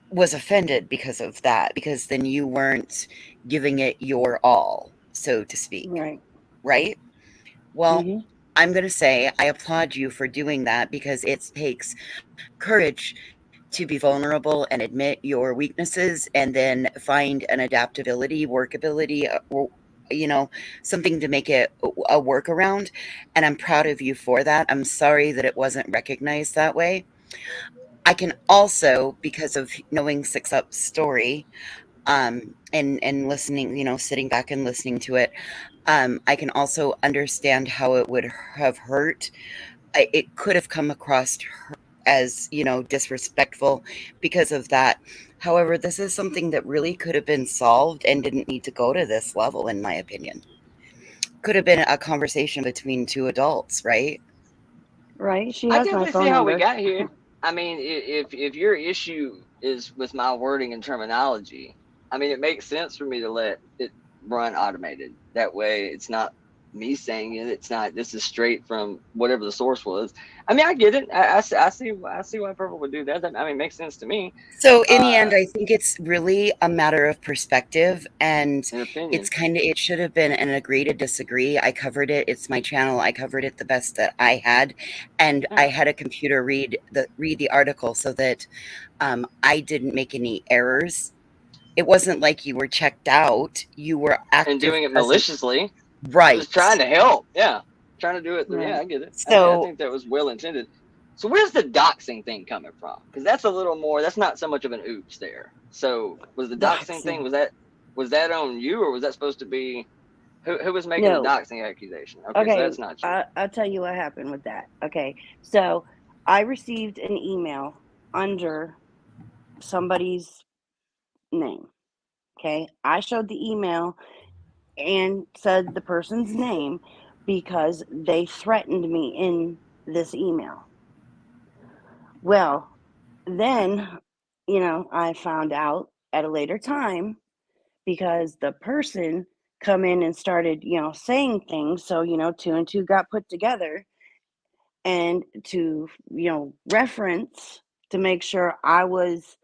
was offended because of that, because then you weren't giving it your all, so to speak. Right? Well, I'm going to say I applaud you for doing that because it takes courage to be vulnerable and admit your weaknesses and then find an adaptability, workability, or something to make it a workaround. And I'm proud of you for that. I'm sorry that it wasn't recognized that way. I can also, because of knowing 6 Up's story, and listening, sitting back and listening to it, I can also understand how it would have hurt. It could have come across as, disrespectful because of that. However, this is something that really could have been solved and didn't need to go to this level, in my opinion. Could have been a conversation between 2 adults, right? Right. She I has my definitely phone see how we number. got here. I mean, if your issue is with my wording and terminology, I mean, it makes sense for me to let it run automated. That way, it's not me saying it. It's not. This is straight from whatever the source was. I mean, I get it. I see why Purple would do that. I mean, it makes sense to me. So in the end, I think it's really a matter of perspective, and An opinion. it's it should have been an agree to disagree. I covered it. It's my channel. I covered it the best that I had, and I had a computer read the article so that I didn't make any errors. It wasn't like you were checked out. You were active And doing it present. maliciously. Right. Just trying to help. Yeah. Trying to do it. Right. Yeah, I get it. So I think that was well intended. So where's the doxing thing coming from? Because that's a little more. That's not so much of an oops there. So was the doxing thing? Was that on you, or was that supposed to be who was making the doxing accusation? Okay, so that's not you. I'll tell you what happened with that. Okay, so I received an email under somebody's name. Okay, I showed the email and said the person's name because they threatened me in this email. Well, then, I found out at a later time because the person come in and started, saying things. So, 2 and 2 got put together, and to, reference to make sure I was,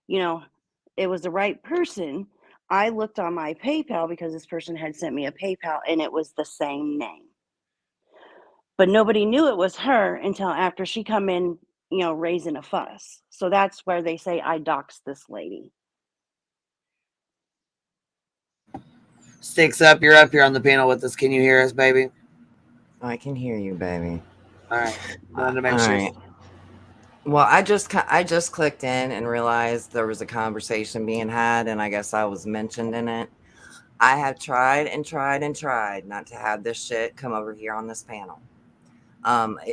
it was the right person. I looked on my PayPal because this person had sent me a PayPal and it was the same name. But nobody knew it was her until after she come in, raising a fuss. So that's where they say I doxed this lady. 6 Up, you're up here on the panel with us. Can you hear us, baby? I can hear you, baby. All right. Wanted to make sure. Right. Well, I just clicked in and realized there was a conversation being had, and I guess I was mentioned in it. I have tried and tried and tried not to have this shit come over here on this panel.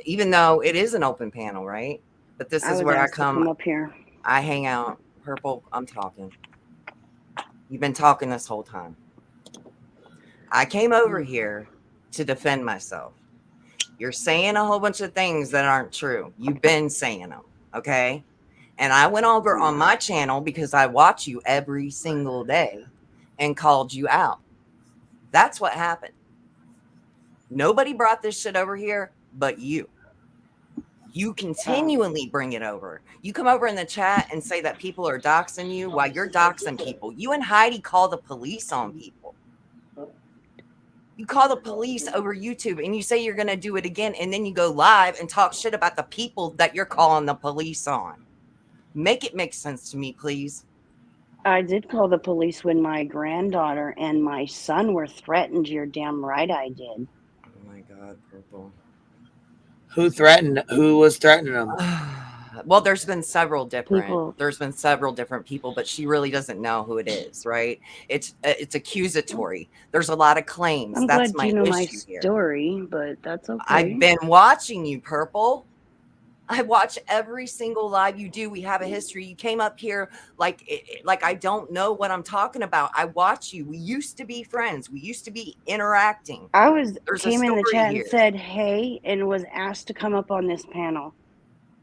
Even though it is an open panel, right? But this is where I come up here. I hang out. Purple, I'm talking. You've been talking this whole time. I came over here to defend myself. You're saying a whole bunch of things that aren't true. You've been saying them, okay? And I went over on my channel because I watch you every single day and called you out. That's what happened. Nobody brought this shit over here but you. You continually bring it over. You come over in the chat and say that people are doxing you while you're doxing people. You and Heidi call the police on people. You call the police over YouTube and you say you're going to do it again. And then you go live and talk shit about the people that you're calling the police on. Make it make sense to me, please. I did call the police when my granddaughter and my son were threatened. You're damn right I did. Oh my God, Purple. Who was threatening them? Well, there's been several different People. people, but she really doesn't know who it is, right? It's accusatory. There's a lot of claims. I'm That's glad my you know my issue here. story, but that's okay. I've been watching you, Purple. I watch every single live you do. We have a history. You came up here like I don't know what I'm talking about. I watch you. We used to be friends. We used to be interacting. Came in the chat and said hey and was asked to come up on this panel.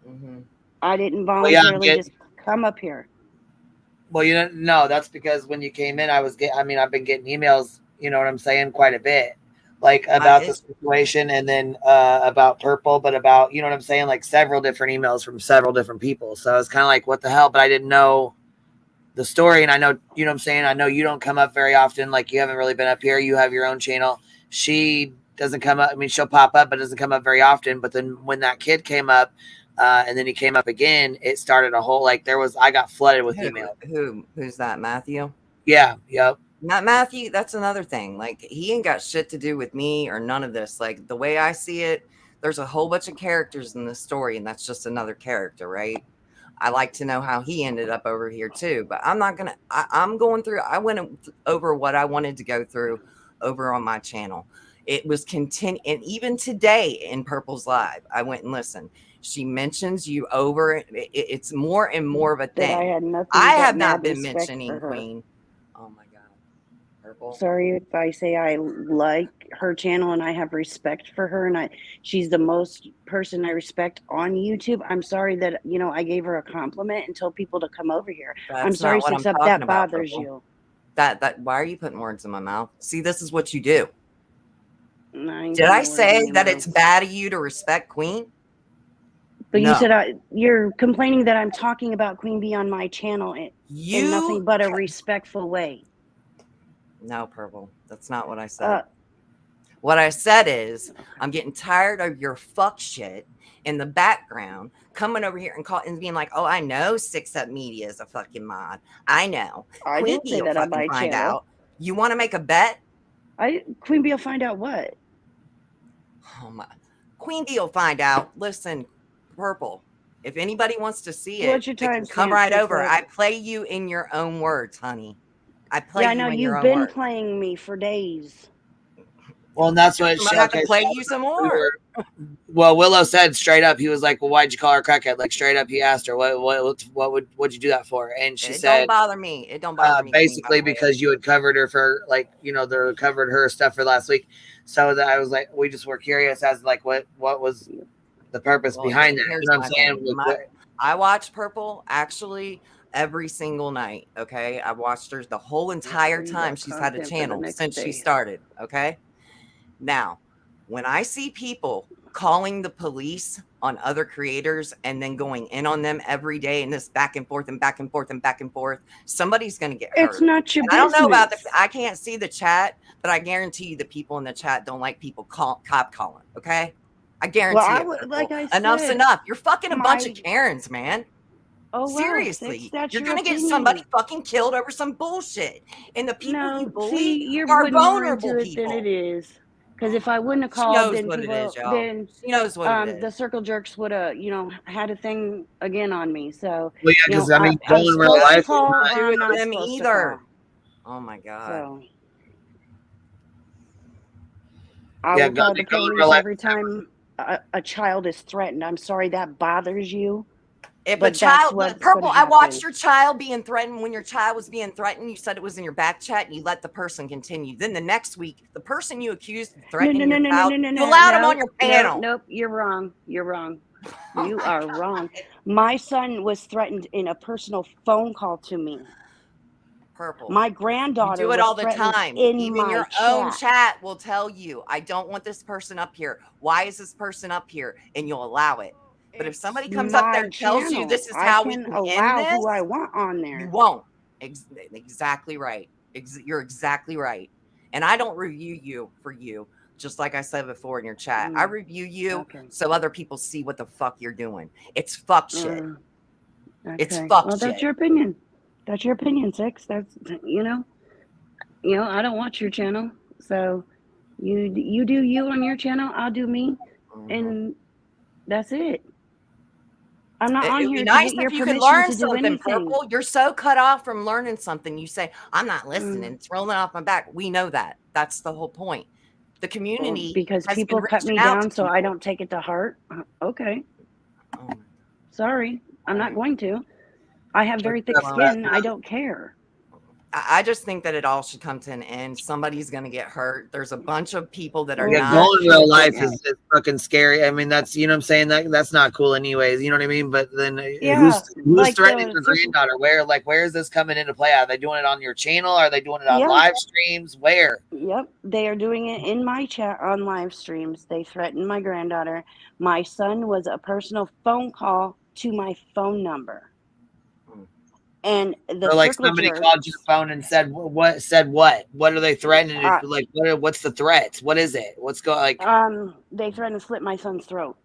Mm-hmm. I didn't voluntarily just come up here. Well, no, that's because when you came in, I've been getting emails, you know what I'm saying, quite a bit. Like about the situation and then about Purple, but about, you know what I'm saying, like several different emails from several different people. So I was kind of like, what the hell? But I didn't know the story. And I know, you know what I'm saying? I know you don't come up very often. Like you haven't really been up here. You have your own channel. She doesn't come up. I mean, she'll pop up, but doesn't come up very often. But then when that kid came up and then he came up again, it started a whole, like I got flooded with emails. Who's that, Matthew? Yeah. Yep. Not Matthew. That's another thing. Like he ain't got shit to do with me or none of this. Like the way I see it, there's a whole bunch of characters in this story, and that's just another character, right? I like to know how he ended up over here too, but I'm not gonna. I'm going through. I went over what I wanted to go through over on my channel. It was and even today in Purple's live, I went and listened. She mentions you over. It's more and more of a thing. I have not been mentioning Queen. Oh my God. Purple. Sorry if I say I like her channel and I have respect for her, and she's the most person I respect on YouTube. I'm sorry that I gave her a compliment and told people to come over here. I'm sorry, what I'm Six Up, talking that about, bothers Purple. you. That why are you putting words in my mouth? See, this is what you do. I Did I say that it's bad of you to respect Queen? But No. you said you're complaining that I'm talking about Queen Bee on my channel in nothing but a respectful way. No, Purple. That's not what I said. What I said is I'm getting tired of your fuck shit in the background coming over here and being like, oh, I know 6 Up Media is a fucking mod. I know. I Queen did Bee say will that on fucking my find channel. out. You want to make a bet? Queen Bee will find out what? Oh my. Queen Bee will find out. Listen, Purple. If anybody wants to see it, What's your they can timestamp, come right 6 over. Up? I play you in your own words, honey. I play Yeah, I you know in your you've own been words. playing me for days. Well, and that's what I'm gonna have to play you some more. Well, Willow said straight up, he was like, well, why'd you call her crackhead? Like straight up, he asked her, what'd you do that for? And she said, don't bother me. It don't bother me. Basically because you had covered her for covered her stuff for last week. So that I was like, we just were curious as like, what was the purpose behind that? You know what I'm saying? I watch Purple actually every single night. Okay. I've watched her the whole entire time she's had a channel since she started. Okay. Now, when I see people calling the police on other creators and then going in on them every day and this back and forth and back and forth and back and forth, somebody's going to get hurt. It's not your business. I don't know about I can't see the chat, but I guarantee you the people in the chat don't like people cop calling. Okay. I guarantee it. Like I said, enough's enough. You're fucking a bunch of Karens, man. Oh, seriously, that's you're your gonna get opinion. somebody fucking killed over some bullshit, and the people you bully you're are putting more vulnerable into it people. than it is. Because if I wouldn't have She called, knows then what it people, is, y'all. then She knows what it the is. circle jerks would have, had a thing again on me. So, well, yeah, because I mean, I'm in real supposed to life, call, or do I'm with not them supposed either. to Oh my god. call. So, I Yeah, will call the go in real police life. every time a child is threatened. I'm sorry that bothers you. If but a child, that's what's Purple, gonna I watched happen. your child being threatened. When your child was being threatened, you said it was in your back chat, and you let the person continue. Then the next week, the person you accused of threatening your child, you allowed him on your panel. Nope, you're wrong. You're wrong. You are wrong. My son was threatened in a personal phone call to me. Purple. My granddaughter You do it was all the threatened time. in Even my your own chat will tell you, I don't want this person up here. Why is this person up here? And you'll allow it. But if somebody comes up there and tells you this is how we can end this, who I want on there. You won't. Exactly right. You're exactly right. And I don't review you for you. Just like I said before in your chat, I review you so other people see what the fuck you're doing. It's fuck shit. It's fuck shit. That's your opinion. That's your opinion, Six. That's I don't watch your channel, so you do you on your channel. I'll do me, and That's it. I'm not on It'd here be to nice get your if you could permission learn to do something, anything. Purple. You're so cut off from learning something. You say, I'm not listening. It's rolling off my back. We know that. That's the whole point. The community Because has people been cut me reaching out down, to so I people. don't take it to heart. Okay. Oh, Sorry, I'm not going to. I have very thick skin. I don't care. I just think that it all should come to an end. Somebody's going to get hurt. There's a bunch of people that are Yeah, not. goal in real life is fucking scary. I mean, that's, you know what I'm saying? That's not cool anyways. You know what I mean? But then who's like threatening your granddaughter? Where is this coming into play? Are they doing it on your channel? Are they doing it on live streams? Where? Yep, they are doing it in my chat on live streams. They threatened my granddaughter. My son was a personal phone call to my phone number. And the So like circle somebody jerk, called your phone and said what? Said what? What are they threatening? Like what's the threats? What is it? What's going like? they threatened to slit my son's throat.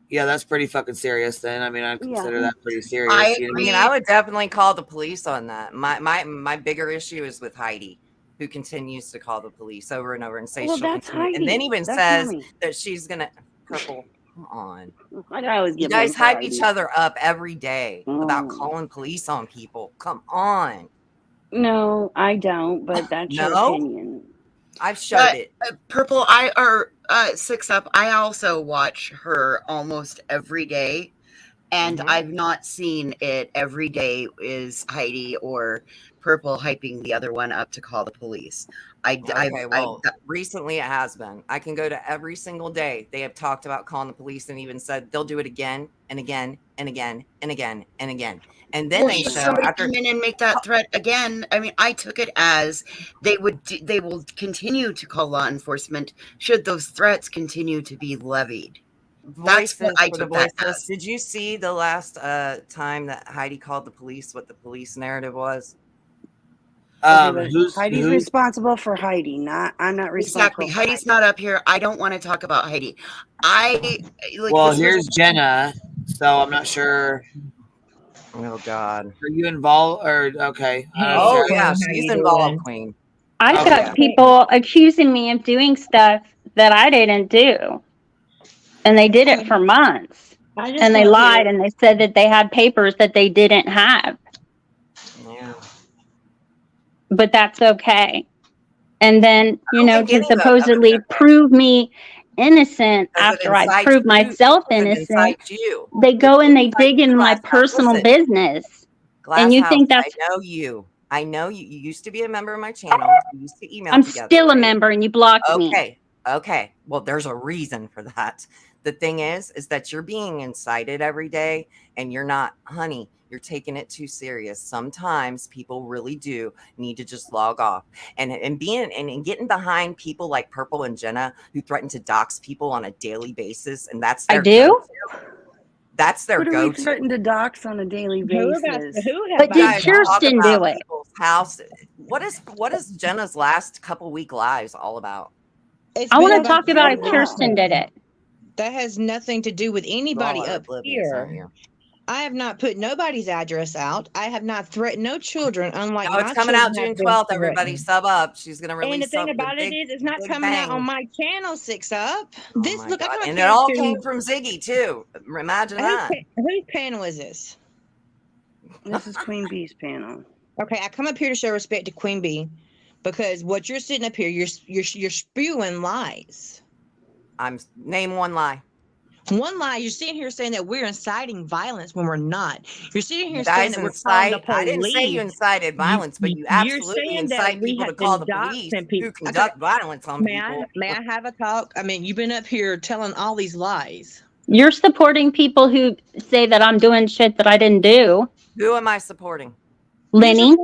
Yeah, that's pretty fucking serious. Then I mean, I consider that pretty serious. I would definitely call the police on that. My bigger issue is with Heidi, who continues to call the police over and over and say Well, she'll that's continue, and then Heidi. even That's says not me. that she's gonna. Purple, come on. I always You get guys blamed for hype Heidi. each other up every day about calling police on people. Come on. No, I don't, but that's your No? opinion. I've showed it. Purple, 6 Up. I also watch her almost every day, and I've not seen it every day is Heidi or Purple hyping the other one up to call the police. Recently it has been. I can go to every single day. They have talked about calling the police and even said they'll do it again and again and again and again and again. And then they should show somebody after come in and make that threat again. I mean, I took it as they will continue to call law enforcement should those threats continue to be levied. That's what I took that as. Did you see the last time that Heidi called the police? What the police narrative was? Heidi's responsible for Heidi, I'm not responsible. Exactly. For Heidi's Heidi. not up here. I don't want to talk about Heidi. Here's Jenna. So I'm not sure. Oh God. Are you involved or okay? Oh yeah, she's involved, Queen. I've got people accusing me of doing stuff that I didn't do. And they did it for months. And they lied and they said that they had papers that they didn't have. Yeah. But that's okay. And then, to supposedly prove me innocent after I prove myself innocent, they go and they dig in my personal business. And you think that's... I know you. You used to be a member of my channel. You used to email I'm together, still a right? member and you blocked me. Okay. Well, there's a reason for that. The thing is that you're being incited every day and you're not, honey, you're taking it too serious. Sometimes people really do need to just log off and getting behind people like Purple and Jenna who threaten to dox people on a daily basis. And that's their go-to. That's their Who do go-to. we threaten to dox on a daily basis? But did Kirsten do it? House. What is Jenna's last couple week lives all about? I want to talk about if Kirsten did it. That has nothing to do with anybody up here. I have not put nobody's address out. I have not threatened no children. Unlike it's coming out June 12th. Everybody sub up. She's gonna release. And the thing about it is, it's not coming out on my channel. 6 Up. And it all came from Ziggy too. Imagine that. Whose panel is this? This is Queen Bee's panel. Okay, I come up here to show respect to Queen Bee, because what you're sitting up here, you're spewing lies. Name one lie. One lie. You're sitting here saying that we're inciting violence when we're not. You're sitting here saying that we're calling the police. I didn't say you incited violence, but you absolutely incite people to call the police who conduct violence on people. May I have a talk? I mean, you've been up here telling all these lies. You're supporting people who say that I'm doing shit that I didn't do. Who am I supporting? Lenny.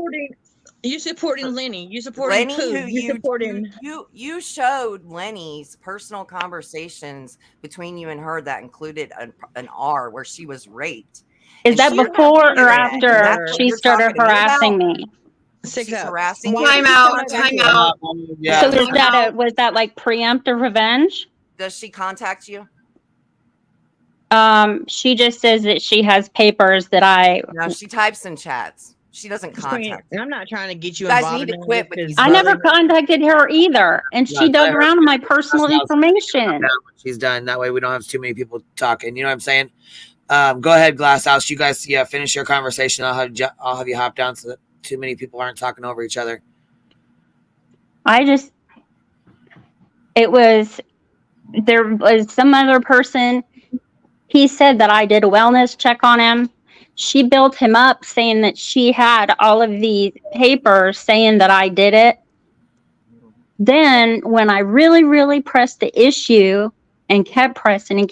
You're supporting Lenny. You're supporting Lenny, you showed Lenny's personal conversations between you and her that included an R where she was raped. Is that before or after she started harassing me? She's harassing you. Time out. So was that like preemptive revenge? Does she contact you? She just says that she has papers that No, she types in chats. She doesn't contact. I'm not trying to get you guys involved. need to quit with these. I never contacted her either, and she dug around my personal information. She's done. That way we don't have too many people talking. You know what I'm saying? Go ahead, Glasshouse. You guys, finish your conversation. I'll have you hop down so that too many people aren't talking over each other. There was some other person. He said that I did a wellness check on him. She built him up saying that she had all of these papers saying that I did it. Then when I really, really pressed the issue and kept pressing,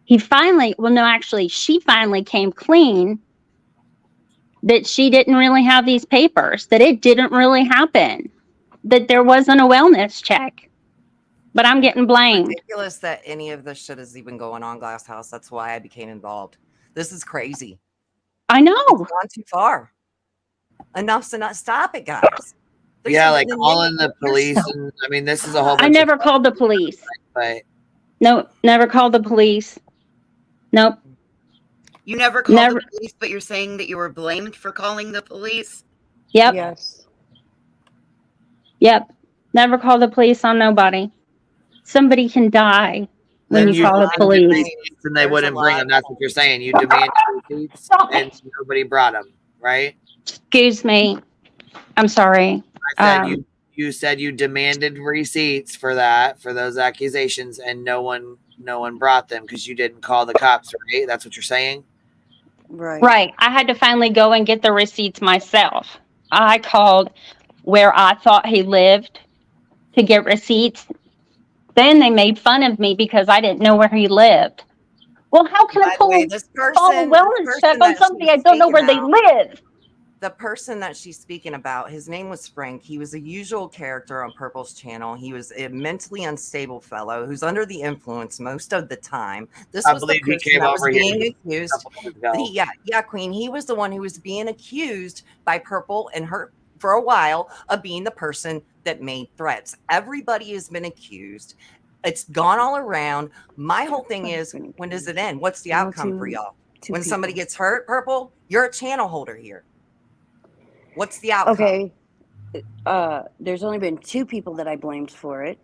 she finally came clean that she didn't really have these papers, that it didn't really happen, that there wasn't a wellness check. But I'm getting blamed. It's ridiculous that any of this shit is even going on, Glasshouse. That's why I became involved. This is crazy. I know. It's gone too far. Enough's enough. Stop it, guys. Like calling the police. And, I mean, this is a whole bunch I never called the police. But No, never called the police. Nope. You never called the police, but you're saying that you were blamed for calling the police? Yep. Yes. Yep. Never called the police on nobody. Somebody can die when you call the police. And they wouldn't bring them. That's what you're saying. You demanded receipts and nobody brought them, right? Excuse me. I'm sorry. I said you said you demanded receipts for those accusations, and no one brought them because you didn't call the cops, right? That's what you're saying? Right. I had to finally go and get the receipts myself. I called where I thought he lived to get receipts. Then they made fun of me because I didn't know where he lived. Well, how can I call a wellness check on somebody I don't know where they live? The person that she's speaking about, his name was Frank. He was a usual character on Purple's channel. He was a mentally unstable fellow who's under the influence most of the time. This was the person that was being accused. Queen. He was the one who was being accused by Purple and her for a while of being the person that made threats. Everybody has been accused. It's gone all around. My whole thing is, when does it end? What's the outcome for y'all? When somebody gets hurt, Purple, you're a channel holder here. What's the outcome? Okay. There's only been 2 people that I blamed for it,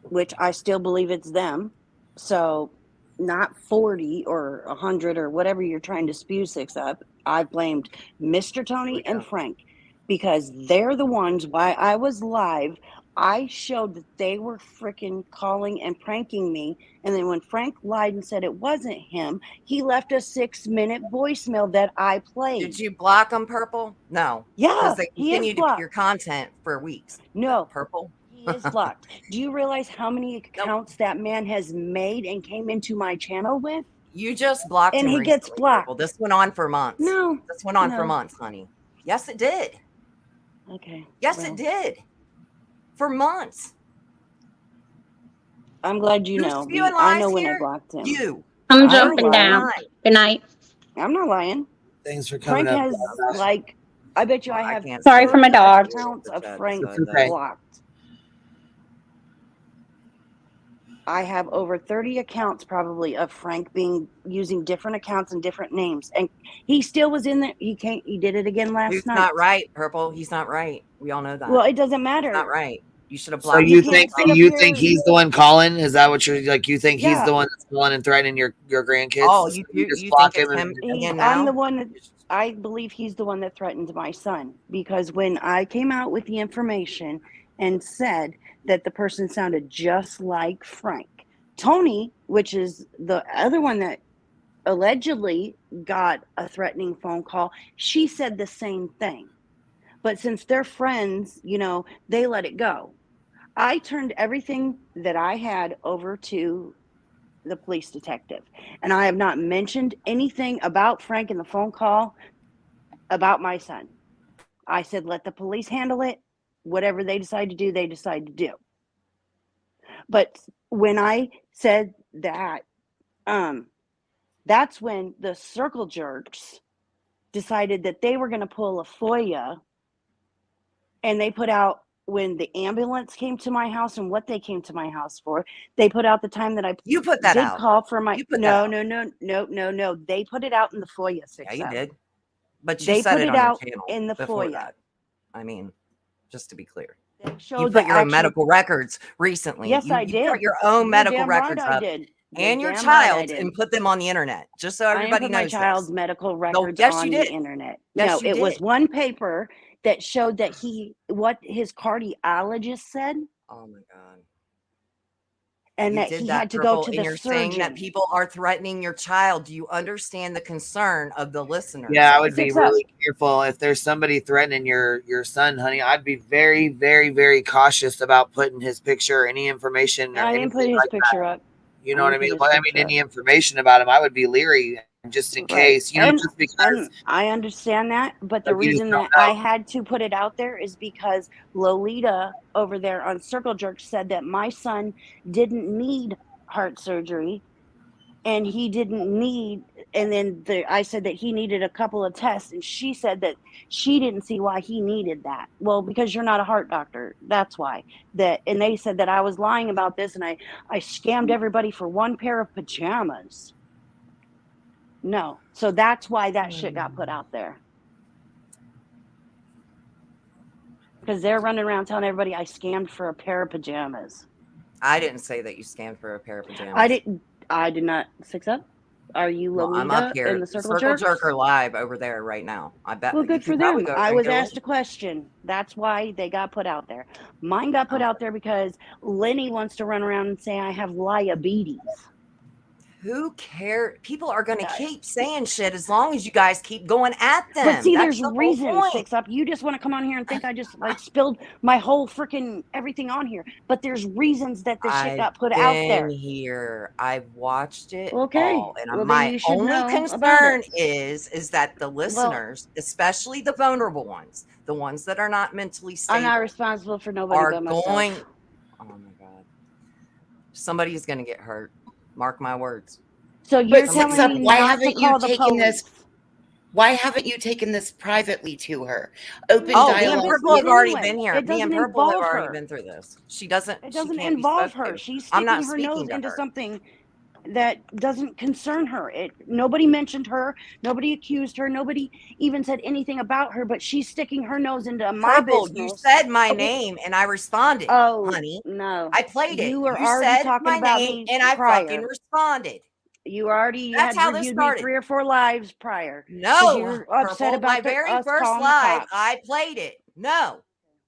which I still believe it's them. So not 40 or 100 or whatever you're trying to spew 6 up. I blamed Mr. Tony and Frank because they're the ones why I was live. I showed that they were freaking calling and pranking me. And then when Frank lied and said it wasn't him, he left a 6-minute voicemail that I played. Did you block them, Purple? No. Yeah, because they continued to put your content for weeks. No. Purple. He is blocked. Do you realize how many accounts that man has made and came into my channel with? You just blocked him. And he gets blocked. Purple. This went on for months. No. This went on for months, honey. Yes, it did. Okay. Yes, it did. For months. I'm glad you know. I know when I blocked him. I'm jumping down. Good night. I'm not lying. Thanks for coming Frank up. has I bet you I have. Sorry for my dog. Accounts of Frank okay. blocked. I have over 30 accounts probably of Frank using different accounts and different names, and he still was in there. He did it again last night. He's not right, Purple. He's not right. We all know that. Well, it doesn't matter. He's not right. You should have So blocked. you think he's the one calling? Is that what you're like? You think he's the one that's calling and threatening your grandkids? Oh, you block think him it's him again I'm now? the one that I believe he's the one that threatened my son, because when I came out with the information and said that the person sounded just like Frank, Tony, which is the other one that allegedly got a threatening phone call, she said the same thing. But since they're friends, they let it go. I turned everything that I had over to the police detective, and I have not mentioned anything about Frank in the phone call about my son. I said, let the police handle it. Whatever they decide to do, they decide to do. But when I said that, that's when the circle jerks decided that they were going to pull a FOIA, and they put out when the ambulance came to my house and what they came to my house for. They put out the time that I You put that did out. call for my You put no. that out. They put it out in the FOIA 6. Yeah, you did. But They you said put it it on your out channel in the before FOIA. that. I mean, just to be clear. You Showed put the your own actual. medical records recently. Yes, I You put did. your own You're medical damn right records I up did. and You're your damn right I child's did. and put them on the internet, just so I didn't everybody put my knows child's this. medical No, records yes, on you the did. internet. Yes, No, you it was did. one paper that showed that what his cardiologist said, Oh my God. and You that did he that, had to go Purple, to and the you're saying that surgeon. people are threatening your child. Do you understand the concern of the listeners? Yeah, I would be 6 up. really careful if there's somebody threatening your son, honey. I'd be very, very, very cautious about putting his picture or any information or I didn't put anything his like picture that. up. You I know what I didn't put mean? his But I mean, picture up. any information about him, I would be leery just in Right. case. You know, And just because I understand that, but the like, you just reason don't that I know. had to put it out there is because Lolita over there on Circle Jerk said that my son didn't need heart surgery, and he didn't need, and then I said that he needed a couple of tests, and she said that she didn't see why he needed that. Well, because you're not a heart doctor, that's why. And they said that I was lying about this, and I scammed everybody for one pair of pajamas. No. So that's why that shit got put out there. Because they're running around telling everybody I scammed for a pair of pajamas. I didn't say that you scammed for a pair of pajamas. I did not. 6 up? Are you Well, Lolita I'm up here. in the Circle Jerks? Jerker live over there right now. I bet. Well, you good can for probably them. go I and was go asked in. a question. That's why they got put out there. Mine got put out there because Lenny wants to run around and say I have diabetes. Who cares? People are going to keep saying shit as long as you guys keep going at them. But see, That's there's the whole reasons, point. 6 up. You just want to come on here and think I just like spilled my whole freaking everything on here. But there's reasons that the shit got put out there. I've been here. I've watched it Okay. all. And Well, then my you should only know about concern it. is that the listeners, especially the vulnerable ones, the ones that are not mentally stable, I'm not responsible for nobody are but myself. going. Oh my God. Somebody is going to get hurt. Mark my words. So you're telling me why not haven't to call you the taken police? this? Why haven't you taken this privately to her? Open Oh, dialogue. me and Purple have already been here. It Me and doesn't Purple have involve already her. been through this. She doesn't. It She doesn't can't be involve spoke her. to. She's I'm sticking not her speaking nose to into her. something that doesn't concern her. Nobody mentioned her. Nobody accused her. Nobody even said anything about her. But she's sticking her nose into my Purple, business. you said my name and I responded. Oh, honey, no! I played it. You were You already said talking my about name me and I prior. fucking responded. You already That's had how this reviewed me started. 3 or 4 lives prior. No, you're upset Purple, about my very us first calling the live, cops. I played it. No,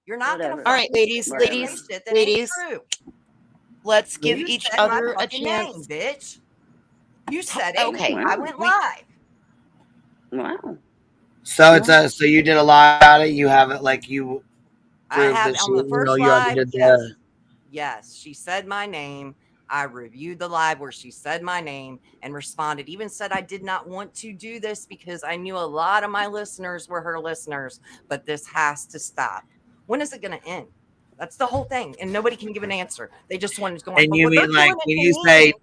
you're not going to. Whatever. All right, ladies, Whatever. ladies, let's give You each said other my a fucking chance. name, bitch. You said it. Okay, I went live. Wow. So it's so you did a lot about it. You haven't like you I proved have that on the you first know you live. already did Yes, the. yes. She said my name. I reviewed the live where she said my name and responded. Even said I did not want to do this because I knew a lot of my listeners were her listeners. But this has to stop. When is it going to end? That's the whole thing, and nobody can give an answer. They just want to go. And you mean like when you say,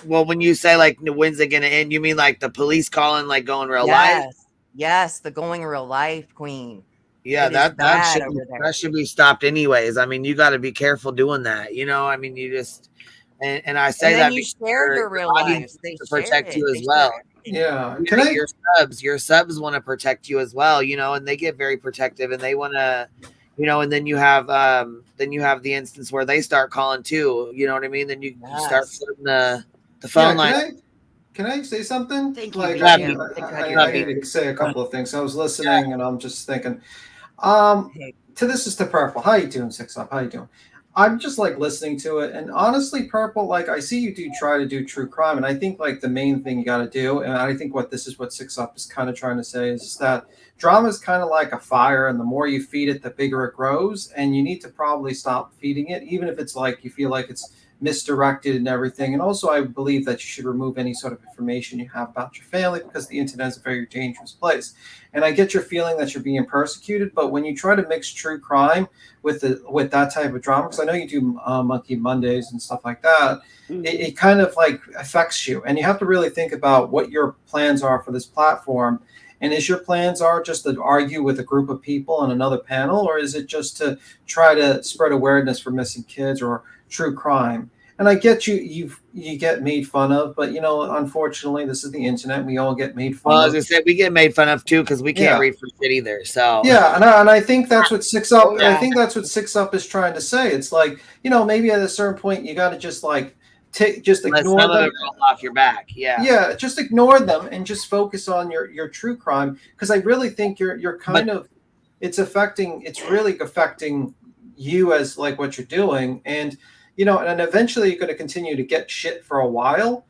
well, when you say like when's it gonna end? You mean like the police calling, like going real life? Yes, the going real life queen. Yeah, It is that bad over there. that should be stopped anyways. I mean, you got to be careful doing that. You know, I mean, you just and I say And then that you because share your real lives. They to share protect it. you They as well. Yeah, Can I? Your subs want to protect you as well. You know, and they get very protective, and they want to, you know, and then you have the instance where they start calling too. You know what I mean? Then you start flipping the phone line. Can I say something? Thank you, Like, Happy. I need to say a couple of things. I was listening and I'm just thinking. This is to Purple. How you doing, 6 Up? How you doing? I'm just like listening to it, and honestly, Purple, like I see you do try to do true crime, and I think like the main thing you got to do, and I think what 6 Up is kind of trying to say is that drama is kind of like a fire, and the more you feed it, the bigger it grows, and you need to probably stop feeding it, even if it's like you feel like it's misdirected and everything. And also, I believe that you should remove any sort of information you have about your family because the internet is a very dangerous place. And I get your feeling that you're being persecuted, but when you try to mix true crime with that type of drama, because I know you do Monkey Mondays and stuff like that, it kind of like affects you. And you have to really think about what your plans are for this platform. And is your plans are just to argue with a group of people on another panel, or is it just to try to spread awareness for missing kids or true crime? And I get you get made fun of, but unfortunately, this is the internet. We all get made fun Well, of. as I said, we get made fun of too because we can't read for shit either. So yeah, and I think that's what Six Up. I think that's what Six Up is trying to say. It's like maybe at a certain point you got to just like just let ignore some them. of it roll off your back. Yeah, just ignore them and just focus on your true crime, because I really think you're kind of it's really affecting you as like what you're doing, and and eventually you're going to continue to get shit for a while,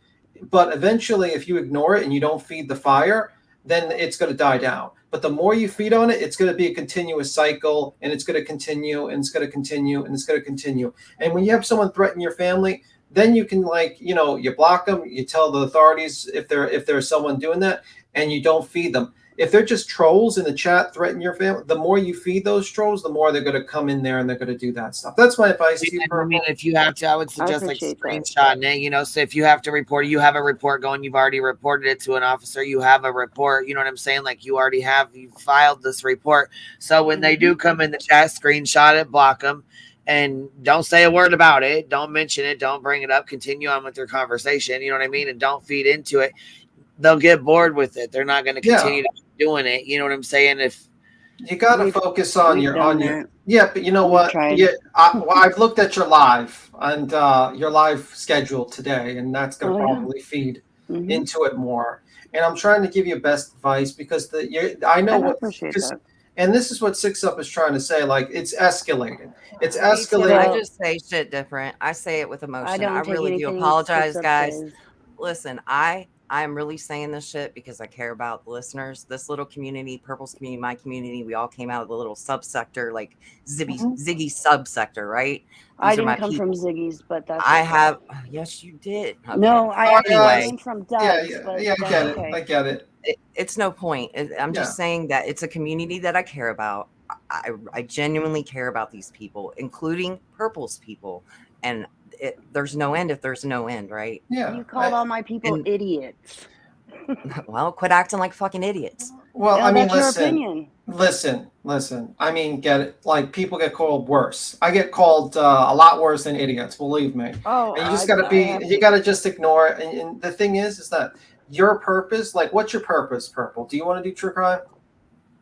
but eventually if you ignore it and you don't feed the fire, then it's going to die down. But the more you feed on it, it's going to be a continuous cycle, and it's going to continue, and it's going to continue, and it's going to continue. And when you have someone threaten your family, then you can you block them, you tell the authorities if there's someone doing that, and you don't feed them. If they're just trolls in the chat threatening your family, the more you feed those trolls, the more they're going to come in there and they're going to do that stuff. That's my advice to you, Purple. I mean, if you have to, I would suggest like screenshotting it, so if you have to report, you have a report going, you've already reported it to an officer, you have a report, you know what I'm saying? Like you filed this report. So when they do come in the chat, screenshot it, block them, and don't say a word about it. Don't mention it. Don't bring it up. Continue on with their conversation. You know what I mean? And don't feed into it. They'll get bored with it. They're not going to continue to keep doing it. You know what I'm saying? If you got to focus on your but you know what? Yeah, I've looked at your live and your live schedule today, and that's going to probably feed into it more. And I'm trying to give you best advice because I know what. And this is what Six Up is trying to say. Like it's escalated. It's escalated. I just say shit different. I say it with emotion. I really do apologize, guys. Listen, I'm really saying this shit because I care about the listeners. This little community, Purple's community, my community, we all came out of the little subsector, like Ziggy subsector, right? I didn't come from Ziggy's, but that's yes, you did. Okay. No, I actually came from Doug's. I get it. It's no point. I'm just saying that it's a community that I care about. I genuinely care about these people, including Purple's people. And there's no end if there's no end, right? Yeah. You called all my people idiots. Well, quit acting like fucking idiots. Well, I mean, that's your opinion. Listen. I mean, get it. Like people get called worse. I get called a lot worse than idiots. Believe me. Oh, and you just you gotta just ignore it. And the thing is that your purpose, like, what's your purpose, Purple? Do you want to do true crime?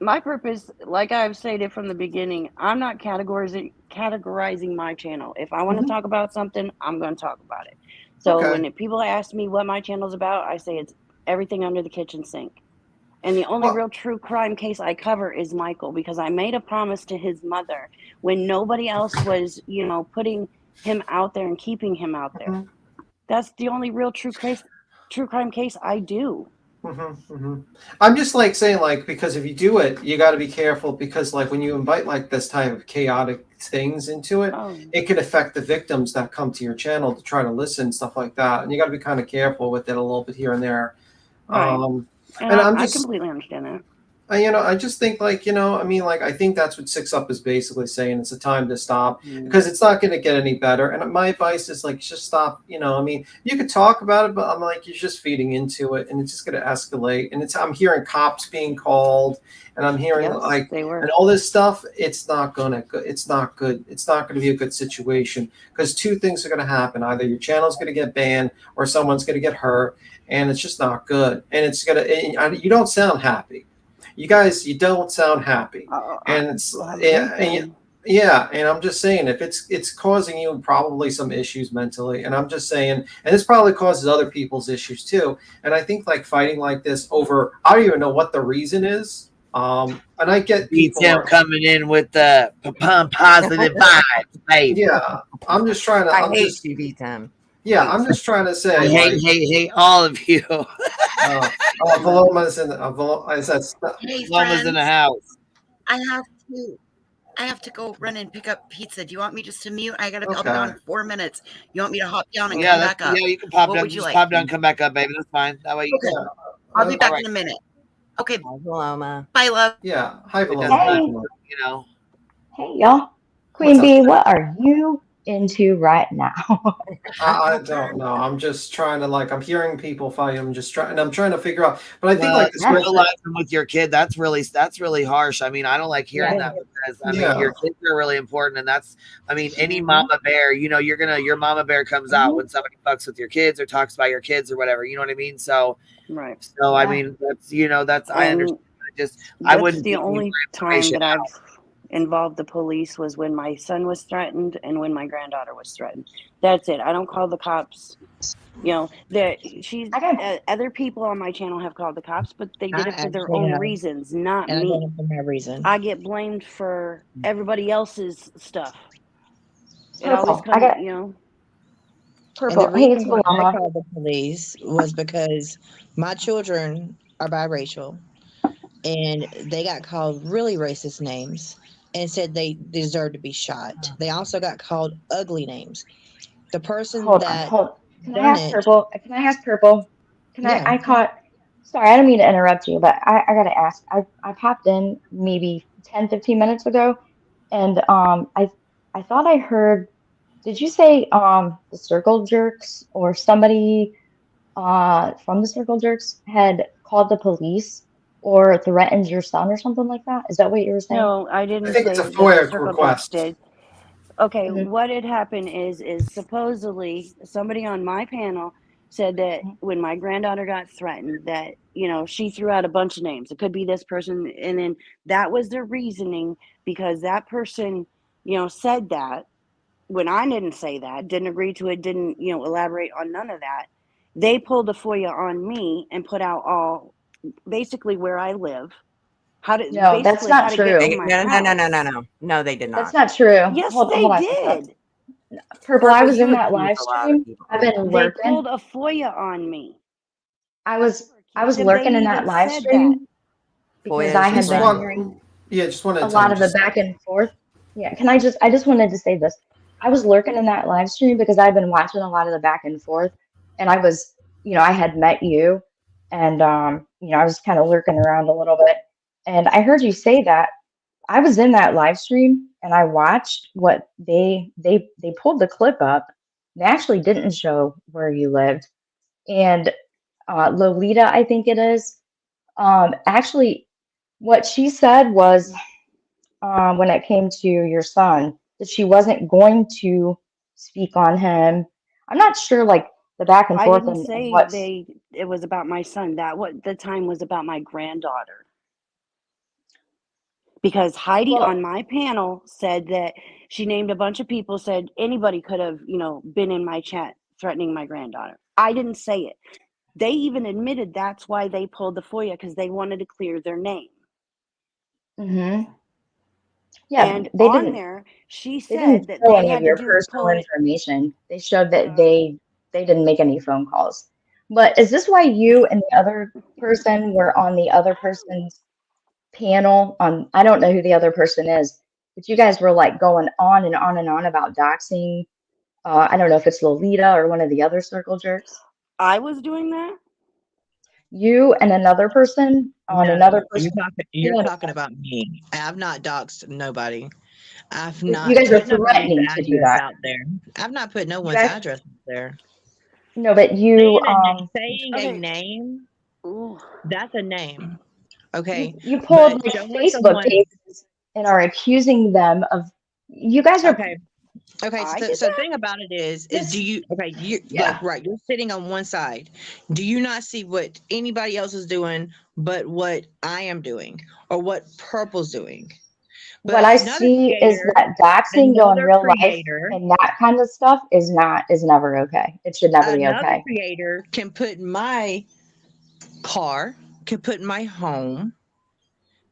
My purpose, like I've stated from the beginning, I'm not categorizing my channel. If I want to talk about something, I'm going to talk about it. So when people ask me what my channel's about, I say it's everything under the kitchen sink. And the only real true crime case I cover is Michael, because I made a promise to his mother when nobody else was, putting him out there and keeping him out there. That's the only real true crime case I do. I'm just like saying, like, because if you do it, you got to be careful, because like when you invite like this type of chaotic things into it, it can affect the victims that come to your channel to try to listen, stuff like that, and you got to be kind of careful with it a little bit here and there. Right. And I completely understand that. I just think I think that's what Six Up is basically saying. It's a time to stop because it's not going to get any better. And my advice is just stop. You could talk about it, but I'm like, you're just feeding into it, and it's just going to escalate. And I'm hearing cops being called, and I'm hearing and all this stuff. It's not good. It's not good. It's not going to be a good situation, because two things are going to happen: either your channel's going to get banned, or someone's going to get hurt, and it's just not good. And it's gonna. You don't sound happy. You guys, you don't sound happy, and it's and I'm just saying, if it's causing you probably some issues mentally, and I'm just saying, and this probably causes other people's issues too. And I think fighting like this over, I don't even know what the reason is. And I get people coming in with the positive vibes, baby. Yeah, I'm just trying to. I hate TV time. Yeah, I'm just trying to say. I hate all of you. Paloma's in the house. I have to go run and pick up pizza. Do you want me just to mute? I'll be on 4 minutes. You want me to hop down and come back up? Yeah, you can pop down. Just pop down, come back up, baby. That's fine. That way you can. I'll be back in a minute. Okay. Bye, Paloma. Bye, love. Yeah. Hi, Paloma. Hey, y'all. Queen Bee, what are you into right now? I don't know. I'm just trying to I'm hearing people fight. I'm trying to figure out. But I think this brutalizing with your kid, that's really harsh. I mean, I don't like hearing that because I mean your kids are really important, and that's any mama bear. Your mama bear comes out when somebody fucks with your kids or talks about your kids or whatever. You know what I mean? So right. So I mean that's I understand. I wouldn't. The only time that I've involved the police was when my son was threatened and when my granddaughter was threatened. That's it. I don't call the cops. Other people on my channel have called the cops, but they did it for their own reasons, not me. For my reason. I get blamed for everybody else's stuff. It Purple. always comes, Purple. And the Hey, it's reason why I Paloma. called the police was because my children are biracial, and they got called really racist names and said they deserve to be shot. They also got called ugly names. The person Hold that on. Can I done ask it, Purple? Can I ask Purple? Yeah. I caught. Sorry, I don't mean to interrupt you, but I gotta ask. I popped in maybe 10, 15 minutes ago, and I thought I heard. Did you say the Circle Jerks or somebody from the Circle Jerks had called the police or threatened your son or something like that? Is that what you were saying? No, I didn't I think say it's a that the FOIA Circle Jerks request. did. Okay, what had happened is supposedly somebody on my panel said that when my granddaughter got threatened that, she threw out a bunch of names. It could be this person. And then that was their reasoning because that person, said that when I didn't say that, didn't agree to it, didn't, elaborate on none of that. They pulled a FOIA on me and put out all basically where I live. No, that's not true. No, they did not. That's not true. Yes, Hold they on. did. Purple, I was you in that accuse live a lot of stream. people. I've been They lurking. pulled a FOIA on me. I was They lurking in that even live said stream because I had been hearing just wanted a lot of the back and forth. Yeah, I just wanted to say this. I was lurking in that live stream because I've been watching a lot of the back and forth, and I was, I had met you, and I was kind of lurking around a little bit, and I heard you say that. I was in that live stream and I watched what they pulled the clip up. They actually didn't show where you lived, and Lolita, I think it is. Actually, what she said was when it came to your son that she wasn't going to speak on him. I'm not sure, like the back and I forth didn't and say what's. it was about my son. That what the time was about my granddaughter. Because Heidi on my panel said that she named a bunch of people, said anybody could have, been in my chat threatening my granddaughter. I didn't say it. They even admitted that's why they pulled the FOIA, because they wanted to clear their name. Mm-hmm. Yeah, and they on didn't. there, she They didn't said that show they any of had to your pull personal it. information. They showed that they didn't make any phone calls. But is this why you and the other person were on the other person's panel? I don't know who the other person is, but you guys were like going on and on and on about doxing. I don't know if it's Lolita or one of the other Circle Jerks. I was doing that? You and another person on No, another person. you're talking about me. I've not doxed nobody. I've not You guys are put nobody's threatening to do address that. out there. I've not put no one's guys- address out there. No, but you Saying a name, that's a name. Okay. You pulled But like showing Facebook someone- pages and are accusing them of. You guys are Okay. So the thing about it is do you you're sitting on one side. Do you not see what anybody else is doing but what I am doing or what Purple's doing? But what I see is that doxing in real life and that kind of stuff is never okay. It should never be Another okay. creator can put in my car, can put in my home,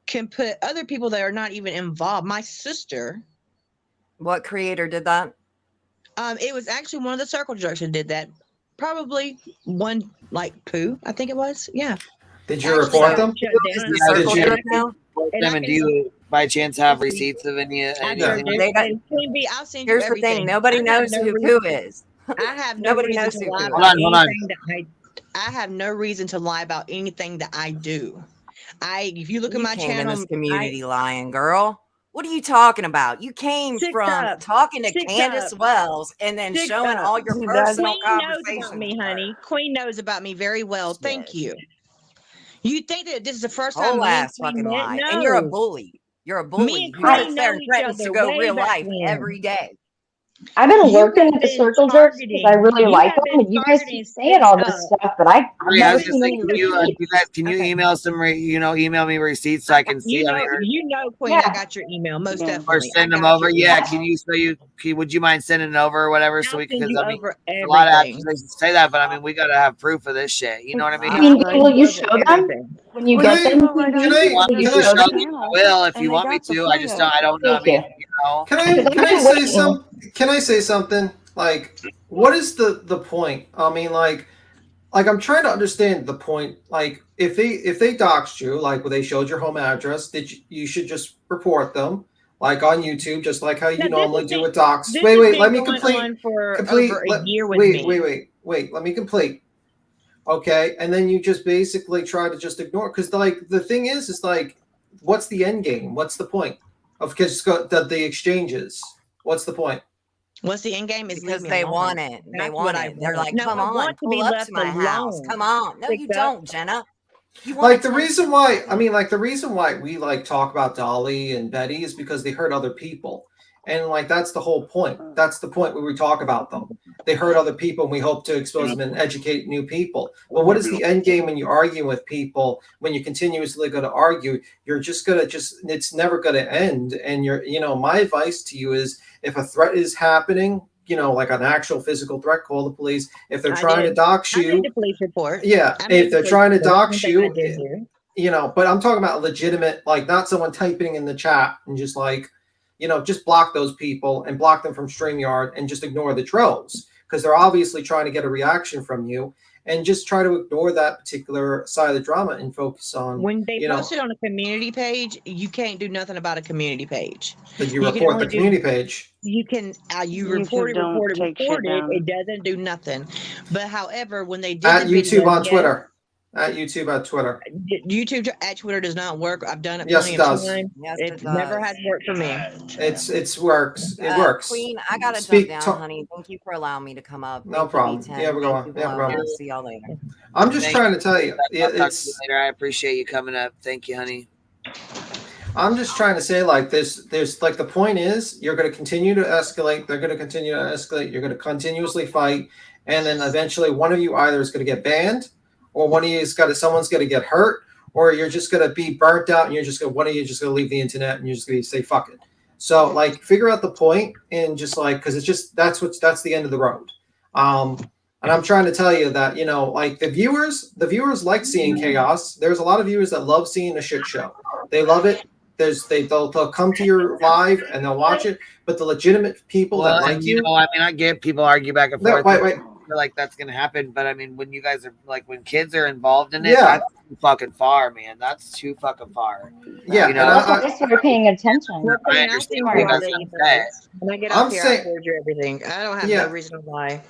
can put other people that are not even involved. My sister. What creator did that? It was actually one of the Circle Jerks that did that. Probably one like Pooh, I think it was. Yeah. Did you report them? Do you by chance have receipts of anything? I'll send you Here's the everything. thing. Nobody knows who is. I have no Nobody reason knows to who lie Pooh about is. Hold on. anything that I have no reason to lie about anything that I do. If you look at You my came channel, in this community lying, girl. What are you talking about? You came Six from up. talking to Six Candace up. Wells and then Six showing up. all your Queen personal knows conversations about me, with her. honey. Queen knows about me very well. Thank you. You think that this is the first time Whole me and ass Queen fucking met? lie. And you're a No. bully. You're a Me bully and who Queen sits there know and each threatens to other go way real back life when. every day. I've been You lurking have at the been circle jerks because I really you like have them, been and you guys targeting keep saying Six all this Up. stuff, but I've Yeah, I never was just seen saying, any receipts. can you email some, email me receipts so I can see? You know, Queen, I got your email, most or definitely. send them over. Yeah, can you? Would you mind sending it over or whatever? So I'll we, send because you I mean, over a lot of everything. accusations say that, but I mean, we got to have proof of this shit. You know what I mean? I mean, will you show them when you get them? If you want me to show them, I will. If you want me to, I don't know. I mean, Thank you know. Can I say something? Like, what is the point? I mean, like I'm trying to understand the point. Like, if they doxed you, like when they showed your home address, you should just report them, like on YouTube, just like how you normally do with docs. Wait, let me complete. For over a year with me. Wait, let me complete. Okay, and then you just basically try to just ignore, because like the thing is like, what's the end game? What's the point of the exchanges? What's the point? What's the end game? Is Because leave me they alone. want it. They want it. They're like, come on, want to pull be up left to my house. alone. Come on. No, you don't, Jenna. You want Like the attention. reason why, I mean, like the reason why we like talk about Dolly and Betty is because they hurt other people. And like that's the whole point. That's the point where we talk about them. They hurt other people, and we hope to expose them and educate new people. But what is the end game when you argue with people? When you continuously going to argue, you're just gonna it's never going to end. And my advice to you is, if a threat is happening, like an actual physical threat, call the police. If they're trying to dox you, I made the police report. yeah. If they're trying to dox you, you, but I'm talking about legitimate, like not someone typing in the chat and just like, just block those people and block them from StreamYard and just ignore the trolls, because they're obviously trying to get a reaction from you, and just try to ignore that particular side of the drama and focus on when they post it on a community page. You can't do nothing about a community page. But you report the community page. You can you report it. It doesn't do nothing. But however, when they did at the YouTube video, on Twitter. At YouTube on Twitter. YouTube at Twitter does not work. I've done it Yes, plenty it of does. times. Yes, it never has worked for me. It works. It works. Queen, I gotta jump down, honey. Thank you for allowing me to come up. No problem. Yeah, we're going. Yeah, we're going. See y'all later. I'm just trying to tell you. I'll talk to you later. I appreciate you coming up. Thank you, honey. I'm just trying to say, like, there's like, the point is, you're going to continue to escalate. They're going to continue to escalate. You're going to continuously fight, and then eventually one of you either is going to get banned, or one of you someone's going to get hurt, or you're just going to be burnt out, and one of you just going to leave the internet, and you're just going to say fuck it. So like, figure out the point, and just like, because it's just that's the end of the road. And I'm trying to tell you that, like the viewers like seeing chaos. There's a lot of viewers that love seeing a shit show. They love it. They'll come to your live and they'll watch it. But the legitimate people that like you, I mean, I get people argue back and forth. Wait. I feel like that's gonna happen, but I mean, when you guys are like, when kids are involved in it, Yeah. that's too fucking far, man. That's too fucking far. Yeah, I started paying attention. I understand what you guys said. When I get I'm off here, saying- I'll forward you everything. I don't have no reason to lie.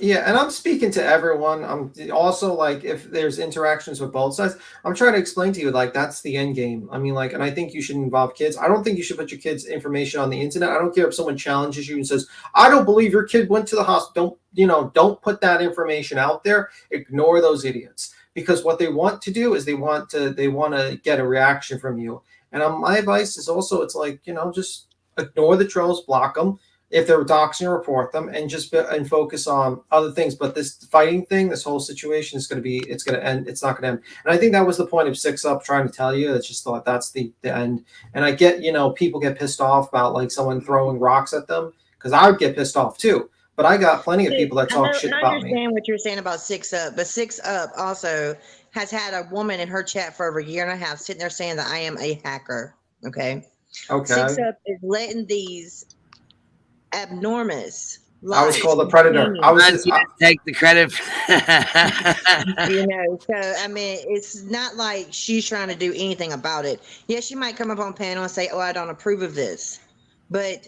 Yeah, and I'm speaking to everyone. I'm also like, if there's interactions with both sides, I'm trying to explain to you, like, that's the end game. I mean, like, and I think you should involve kids. I don't think you should put your kids' information on the internet. I don't care if someone challenges you and says, I don't believe your kid went to the hospital. Don't put that information out there. Ignore those idiots, because what they want to do is they want to get a reaction from you. And my advice is also, it's like, just ignore the trolls, block them. If they're doxing, report them, and just focus on other things. But this fighting thing, this whole situation is going to end. It's not going to end. And I think that was the point of 6 Up trying to tell you. It's just thought that's the end. And I get, people get pissed off about like someone throwing rocks at them, because I would get pissed off too. But I got plenty of people that talk shit about me. I understand what you're saying about 6 Up, but 6 Up also has had a woman in her chat for over a year and a half sitting there saying that I am a hacker. Okay. 6 Up is letting these abnormous. I was called a predator. I take the credit. So I mean, it's not like she's trying to do anything about it. Yeah, she might come up on panel and say, "Oh, I don't approve of this," but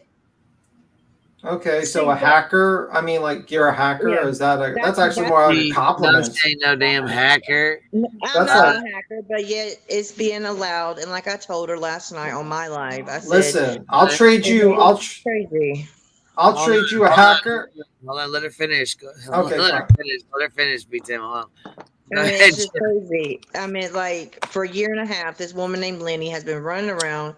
Okay, so a hacker. I mean, like you're a hacker. Yeah, Is that that's actually more like a No, compliment? she ain't no damn hacker. I'm That's not like. a hacker, but yet it's being allowed. And like I told her last night on my live, I said, Listen, I'll trade you. crazy. I'll Hold trade on, you a hold on, hacker. Hold on, let her finish. Okay, Let fine. her finish. Let her finish, B-Tim. Hold on. I Go mean, ahead, it's just Jen. crazy. I mean, like for a year and a half, this woman named Lenny has been running around,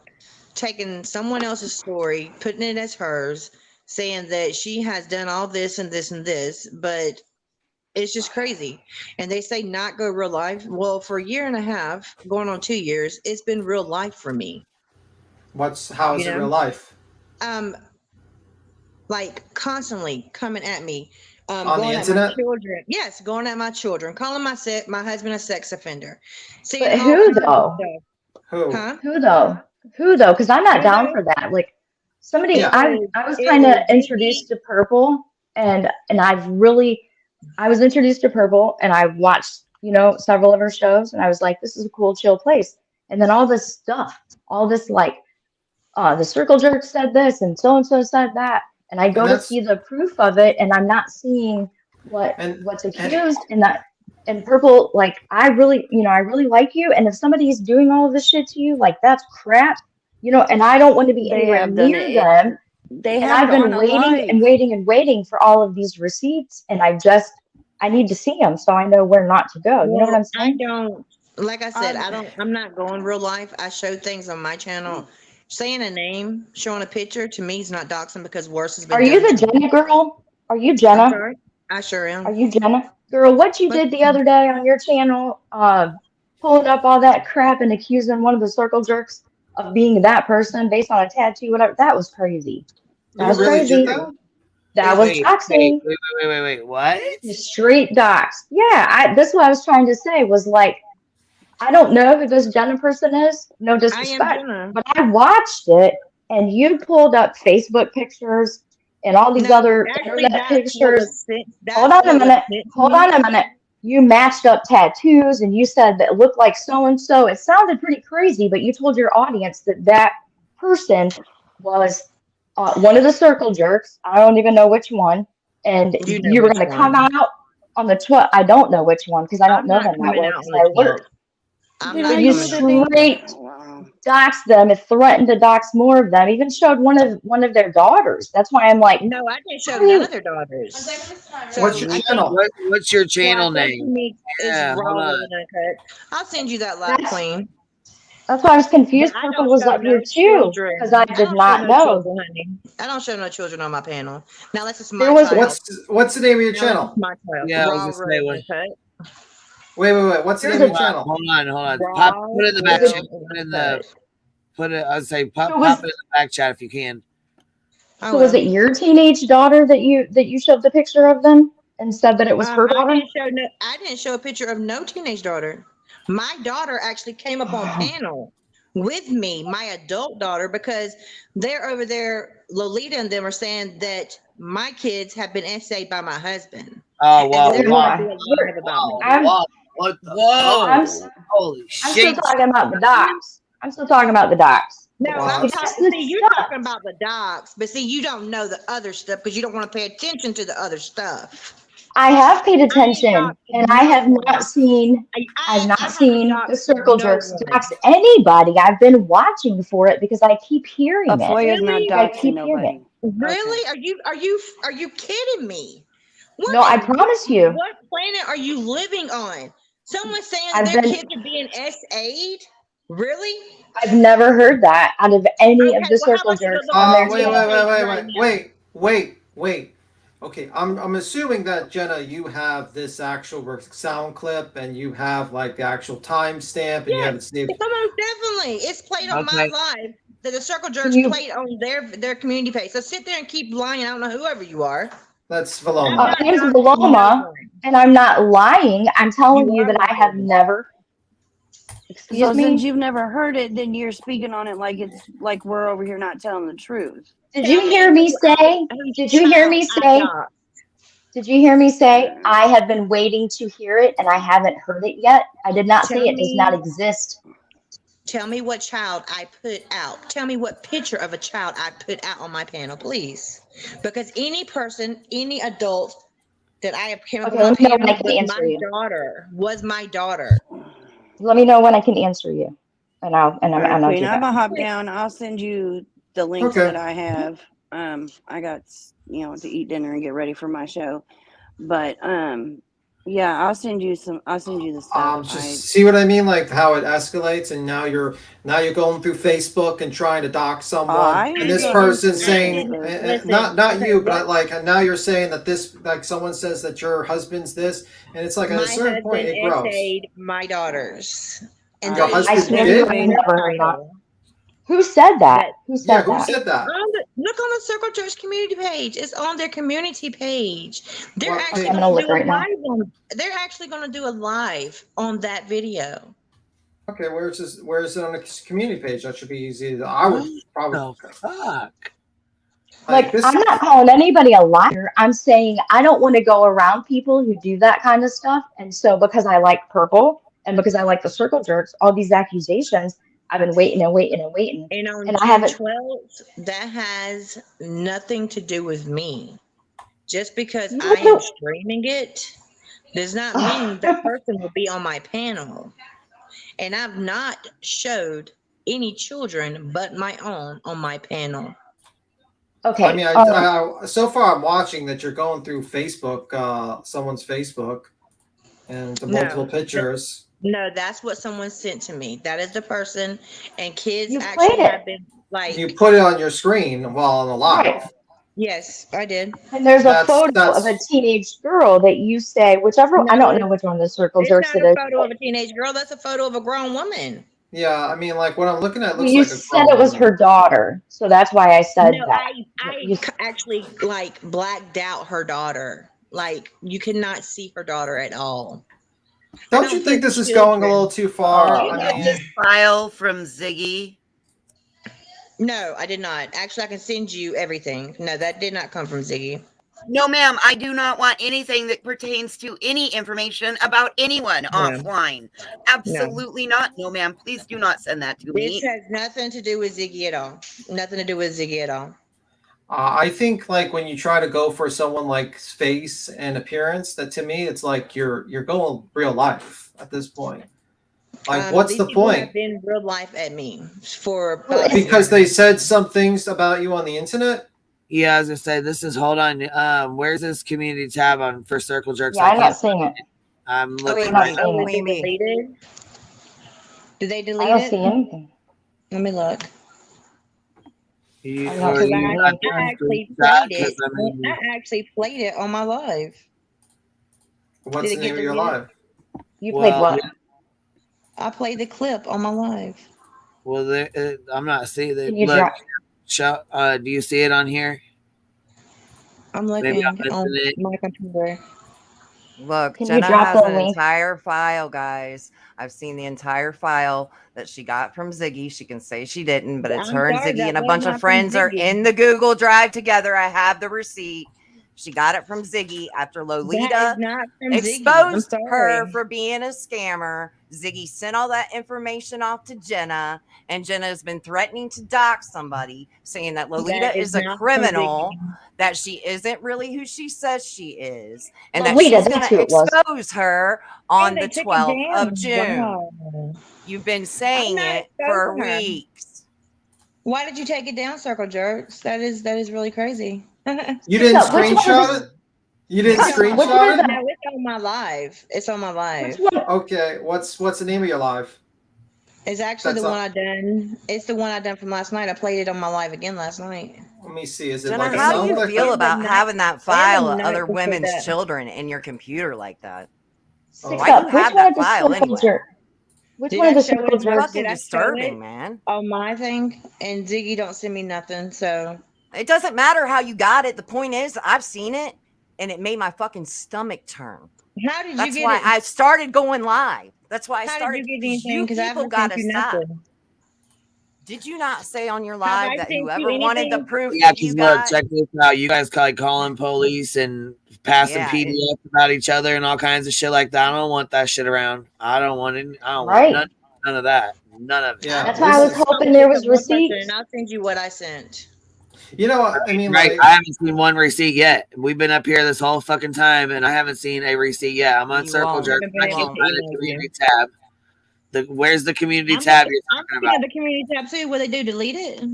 taking someone else's story, putting it as hers, saying that she has done all this and this and this, but it's just crazy. And they say not go real life. Well, for a year and a half, going on 2 years, it's been real life for me. How is it real life? Like constantly coming at me. On the Going at my internet? children. Yes, going at my children, calling my husband a sex offender. Saying But all who kinds of though? stuff. Who? Huh? Who though? Who though? Because I'm not Who down though? for that. Like somebody, It I was was it kind of was introduced to Purple, and I was introduced to Purple, and I watched several of her shows, and I was like, this is a cool, chill place. And then all this stuff, all this like, the circle jerk said this, and so said that, and I go to see the proof of it, and I'm not seeing what's accused in that. And Purple, like, I really like you, and if somebody's doing all of this shit to you, like, that's crap, and I don't want to be They anywhere have done near it. them. They And have I've been gone waiting and alive. waiting and waiting for all of these receipts, and I need to see them so I know where not to go. You know what I'm saying? I don't, like I said, I'm not going real life. I show things on my channel. Saying a name, showing a picture, to me is not doxing because worse has been Are done you the to me. Jenna girl? Are you I'm Jenna? sorry. I sure am. Are you Jenna? Girl, what you did the other day on your channel, pulling up all that crap and accusing one of the circle jerks of being that person based on a tattoo, whatever, that was crazy. That was really did crazy. that? That was Wait, doxing. wait. What? Straight dox. Yeah, that's what I was trying to say was like, I don't know who this Jenna person is, no disrespect, but I watched it and you pulled up Facebook pictures and all these other internet pictures. Hold on a minute. Hold on a minute. You matched up tattoos and you said that it looked like so and so. It sounded pretty crazy, but you told your audience that person was one of the circle jerks. I don't even know which one. And you were going to come out on the 12th. I don't know which one because I don't know them that well because I work. So you straight doxed them and threatened to dox more of them. Even showed one of their daughters. That's why I'm like, no, I didn't show none of their daughters. What's your channel? What's your channel name? Yeah, hold on. I'll send you that live clean. That's why I was confused. Purple was up here too because I did not know. I don't show no children on my panel. Now that's just There my was- child. What's the name of your channel? My child. Yeah, I was Raw gonna say Road what. Wait. What's the name of your channel? Hold on. Put it in the back chat. I'd say pop it in the back chat if you can. So was it your teenage daughter that you showed the picture of them and said that it was her daughter? I didn't show a picture of no teenage daughter. My daughter actually came up on panel with me, my adult daughter, because they're over there. Lolita and them are saying that my kids have been essayed by my husband. Oh wow! I'm Holy still talking about the docs. No, Wow. I'm talking. See, you're talking about the docs, but see, you don't know the other stuff because you don't want to pay attention to the other stuff. I have paid attention, and I have not seen. I've not seen the circle jerks dox anybody. I've been watching for it because I keep hearing it. Afoya's not I doxing keep hearing nobody. it. Really? Are you kidding me? No, I promise you. What planet are you living on? Someone's saying I've their been- kids are being SA'd? Really? I've never heard that out of any of the circle jerks on their channel. Wait. Okay, I'm assuming that Jenna, you have this actual sound clip and you have like the actual timestamp and you have it saved. Come on, definitely. It's played on my live. That the circle jerks played on their community page. So sit there and keep lying. I don't know whoever you are. That's Valoma. Name's Valoma, and I'm not lying. I'm telling you that I have never. Excuse So me? since you've never heard it, then you're speaking on it like it's like we're over here not telling the truth. Did you hear me say? Did you hear me say? Did you hear me say? I have been waiting to hear it, and I haven't heard it yet. I did not say it does not exist. Tell me what child I put out. Tell me what picture of a child I put out on my panel, please. Because any person, any adult that I have came up Okay, on my let me know when I panel can answer you. was my daughter. Let me know when I can answer you, and I'll All right, I'll Queen, do I'm that. gonna hop down. I'll send you the links that I have. I got to eat dinner and get ready for my show, but yeah, I'll send you the stuff. Just see what I mean, like how it escalates, and now you're going through Facebook and trying to dox someone, and this person saying, not you, but like now you're saying that this, like someone says that your husband's this, and it's like at a certain point it grows. essayed my daughters. And Your husband did? Never heard that. Who said that? Who said who that? said that? Look on the Circle Jerks community page. It's on their community page. They're actually I'm going gonna to look do a right now. live on. They're actually going to do a live on that video. Okay, where is it on the community page? That should be easy. I would probably. Fuck. Like, I'm not calling anybody a liar. I'm saying I don't want to go around people who do that kind of stuff. And so because I like purple and because I like the Circle Jerks, all these accusations, I've been waiting and waiting and waiting. And on I haven't. 12, that has nothing to do with me. Just because I am streaming it does not mean that person will be on my panel. And I've not showed any children but my own on my panel. Okay. I mean, so far I'm watching that you're going through Facebook, someone's Facebook, and the multiple pictures. No, that's what someone sent to me. That is the person, and kids You actually played it. have been like. You put it on your screen while on the live. Right. Yes, I did. And there's a photo of a teenage girl that you say, I don't know which one of the Circle Jerks It's it not is. a photo of a teenage girl. That's a photo of a grown woman. Yeah, I mean, like what I'm looking at looks You like a said it was her daughter, so that's why I said No, that. I actually like blacked out her daughter. Like you cannot see her daughter at all. Don't you think this is going a little too far? Did you get this file from Ziggy? No, I did not. Actually, I can send you everything. No, that did not come from Ziggy. No, ma'am. I do not want anything that pertains to any information about anyone offline. Absolutely not. No, ma'am. Please do not send that to me. This has nothing to do with Ziggy at all. Nothing to do with Ziggy at all. I think like when you try to go for someone like face and appearance, that to me it's like you're going real life at this point. Like, what's these the people point? have been real life at me for Because they said some things about you on the internet. Yeah, as I said, this is hold on. Where's this community tab on for Circle Jerks? Yeah, I'm not seeing it. I'm Oh, looking. wait, deleted? Did they delete it? I don't see anything. Let me look. You, I actually played it. I actually played it on my live. What's the name of your live? You played what? I played the clip on my live. Well, I'm not seeing it. Can you Look, drop? do you see it on here? I'm looking on my computer. Look, Can you Jenna drop has the an link? entire file, guys. I've seen the entire file that she got from Ziggy. She can say she didn't, but it's her and sorry, Ziggy that and a was bunch not of from friends are Ziggy. in the Google Drive together. I have the receipt. She got it from Ziggy after Lolita That is not from Ziggy. I'm exposed her sorry. for being a scammer. Ziggy sent all that information off to Jenna, and Jenna has been threatening to dox somebody, saying that Lolita That is is a not from criminal, Ziggy. that she isn't really who she says she is, and Lolita, that she's that's going who to it was. expose her on they the took it 12th down. of June. Wow. You've been saying not it for exposing her. weeks. Why did you take it down, Circle Jerks? That is really crazy. You didn't screenshot it? You didn't screenshot it? No, it's on my live. It's on my live. Okay, what's the name of your live? It's actually That's the one I done. It's the one I done from last night. I played it on my live again last night. Let me see. Is it Jenna, like a how sound do you clip? feel about having that file of night other before women's that. children in your computer like that? Six Why up. do you have that file anyway? Which Did one I of the show Circle it? Jerks? Fucking Did I show disturbing, it man. on my thing? And Ziggy don't send me nothing, so It doesn't matter how you got it. The point is, I've seen it, and it made my fucking stomach turn. how did you That's get why it? I started going live. That's why I How started. did you get anything? You Because I people haven't gotta sent you stop. nothing. Did you not say on your I live that sent you whoever wanted the anything? proof Yeah, that because you look, got? check this out. You guys like calling police and passing Yeah, PDF about each other and all kinds of shit like that. I don't want that shit around. I don't want it. I don't Right. want none of that. None of it. Yeah, That's why I was hoping there was receipts. And I'll send you what I sent. You know what? I mean, Right. like, I haven't seen one receipt yet. We've been up here this whole fucking time, and I haven't seen a receipt yet. I'm on Circle Jerk. I can't find the community tab. Where's the community tab you're talking about? The community tab too. What they do? Delete it?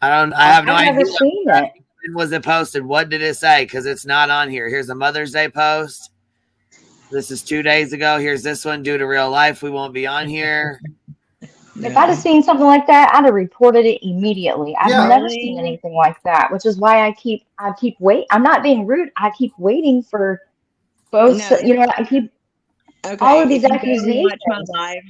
I have no idea. I've never seen it. When was it posted? What did it say? Because it's not on here. Here's a Mother's Day post. This is 2 days ago. Here's this one. Due to real life, we won't be on here. If I'd have seen something like that, I'd have reported it immediately. I've never seen anything like that, which is why I keep wait. I'm not being rude. I keep waiting for both. I keep all of these accusations. Watch my live,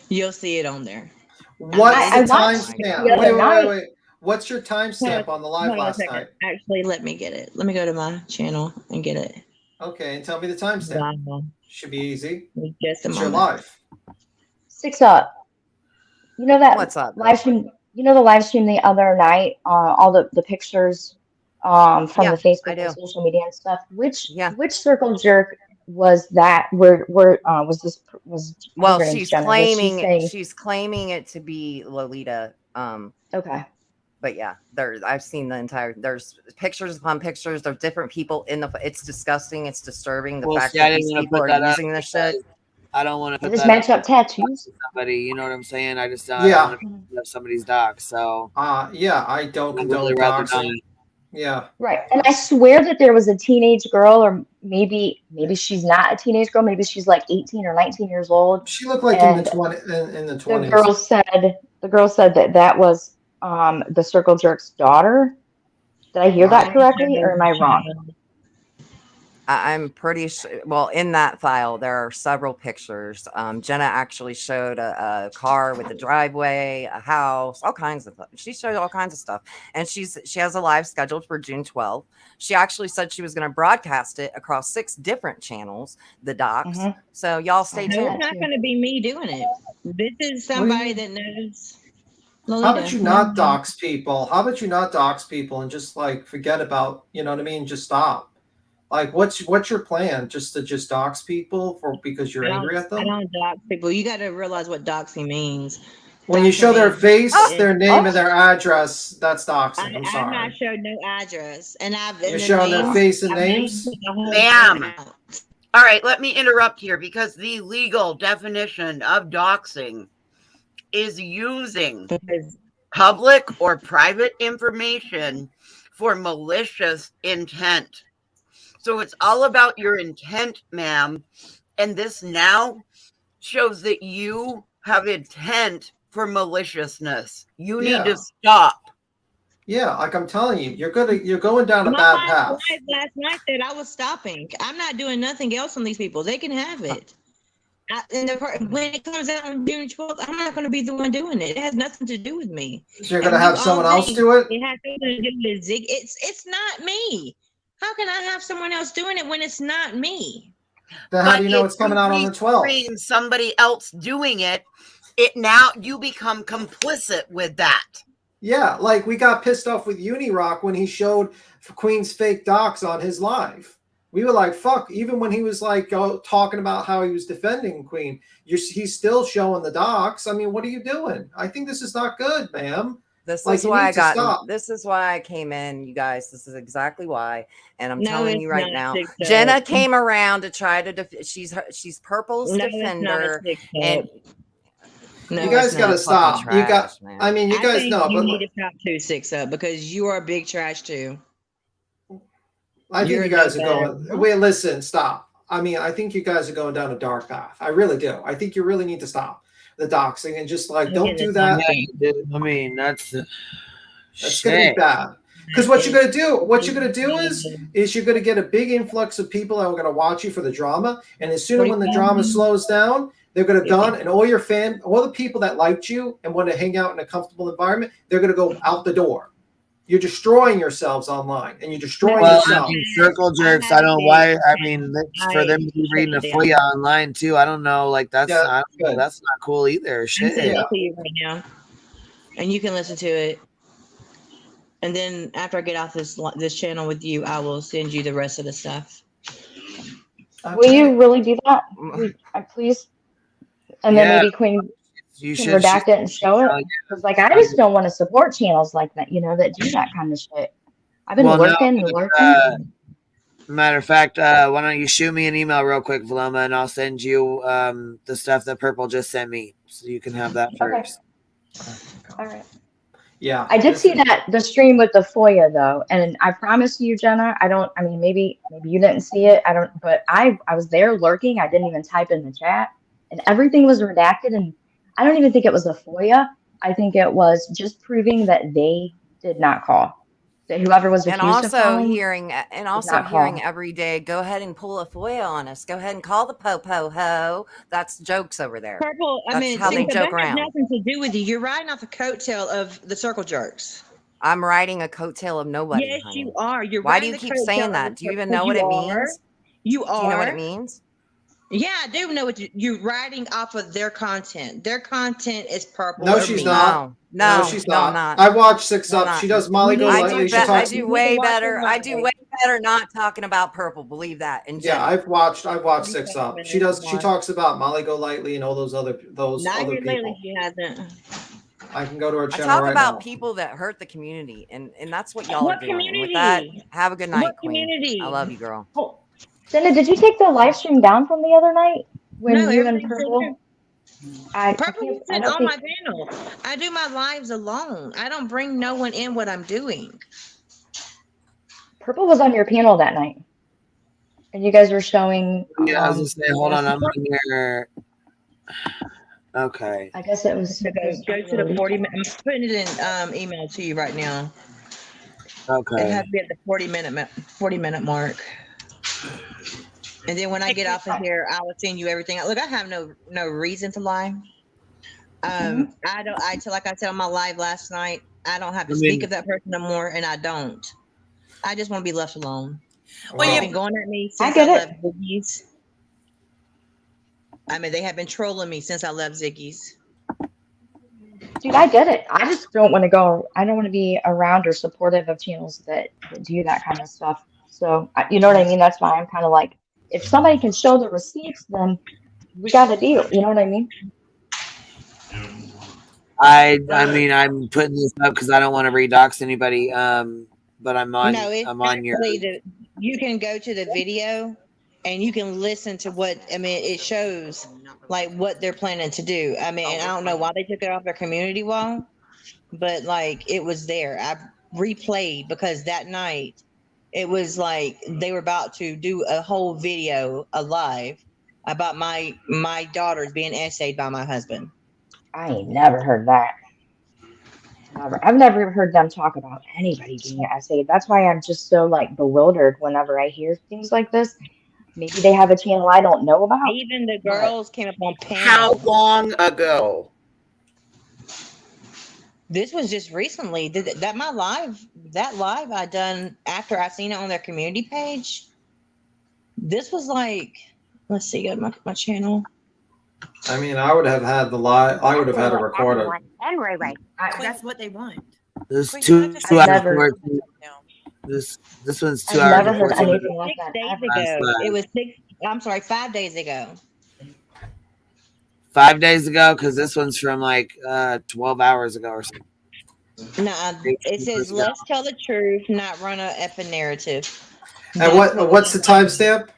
you'll see it on there. What's the timestamp? Wait. What's your timestamp on the live last night? Actually, let me get it. Let me go to my channel and get it. Okay, and tell me the timestamp. Should be easy. Just it's your live. 6 up. You know that What's up? live stream? You know the live stream the other night? All the pictures from the Facebook and social media and stuff. Which circle jerk was that? Where was well, her name's she's Jenna. claiming she's claiming it to be Lolita. Okay. But yeah, I've seen the entire. There's pictures upon pictures. There's different people in the. It's disgusting. It's disturbing. The fact that these people are using this shit. I don't want to put this match up tattoos. Somebody, you know what I'm saying? I just don't want to have somebody's doc. So I don't condone doxing. Yeah. Right. And I swear that there was a teenage girl, or maybe she's not a teenage girl. Maybe she's like 18 or 19 years old. She looked like in the 20s. The girl said that was the circle jerk's daughter. Did I hear that correctly, or am I wrong? I'm pretty sure. Well, in that file, there are several pictures. Jenna actually showed a car with a driveway, a house, all kinds of. She showed all kinds of stuff, and she has a live scheduled for June 12th. She actually said she was going to broadcast it across 6 different channels. The docs. So y'all stay tuned. It's not going to be me doing it. This is somebody that knows. Lolita. How about you not dox people? How about you not dox people and just like forget about, you know what I mean? Just stop. Like, what's your plan? Just to dox people because you're angry at them? I don't dox people. You got to realize what doxing means. When you show their face, their name, and their address, that's doxing. I'm sorry. I've not showed no address, and You're showing their face and names, ma'am. All right, let me interrupt here because the legal definition of doxing is using public or private information for malicious intent. So it's all about your intent, ma'am. And this now shows that you have intent for maliciousness. You need to stop. Yeah, like I'm telling you, you're going down a bad path. Last night said I was stopping. I'm not doing nothing else on these people. They can have it. When it comes out on June 12th, I'm not going to be the one doing it. It has nothing to do with me. So you're going to have someone else do it? It has nothing to do with Zig. It's not me. How can I have someone else doing it when it's not me? Then how do you know it's coming out on the 12th? Somebody else doing it, now you become complicit with that. Yeah, like we got pissed off with Unirock when he showed Queen's fake docs on his live. We were like, fuck, even when he was like talking about how he was defending Queen, he's still showing the docs. I mean, what are you doing? I think this is not good, ma'am. This is why this is why I came in, you guys. This is exactly why. And I'm telling you right now, Jenna came around to try to she's Purple's defender. And you guys got to stop. You guys know, but you need to stop 6 up because you are big trash too. I think you guys are going. Wait, listen, stop. I mean, I think you guys are going down a dark path. I really do. I think you really need to stop the doxing and just like don't do that. I mean, that's gonna be bad. Because what you're gonna do is you're gonna get a big influx of people that are gonna watch you for the drama, and as soon as when the drama slows down, they're gonna go and all the people that liked you and want to hang out in a comfortable environment, they're gonna go out the door. You're destroying yourselves online, and you're destroying yourself. Circle jerks. I don't know why. I mean, for them to be reading a FOIA online too. I don't know. Like that's not cool either. Shit. To you right now, and you can listen to it. And then after I get off this channel with you, I will send you the rest of the stuff. Will you really do that, please? And then maybe Queen. You can should redact it and show it. Because like I just don't want to support channels like that, that do that kind of shit. I've been lurking. Matter of fact, why don't you shoot me an email real quick, Valoma, and I'll send you the stuff that Purple just sent me, so you can have that first. All right. Yeah. I did see the stream with the FOIA though, and I promise you, Jenna, I mean, maybe you didn't see it. But I was there lurking. I didn't even type in the chat, and everything was redacted. And I don't even think it was a FOIA. I think it was just proving that they did not call. That whoever was accused of calling hearing every day, go ahead and pull a FOIA on us. Go ahead and call the po-po ho. That's jokes over there. Purple, That's how they joke around. That has nothing to do with you. You're riding off the coattail of the circle jerks. I'm riding a coattail of nobody. Yes, honey. you are. Why do you keep saying that? Do you even know what it means? You are. Do you know what it means? Yeah, I do know what you're riding off of their content. Their content is Purple. No, she's not. No, she's not. not. I watched 6 Up. She does Molly Go Lightly. I do way better. I do way better not talking about Purple. Believe that. Yeah, I've watched 6 Up. She talks about Molly Go Lightly and all those other people. Lately she hasn't. I can go to her channel I talk right about now. people that hurt the community, and that's what y'all What are doing. community? With that, have a good night, What Queen. community? I love you, girl. Oh, Jenna, did you take the live stream down from the other night when you and Purple? Purple isn't on my panel. I do my lives alone. I don't bring no one in what I'm doing. Purple was on your panel that night, and you guys were showing. Yeah, I was just saying, hold on, I'm on here. Okay. I guess it was go to the 40 minute. I'm putting it in email to you right now. Okay. It has to be at the 40 minute mark. And then when I get off of here, I will send you everything. Look, I have no reason to lie. Like I said on my live last night, I don't have to speak of that person no more, and I don't. I just want to be left alone. Well, They've been going at me since I left Ziggy's. I mean, they have been trolling me since I left Ziggy's. Dude, I get it. I just don't want to go. I don't want to be around or supportive of channels that do that kind of stuff. So, you know what I mean? That's why I'm kind of like, if somebody can show the receipts, then we got a deal. You know what I mean? I mean, I'm putting this up because I don't want to redox anybody. But I'm on. I'm on your. You can go to the video, and you can listen to what it shows, like what they're planning to do. I mean, and I don't know why they took it off their community wall, but like it was there. I replayed because that night it was like they were about to do a whole video, live about my daughters being essayed by my husband. I ain't never heard that. I've never heard them talk about anybody being essayed. That's why I'm just so like bewildered whenever I hear things like this. Maybe they have a channel I don't know about. Even the girls came up on panel. How long ago? This was just recently. That live I done after I seen it on their community page. This was like, let's see, go to my channel. I mean, I would have had the live. I would have had a recorder. That's what they want. This 2 hours. This one's 2 hours. I've never heard anything like that. 6 days ago. It was 5 days ago. 5 days ago, because this one's from like 12 hours ago or something. No, it says let's tell the truth, not run a effing narrative. And what's the timestamp?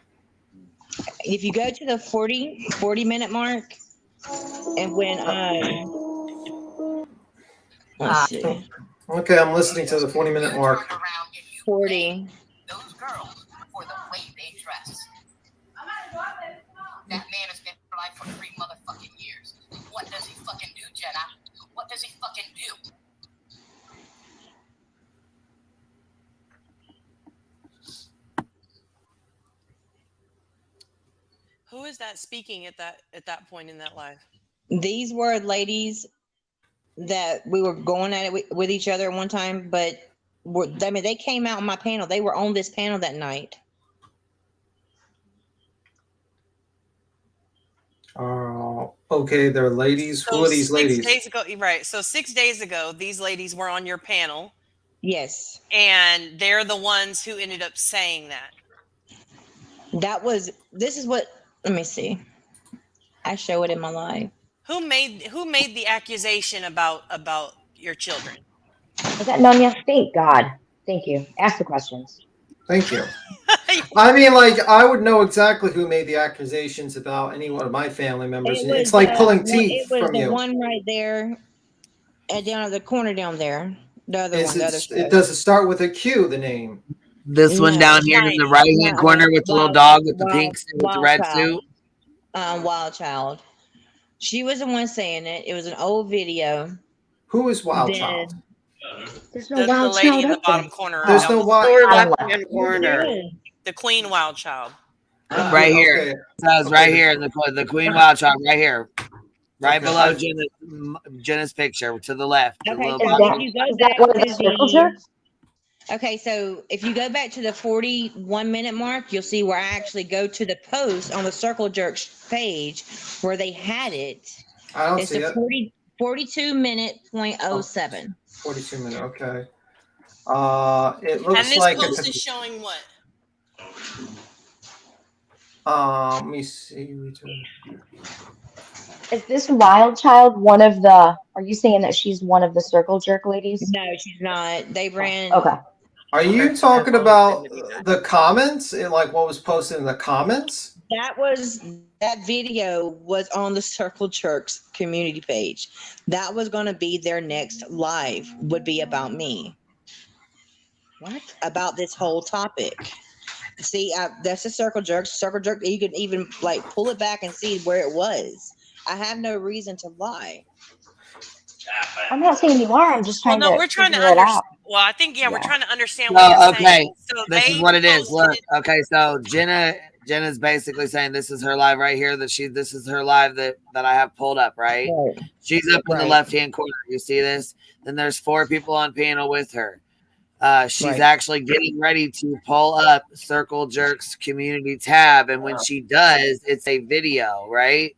If you go to the 40 minute mark, and when let's see. Okay, I'm listening to the 40-minute mark. 40. Those girls for the way they dress. That man has been alive for 3 motherfucking years. What does he fucking do, Jenna? What does he fucking do? Who is that speaking at that point in that live? These were ladies that we were going at it with each other at one time, but they came out on my panel. They were on this panel that night. Okay, they're ladies. Who are these ladies? 6 days ago, right? So 6 days ago, these ladies were on your panel. Yes. And they're the ones who ended up saying that. This is what, let me see. I show it in my live. Who made the accusation about your children? Is that Nanya? Thank God. Thank you. Ask the questions. Thank you. I mean, like, I would know exactly who made the accusations about any one of my family members. It's like pulling teeth from you. The one right there, and down at the corner down there. The other one, the other show. It does it start with a Q? The name. This one down here in the right-hand corner with the little dog with the pink suit with the red suit. Wild Child. She was the one saying it. It was an old video. Who is Wild Child? There's no Wild the lady Child in the up there. bottom corner. There's no Lower left-hand corner. The Queen Wild Child. Right here. Okay. It says right here in the Queen Wild Child, right here. Right below Jenna's picture to the left. Okay, The so little if you go Is back that one of to the circle jerks? Okay, so if you go back to the 41-minute mark, you'll see where I actually go to the post on the Circle Jerks page where they had it. I don't It's see the it. 42-minute.07. 42 minute. Okay. It And looks this like post it's. is showing what? Let me see. Is this Wild Child one of the? Are you saying that she's one of the circle jerk ladies? No, she's not. They ran. Okay. Are you talking about the comments? Like what was posted in the comments? That video was on the Circle Jerks community page. That was going to be their next live, would be about me. What? About this whole topic. See, that's the Circle Jerks. Circle Jerk, you can even like pull it back and see where it was. I have no reason to lie. I'm not saying you are. I'm just trying to we're trying to figure it out. Well, I think we're trying to understand what you're saying. So this is what it is. Look, okay, so Jenna's basically saying this is her live right here. This is her live that I have pulled up, right? She's up in the left-hand corner. You see this? Then there's 4 people on panel with her. She's actually getting ready to pull up Circle Jerks community tab, and when she does, it's a video, right?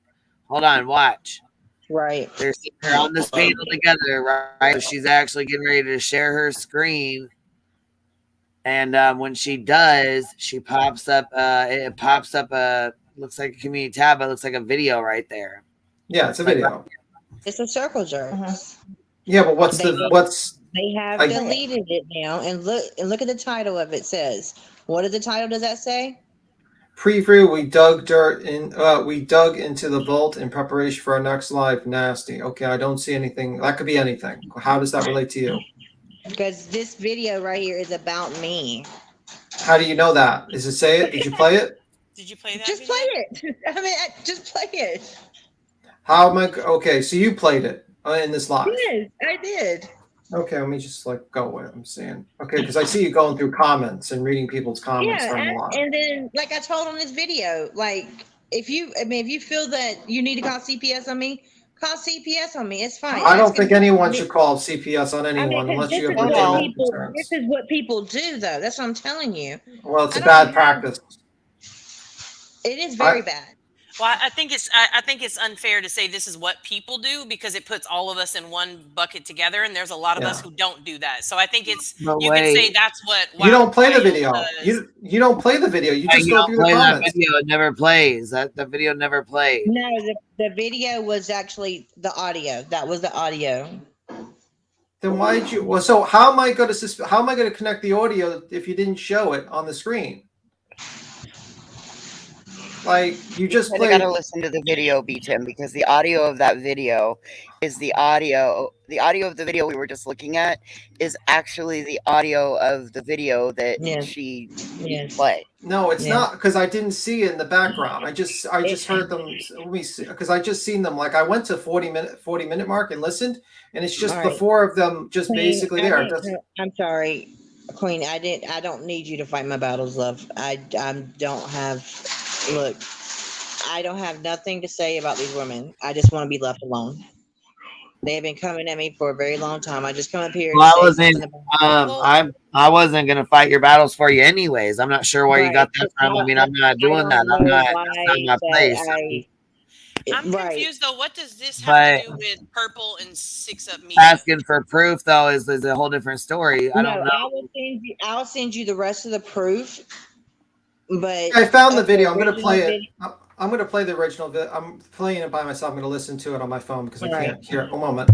Hold on, watch. Right. They're on this panel together, right? So she's actually getting ready to share her screen. And when she does, she pops up, it pops up looks like a community tab, but it looks like a video right there. Yeah, it's a video. It's a Circle Jerks. Yeah, but what's They have deleted it now, and look at the title of it. Says, what is the title? Does that say? Preview, we dug into the vault in preparation for our next live. Nasty. Okay, I don't see anything. That could be anything. How does that relate to you? Because this video right here is about me. How do you know that? Does it say it? Did you play it? Did you play that? Just play it. I mean, just play it. How am I? Okay, so you played it in this live. Yes, I did. Okay, let me just like go with what I'm saying. Okay, because I see you going through comments and reading people's comments from a lot. And then, like I told on this video, like if you feel that you need to call CPS on me, call CPS on me. It's fine. I don't think anyone should call CPS on anyone unless you have legitimate concerns. This is what people do, though. That's what I'm telling you. Well, it's a bad practice. It is very bad. Well, I think it's unfair to say this is what people do because it puts all of us in one bucket together, and there's a lot of us who don't do that. So I think it's can say that's what you don't play the video. You don't play the video. You just go through the comments. That video. It never plays. That video never plays. No, the video was actually the audio. That was the audio. Then why did you? Well, so how am I going to connect the audio if you didn't show it on the screen? Like you just got to listen to the video, B-Tim, because the audio of that video is the audio. The audio of the video we were just looking at is actually the audio of the video that she played. No, it's not because I didn't see it in the background. I just heard them. Let me see, because I just seen them. Like I went to 40 minute mark and listened, and it's just the 4 of them just Queen, basically there. I'm sorry, Queen. I don't need you to fight my battles, love. I don't have. Look, I don't have nothing to say about these women. I just want to be left alone. They have been coming at me for a very long time. I just come up here. Well, I wasn't gonna fight your battles for you anyways. I'm not sure where you got that from. I mean, I'm not doing that. That's not my place. I'm confused though. What does this have to do with Purple and 6 Up Media? Asking for proof though is a whole different story. I don't know. I'll send you the rest of the proof. But I found the video. I'm going to play it. I'm going to play the original. I'm playing it by myself. I'm going to listen to it on my phone because I All right. can't hear it. One moment.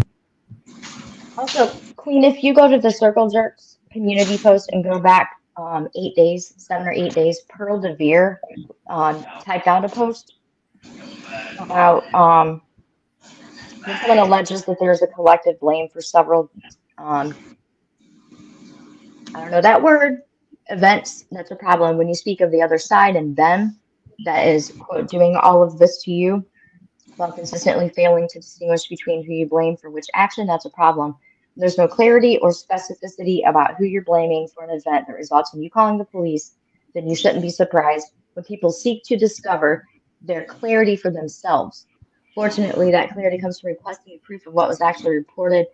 Also, Queen, if you go to the Circle Jerks community post and go back 8 days, 7 or 8 days, Pearl DeVere typed out a post about when someone alleges that there's a collective blame for several, I don't know that word, events. That's a problem. When you speak of the other side and them, that is, quote, doing all of this to you, while consistently failing to distinguish between who you blame for which action, that's a problem. There's no clarity or specificity about who you're blaming for an event that results in you calling the police, then you shouldn't be surprised when people seek to discover their clarity for themselves. Fortunately, that clarity comes from requesting proof of what was actually reported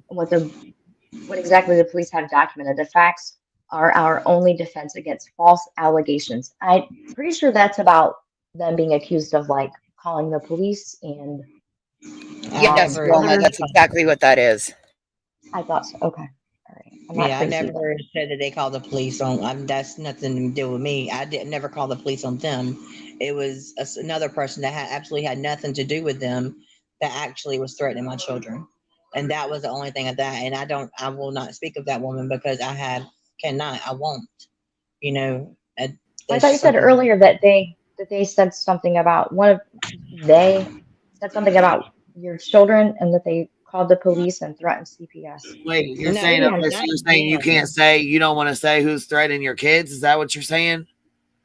and what exactly the police have documented. The facts are our only defense against false allegations. I'm pretty sure that's about them being accused of like calling the police and Yes, Wilma, that's exactly what that is. I thought so. Okay. All right. I'm not Yeah, I crazy never then. said that they called the police on. That's nothing to do with me. I didn't never call the police on them. It was another person that had absolutely had nothing to do with them that actually was threatening my children, and that was the only thing of that. And I will not speak of that woman because I won't. You know. I thought you said earlier that they said something about they said something about your children and that they called the police and threatened CPS. Wait, you're No, saying we have okay, so not you're saying you can't say, you don't want to say who's threatening your kids? Is that what you're saying?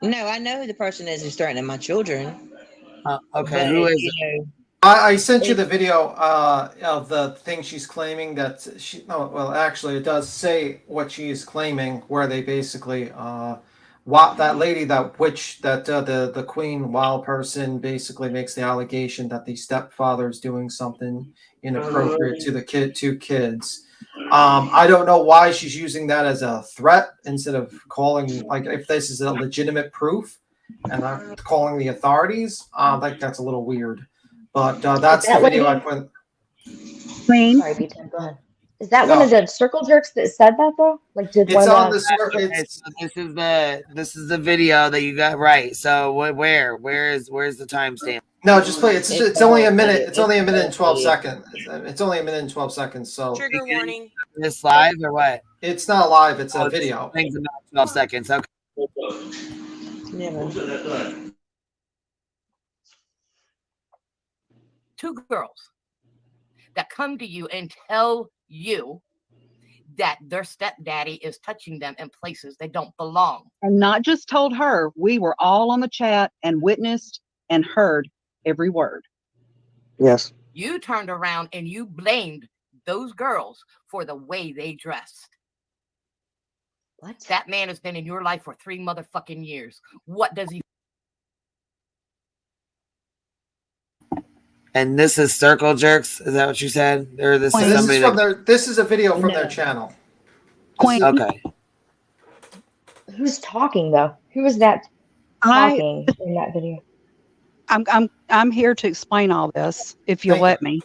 No, I know who the person is who's threatening my children. Okay, But, who is you it? know, I sent you the video of the thing she's claiming that she. No, well, actually, it does say what she is claiming, where they basically that lady the Queen Wild person basically makes the allegation that the stepfather is doing something inappropriate to the two kids. I don't know why she's using that as a threat instead of calling, like, if this is a legitimate proof and calling the authorities. I think that's a little weird. But that's the video I put. Queen. Sorry, B10, go ahead. Is that one of the Circle Jerks that said that though? Like, did It's one on of the circle. Okay, so this is the video that you got right. So where's the timestamp? No, just play. It's only a minute. It's only a minute and 12 seconds. It's only a minute and 12 seconds. So trigger warning. This live or what? It's not live. It's a video. Things about 12 seconds. Okay. Two girls that come to you and tell you that their stepdaddy is touching them in places they don't belong. And not just told her, we were all on the chat and witnessed and heard every word. Yes. You turned around and you blamed those girls for the way they dressed. What? That man has been in your life for 3 motherfucking years. What does he? And this is Circle Jerks. Is that what you said? Or this is somebody this is a video from their channel. Okay. Who's talking though? Who is that talking in that video? I'm here to explain all this if you'll let me.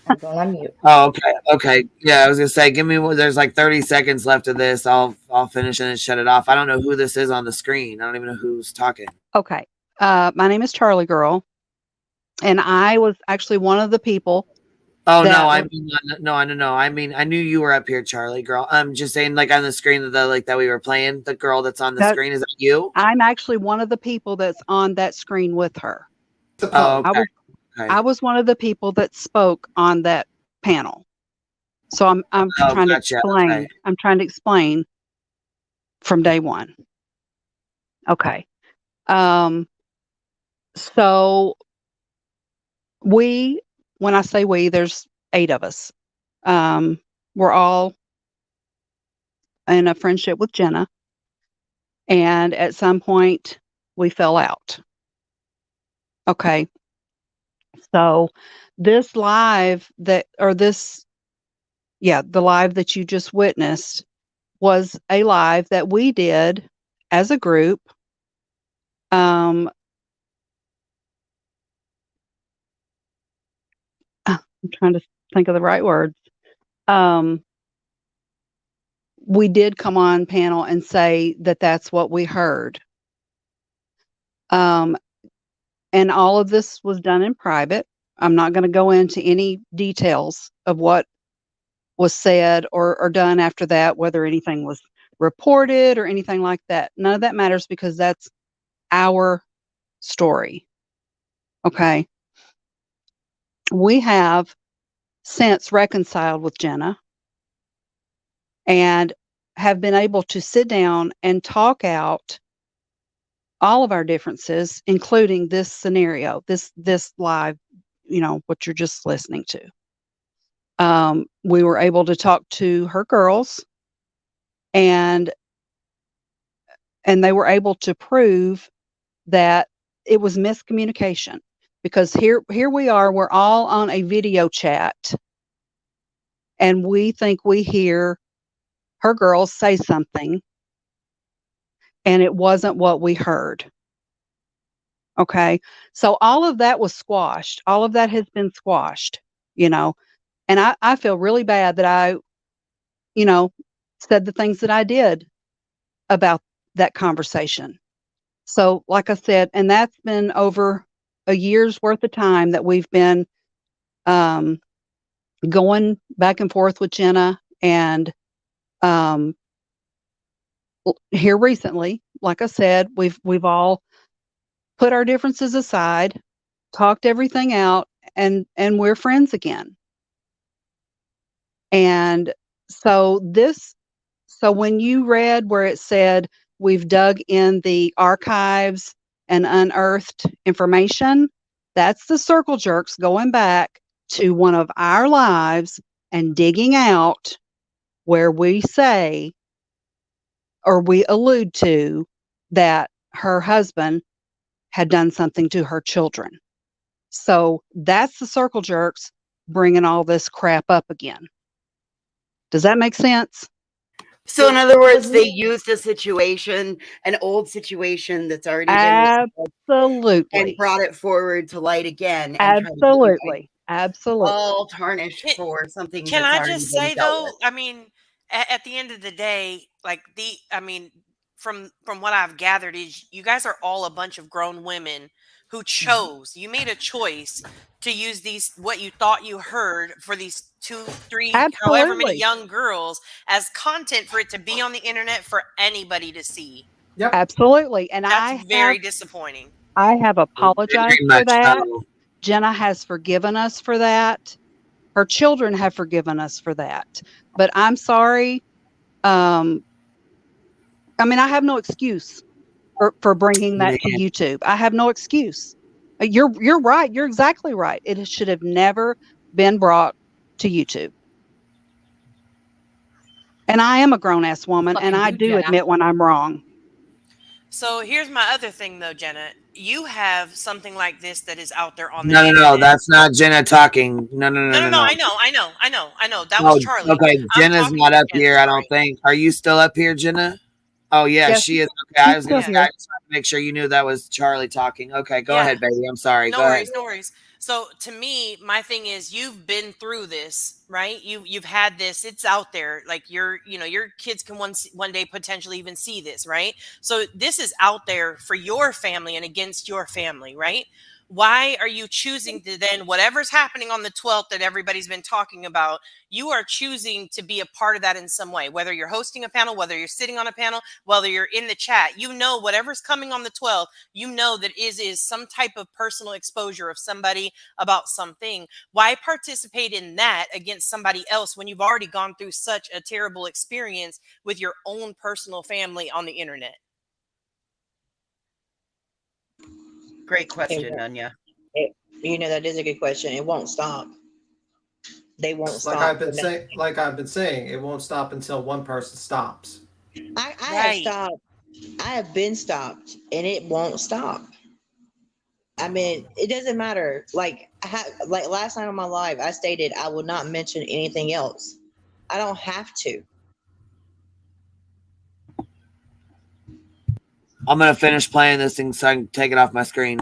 I'm going on mute. Oh, okay. Yeah, I was gonna say, give me. There's like 30 seconds left of this. I'll finish it and shut it off. I don't know who this is on the screen. I don't even know who's talking. Okay. My name is Charlie Girl, and I was actually one of the people. Oh no, I mean, I knew you were up here, Charlie Girl. I'm just saying, like on the screen that we were playing, the girl that's on the screen, is that you? I'm actually one of the people that's on that screen with her. Oh, okay. I was one of the people that spoke on that panel. So I'm trying to explain. Okay. I'm trying to explain from day one. Okay. So when I say we, there's 8 of us. We're all in a friendship with Jenna. And at some point we fell out. Okay. So this live the live that you just witnessed was a live that we did as a group. I'm trying to think of the right words. We did come on panel and say that that's what we heard. and all of this was done in private. I'm not going to go into any details of what was said or done after that, whether anything was reported or anything like that. None of that matters because that's our story. Okay. We have since reconciled with Jenna and have been able to sit down and talk out all of our differences, including this scenario, this live, what you're just listening to. We were able to talk to her girls, and they were able to prove that it was miscommunication, because here we are, we're all on a video chat, and we think we hear her girls say something, and it wasn't what we heard. Okay. So all of that was squashed. All of that has been squashed, and I feel really bad that I, said the things that I did about that conversation. So like I said, and that's been over a year's worth of time that we've been going back and forth with Jenna, and here recently, like I said, we've all put our differences aside, talked everything out, and we're friends again. And so when you read where it said we've dug in the archives and unearthed information, that's the circle jerks going back to one of our lives and digging out where we say or we allude to that her husband had done something to her children. So that's the circle jerks bringing all this crap up again. Does that make sense? So in other words, they used a situation, an old situation that's already been absolutely, and brought it forward to light again. And absolutely, absolutely, all tarnished for something. Can that's I just already say been dealt though? with. I mean, at the end of the day, from what I've gathered is you guys are all a bunch of grown women who chose. You made a choice to use what you thought you heard for these 2, 3, however many young girls as content for it to be on the internet for anybody to see. Yep. Absolutely. And that's very disappointing. I have apologized for that. Jenna has forgiven us for that. Her children have forgiven us for that. But I'm sorry. I have no excuse for bringing that to YouTube. I have no excuse. You're right. You're exactly right. It should have never been brought to YouTube. And I am a grown-ass woman, and I do admit when I'm wrong. So here's my other thing, though, Jenna. You have something like this that is out there on the No, internet. that's not Jenna talking. No. I know. That was Charlie. Okay, Jenna's not up here, I don't think. Are you still up here, Jenna? Oh, yeah, yes, she is. Okay, I was going to say, I just wanted to make sure you knew that was Charlie talking. Okay, go ahead, baby. I'm sorry. No go worries, ahead. no worries. So to me, my thing is you've been through this, right? You've had this. It's out there. Like your kids can one day potentially even see this, right? So this is out there for your family and against your family, right? Why are you choosing to then, whatever's happening on the 12th that everybody's been talking about, you are choosing to be a part of that in some way, whether you're hosting a panel, whether you're sitting on a panel, whether you're in the chat, whatever's coming on the 12th, that is some type of personal exposure of somebody about something. Why participate in that against somebody else when you've already gone through such a terrible experience with your own personal family on the internet? Great question, Anya. That is a good question. It won't stop. They won't stop. Like I've been saying, it won't stop until one person stops. I have stopped. I have been stopped, and it won't stop. It doesn't matter. Like last night on my live, I stated I will not mention anything else. I don't have to. I'm going to finish playing this thing so I can take it off my screen.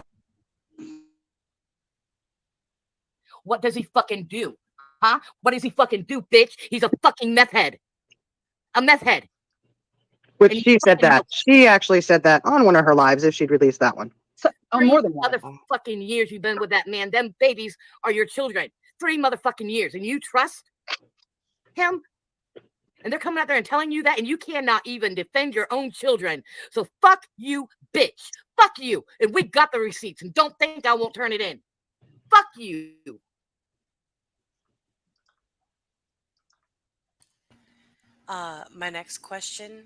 What does he fucking do? Huh? What does he fucking do, bitch? He's a fucking meth head. A meth head. Which she said that. She actually said that on one of her lives if she'd released that one. So, Oh, more than one. Motherfucking years you've been with that man. Them babies are your children. 3 motherfucking years. And you trust him? And they're coming out there and telling you that, and you cannot even defend your own children. So fuck you, bitch. Fuck you. And we got the receipts. And don't think I won't turn it in. Fuck you. My next question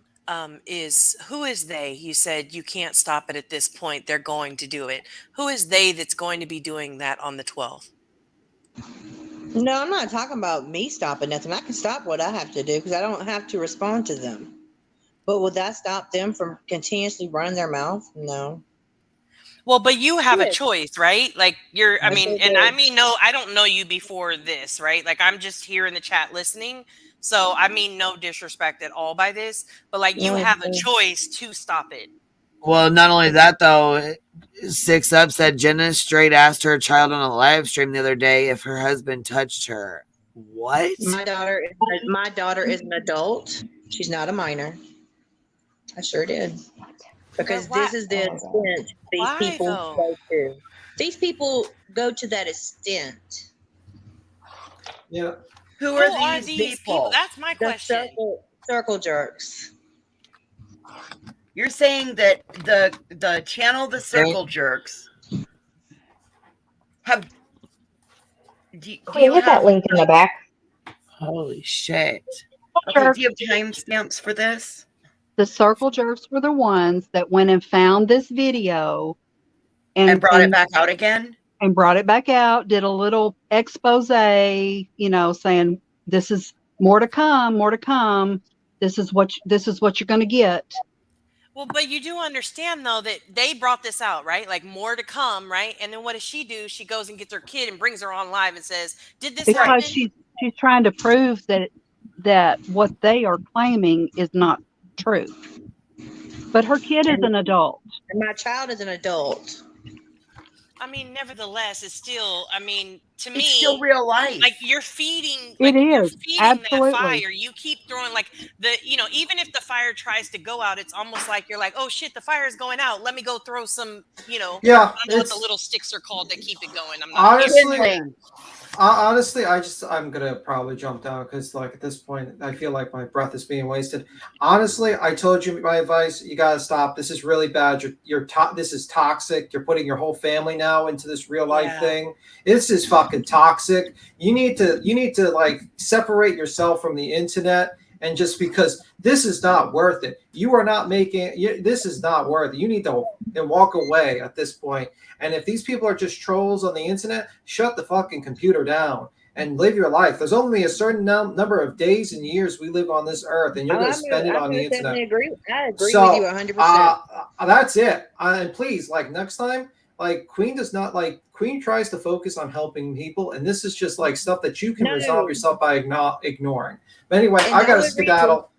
is, who is they? You said you can't stop it at this point. They're going to do it. Who is they that's going to be doing that on the 12th? No, I'm not talking about me stopping nothing. I can stop what I have to do because I don't have to respond to them. But would that stop them from continuously running their mouth? No. Well, but you have a Yes. choice, right? Like you're, I I mean, sure and do. I mean, no, I don't know you before this, right? Like I'm just here in the chat listening. So I mean, no disrespect at all by this, but like you have a choice to stop it. Well, not only that though, 6 Up said Jenna straight asked her child on a live stream the other day if her husband touched her. What? My daughter is an adult. She's not a minor. I sure did. Because this is the extent these people go to. These people go to that extent. Yeah. Who are these people? That's my question. Circle jerks. You're saying that the channel, the Circle Jerks, have. Queen, hit that link in the back. Holy shit. Okay, do you have timestamps for this? The Circle Jerks were the ones that went and found this video And brought it back out again? And brought it back out, did a little expose, you know, saying this is more to come, more to come. This is what you're going to get. Well, but you do understand though that they brought this out, right? Like more to come, right? And then what does she do? She goes and gets her kid and brings her on live and says, "Did this happen?" Because she's trying to prove that what they are claiming is not true. But her kid is an adult. And my child is an adult. I mean, nevertheless, it's still, I mean, to me, It's still real life. Like you're feeding, It you're is, feeding absolutely. that fire. You keep throwing like even if the fire tries to go out, it's almost like you're like, oh shit, the fire is going out. Let me go throw some, Yeah, I don't know what the little sticks are called that keep it going. I'm not Honestly, I'm gonna probably jump down because like at this point I feel like my breath is being wasted. Honestly, I told you my advice. You gotta stop. This is really bad. This is toxic. You're putting your whole family now into this real life thing. This is fucking toxic. You need to like separate yourself from the internet. And just because this is not worth it, you are not making. This is not worth it. You need to walk away at this point. And if these people are just trolls on the internet, shut the fucking computer down and live your life. There's only a certain number of days and years we live on this earth, and you're going to spend it on the internet. I agree with you 100%. That's it. And please, like next time, like Queen tries to focus on helping people, and this is just like stuff that you can resolve yourself by ignoring. But anyway, I got to skedaddle.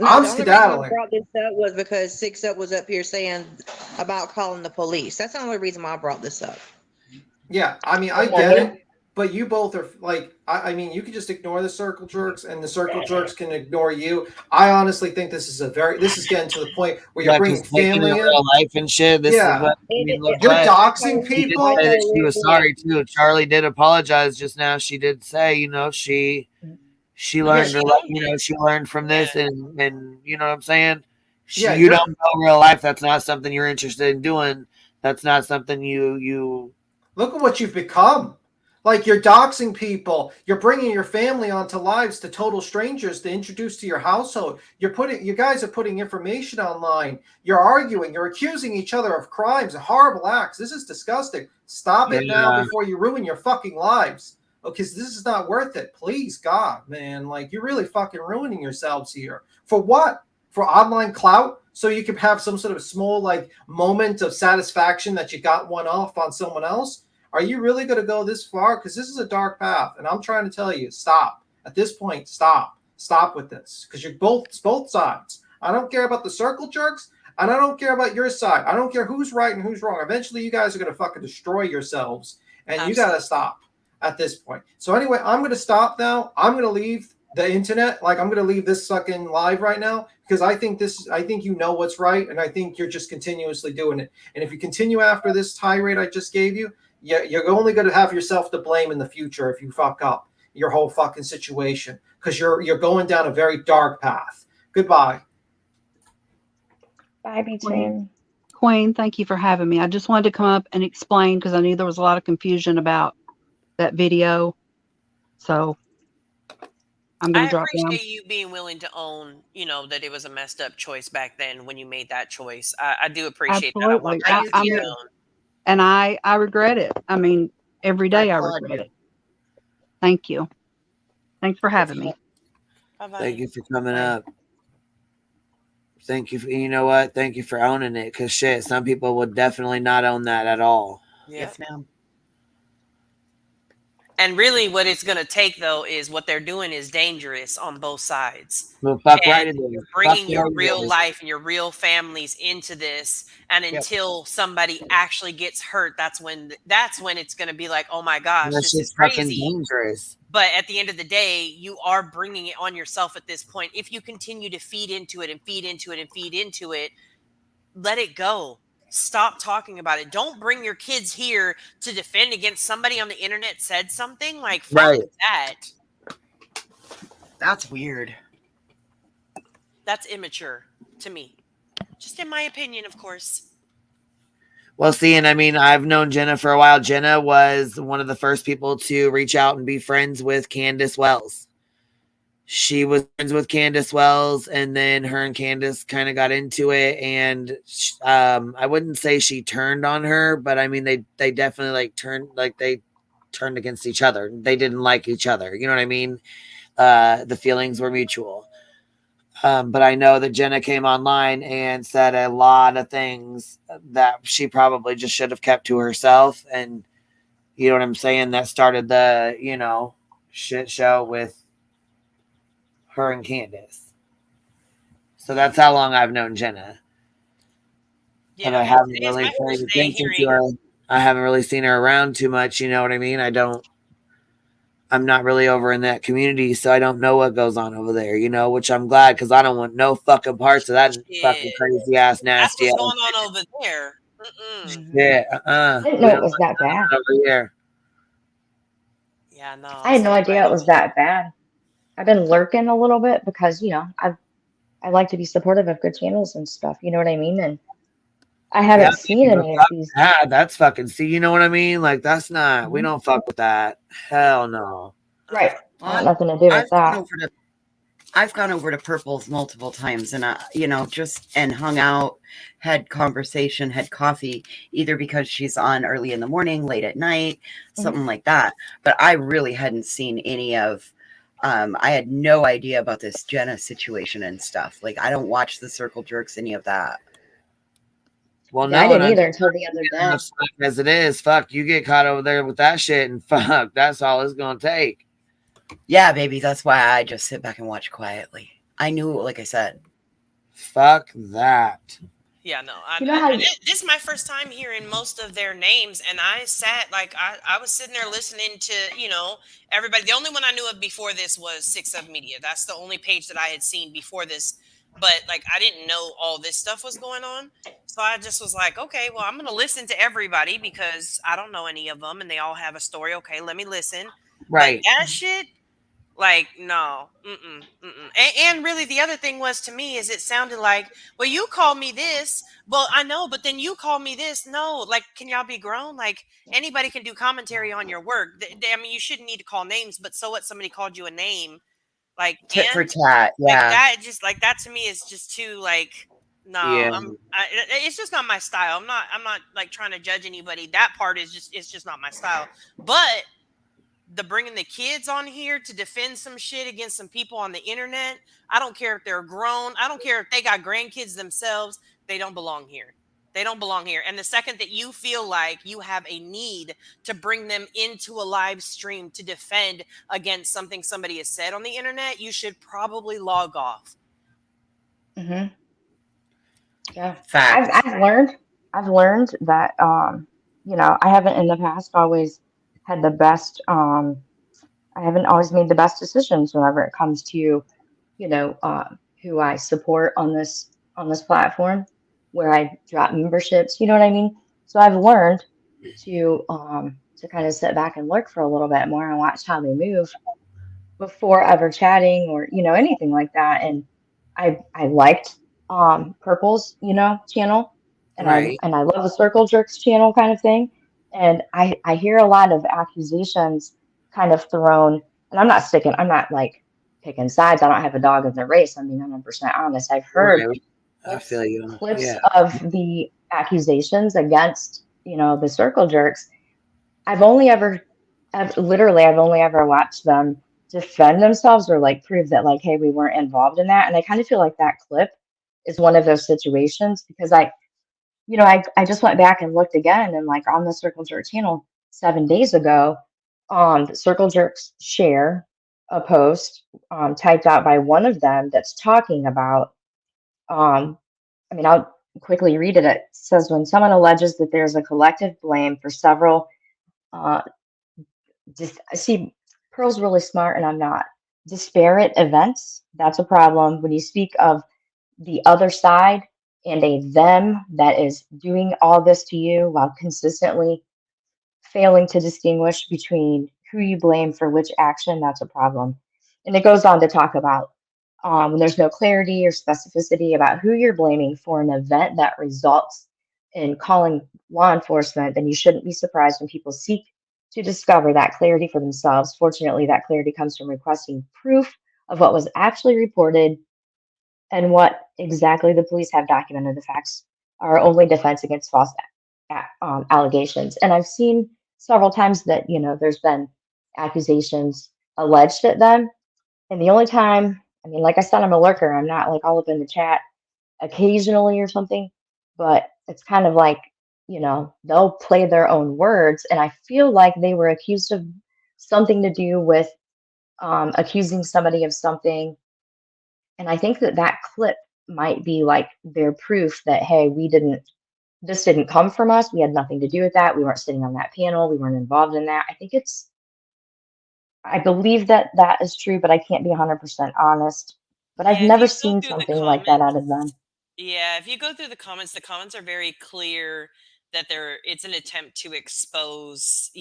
I'm skedaddling. I brought this up was because 6 Up was up here saying about calling the police. That's the only reason why I brought this up. Yeah, I mean, I get it, but you both are like, I mean, you can just ignore the Circle Jerks, and the Circle Jerks can ignore you. I honestly think this is getting to the point where you're bringing family in real life and shit. This is what you're doxing people. She did say that she was sorry too. Charlie did apologize just now. She did say, you know, she learned she learned from this, and you know what I'm saying. You don't know real life. That's not something you're interested in doing. That's not something you look at what you've become. Like you're doxing people. You're bringing your family onto lives to total strangers to introduce to your household. You guys are putting information online. You're arguing. You're accusing each other of crimes and horrible acts. This is disgusting. Stop it now before you ruin your fucking lives. Because this is not worth it. Please, God, man. Like, you're really fucking ruining yourselves here. For what? For online clout? So you can have some sort of small, like, moment of satisfaction that you got one off on someone else? Are you really going to go this far? Because this is a dark path. And I'm trying to tell you, stop. At this point, stop. Stop with this. Because you're both sides. I don't care about the Circle Jerks. And I don't care about your side. I don't care who's right and who's wrong. Eventually, you guys are going to fucking destroy yourselves. And you got to stop at this point. So anyway, I'm going to stop now. I'm going to leave the internet. Like, I'm going to leave this fucking live right now because I think you know what's right, and I think you're just continuously doing it. And if you continue after this tirade I just gave you, you're only going to have yourself to blame in the future if you fuck up your whole fucking situation, because you're going down a very dark path. Goodbye. Bye, Beach. Queen, thank you for having me. I just wanted to come up and explain because I knew there was a lot of confusion about that video. So I'm going to drop down. I appreciate you being willing to own, you know, that it was a messed up choice back then when you made that choice. I do appreciate that. I want Absolutely. you to own. And I regret it. I mean, every day I regret it. Thank you. Thanks for having me. Bye-bye. Thank you for coming up. Thank you. You know what? Thank you for owning it. Because shit, some people would definitely not own that at all. Yeah. Yes, ma'am. And really what it's going to take, though, is what they're doing is dangerous on both sides. Well, fuck right And it is. you're bringing Fuck your right it real is. life and your real families into this. And until somebody actually gets hurt, that's when it's going to be like, oh my gosh, That's this just is fucking crazy. dangerous. But at the end of the day, you are bringing it on yourself at this point. If you continue to feed into it and feed into it and feed into it, let it go. Stop talking about it. Don't bring your kids here to defend against somebody on the internet said something. Like, fuck that. That's weird. That's immature to me. Just in my opinion, of course. Well, see, and I mean, I've known Jenna for a while. Jenna was one of the first people to reach out and be friends with Candace Wells. She was friends with Candace Wells, and then her and Candace kind of got into it. And I wouldn't say she turned on her, but I mean, they definitely they turned against each other. They didn't like each other. You know what I mean? The feelings were mutual. But I know that Jenna came online and said a lot of things that she probably just should have kept to herself. And you know what I'm saying? That started the, you know, shit show with her and Candace. So that's how long I've known Jenna. Yeah, but I haven't really paid attention to her. I haven't really seen her around too much. You know what I mean? I'm not really over in that community, so I don't know what goes on over there, you know, which I'm glad because I don't want no fucking parts of that fucking crazy ass, nasty That's ass. what's going on over there. Yeah, I didn't know it was that bad. Over here. Yeah, no. I had no idea it was that bad. I've been lurking a little bit because, you know, I like to be supportive of good channels and stuff. You know what I mean? And I haven't seen any of these. That's fucking, see, you know what I mean? Like, that's not, we don't fuck with that. Hell no. Right. Nothing to do with that. I've gone over to Purple's multiple times and, you know, just and hung out, had conversation, had coffee, either because she's on early in the morning, late at night, something like that. But I really hadn't seen any of, I had no idea about this Jenna situation and stuff. Like, I don't watch the Circle Jerks, any of that. Well, Yeah, no, I didn't either until the other day. As it is, fuck, you get caught over there with that shit and fuck, that's all it's going to take. Yeah, baby. That's why I just sit back and watch quietly. I knew, like I said. Fuck that. Yeah, no. This is my first time hearing most of their names, and I sat, like, I was sitting there listening to, you know, everybody. The only one I knew of before this was 6 of Media. That's the only page that I had seen before this. But, like, I didn't know all this stuff was going on. So I just was like, okay, well, I'm going to listen to everybody because I don't know any of them, and they all have a story. Okay, let me listen. Right. Like, that shit. Like, no, And really, the other thing was, to me, is it sounded like, well, you call me this. Well, I know, but then you call me this. No, like, can y'all be grown? Like, anybody can do commentary on your work. I mean, you shouldn't need to call names, but so what? Somebody called you a name, like tit for tat. Like Yeah, that. Just like that to me is just too like. No, Yeah. It's just not my style. I'm not like trying to judge anybody. That part is it's just not my style. But the bringing the kids on here to defend some shit against some people on the internet. I don't care if they're grown. I don't care if they got grandkids themselves. They don't belong here. They don't belong here. And the second that you feel like you have a need to bring them into a live stream to defend against something somebody has said on the internet, you should probably log off. Yeah. I've learned that, you know, I haven't in the past always had the best, I I haven't always made the best decisions whenever it comes to, who I support on this platform, where I drop memberships. You know what I mean? So I've learned to kind of sit back and look for a little bit more and watch how they move before ever chatting or anything like that. And I liked Purple's channel, and Right. I love the Circle Jerks channel kind of thing. And I hear a lot of accusations kind of thrown, and I'm not like picking sides. I don't have a dog in the race. I'm being 100% honest. I've heard Right. I feel you. clips Yeah. of the accusations against the Circle Jerks. I've only ever watched them defend themselves or like prove that like, hey, we weren't involved in that. And I kind of feel like that clip is one of those situations because I just went back and looked again, and like on the Circle Jerk channel 7 days ago, the Circle Jerks share a post typed out by one of them that's talking about I'll quickly read it. It says, when someone alleges that there's a collective blame for several uh, see, Pearl's really smart and I'm not. Disparate events, that's a problem. When you speak of the other side and a them that is doing all this to you while consistently failing to distinguish between who you blame for which action, that's a problem. And it goes on to talk about when there's no clarity or specificity about who you're blaming for an event that results in calling law enforcement, then you shouldn't be surprised when people seek to discover that clarity for themselves. Fortunately, that clarity comes from requesting proof of what was actually reported and what exactly the police have documented. The facts are only defense against false allegations. And I've seen several times that, there's been accusations alleged at them. And the only time, like I said, I'm a lurker. I'm not like all up in the chat occasionally or something, but it's kind of like, they'll play their own words. And I feel like they were accused of something to do with accusing somebody of something. And I think that clip might be like their proof that, hey, this didn't come from us. We had nothing to do with that. We weren't sitting on that panel. We weren't involved in that. I believe that is true, but I can't be 100% honest. But I've never seen something like that out of them. Yeah, if you go through the comments are very clear that it's an attempt to expose,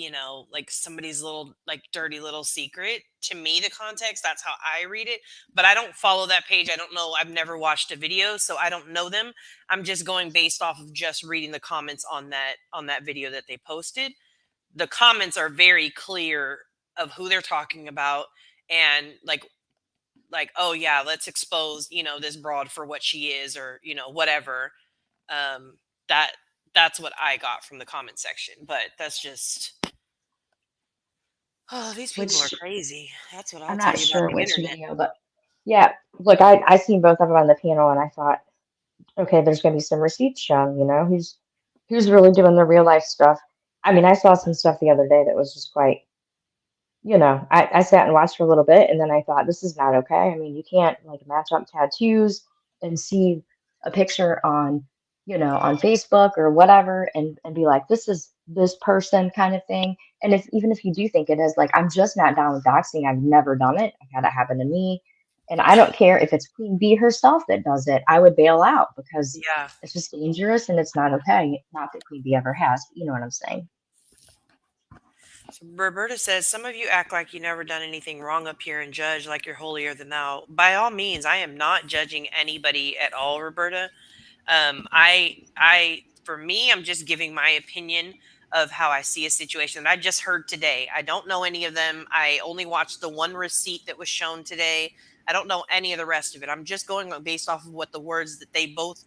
like somebody's little like dirty little secret. To me, the context, that's how I read it. But I don't follow that page. I don't know. I've never watched a video, so I don't know them. I'm just going based off of just reading the comments on that video that they posted. The comments are very clear of who they're talking about, and like, oh yeah, let's expose this broad for what she is, or whatever. That's what I got from the comment section, but that's just, these people are crazy. That's what I'll I'm tell not you sure about the which internet. video, but yeah, look, I seen both of them on the panel, and I thought, okay, there's gonna be some receipts shown. Who's really doing the real life stuff. I saw some stuff the other day that was just quite, I sat and watched for a little bit, and then I thought, this is not okay. You can't like match up tattoos and see a picture on Facebook or whatever and be like, this is this person kind of thing. And even if you do think it is, like, I'm just not down with doxing. I've never done it. I've had it happen to me. And I don't care if it's Queen Bee herself that does it. I would bail out because it's just dangerous and it's not okay. Not that Queen Bee ever has, but you know what I'm saying. So Roberta says, some of you act like you never done anything wrong up here and judge like you're holier than thou. By all means, I am not judging anybody at all, Roberta. For me, I'm just giving my opinion of how I see a situation that I just heard today. I don't know any of them. I only watched the one receipt that was shown today. I don't know any of the rest of it. I'm just going based off of what the words that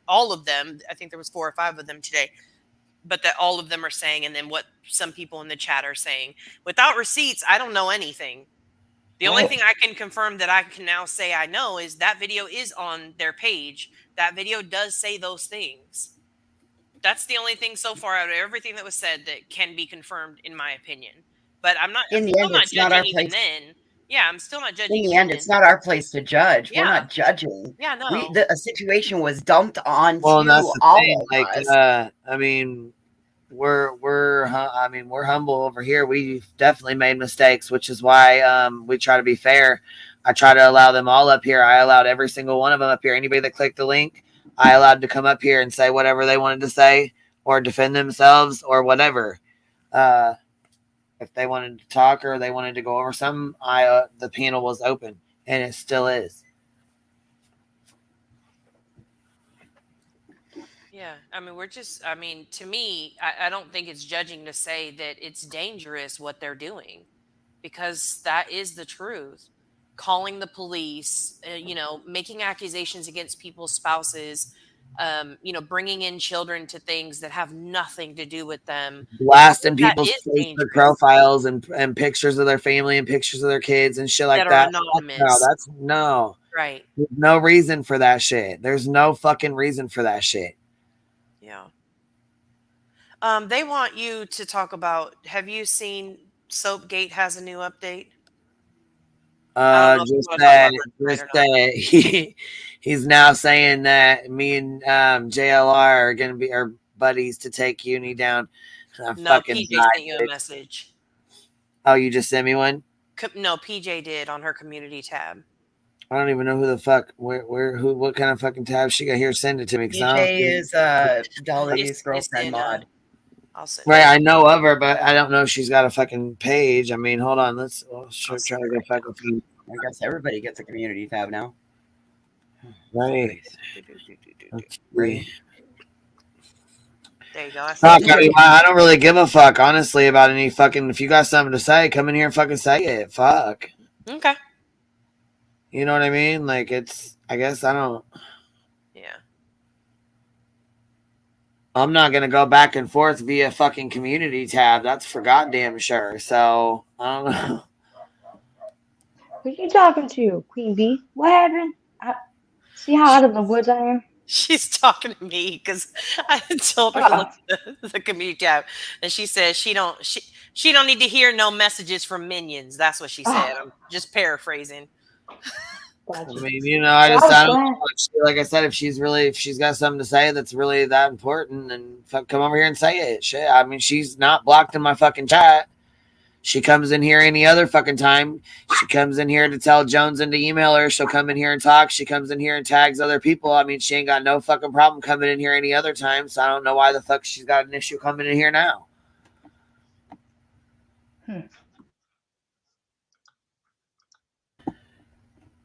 all of them, I think there was 4 or 5 of them today, but that all of them are saying, and then what some people in the chat are saying. Without receipts, I don't know anything. The only thing I can confirm that I can now say I know is that video is on their page. That video does say those things. That's the only thing so far out of everything that was said that can be confirmed, in my opinion. But I'm still not judging even then. Yeah, I'm still not judging. In the end, it's not our place to judge. We're not judging. Yeah, no. A situation was dumped onto Well, that's the all thing. of us. I mean, we're I mean, we're humble over here. We've definitely made mistakes, which is why we try to be fair. I try to allow them all up here. I allowed every single one of them up here. Anybody that clicked the link, I allowed to come up here and say whatever they wanted to say or defend themselves or whatever. If they wanted to talk or they wanted to go over something, the panel was open, and it still is. Yeah, I mean, to me, I don't think it's judging to say that it's dangerous what they're doing, because that is the truth. Calling the police, making accusations against people's spouses, bringing in children to things that have nothing to do with them. Blasting That people's is Facebook dangerous. profiles and pictures of their family and pictures of their kids and shit like That are that. anonymous. No. Right. There's no reason for that shit. There's no fucking reason for that shit. Yeah. They want you to talk about, have you seen Soapgate has a new update? Just that he's now saying that me and JLR are gonna be our buddies to take Uni down. No, PJ sent you a message. Oh, you just sent me one? No, PJ did on her community tab. I don't even know who the fuck, what kind of fucking tab she got here. Send it to me. PJ is Dolly's girlfriend mod. I'll send Right, I know of her, but I don't know if she's got a fucking page. I mean, hold on. Let's try to go fucking. I guess everybody gets a community tab now. Right. There you go. I don't really give a fuck, honestly, about any fucking. If you got something to say, come in here and fucking say it. Fuck. Okay. You know what I mean? Like, I guess I don't. Yeah. I'm not going to go back and forth via fucking community tab. That's for goddamn sure. So, I don't know. Who you talking to, Queen Bee? What happened? See how out of the woods I am? She's talking to me because I told her to look at the community tab, and she says she don't need to hear no messages from minions. That's what she said. I'm just paraphrasing. I mean, I don't know. Like I said, if she's got something to say that's really that important, then come over here and say it. Shit. I mean, she's not blocked in my fucking chat. She comes in here any other fucking time. She comes in here to tell Jones and to email her. She'll come in here and talk. She comes in here and tags other people. I mean, she ain't got no fucking problem coming in here any other time. So I don't know why the fuck she's got an issue coming in here now.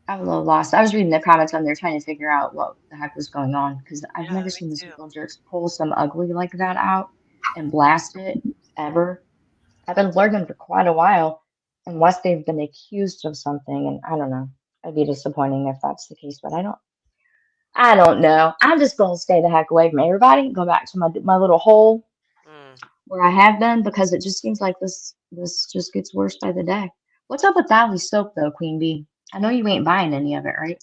I'm a little lost. I was reading the comments on there trying to figure out what the heck was going on, because I've never seen this little jerks pull some ugly like that out and blast it ever. I've been lurking for quite a while, unless they've been accused of something, and I don't know. It'd be disappointing if that's the case, but I don't know. I'm just gonna stay the heck away from everybody, go back to my little hole where I have been, because it just seems like this just gets worse by the day. What's up with Dolly soap though, Queen Bee? I know you ain't buying any of it, right?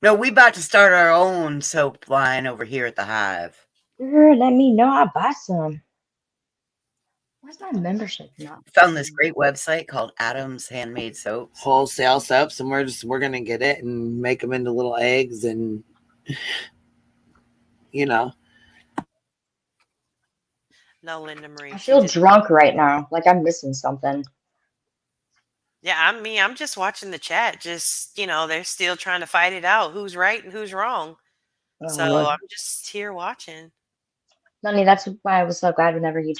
No, we about to start our own soap line over here at the Hive. Let me know. I'll buy some. Where's my membership now? Found this great website called Adam's Handmade Soaps. Wholesale soaps, and we're gonna get it and make them into little eggs, and No, Linda Marie. I feel drunk right now, like I'm missing something. Yeah, I'm just watching the chat. Just, they're still trying to fight it out. Who's right and who's wrong. So Lord. I'm just here watching. Nani, that's why I was so glad whenever you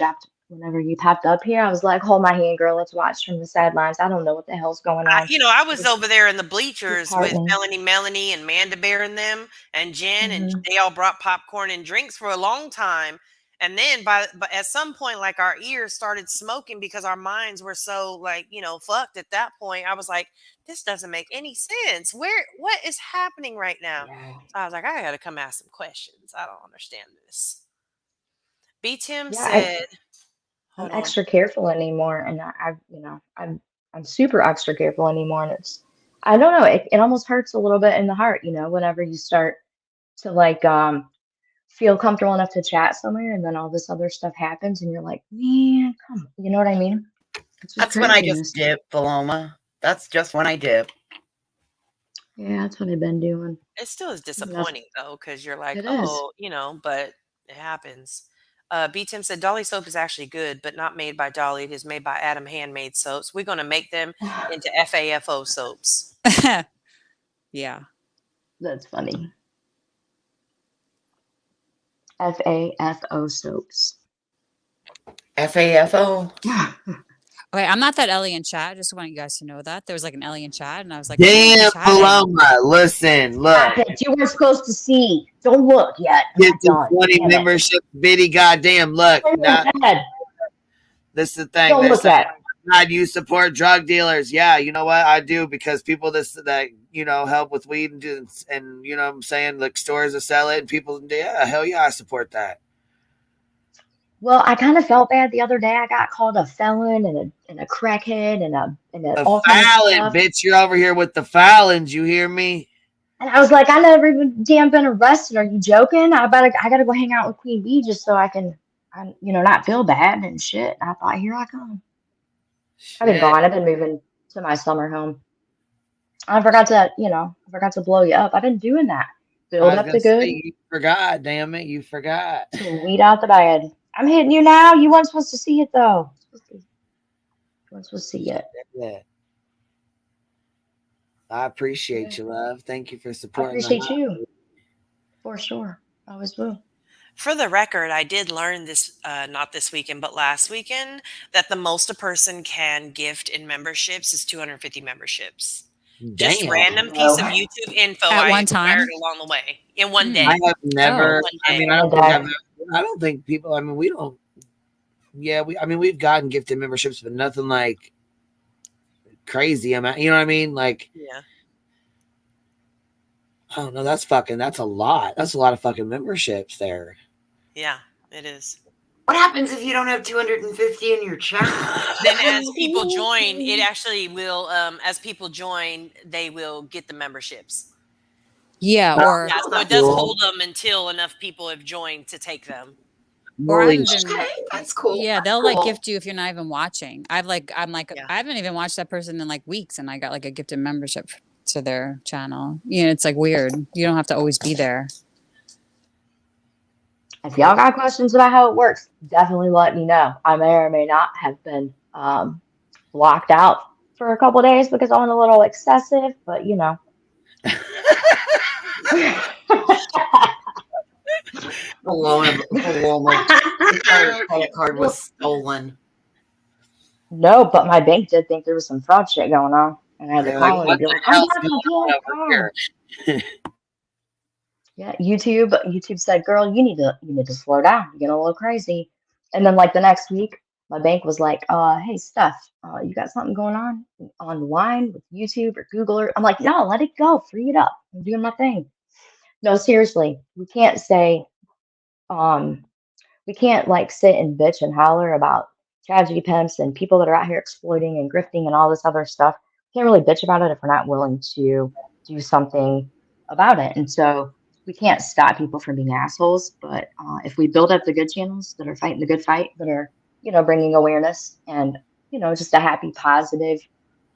popped up here. I was like, hold my hand, girl. Let's watch from the sidelines. I don't know what the hell's going on. I was over there in the bleachers with Melanie, and Manda Bear and them, and Jen, and they all brought popcorn and drinks for a long time. And then but at some point, like, our ears started smoking because our minds were so fucked at that point. I was like, this doesn't make any sense. What is happening right now? Yeah. So I was like, I got to come ask some questions. I don't understand this. B. Tim said, I'm extra careful anymore. And I'm super extra careful anymore. And I don't know, it almost hurts a little bit in the heart, whenever you start to feel comfortable enough to chat somewhere, and then all this other stuff happens, and you're like, man, come on. You know what I mean? That's when I just dip, Paloma. That's just when I dip. Yeah, that's what I've been doing. It still is disappointing though, because you're like, It is. oh, but it happens. B Tim said Dolly soap is actually good, but not made by Dolly. It is made by Adam Handmade Soaps. We're gonna make them into FAFO soaps. Yeah. That's funny. FAFO soaps. FAFO. Okay, I'm not that Ellie in chat. I just want you guys to know that there was like an Ellie in chat, and I was like, Damn, Paloma. Listen, look. You weren't supposed to see. Don't look yet. 20 membership bitty. Goddamn, look. This is the thing. Don't look at. God, you support drug dealers. Yeah, you know what? I do, because people that help with weed and you know what I'm saying, like stores that sell it and people, yeah, hell yeah, I support that. Well, I kind of felt bad the other day. I got called a felon and a crackhead and a all kind of stuff. Bitch, you're over here with the Fallons. You hear me? And I was like, I never even damn been arrested. Are you joking? I gotta go hang out with Queen Bee just so I can, not feel bad and shit. I thought, here I come. I've been gone. I've been moving to my summer home. I forgot to blow you up. I've been doing that. Build up the good. You forgot, damn it, you forgot. To weed out the bad. I'm hitting you now. You weren't supposed to see it though. You weren't supposed to see it. Yeah. I appreciate you, love. Thank you for I supporting. appreciate you. For sure. I always will. For the record, I did learn this, not this weekend, but last weekend, that the most a person can gift in memberships is 250 memberships. Just random piece of YouTube info At one time? acquired along the way in one day. I have never. I mean, I don't think people. I mean, we don't. Yeah, we've gotten gifted memberships, but nothing like crazy amount. You know what I mean? Like, yeah. I don't know. That's a lot. That's a lot of fucking memberships there. Yeah, it is. What happens if you don't have 250 in your chat? Then as people join, it actually will, as people join, they will get the memberships. Yeah, or so it does hold them until enough people have joined to take them. Or Okay, that's cool. Yeah, That's they'll cool. like gift you if you're not even watching. I haven't even watched that person in like weeks, and I got like a gifted membership to their channel. It's like weird. You don't have to always be there. If y'all got questions about how it works, definitely let me know. I may or may not have been blocked out for a couple days because I'm a little excessive, but Paloma, credit card was stolen. No, but my bank did think there was some fraud shit going on, and I had to call them and be like, "I'm not gonna get it." Yeah, YouTube said, "Girl, you need to slow down. You're getting a little crazy." And then like the next week, my bank was like, "Hey, Steph, you got something going on online with YouTube or Google?" I'm like, "No, let it go. Free it up. I'm doing my thing." No, seriously, we can't say, we can't like sit and bitch and holler about tragedy pimps and people that are out here exploiting and grifting and all this other stuff. We can't really bitch about it if we're not willing to do something about it. And so we can't stop people from being assholes, but if we build up the good channels that are fighting the good fight, that are, bringing awareness and, just a happy, positive,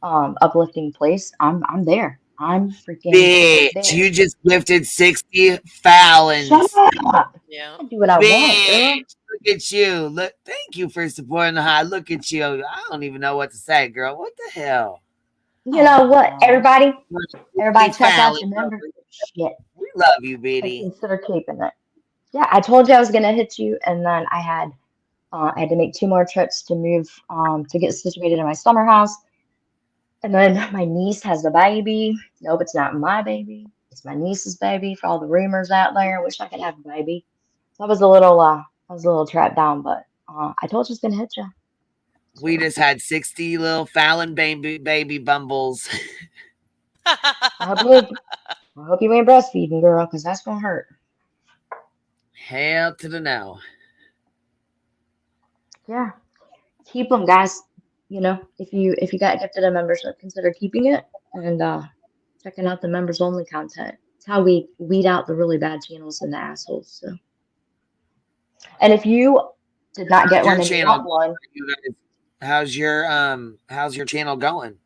uplifting place, I'm there. I'm freaking bitch. there. You just lifted 60 Fallons. Shut up. Yeah. I do what I want, girl. Look at you. Look, thank you for supporting the high. Look at you. I don't even know what to say, girl. What the hell? You know what? Everybody check out your membership. Shit. We love you, Biddy. Consider keeping it. Yeah, I told you I was gonna hit you, and then I had to make 2 more trips to move to get situated in my summer house. And then my niece has a baby. Nope, it's not my baby. It's my niece's baby. For all the rumors out there, I wish I could have a baby. So I was a little trapped down, but I told you I was gonna hit you. We just had 60 little Fallon baby bumbles. I hope you ain't breastfeeding, girl, because that's gonna hurt. Hell to the no. Yeah, keep them, guys. If you got gifted a membership, consider keeping it and checking out the members only content. It's how we weed out the really bad channels and the assholes. So, and if you did not get one and you want one, how's your channel going?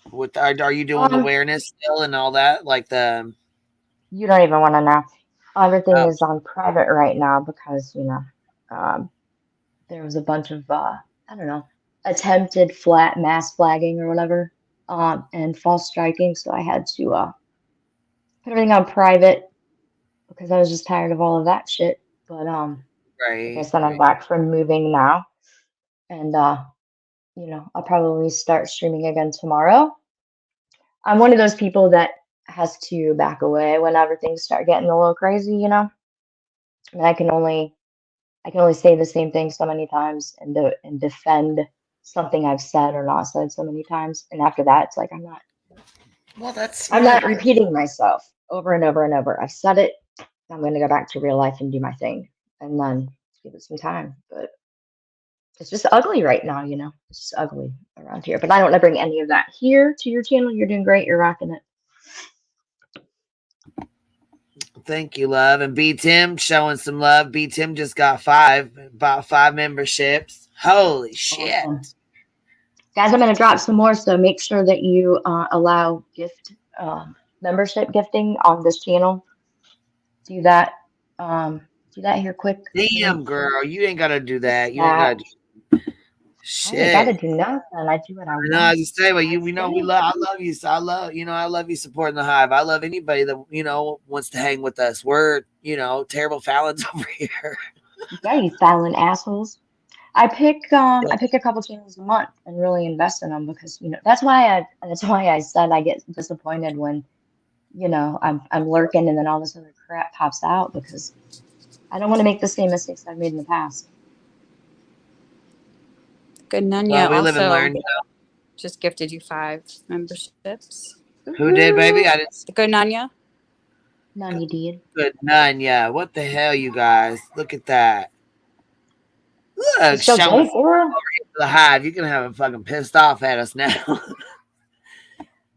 With are you doing awareness still and all that? Like the You don't even want to know. Everything Oh. is on private right now because, you know, there was a bunch of, I don't know, attempted mass flagging or whatever, and false striking. So I had to put everything on private because I was just tired of all of that shit. But like I said, I'm back from moving now, and you know, I'll probably start streaming again tomorrow. I'm one of those people that has to back away whenever things start getting a little crazy, you know. And I can only say the same thing so many times and defend something I've said or not said so many times. And after that, it's like I'm not repeating myself over and over and over. I've said it. I'm going to go back to real life and do my thing, and then give it some time. But it's just ugly right now, you know. It's just ugly around here. But I don't want to bring any of that here to your channel. You're doing great. You're rocking it. Thank you, love. And B Tim showing some love. B Tim just got about 5 memberships. Holy shit. Awesome. Guys, I'm going to drop some more, so make sure that you allow membership gifting on this channel. Do that here quick. Damn, girl, you ain't gotta do that. You ain't gotta do shit. I ain't gotta do nothing. I do what I want. No, I just say, but we know we love. I love you. So I love you supporting the hive. I love anybody that wants to hang with us. We're terrible Fallons over here. Yeah, you Fallon assholes. I pick a couple channels a month and really invest in them because that's why I said I get disappointed when I'm lurking and then all this other crap pops out because I don't want to make the same mistakes I've made in the past. Good Nunya also just gifted you 5 memberships. Who did, baby? I didn't. Good Nunya. Nunya did. Good Nunya. What the hell, you guys? Look at that. Look, showing the hive. You're gonna have him fucking pissed off at us now.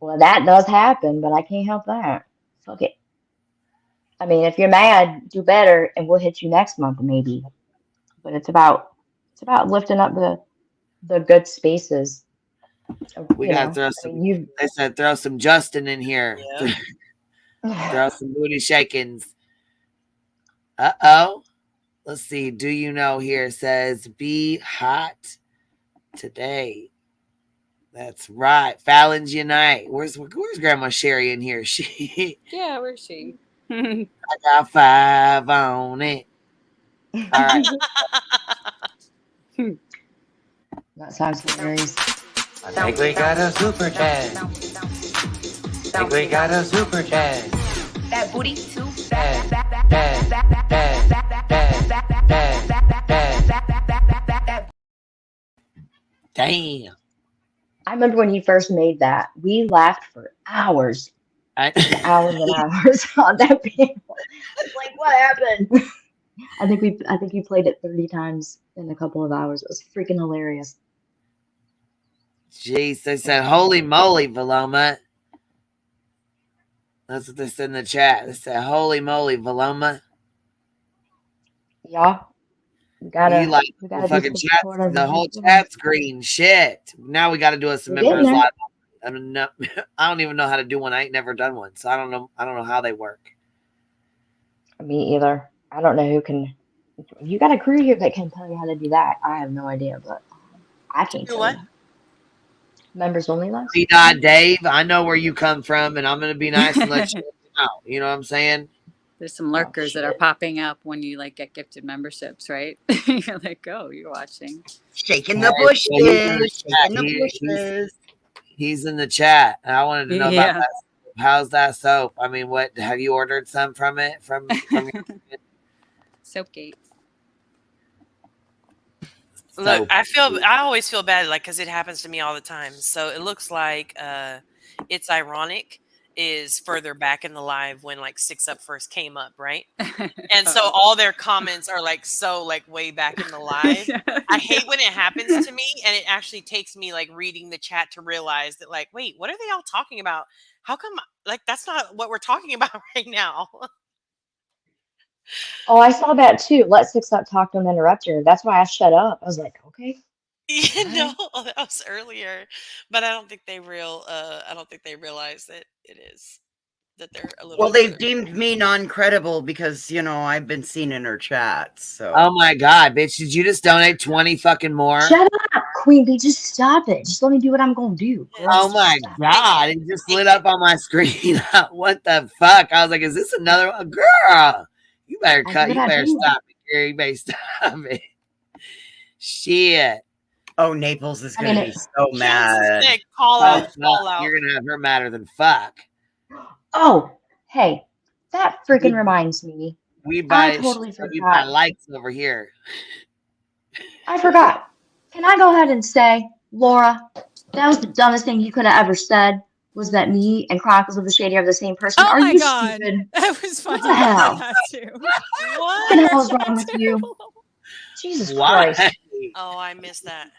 Well, that does happen, but I can't help that. Fuck it. I mean, if you're mad, do better, and we'll hit you next month, maybe. But it's about lifting up the good spaces. We gotta throw some. They said throw some Justin in here. Yeah. Throw some booty shakings. Let's see. Do you know here says be hot today. That's right. Fallons unite. Where's Grandma Sherry in here? Yeah, where's she? I got 5 on it. All right. That sounds hilarious. I think we got a super chat. I think we got a super chat. That booty too. Damn. I remember when you first made that. We laughed for hours. Hours and hours on that panel. It's like, what happened? I think you played it 30 times in a couple of hours. It was freaking hilarious. Jeez, they said, holy moly, Valoma. That's what they said in the chat. They said, holy moly, Valoma. Yeah. We gotta fucking chat. The whole chat's green. Shit. Now we gotta do some members live. I mean, no, I don't even know how to do one. I ain't never done one, so I don't know how they work. Me either. I don't know who can. You got a crew here that can tell you how to do that. I have no idea, but I can't do what. Members only live. Dave, I know where you come from, and I'm gonna be nice and let you know. You know what I'm saying? There's some lurkers that are popping up when you get gifted memberships, right? You're like, oh, you're watching. Shaking the bushes. Shaking the bushes. He's in the chat. I wanted to know about that. How's that soap? I mean, what have you ordered some from it? From Soapgate. Look, I always feel bad, because it happens to me all the time. So it looks like It's Ironic is further back in the live when 6 Up first came up, right? And so all their comments are way back in the live. I hate when it happens to me, and it actually takes me reading the chat to realize that wait, what are they all talking about? How come that's not what we're talking about right now? Oh, I saw that too. Let 6 Up talk, don't interrupt her. That's why I shut up. I was like, okay. No, that was earlier, but I don't think they realize that it is that they're a little. Well, they've deemed me non-credible because I've been seen in her chat. So. Oh my god, bitch! Did you just donate 20 fucking more? Shut up, Queen Bee. Just stop it. Just let me do what I'm gonna do. Girl. Oh my god! It just lit up on my screen. What the fuck? I was like, "Is this another one, girl?" You better cut. You better stop it, girl. You better stop it. Shit. Oh, Naples is gonna be so mad. Call out. You're gonna have her madder than fuck. Oh, hey, that freaking reminds me. We buy likes over here. I forgot. Can I go ahead and say, Laura, that was the dumbest thing you could have ever said. Was that me and Chronicles of the Shady are the same person? Oh are my you god, stupid? that was funny. What the hell? That too. What the hell is wrong with you? Jesus Christ. Oh, I missed that.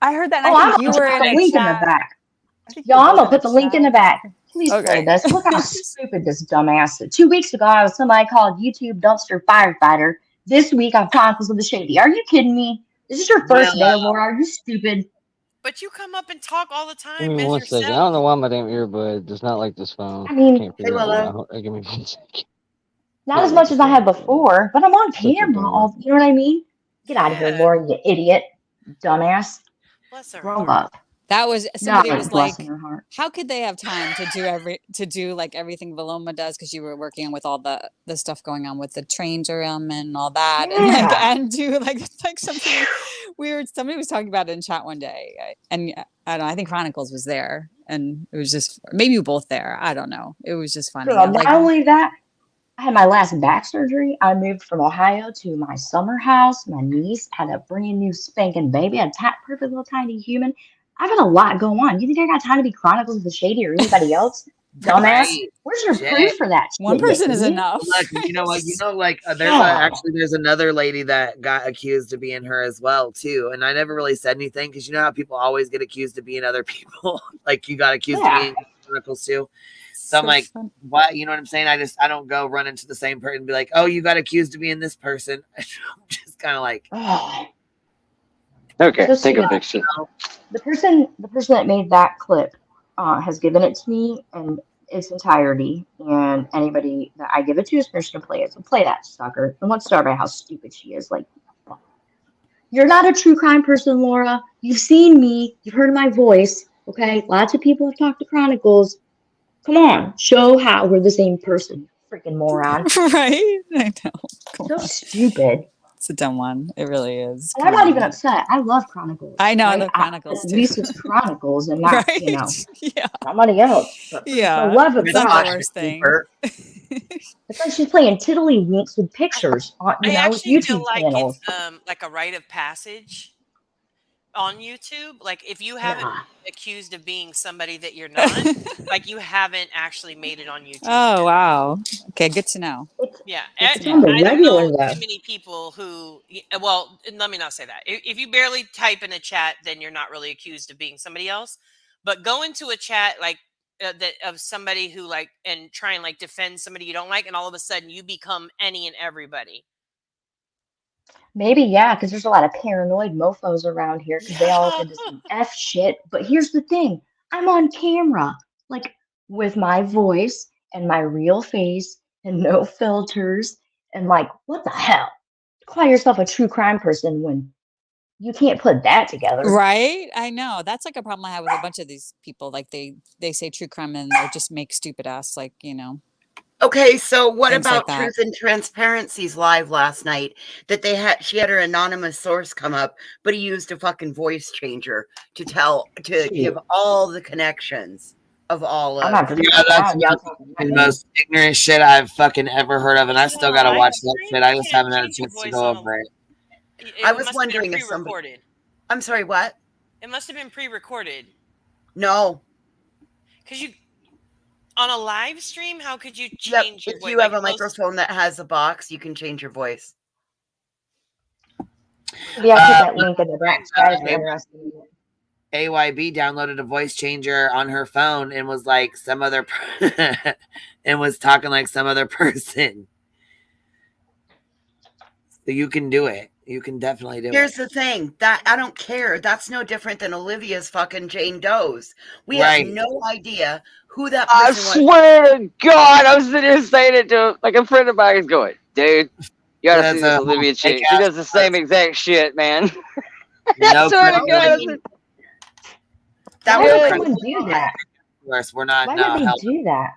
I heard that. Oh, I I'm think you gonna were put in the a link in the chat. back. Yo, I'm gonna put the link in the back. Please Okay. play this. Look how stupid this dumbass is. 2 weeks ago, I was somebody called YouTube dumpster firefighter. This week, I'm Chronicles of the Shady. Are you kidding me? Is this your first day, Laura? Are you stupid? But you come up and talk all the time. Give me as 1 yourself. second. I don't know why my damn earbud does not like this phone. I mean, Can't figure out why. Give me 1 second. Not as much as I had before, but I'm on camera. All, you know what I mean? Get out of here, Laura, you idiot, dumbass. Grow up. That was somebody No, was like, bless her heart. how could they have time to do like everything Valoma does? Because you were working with all the stuff going on with the train room and all that, and do like something weird. Somebody was talking about it in chat one day, and I don't know. I think Chronicles was there, and it was just maybe you were both there. I don't know. It was just funny. Girl, not only that, I had my last back surgery. I moved from Ohio to my summer house. My niece had a brand new spanking baby, a perfect little tiny human. I've got a lot going on. You think I got time to be Chronicles of the Shady or anybody else? Dumbass. Right. Where's your Shit. proof for that? One shit, person is idiot? enough. Look, you know what? Yeah. There's another lady that got accused of being her as well too, and I never really said anything because you know how people always get accused of being other people. Like you got accused of being Chronicles too. So I'm like, what? You know what I'm saying? I don't go run into the same person and be like, oh, you got accused of being this person. I'm just kind of like, Okay, Just take so a you picture. know, the person that made that clip has given it to me in its entirety, and anybody that I give it to is just gonna play it. So play that sucker, and let's start by how stupid she is. Like, you're not a true crime person, Laura. You've seen me. You've heard my voice. Okay, lots of people have talked to Chronicles. Come on, show how we're the same person. Freaking moron. Right? I know. So stupid. It's a dumb one. It really is. And I'm not even upset. I love Chronicles. I know right? the Chronicles At too. least it's Chronicles and not, Right? you know, Yeah. somebody else. But for Yeah. the love of It's not God, the worst thing. it's like she's playing tiddlywinks with pictures on, you I know, with actually feel YouTube like channels. it's like a rite of passage on YouTube. Like if you haven't been accused of being somebody that you're not, like you haven't actually made it on YouTube. Oh wow. Okay, good to know. Yeah, It's on the I don't regular know though. too many people who. Well, let me not say that. If you barely type in a chat, then you're not really accused of being somebody else. But go into a chat like that of somebody who like and try and like defend somebody you don't like, and all of a sudden you become any and everybody. Maybe, yeah, because there's a lot of paranoid mofos around here because they all look into some F shit. But here's the thing, I'm on camera, like with my voice and my real face and no filters. And like, what the hell? Call yourself a true crime person when you can't put that together. Right? I know. That's like a problem I have with a bunch of these people. Like they say true crime and they just make stupid ass like, you know. Okay, so what things about like that. Truth and Transparency's live last night that she had her anonymous source come up, but he used a fucking voice changer to give all the connections of all of that's the most ignorant shit I've fucking ever heard of, and I still gotta watch that shit. I just haven't had a chance to go over it. I was wondering if somebody. I'm sorry, what? It must have been pre-recorded. No. Because you on a live stream, how could you change your if voice? you have a microphone that has a box, you can change your voice. Yeah, I put that link in the back. AYB downloaded a voice changer on her phone and was like some other and was talking like some other person. So you can do it. You can definitely do Here's it. the thing that I don't care. That's no different than Olivia's fucking Jane Doe's. We Right. have no idea who that I person was. swear to God, I was sitting here saying it to like a friend of mine is going, dude, you gotta see this Olivia chick. She does the same exact shit, man. I swear to God. I mean, Why would someone do that? We're not. Why would they do that?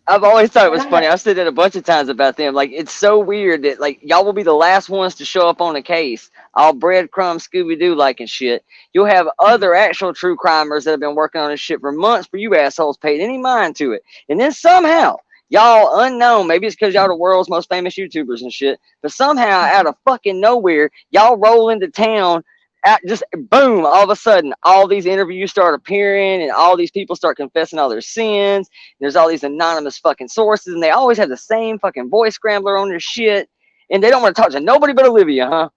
I've always thought it was funny. I've said it a bunch of times about them. Like, it's so weird that, like, y'all will be the last ones to show up on a case, all breadcrumb Scooby-Doo like and shit. You'll have other actual true crimers that have been working on this shit for months, but you assholes paid any mind to it. And then somehow, y'all unknown, maybe it's because y'all the world's most famous YouTubers and shit, but somehow out of fucking nowhere, y'all roll into town. Just boom, all of a sudden, all these interviews start appearing and all these people start confessing all their sins. There's all these anonymous fucking sources, and they always have the same fucking voice scrambler on their shit. And they don't want to talk to nobody but Olivia, huh?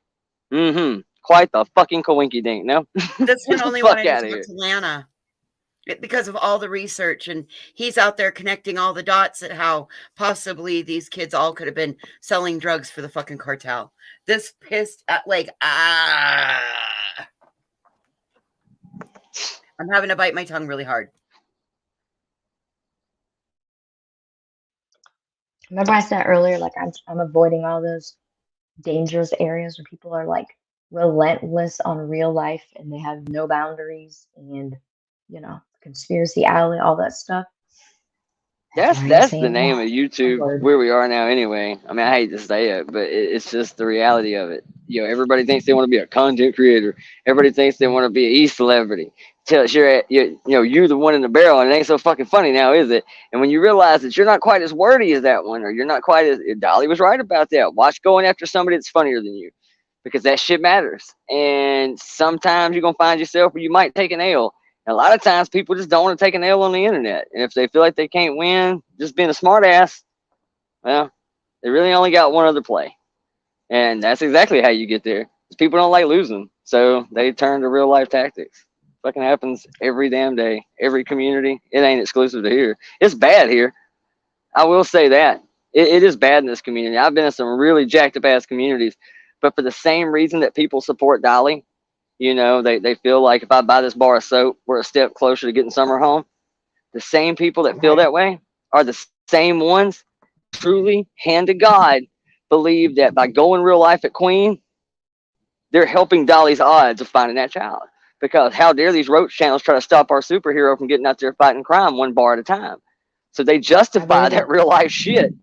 Mm-hmm. Quite the fucking coinky dink, no? This one Get the only fuck wanted to outta talk here. to Lana because of all the research, and he's out there connecting all the dots at how possibly these kids all could have been selling drugs for the fucking cartel. This pissed at I'm having to bite my tongue really hard. Remember I said earlier, like I'm avoiding all those dangerous areas where people are like relentless on real life and they have no boundaries and conspiracy alley, all that stuff. That's the name of YouTube where we are now anyway. I mean, I hate to say it, but it's just the reality of it. Everybody thinks they want to be a content creator. Everybody thinks they want to be an e-celebrity. Till you're the one in the barrel, and it ain't so fucking funny now, is it? And when you realize that you're not quite as wordy as that one, or you're not quite as Dolly was right about that. Watch going after somebody that's funnier than you, because that shit matters. And sometimes you're gonna find yourself where you might take an L. And a lot of times people just don't want to take an L on the internet. And if they feel like they can't win, just being a smart ass, well, they really only got one other play. And that's exactly how you get there. People don't like losing, so they turn to real life tactics. Fucking happens every damn day, every community. It ain't exclusive to here. It's bad here. I will say that. It is bad in this community. I've been in some really jacked up ass communities, but for the same reason that people support Dolly, they feel like if I buy this bar of soap, we're a step closer to getting Summer home. The same people that feel that way are the same ones truly, hand to God, believe that by going real life at Queen, they're helping Dolly's odds of finding that child. Because how dare these roach channels try to stop our superhero from getting out there fighting crime one bar at a time? So they justify that real life shit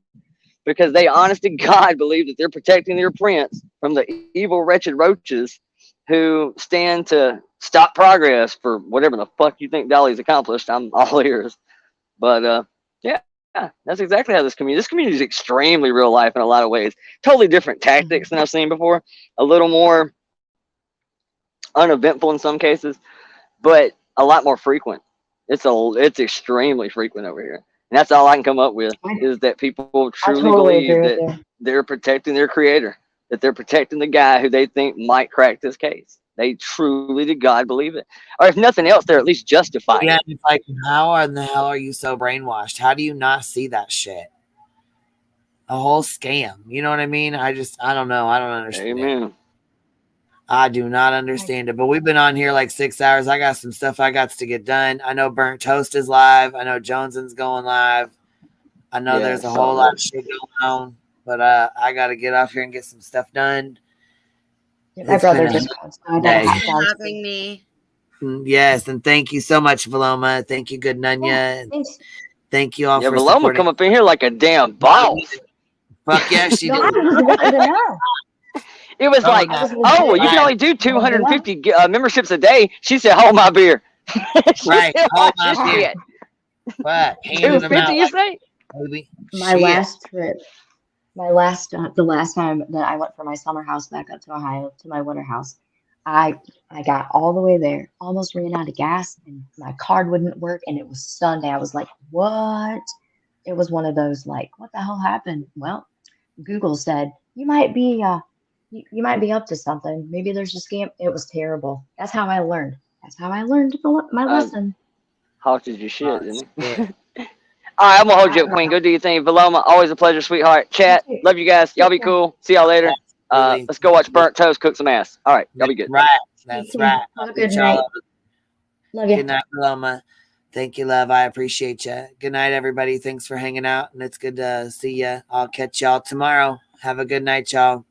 because they honest to God believe that they're protecting their prince from the evil, wretched roaches who stand to stop progress for whatever the fuck you think Dolly's accomplished. I'm all ears. But yeah, that's exactly how this community is extremely real life in a lot of ways. Totally different tactics than I've seen before. A little more uneventful in some cases, but a lot more frequent. It's extremely frequent over here. And that's all I can come up with is that people truly believe that they're protecting their creator, that they're protecting the guy who they think might crack this case. They truly to God believe it. Or if nothing else, they're at least justifying it. It's like, how in the hell are you so brainwashed? How do you not see that shit? A whole scam. You know what I mean? I don't know. I don't understand. Amen. I do not understand it. But we've been on here like 6 hours. I got some stuff I got to get done. I know Burnt Toast is live. I know Joneson's going live. I know there's a whole lot of shit going on. But I got to get off here and get some stuff done. My brother just called. Thanks for having me. Yes, and thank you so much, Valoma. Thank you, Good Nunya. Thank you all for Valoma supporting. come up in here like a damn boss. Fuck yeah, she did. It was like, well, you can only do 250 memberships a day. She said, hold my beer. Right, hold my beer. What? 250, you say? Baby. My last trip, the last time that I went from my summer house back up to Ohio to my winter house, I got all the way there, almost ran out of gas, and my card wouldn't work, and it was Sunday. I was like, what? It was one of those like, what the hell happened? Well, Google said, you might be up to something. Maybe there's a scam. It was terrible. That's how I learned. That's how I learned my lesson. Halted your shit, didn't he? All right, I'm going to hold you up, Queen. Go do your thing. Valoma, always a pleasure, sweetheart. Chat, love you guys. Y'all be cool. See y'all later. Let's go watch Burnt Toast cook some ass. All right, y'all be good. Right. That's right. Have a good night. Love you. Good night, Paloma. Thank you, love. I appreciate you. Good night, everybody. Thanks for hanging out, and it's good to see you. I'll catch y'all tomorrow. Have a good night, y'all.